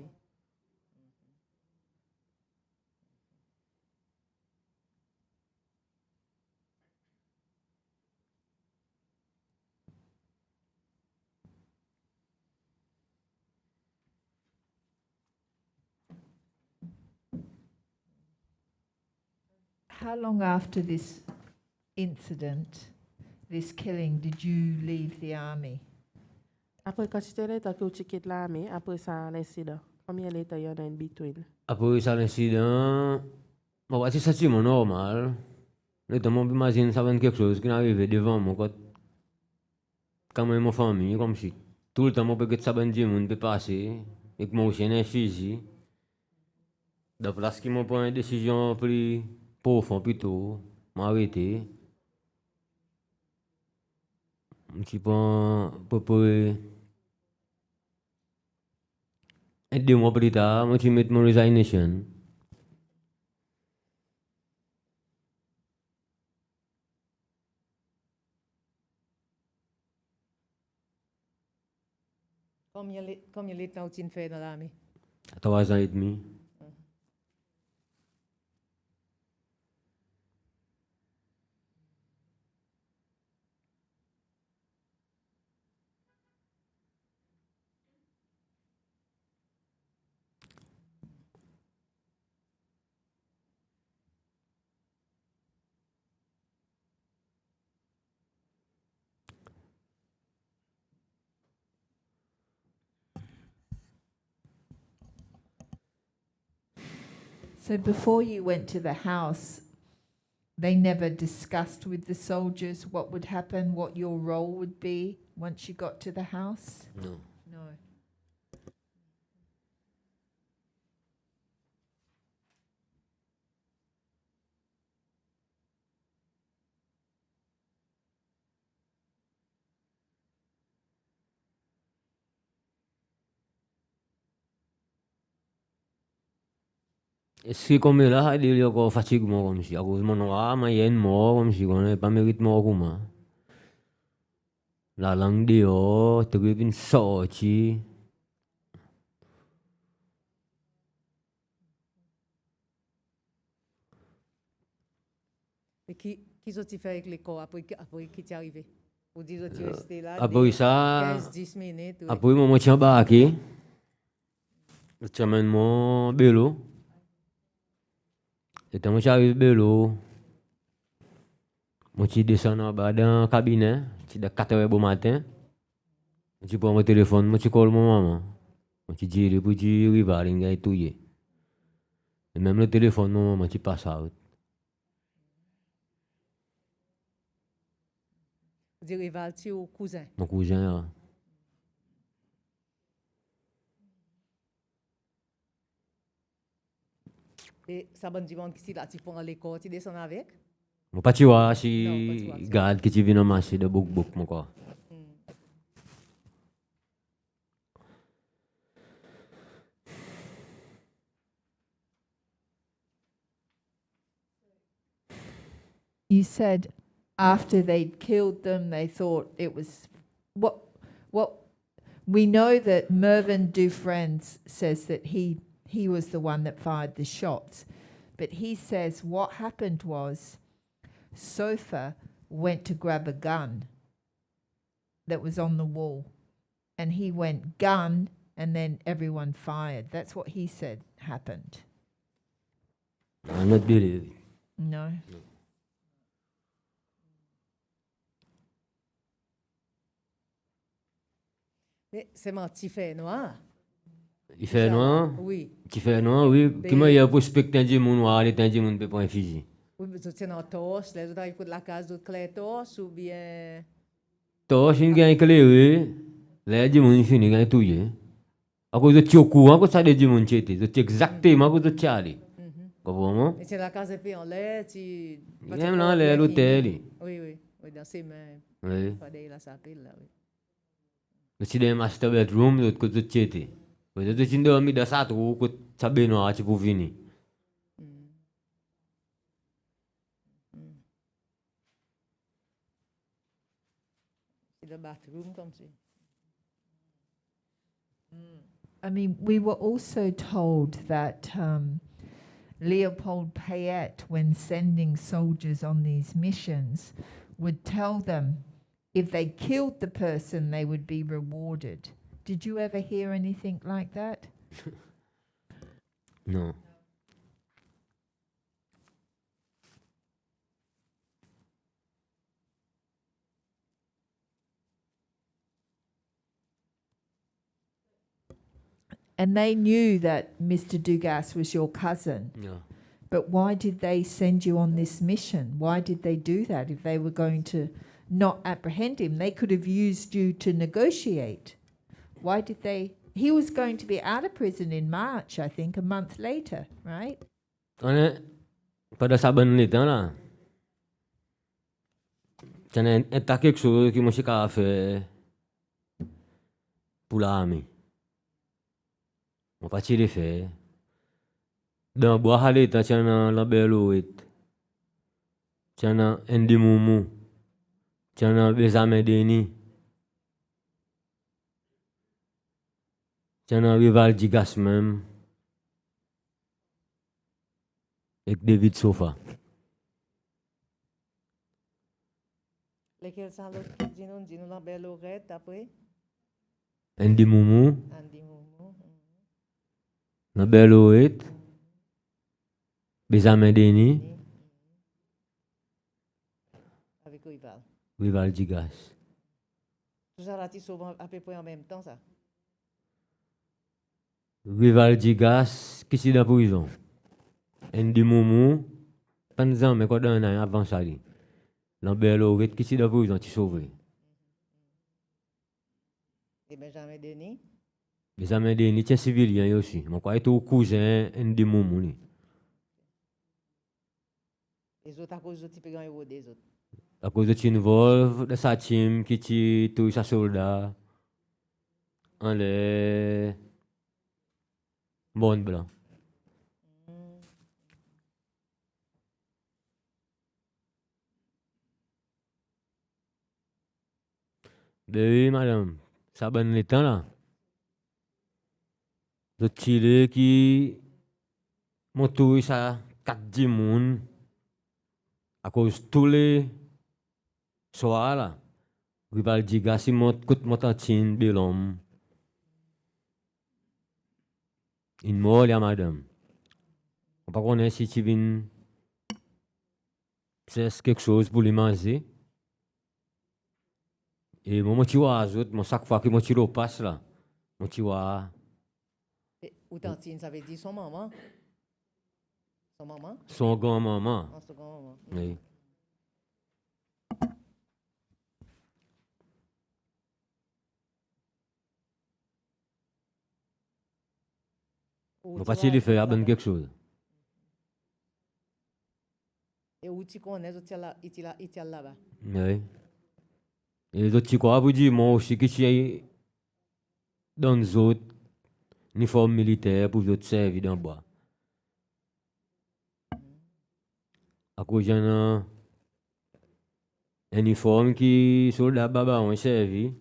How long after this incident, this killing, did you leave the army? après quand tu étais là tu as quitté l'armée après ça l'incident combien de temps il y en a in between Après ça, l'incident, bon, c'est sentiment normal. Notamment, imagine ça va quelque chose qui arrive devant moi. quand même, ma famille, comme si tout le temps, moi, peut-être ça, ben, Dieu, mon peut passer, et que mon chien est physique. De place qui m'a pris une décision plus profonde, plutôt, m'arrêter. Un petit peu pour et 2 mois plus tard, moi, je mets mon resignation. Combien de temps tu fais dans l'armée? 3 ans et demi. So before you went to the house, they never discussed with the soldiers what would happen, what your role would be once you got to the house? No. No. Et si comme là, il y a encore fatigue, moi, comme si, à cause de mon noir, mais il y a une mort, comme si, on n'a pas mérite mort comme moi. La langue dehors, tu peux sortir. Et qui ont-ils fait avec les corps après qui t'est arrivé? Ou dis tu resté là? Après ça, 15-10 minutes. Oui. après, moi, je suis embarqué. Je m'amène mon vélo. Et quand je suis arrivé au vélo, je suis descendu en bas dans le cabinet. C'est de 4 h du matin. Je prends mon téléphone, je colle mon maman. Je dis, il faut que rival, il est tué. Et même le téléphone, mon maman, je passe out. Vous dites rival, tu ou cousin? Mon cousin, Et ça bon du monde qui là, tu prends l'école, tu descends avec? mon pas tu vois, si garde que tu viens marcher de beaucoup, mon quoi. You said after they'd killed them, they thought it was what we know that Mervyn Dufresne says that he was the one that fired the shots, but he says what happened was Sofa went to grab a gun that was on the wall, and he went gun, and then everyone fired. That's what he said happened. I'm not believing. No. Mais c'est mon petit fait noir. Il fait noir? Oui. Tu fais noir, oui. Comment il y a pour spectateur du monde noir, les temps du monde peut pas un fusil? Oui, mais tu es en torche, les autres arrivent de la case d'autres clés torche ou bien. Torche, il y a éclairé. Là, du monde fini, il y a tout. À cause de tu es au courant que ça dit du monde, tu es exactement à cause de tu es. Comment? Et c'est la case épée en l'air, tu. Même là, l'hôtel. Oui, dans ses mains. Oui. Pas d'ailleurs, là, ça appelle là, oui. Si dans le master bedroom, l'autre côté de tu étais. Peut-être que tu dormis dans ça, tu as bien noir, tu peux venir. C'est le bathroom comme ça. I mean, we were also told that Leopold Payette, when sending soldiers on these missions, would tell them if they killed the person, they would be rewarded. Did you ever hear anything like that? No. And they knew that Mr. Dugas was your cousin. Yeah. But why did they send you on this mission? Why did they do that if they were going to not apprehend him. They could have used you to negotiate. Why did they? He was going to be out of prison in March, I think, a month later, right? Pada saban nito na. Tiyan eta quelque chose qui monsieur a fait pour l'armée. On pas tirer fait. Dans bois halé ta tiyan la beloit. Tiyan Endi Mumu. Tiyan Bezame Deni. Tiyan Rival Digas même. Avec David Sofa. Lesquels sont l'autre qui dit nous la belle oreille après? Endi Mumu. Andy Moumou. La Beloit. Bezame Deni. Avec Rival. Rival Digas. Tout ça là, tu sauves à peu près en même temps, ça. Rival Digas, qui est dans la prison. Endi Mumu, pendant mais quand on a avant ça, Lambert Loret, qui est dans la prison, tu sauves. Et Benjamin Denis. Benjamin Denis, tu es civilien aussi. Mon quoi est au cousin Endi Mumu. Les autres, à cause de type héros des autres. À cause de Tinvolve, de sa team, qui est tous sa soldat, en les bonnes blancs. Ben oui, madame, ça bonne les temps là. Le Chili qui monte ça 4 moun à cause de tous les soirs là. Rival Digas, si monte coûte montantine de l'homme. Une mort là, madame. On pas connaître si tu viens c'est quelque chose pour les manger. Et moi, tu vois, chaque fois que moi, tu repasse là, moi, tu vois. Ou tantine, ça veut dire son maman? Son maman? Son grand-maman. Son grand-maman. Oui. On va pas se faire quelque chose. Et où tu connais, il est là-bas. Oui. Et les autres, tu crois, vous dites, moi aussi, que je suis dans les autres uniformes militaires pour les autres servir dans le bois. À cause d'un uniforme qui, soldat baba, ont servi.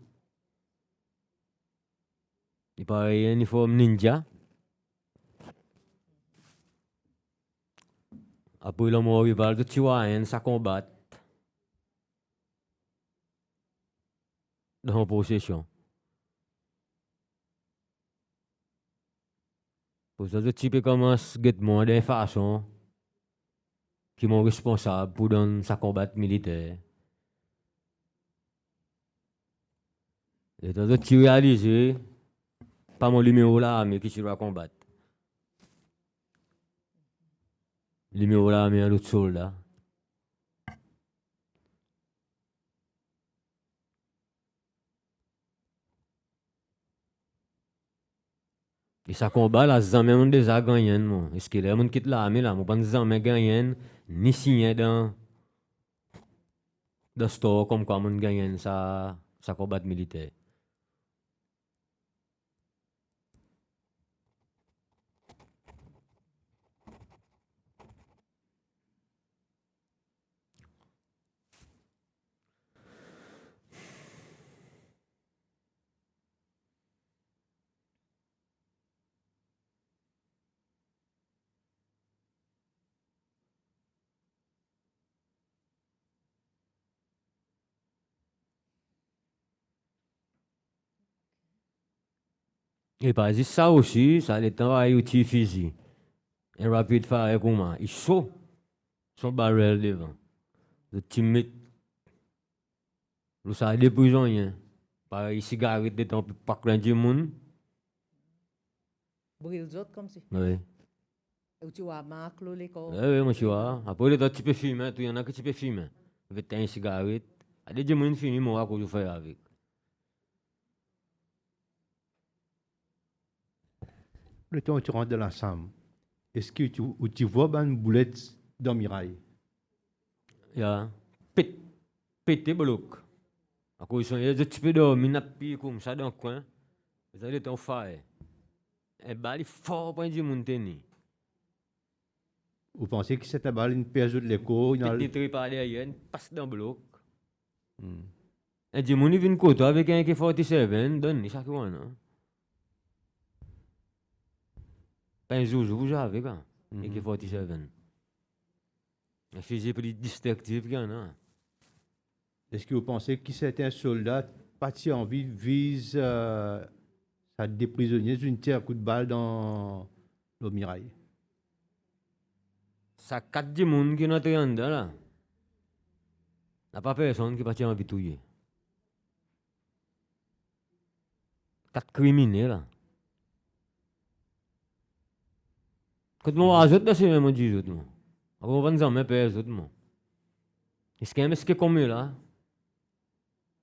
Il paraît un uniforme ninja. Après, le mot rival, tu vois, ça combat. Dans la possession. Pour ça, tu peux commencer à get moi des façons qui sont responsables pour dans sa combat militaire. Et toi, tu réalises pas mon numéro là, mais qui tu dois combattre. Le numéro là, mais un autre soldat. Et ça combat là, jamais on déjà gagné moi. Est-ce que les gens qui l'armée là, moi pas jamais gagné ni signé dans store comme quoi on gagne ça combat militaire. Et par exemple, ça aussi, ça le travail outil physique. Un rapide fire comme ça. Il saute son barrel devant. Le timide. Le ça des prisonniers. Par une cigarette de temps pour pas craindre le monde. Brûle les autres comme ça. Oui. Et tu vois, Marc, l'école. Oui, moi, tu vois. Après, tu peux fumer. Il y en a que tu peux fumer. Avec une cigarette. A des gens qui finissent mort à cause de faire avec. Le temps où tu rentres dans l'ensemble, est-ce que tu vois une boulette dans le mirail? Il y a pété bloc. À cause de ça, tu peux dormir, n'a pas comme ça dans le coin. Vous allez t'en faire. Et bah, il est fort pour dire mon tennis. Vous pensez que cette balle, une pièce de l'écho, Pété par derrière, une passe dans le bloc. Et dis mon il vient côté avec un AK-47, donne chaque one. Pas un joujou, j'avais quand. AK-47. Un fusil plus destructif qu'il y en a. Est-ce que vous pensez que c'est un soldat parti en vie vise des prisonniers d'une tire coup de balle dans le mirail? Ça 4 de monde qui n'ont rien là. Il n'y a pas personne qui parti en vie touiller. 4 criminels là. Quand moi ajoute c'est même dit autres moi. On va nous mettre les autres moi. Est-ce que comme là?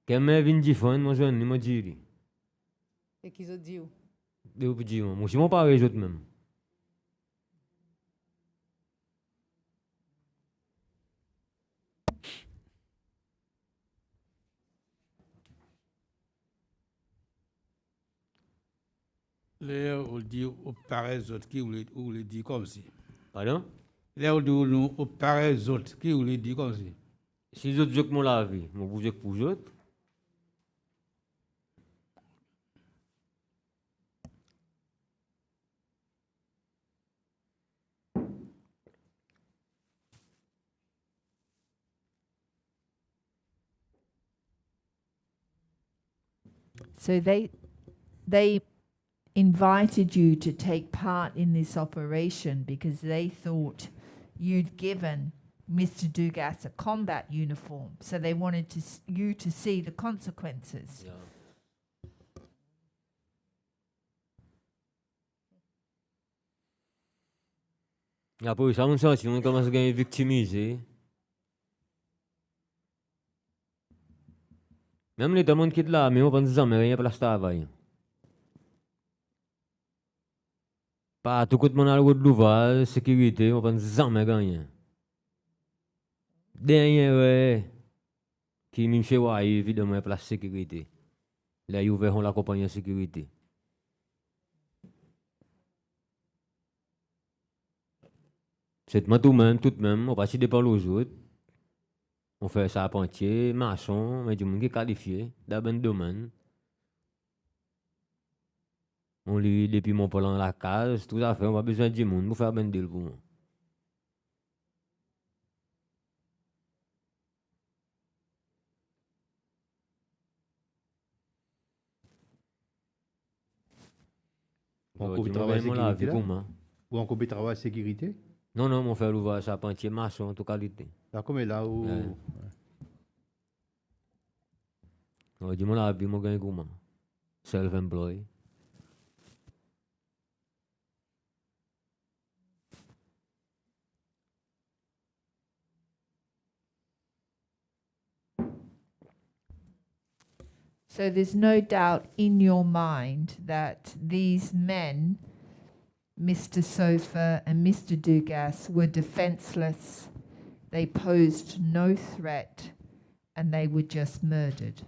Que me vient différent moi je ne me dis. Et qui se dit? De vous dire moi je m'en pas les autres même. Là, on dit aux pareils autres qui voulaient dire comme si. Pardon? Là, on dit aux pareils autres qui voulaient dire comme si. Si les autres jouent mon la vie, moi vous jouez pour les autres. So they invited you to take part in this operation because they thought you'd given Mr. Dugas a combat uniform, so they wanted you to see the consequences. Yeah. Et après, ça, on commence à gagner victimisé. Même les demandes qui sont là, mais on pense jamais rien pour la travail. Pas tout le monde a le droit de l'ouvrage, sécurité, on pense jamais gagner. Dernier, qui m'a fait voir, évidemment, pour la sécurité. Là, ils ouvrent la compagnie de sécurité. C'est tout même, on passe par les autres. On fait ça à Pontier, maçon, mais du monde qui est qualifié dans le domaine. On lit depuis mon plan la case, tout à fait, on a besoin du monde pour faire un deal pour moi. On peut travailler sécurité là? Ou on peut travailler sécurité? Non, non, mon frère l'ouvrage à Pontier, maçon, en toute qualité. Là, comme là où... Ouais, dis-moi la vie, moi, gagne comment? Self-employed. So there's no doubt in your mind that these men, Mr. Sofa and Mr. Dugas, were defenseless. They posed no threat and they were just murdered.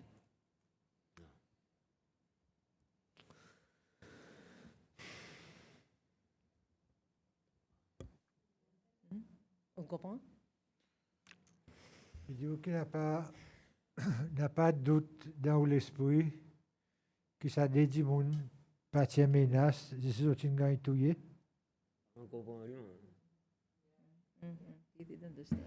On comprend? Il dit qu'il n'a pas de doute dans l'esprit que ça dédie mon partie menace, je suis au Tinga touillé. On comprend rien. He didn't understand.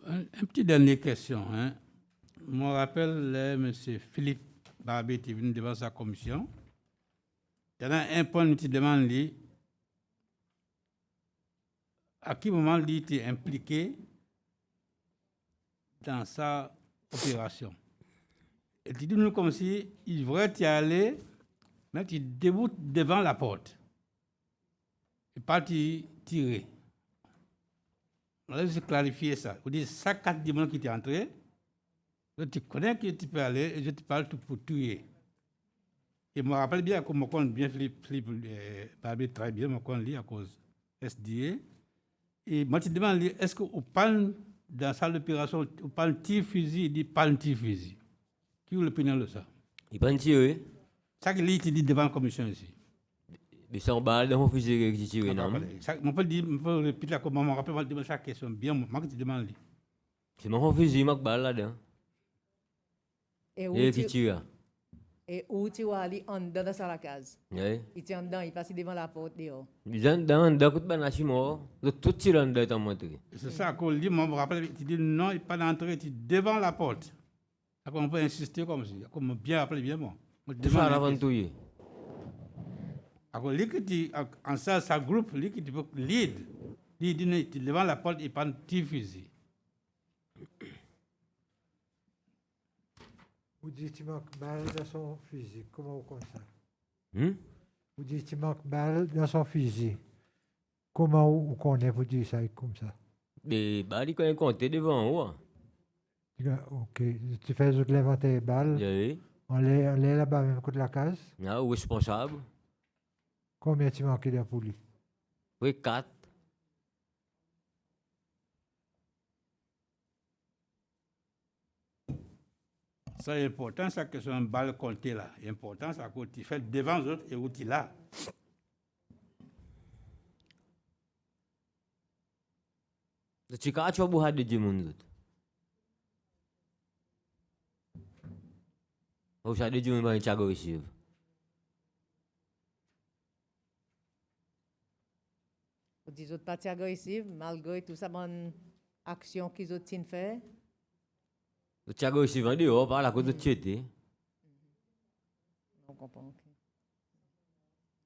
Un petit dernière question. Hein. Je me rappelle, M. Philippe Barbé est venu devant sa commission. Il y a un point qui demande à quel moment il était impliqué dans sa opération. Et il dit nous comme si il voulait y aller, mais il déboute devant la porte. Il pas tirer. Je vais clarifier ça. Vous dites, ça, 4 démons qui étaient entrés, tu connais que tu peux aller et je te parle tout pour tuer. Et je me rappelle bien que je connais bien Philippe Barbé très bien, je connais à cause SDA. Et moi, je te demande, est-ce qu'on parle dans sa opération, on parle de tir-fusil, il dit pas de tir-fusil. Qui est l'opinion de ça? Il pas tiré. Ça qu'il dit devant la commission ici. Mais c'est en balle dans mon fusil qui tire, non? On peut répéter comment je me rappelle chaque question bien, moi que tu demandes. C'est mon fusil, ma balle là-dedans. Et qui tire? Et où tu vas aller en dedans de la case? Oui. Il est en dedans, il passe devant la porte dehors. Il est dans coup de banachimo, tout tire en dedans monté. C'est ça qu'on dit, moi je me rappelle, tu dis non, il n'est pas d'entrée, tu es devant la porte. On peut insister comme ça, comme bien appelé bien moi. Tu fais avant tout. Alors, en ça, ça groupe, qui tu peux lead. Il dit devant la porte, il prend un petit fusil. Vous dites qu'il manque balle dans son fusil. Comment vous comptez ça? Vous dites qu'il manque balle dans son fusil. Comment vous connaissez pour dire ça comme ça? Mais balle, il connaît compter devant moi. Ok. Tu fais l'inventaire des balles. Oui. On est là-bas même côté de la case. Ah, où responsable? Combien tu manques de pour lui? Oui, 4. Ça est important, ça que c'est un balle compté là. C'est important, ça que tu fais devant les autres et où tu es là. Tu as tu as de Jimoun. Vous avez dit que vous avez agressif. Vous dites que pas agressif, malgré tout ça, bonne action qu'ils ont fait. Vous avez agressif en dehors par la cause de Tchété. On comprend.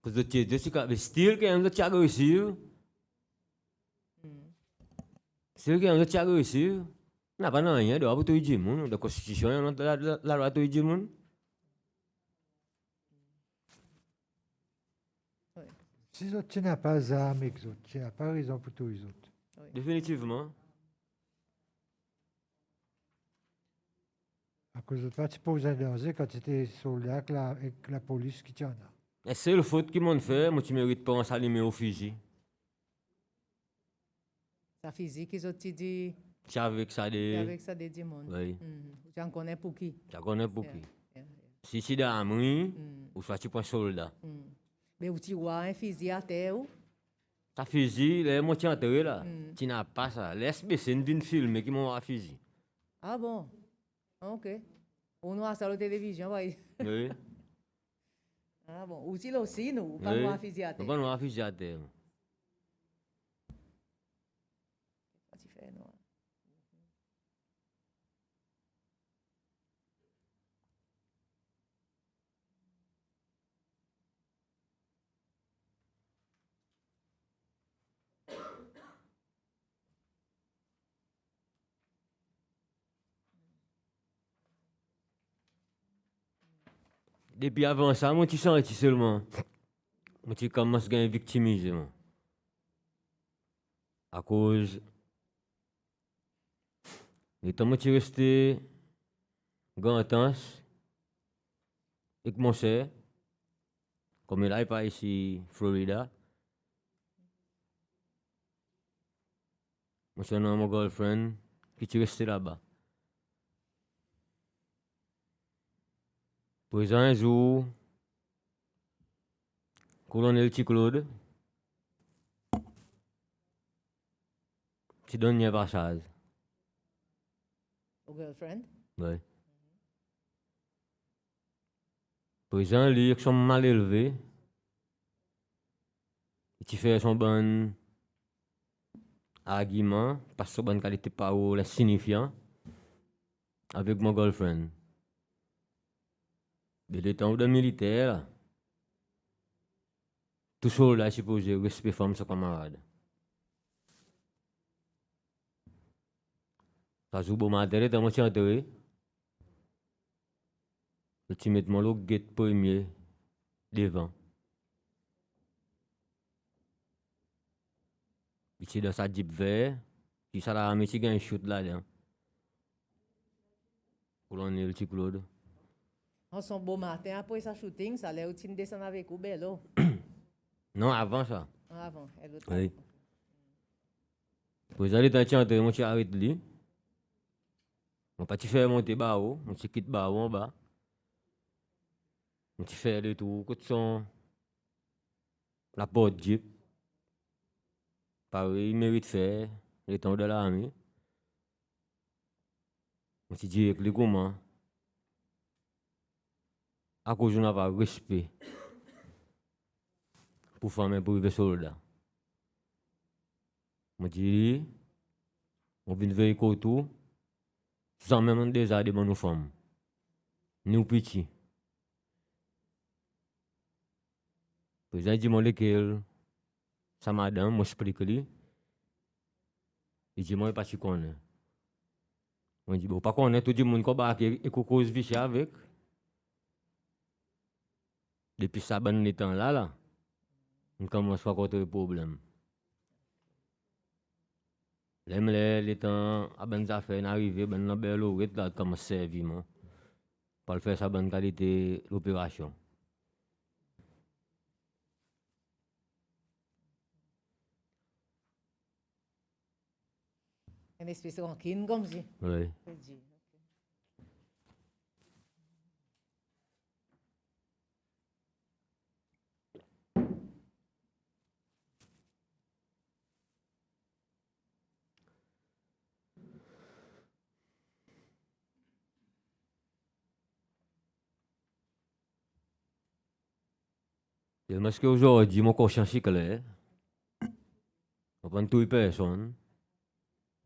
Cause de Tchété, c'est le style que vous avez agressif. C'est que vous avez agressif. On n'a pas rien de avoir tout Jimoun, la constitution, la loi tout Jimoun. Si tu n'as pas d'armes avec les autres, tu n'as pas raison pour tous les autres. Oui. Définitivement. À cause de toi, tu poses un danger quand tu étais soldat avec la police qui t'en a. Et c'est le faute qu'ils m'ont fait, moi tu mérites pas en s'allumer au fusil. Ça physique, ils ont dit. C'est avec ça des. Avec ça des démons. Oui. Tu en connais pour qui? Tu en connais pour qui? Si c'est d'armes, ou soit tu prends soldat. Mais où tu vois un fusil à terre ou? Ta fusil, les moitiés enterrés là. Tu n'as pas ça. Laisse baisser une film qui m'ont un fusil. Ah bon? Ok. On a ça à la télévision, oui. Oui. Ah bon. Ou tu aussi, nous, pas un fusil à terre. Pas un fusil à terre. Qu'est-ce que tu fais, non? Depuis avant ça, moi, tu sens seulement. Moi, tu commences à gagner victimisé. À cause. Et tant que tu restes intense, et que mon cher, comme il n'est pas ici, Florida, moi, j'ai mon girlfriend qui tu restes là-bas. Pois un jour, colonel Claude, tu donnes un passage. Au girlfriend? Oui. Pois un lit qui sont mal élevés, tu fais son bon argument, parce que bonne qualité parole signifiant, avec mon girlfriend. De l'état de militaire, tout seul là, supposé respect femme son camarade. Ça joue bon matériel dans mon chantier. Tu mets mon lot guette premier devant. Ici dans sa jeep vert, qui ça la mis un shoot là-dedans. Colonel le petit Claude. En son beau matin, après sa shooting, ça allait aussi descendre avec vous, bello. Non, avant ça. Avant, elle autre. Oui. Vous allez dans le chantier, mon chat arrête lui. On pas faire monter bas haut, on quitte bas haut en bas. On fait le tour, côté son la porte jeep. Pareil, il mérite faire le temps de l'armée. On se dit avec les comment. À cause de pas respect pour femmes et pour les soldats. On dit, on vient vérifier tout, sans même déjà de nos femmes. Nous petits. Puis j'ai dit, moi, lequel, sa madame, moi, explique lui. Il dit, moi, je ne sais pas si connais. On dit, bon, pas connaître tout le monde qui a et cause vicieux avec. Depuis ça, ben, les temps là, on commence à avoir des problèmes. Les temps, à ben affaires arrivé, ben la belle oreille là, comme serviment. Pour le faire sa bonne qualité l'opération. Un espèce de rancune comme ça. Oui. Parce qu'aujourd'hui, mon conscience est clair. On prend toutes les personnes.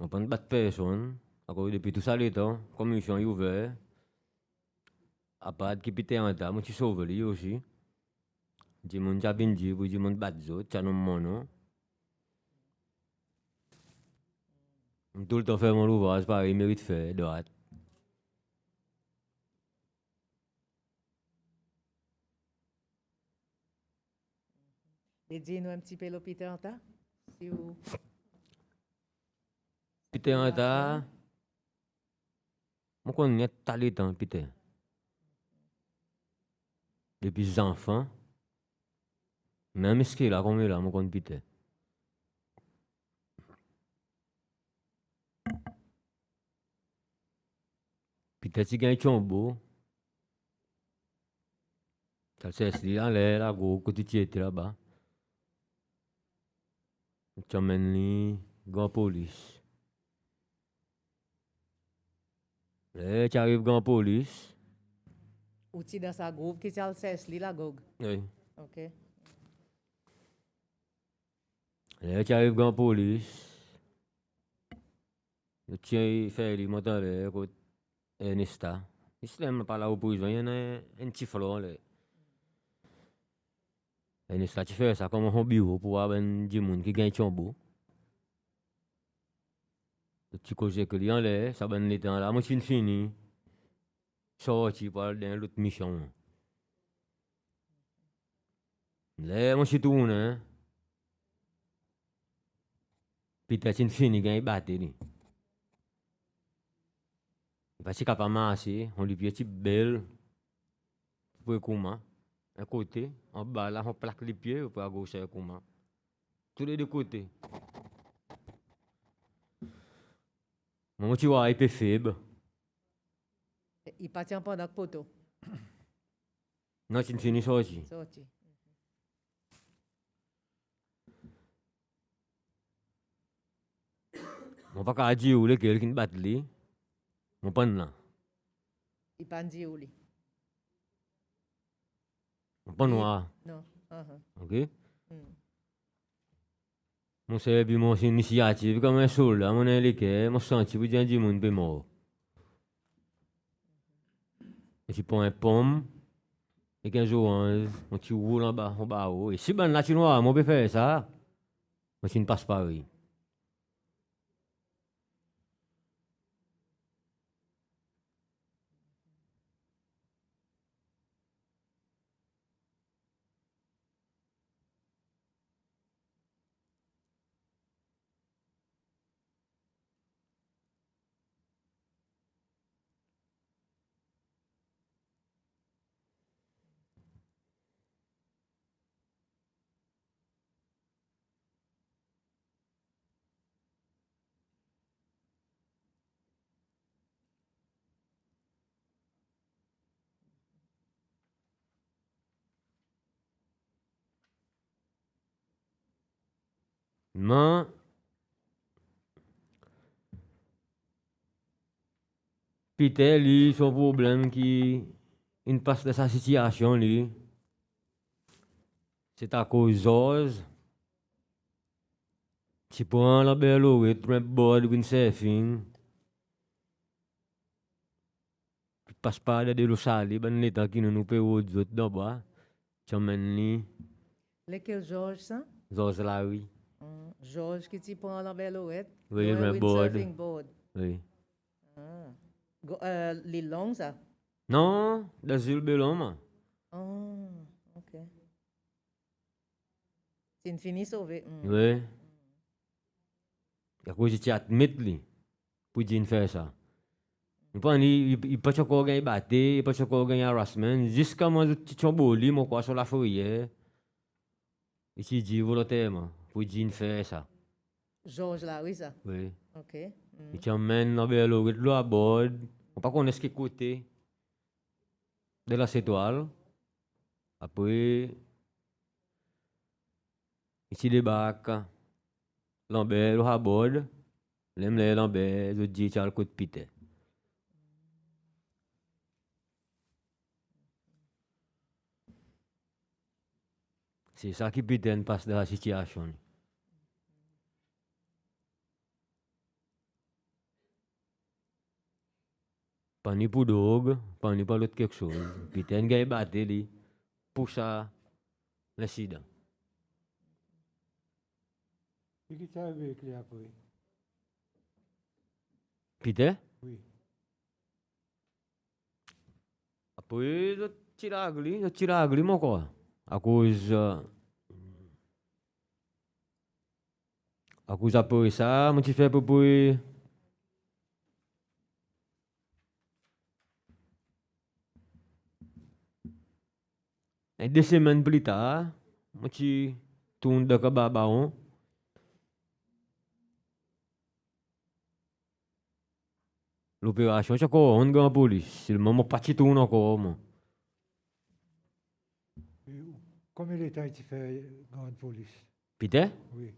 On prend battre personne. Depuis tout ça, les temps, commission est ouverte. À part qui pite en temps, moi, je sauve lui aussi. Je m'en j'ai bien dit, je m'en battre d'autres, ça non mon. Tout le temps faire mon ouvrage, pareil, il mérite faire, droite. Et dis-nous un petit peu l'hôpital en tas. Si vous... Peter en tas, moi, on est allé dans Peter. Depuis les enfants, même ce qu'il a comme là, moi, on Peter. Peter, si gagne Chombo, ça c'est là, là, go, côté tiède là-bas. Tu amènes les grands police. Là, tu arrives grands police. Ou tu dans sa groupe qui s'appelle Cecily la gog. Oui. OK. Là, tu arrives grands police. Tu fais les moteurs là, côté Ernesta. Il se lève pas là au prison, il y en a un petit flot là. Ernesta, tu fais ça comme un bureau pour avoir des gens qui gagnent Chombo. Tu causes que les gens là, ça va les temps là, moi je suis fini. Sorti pour dans l'autre mission. Là, moi je suis tourné. Puis tu es fini, gagne batterie. Parce que capable marcher, on lui pied belle pour comment un côté, en bas là on plaque les pieds pour à gauche et comment. Tous les deux côtés. Moi tu vois, il est faible. Il partit pendant que poteau. Non, tu ne finis sorti. Sorti. Mon pas qu'à dire où les quelqu'un qui bat lui. Mon pas là. Il pas dit où lui. Mon pas noir. Non. OK? Mon c'est puis mon initiative comme un soldat, mon éléqué, mon senti pour dire du monde peut mort. Et tu prends un pomme et 15 oranges, tu roules en bas haut. Et si ben là tu noir, on peut faire ça. Mais tu ne passes pas oui. Mais Peter, lui, son problème qui il passe de sa situation, lui, c'est à cause d'ose. Tu prends la belle oreille, tu prends board, windsurfing. Tu passes par de l'eau salée, ben l'état qui nous peut autres d'abord. Tu emmènes lui, Lequel George, ça? George là, oui. George qui t'y prend la belle ouette. Oui, un le board. windsurfing board. Oui. Les longs, ça? Non, des îles Bellom. Ok. C'est une finie sauvée. Oui. À cause de admettre lui, pour dire faire ça. Il peut pas encore gagner battre, il peut pas encore gagner harassment. Jusqu'à moi, tu t'en boli, mon quoi sur la fourrière. Et tu dis volontairement, pour dire faire ça. Georges là, oui, ça? Oui. Ok. Il t'emmène dans le l'eau à bord. On ne connaît pas ce qui est côté de la étoile. Après, il débarque. Lambert, l'eau à bord. L'aime les Lambert, je dis, tu as le coup de pité. C'est ça qui Peter passe de la situation. Pas ni pour drogue, pas ni pour l'autre quelque chose. Peter gagne batté lui pour ça l'incident. Et qui t'a avec lui après? Peter? Oui. Après, je tire à lui, mon quoi. À cause après ça, je fais pour et 2 semaines plus tard, je tourne de Kababaon. L'opération, c'est encore on gagne police. C'est le moment parti tourne encore. Combien de temps tu fais grande police? Peter? Oui.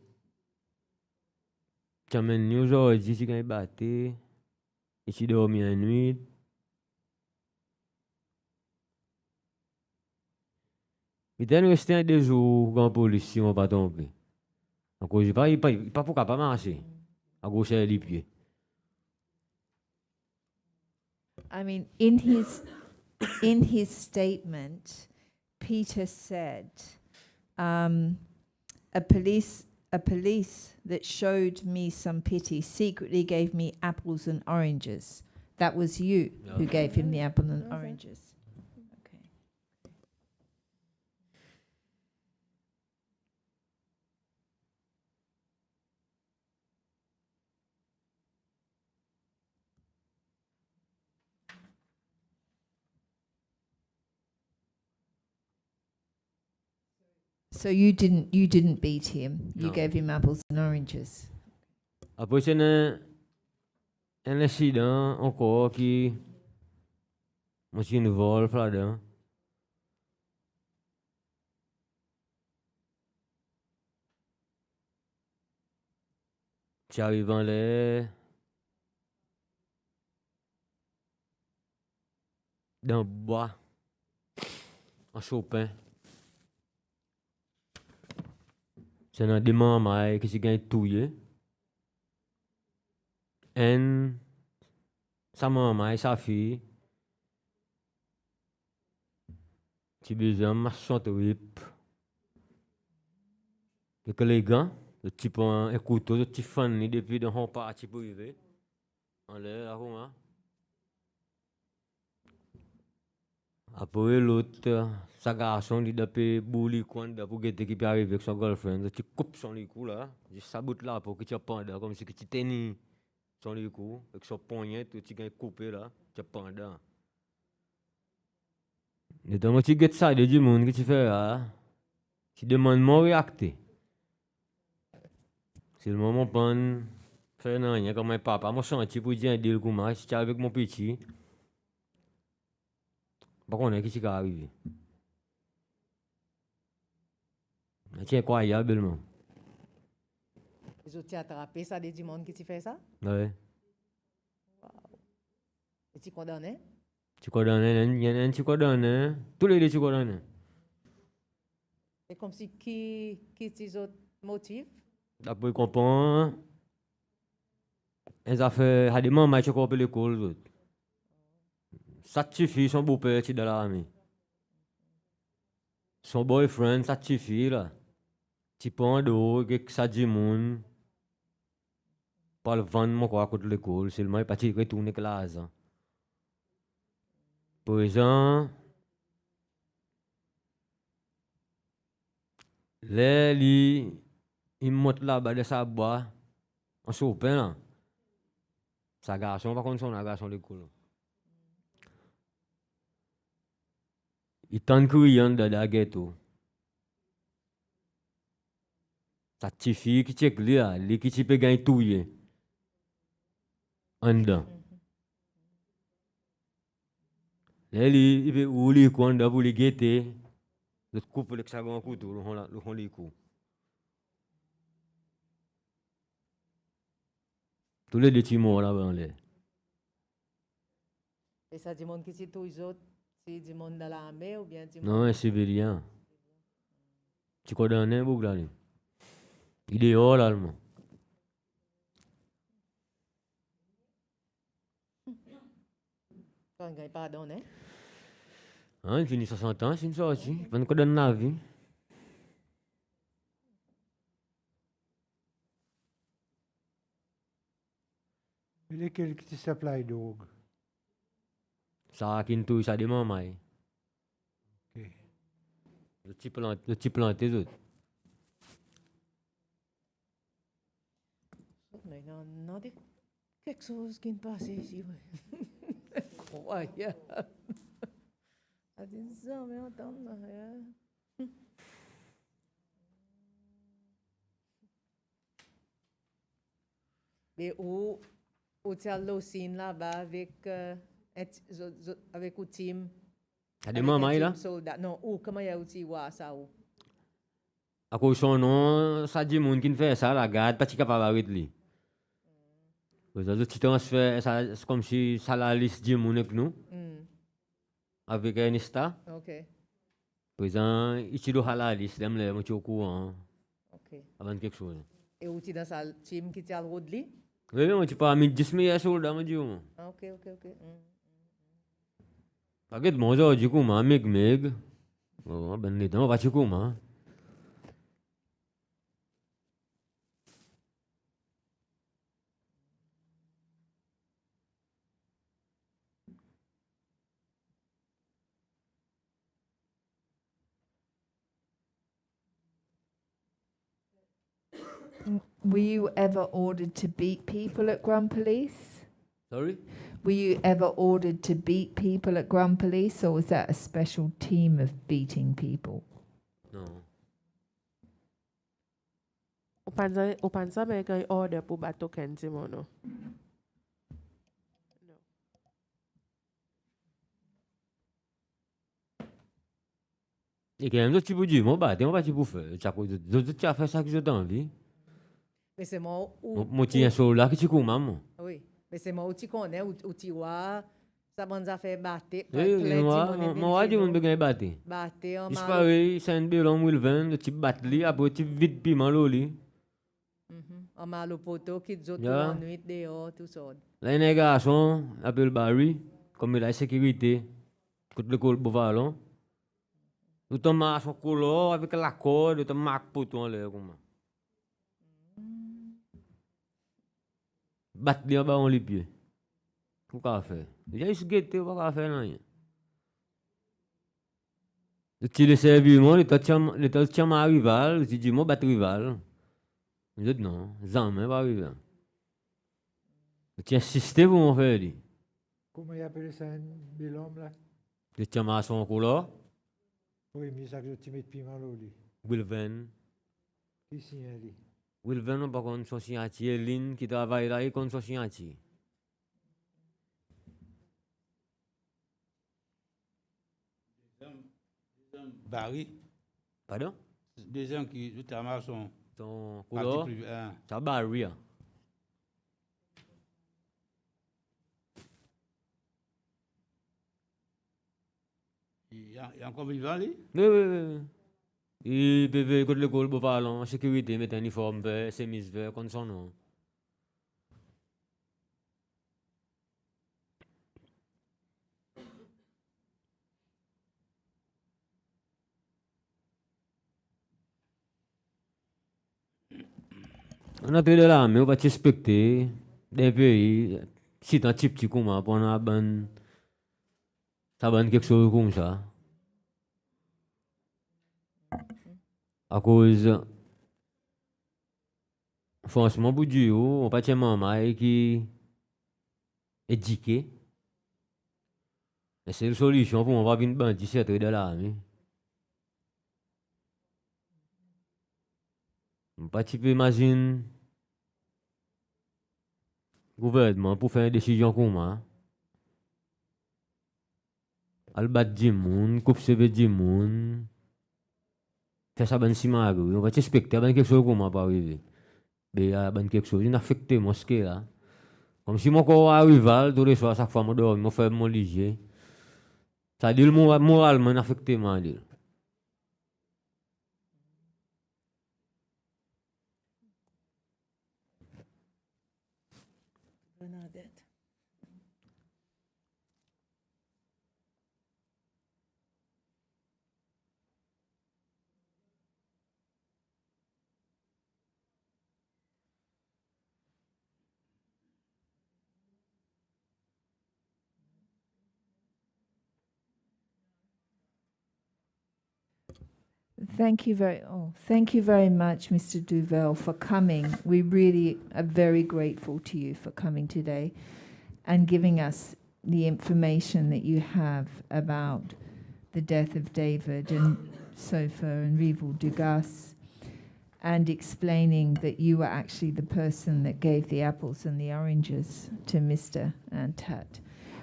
Tu amènes nous aujourd'hui, tu gagnes batté. Et tu dormi la nuit. Peter nous restait 2 jours grande police si on va pas tomber. Encore, il pas pour capable marcher. À gauche et les pieds. I mean, in his statement, Peter said, a police that showed me some pity secretly gave me apples and oranges. That was you who gave him the apple and oranges. Okay. So you didn't beat him. You No. gave him apples and oranges. Après, c'est un incident encore qui. Moi, je suis une vol là-dedans. Tu arrives dans les. Dans le bois. En Chopin. C'est un démembrement qui s'est gagné touillé. Et sa maman et sa fille, qui besoin de marcher de whip. Et que les gars, le type un couteau, le type fan, depuis de hon parti pour arriver. En l'air, là, comment? Après l'autre, sa garçon, il a fait bouli quand pour guetter qui peut arriver avec son girlfriend. Tu coupes son licou là, tu sabotes là pour que tu pendes, comme si tu tenais son licou, avec son poignet, tu as coupé là, tu pendes. Et donc, tu guettes ça de du monde que tu fais là, tu demandes moi réacter. C'est le moment pour faire rien comme mon papa. Moi, je suis un petit peu de dire comment je suis avec mon petit. Par contre, qu'est-ce qui est arrivé? C'est incroyablement. Les autres attrapé ça des monde qui tu fais ça? Ouais. Wow. Et tu condamnes? Tu condamnes, il y en a un qui condamne, tous les deux tu condamnes. C'est comme si qui tes autres motifs? D'après comprendre, ils ont fait, à des moments, ils ont fait l'école. Ça suffit, son beau-père est dans l'armée. Son boyfriend, ça suffit là. Tu prends d'eau, que ça dit moun. Pas le vent, moi, quoi, contre l'école, seulement il est parti retourner classe. Pour exemple, les il monte là-bas de sa bois, en soupin là. Sa garçon, par contre, son garçon d'école. Il tente criant dans la ghetto. Sa petite fille qui check là, lui qui peut gagner tout yé. En dedans. Là, il peut oublier quoi en dedans pour les guetter. Le coupe le second couteau, le on les coups. Tous les petits mots là-bas en l'air. Et ça dit monde qui c'est tous les autres, c'est du monde dans l'armée ou bien du monde? Non, un civilien. Tu condamnes un bouc là. Il est hors l'allemand. Quand il gagne pardon, hein? Hein, il finit 60 ans, c'est une sortie. Il ne condamne la vie. Il est quel qui supply dog? Ça a qu'une touche, ça demande mai. Ok. Le petit plant, tes autres. Mais non, quelque chose qui ne passe ici, oui. Incroyable. Ça dit ça, mais entendre rien. Mais où tu as l'ocine là-bas avec avec le team? Ça demande mai là? Soldat. Non, où, comment il y a aussi ça où? À cause son nom, ça dit monde qui ne fait ça, la garde, pas capable de lui. Vous avez tout transfert, c'est comme si ça la liste de monde avec nous. Avec un Insta. Ok. Par exemple, il doit la liste, il me au courant. Ok. Avant quelque chose. Et où tu es dans sa team qui tient le road li? Oui, mais tu parles de 10 000 soldats, je dis. Ok. Paket mo zo ji kuma mig. Oh, ben ni to ba chi kuma. Were you ever ordered to beat people at Grand Police? Sorry? Were you ever ordered to beat people at Grand Police, or was that a special team of beating people? No. Ou pensa mais qu'il order pour battre quelqu'un, non? Et quand même, tu peux dire, moi, bah, tu vas faire. Tu as fait ça que je t'en envie. Mais c'est moi où. Moi, tu es un soldat qui tu connais, maman. Oui, mais c'est moi où tu connais, où tu vois Ça bonne affaire batté. Eh, moi, je me suis battu. Batté en Il se mal. pareil, c'est un bélon Wilven, le type batli, après type vide piment loli. En mal au poteau qui dit Yeah. en nuit dehors tout ça. Là, il y a un garçon, appelle Barry, comme il a la sécurité, côté le col Bovalon. Nous tombe à son couleur avec la corde, nous tombe à poteau en l'air comme ça. Batli en bas en les pieds. Qu'est-ce qu'il fait? Il a juste guetté, pas faire rien. Le petit serviment, le tient ma rival, il dit moi battre rival. Je dis non, jamais pas rival. Tu insisté pour m'en faire dit. Comment il appelle ça un bel homme là? Le tiens à son couleur. Oui, mais ça que tu mets piment loli. Wilven. Qui signe lui? Wilven, on pas contre son scientifique, Lynn qui travaille là, il contre son scientifique. Barry. Pardon? Des gens qui étaient à son couleur. Ça Barry. Il est encore vivant, lui? Oui. Il peut venir contre le col Bovalon, sécurité, mettre un uniforme vert, chemise vert, comme son nom. On a de là, mais on va respecter des pays, si tu as un petit comment, pour on a ban, ça ban quelque chose comme ça. À cause, franchement, pour Dieu, on pas de maman qui est éduqué. C'est la solution pour on va venir bandit, c'est de l'armée. On pas tu peux imaginer gouvernement pour faire une décision comme ça. Al bat du monde, coupe cheveux du monde. Faire ça ben si mal, on va t'expecter ben quelque chose comme ça pas arriver. Ben ben quelque chose, il affecte moi ce qui est là. Comme si mon corps arrive, tous les soirs chaque fois moi dors, moi faire mon léger. Ça dit le moralement affecté moi dit. Bernadette. Thank you very much, Mr. Duval, for coming. We really are very grateful to you for coming today and giving us the information that you have about the death of David and Sofa and Rival Dugas, and explaining that you were actually the person that gave the apples and the oranges to Mr. Antat.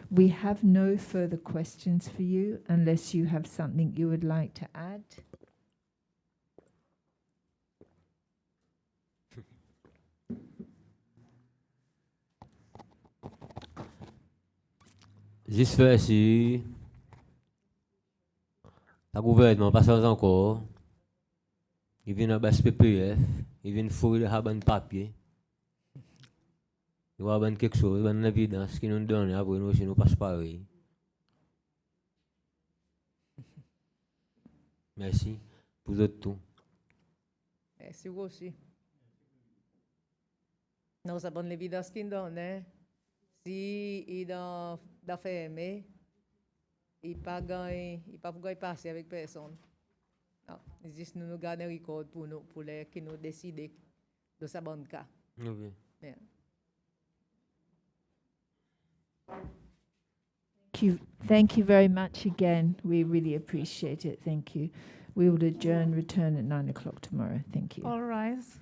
We have no further questions for you unless you have something you would like to add. J'espère si le gouvernement passe encore, il vient à base PPF, il vient fouiller le papier, il va avoir quelque chose, une évidence qui nous donne après nous si nous passe pareil. Merci pour tout. Merci aussi. Non, ça bonne l'évidence qu'il donne, hein. Si il dans fermé, il pas pour passer avec personne. Non, il juste nous garder un record pour nous pour les qui nous décider de sa bonne cas. Okay. Yeah. Thank you very much again. We really appreciate it. Thank you. We will adjourn, return at 9 o'clock tomorrow. Thank you. All rise.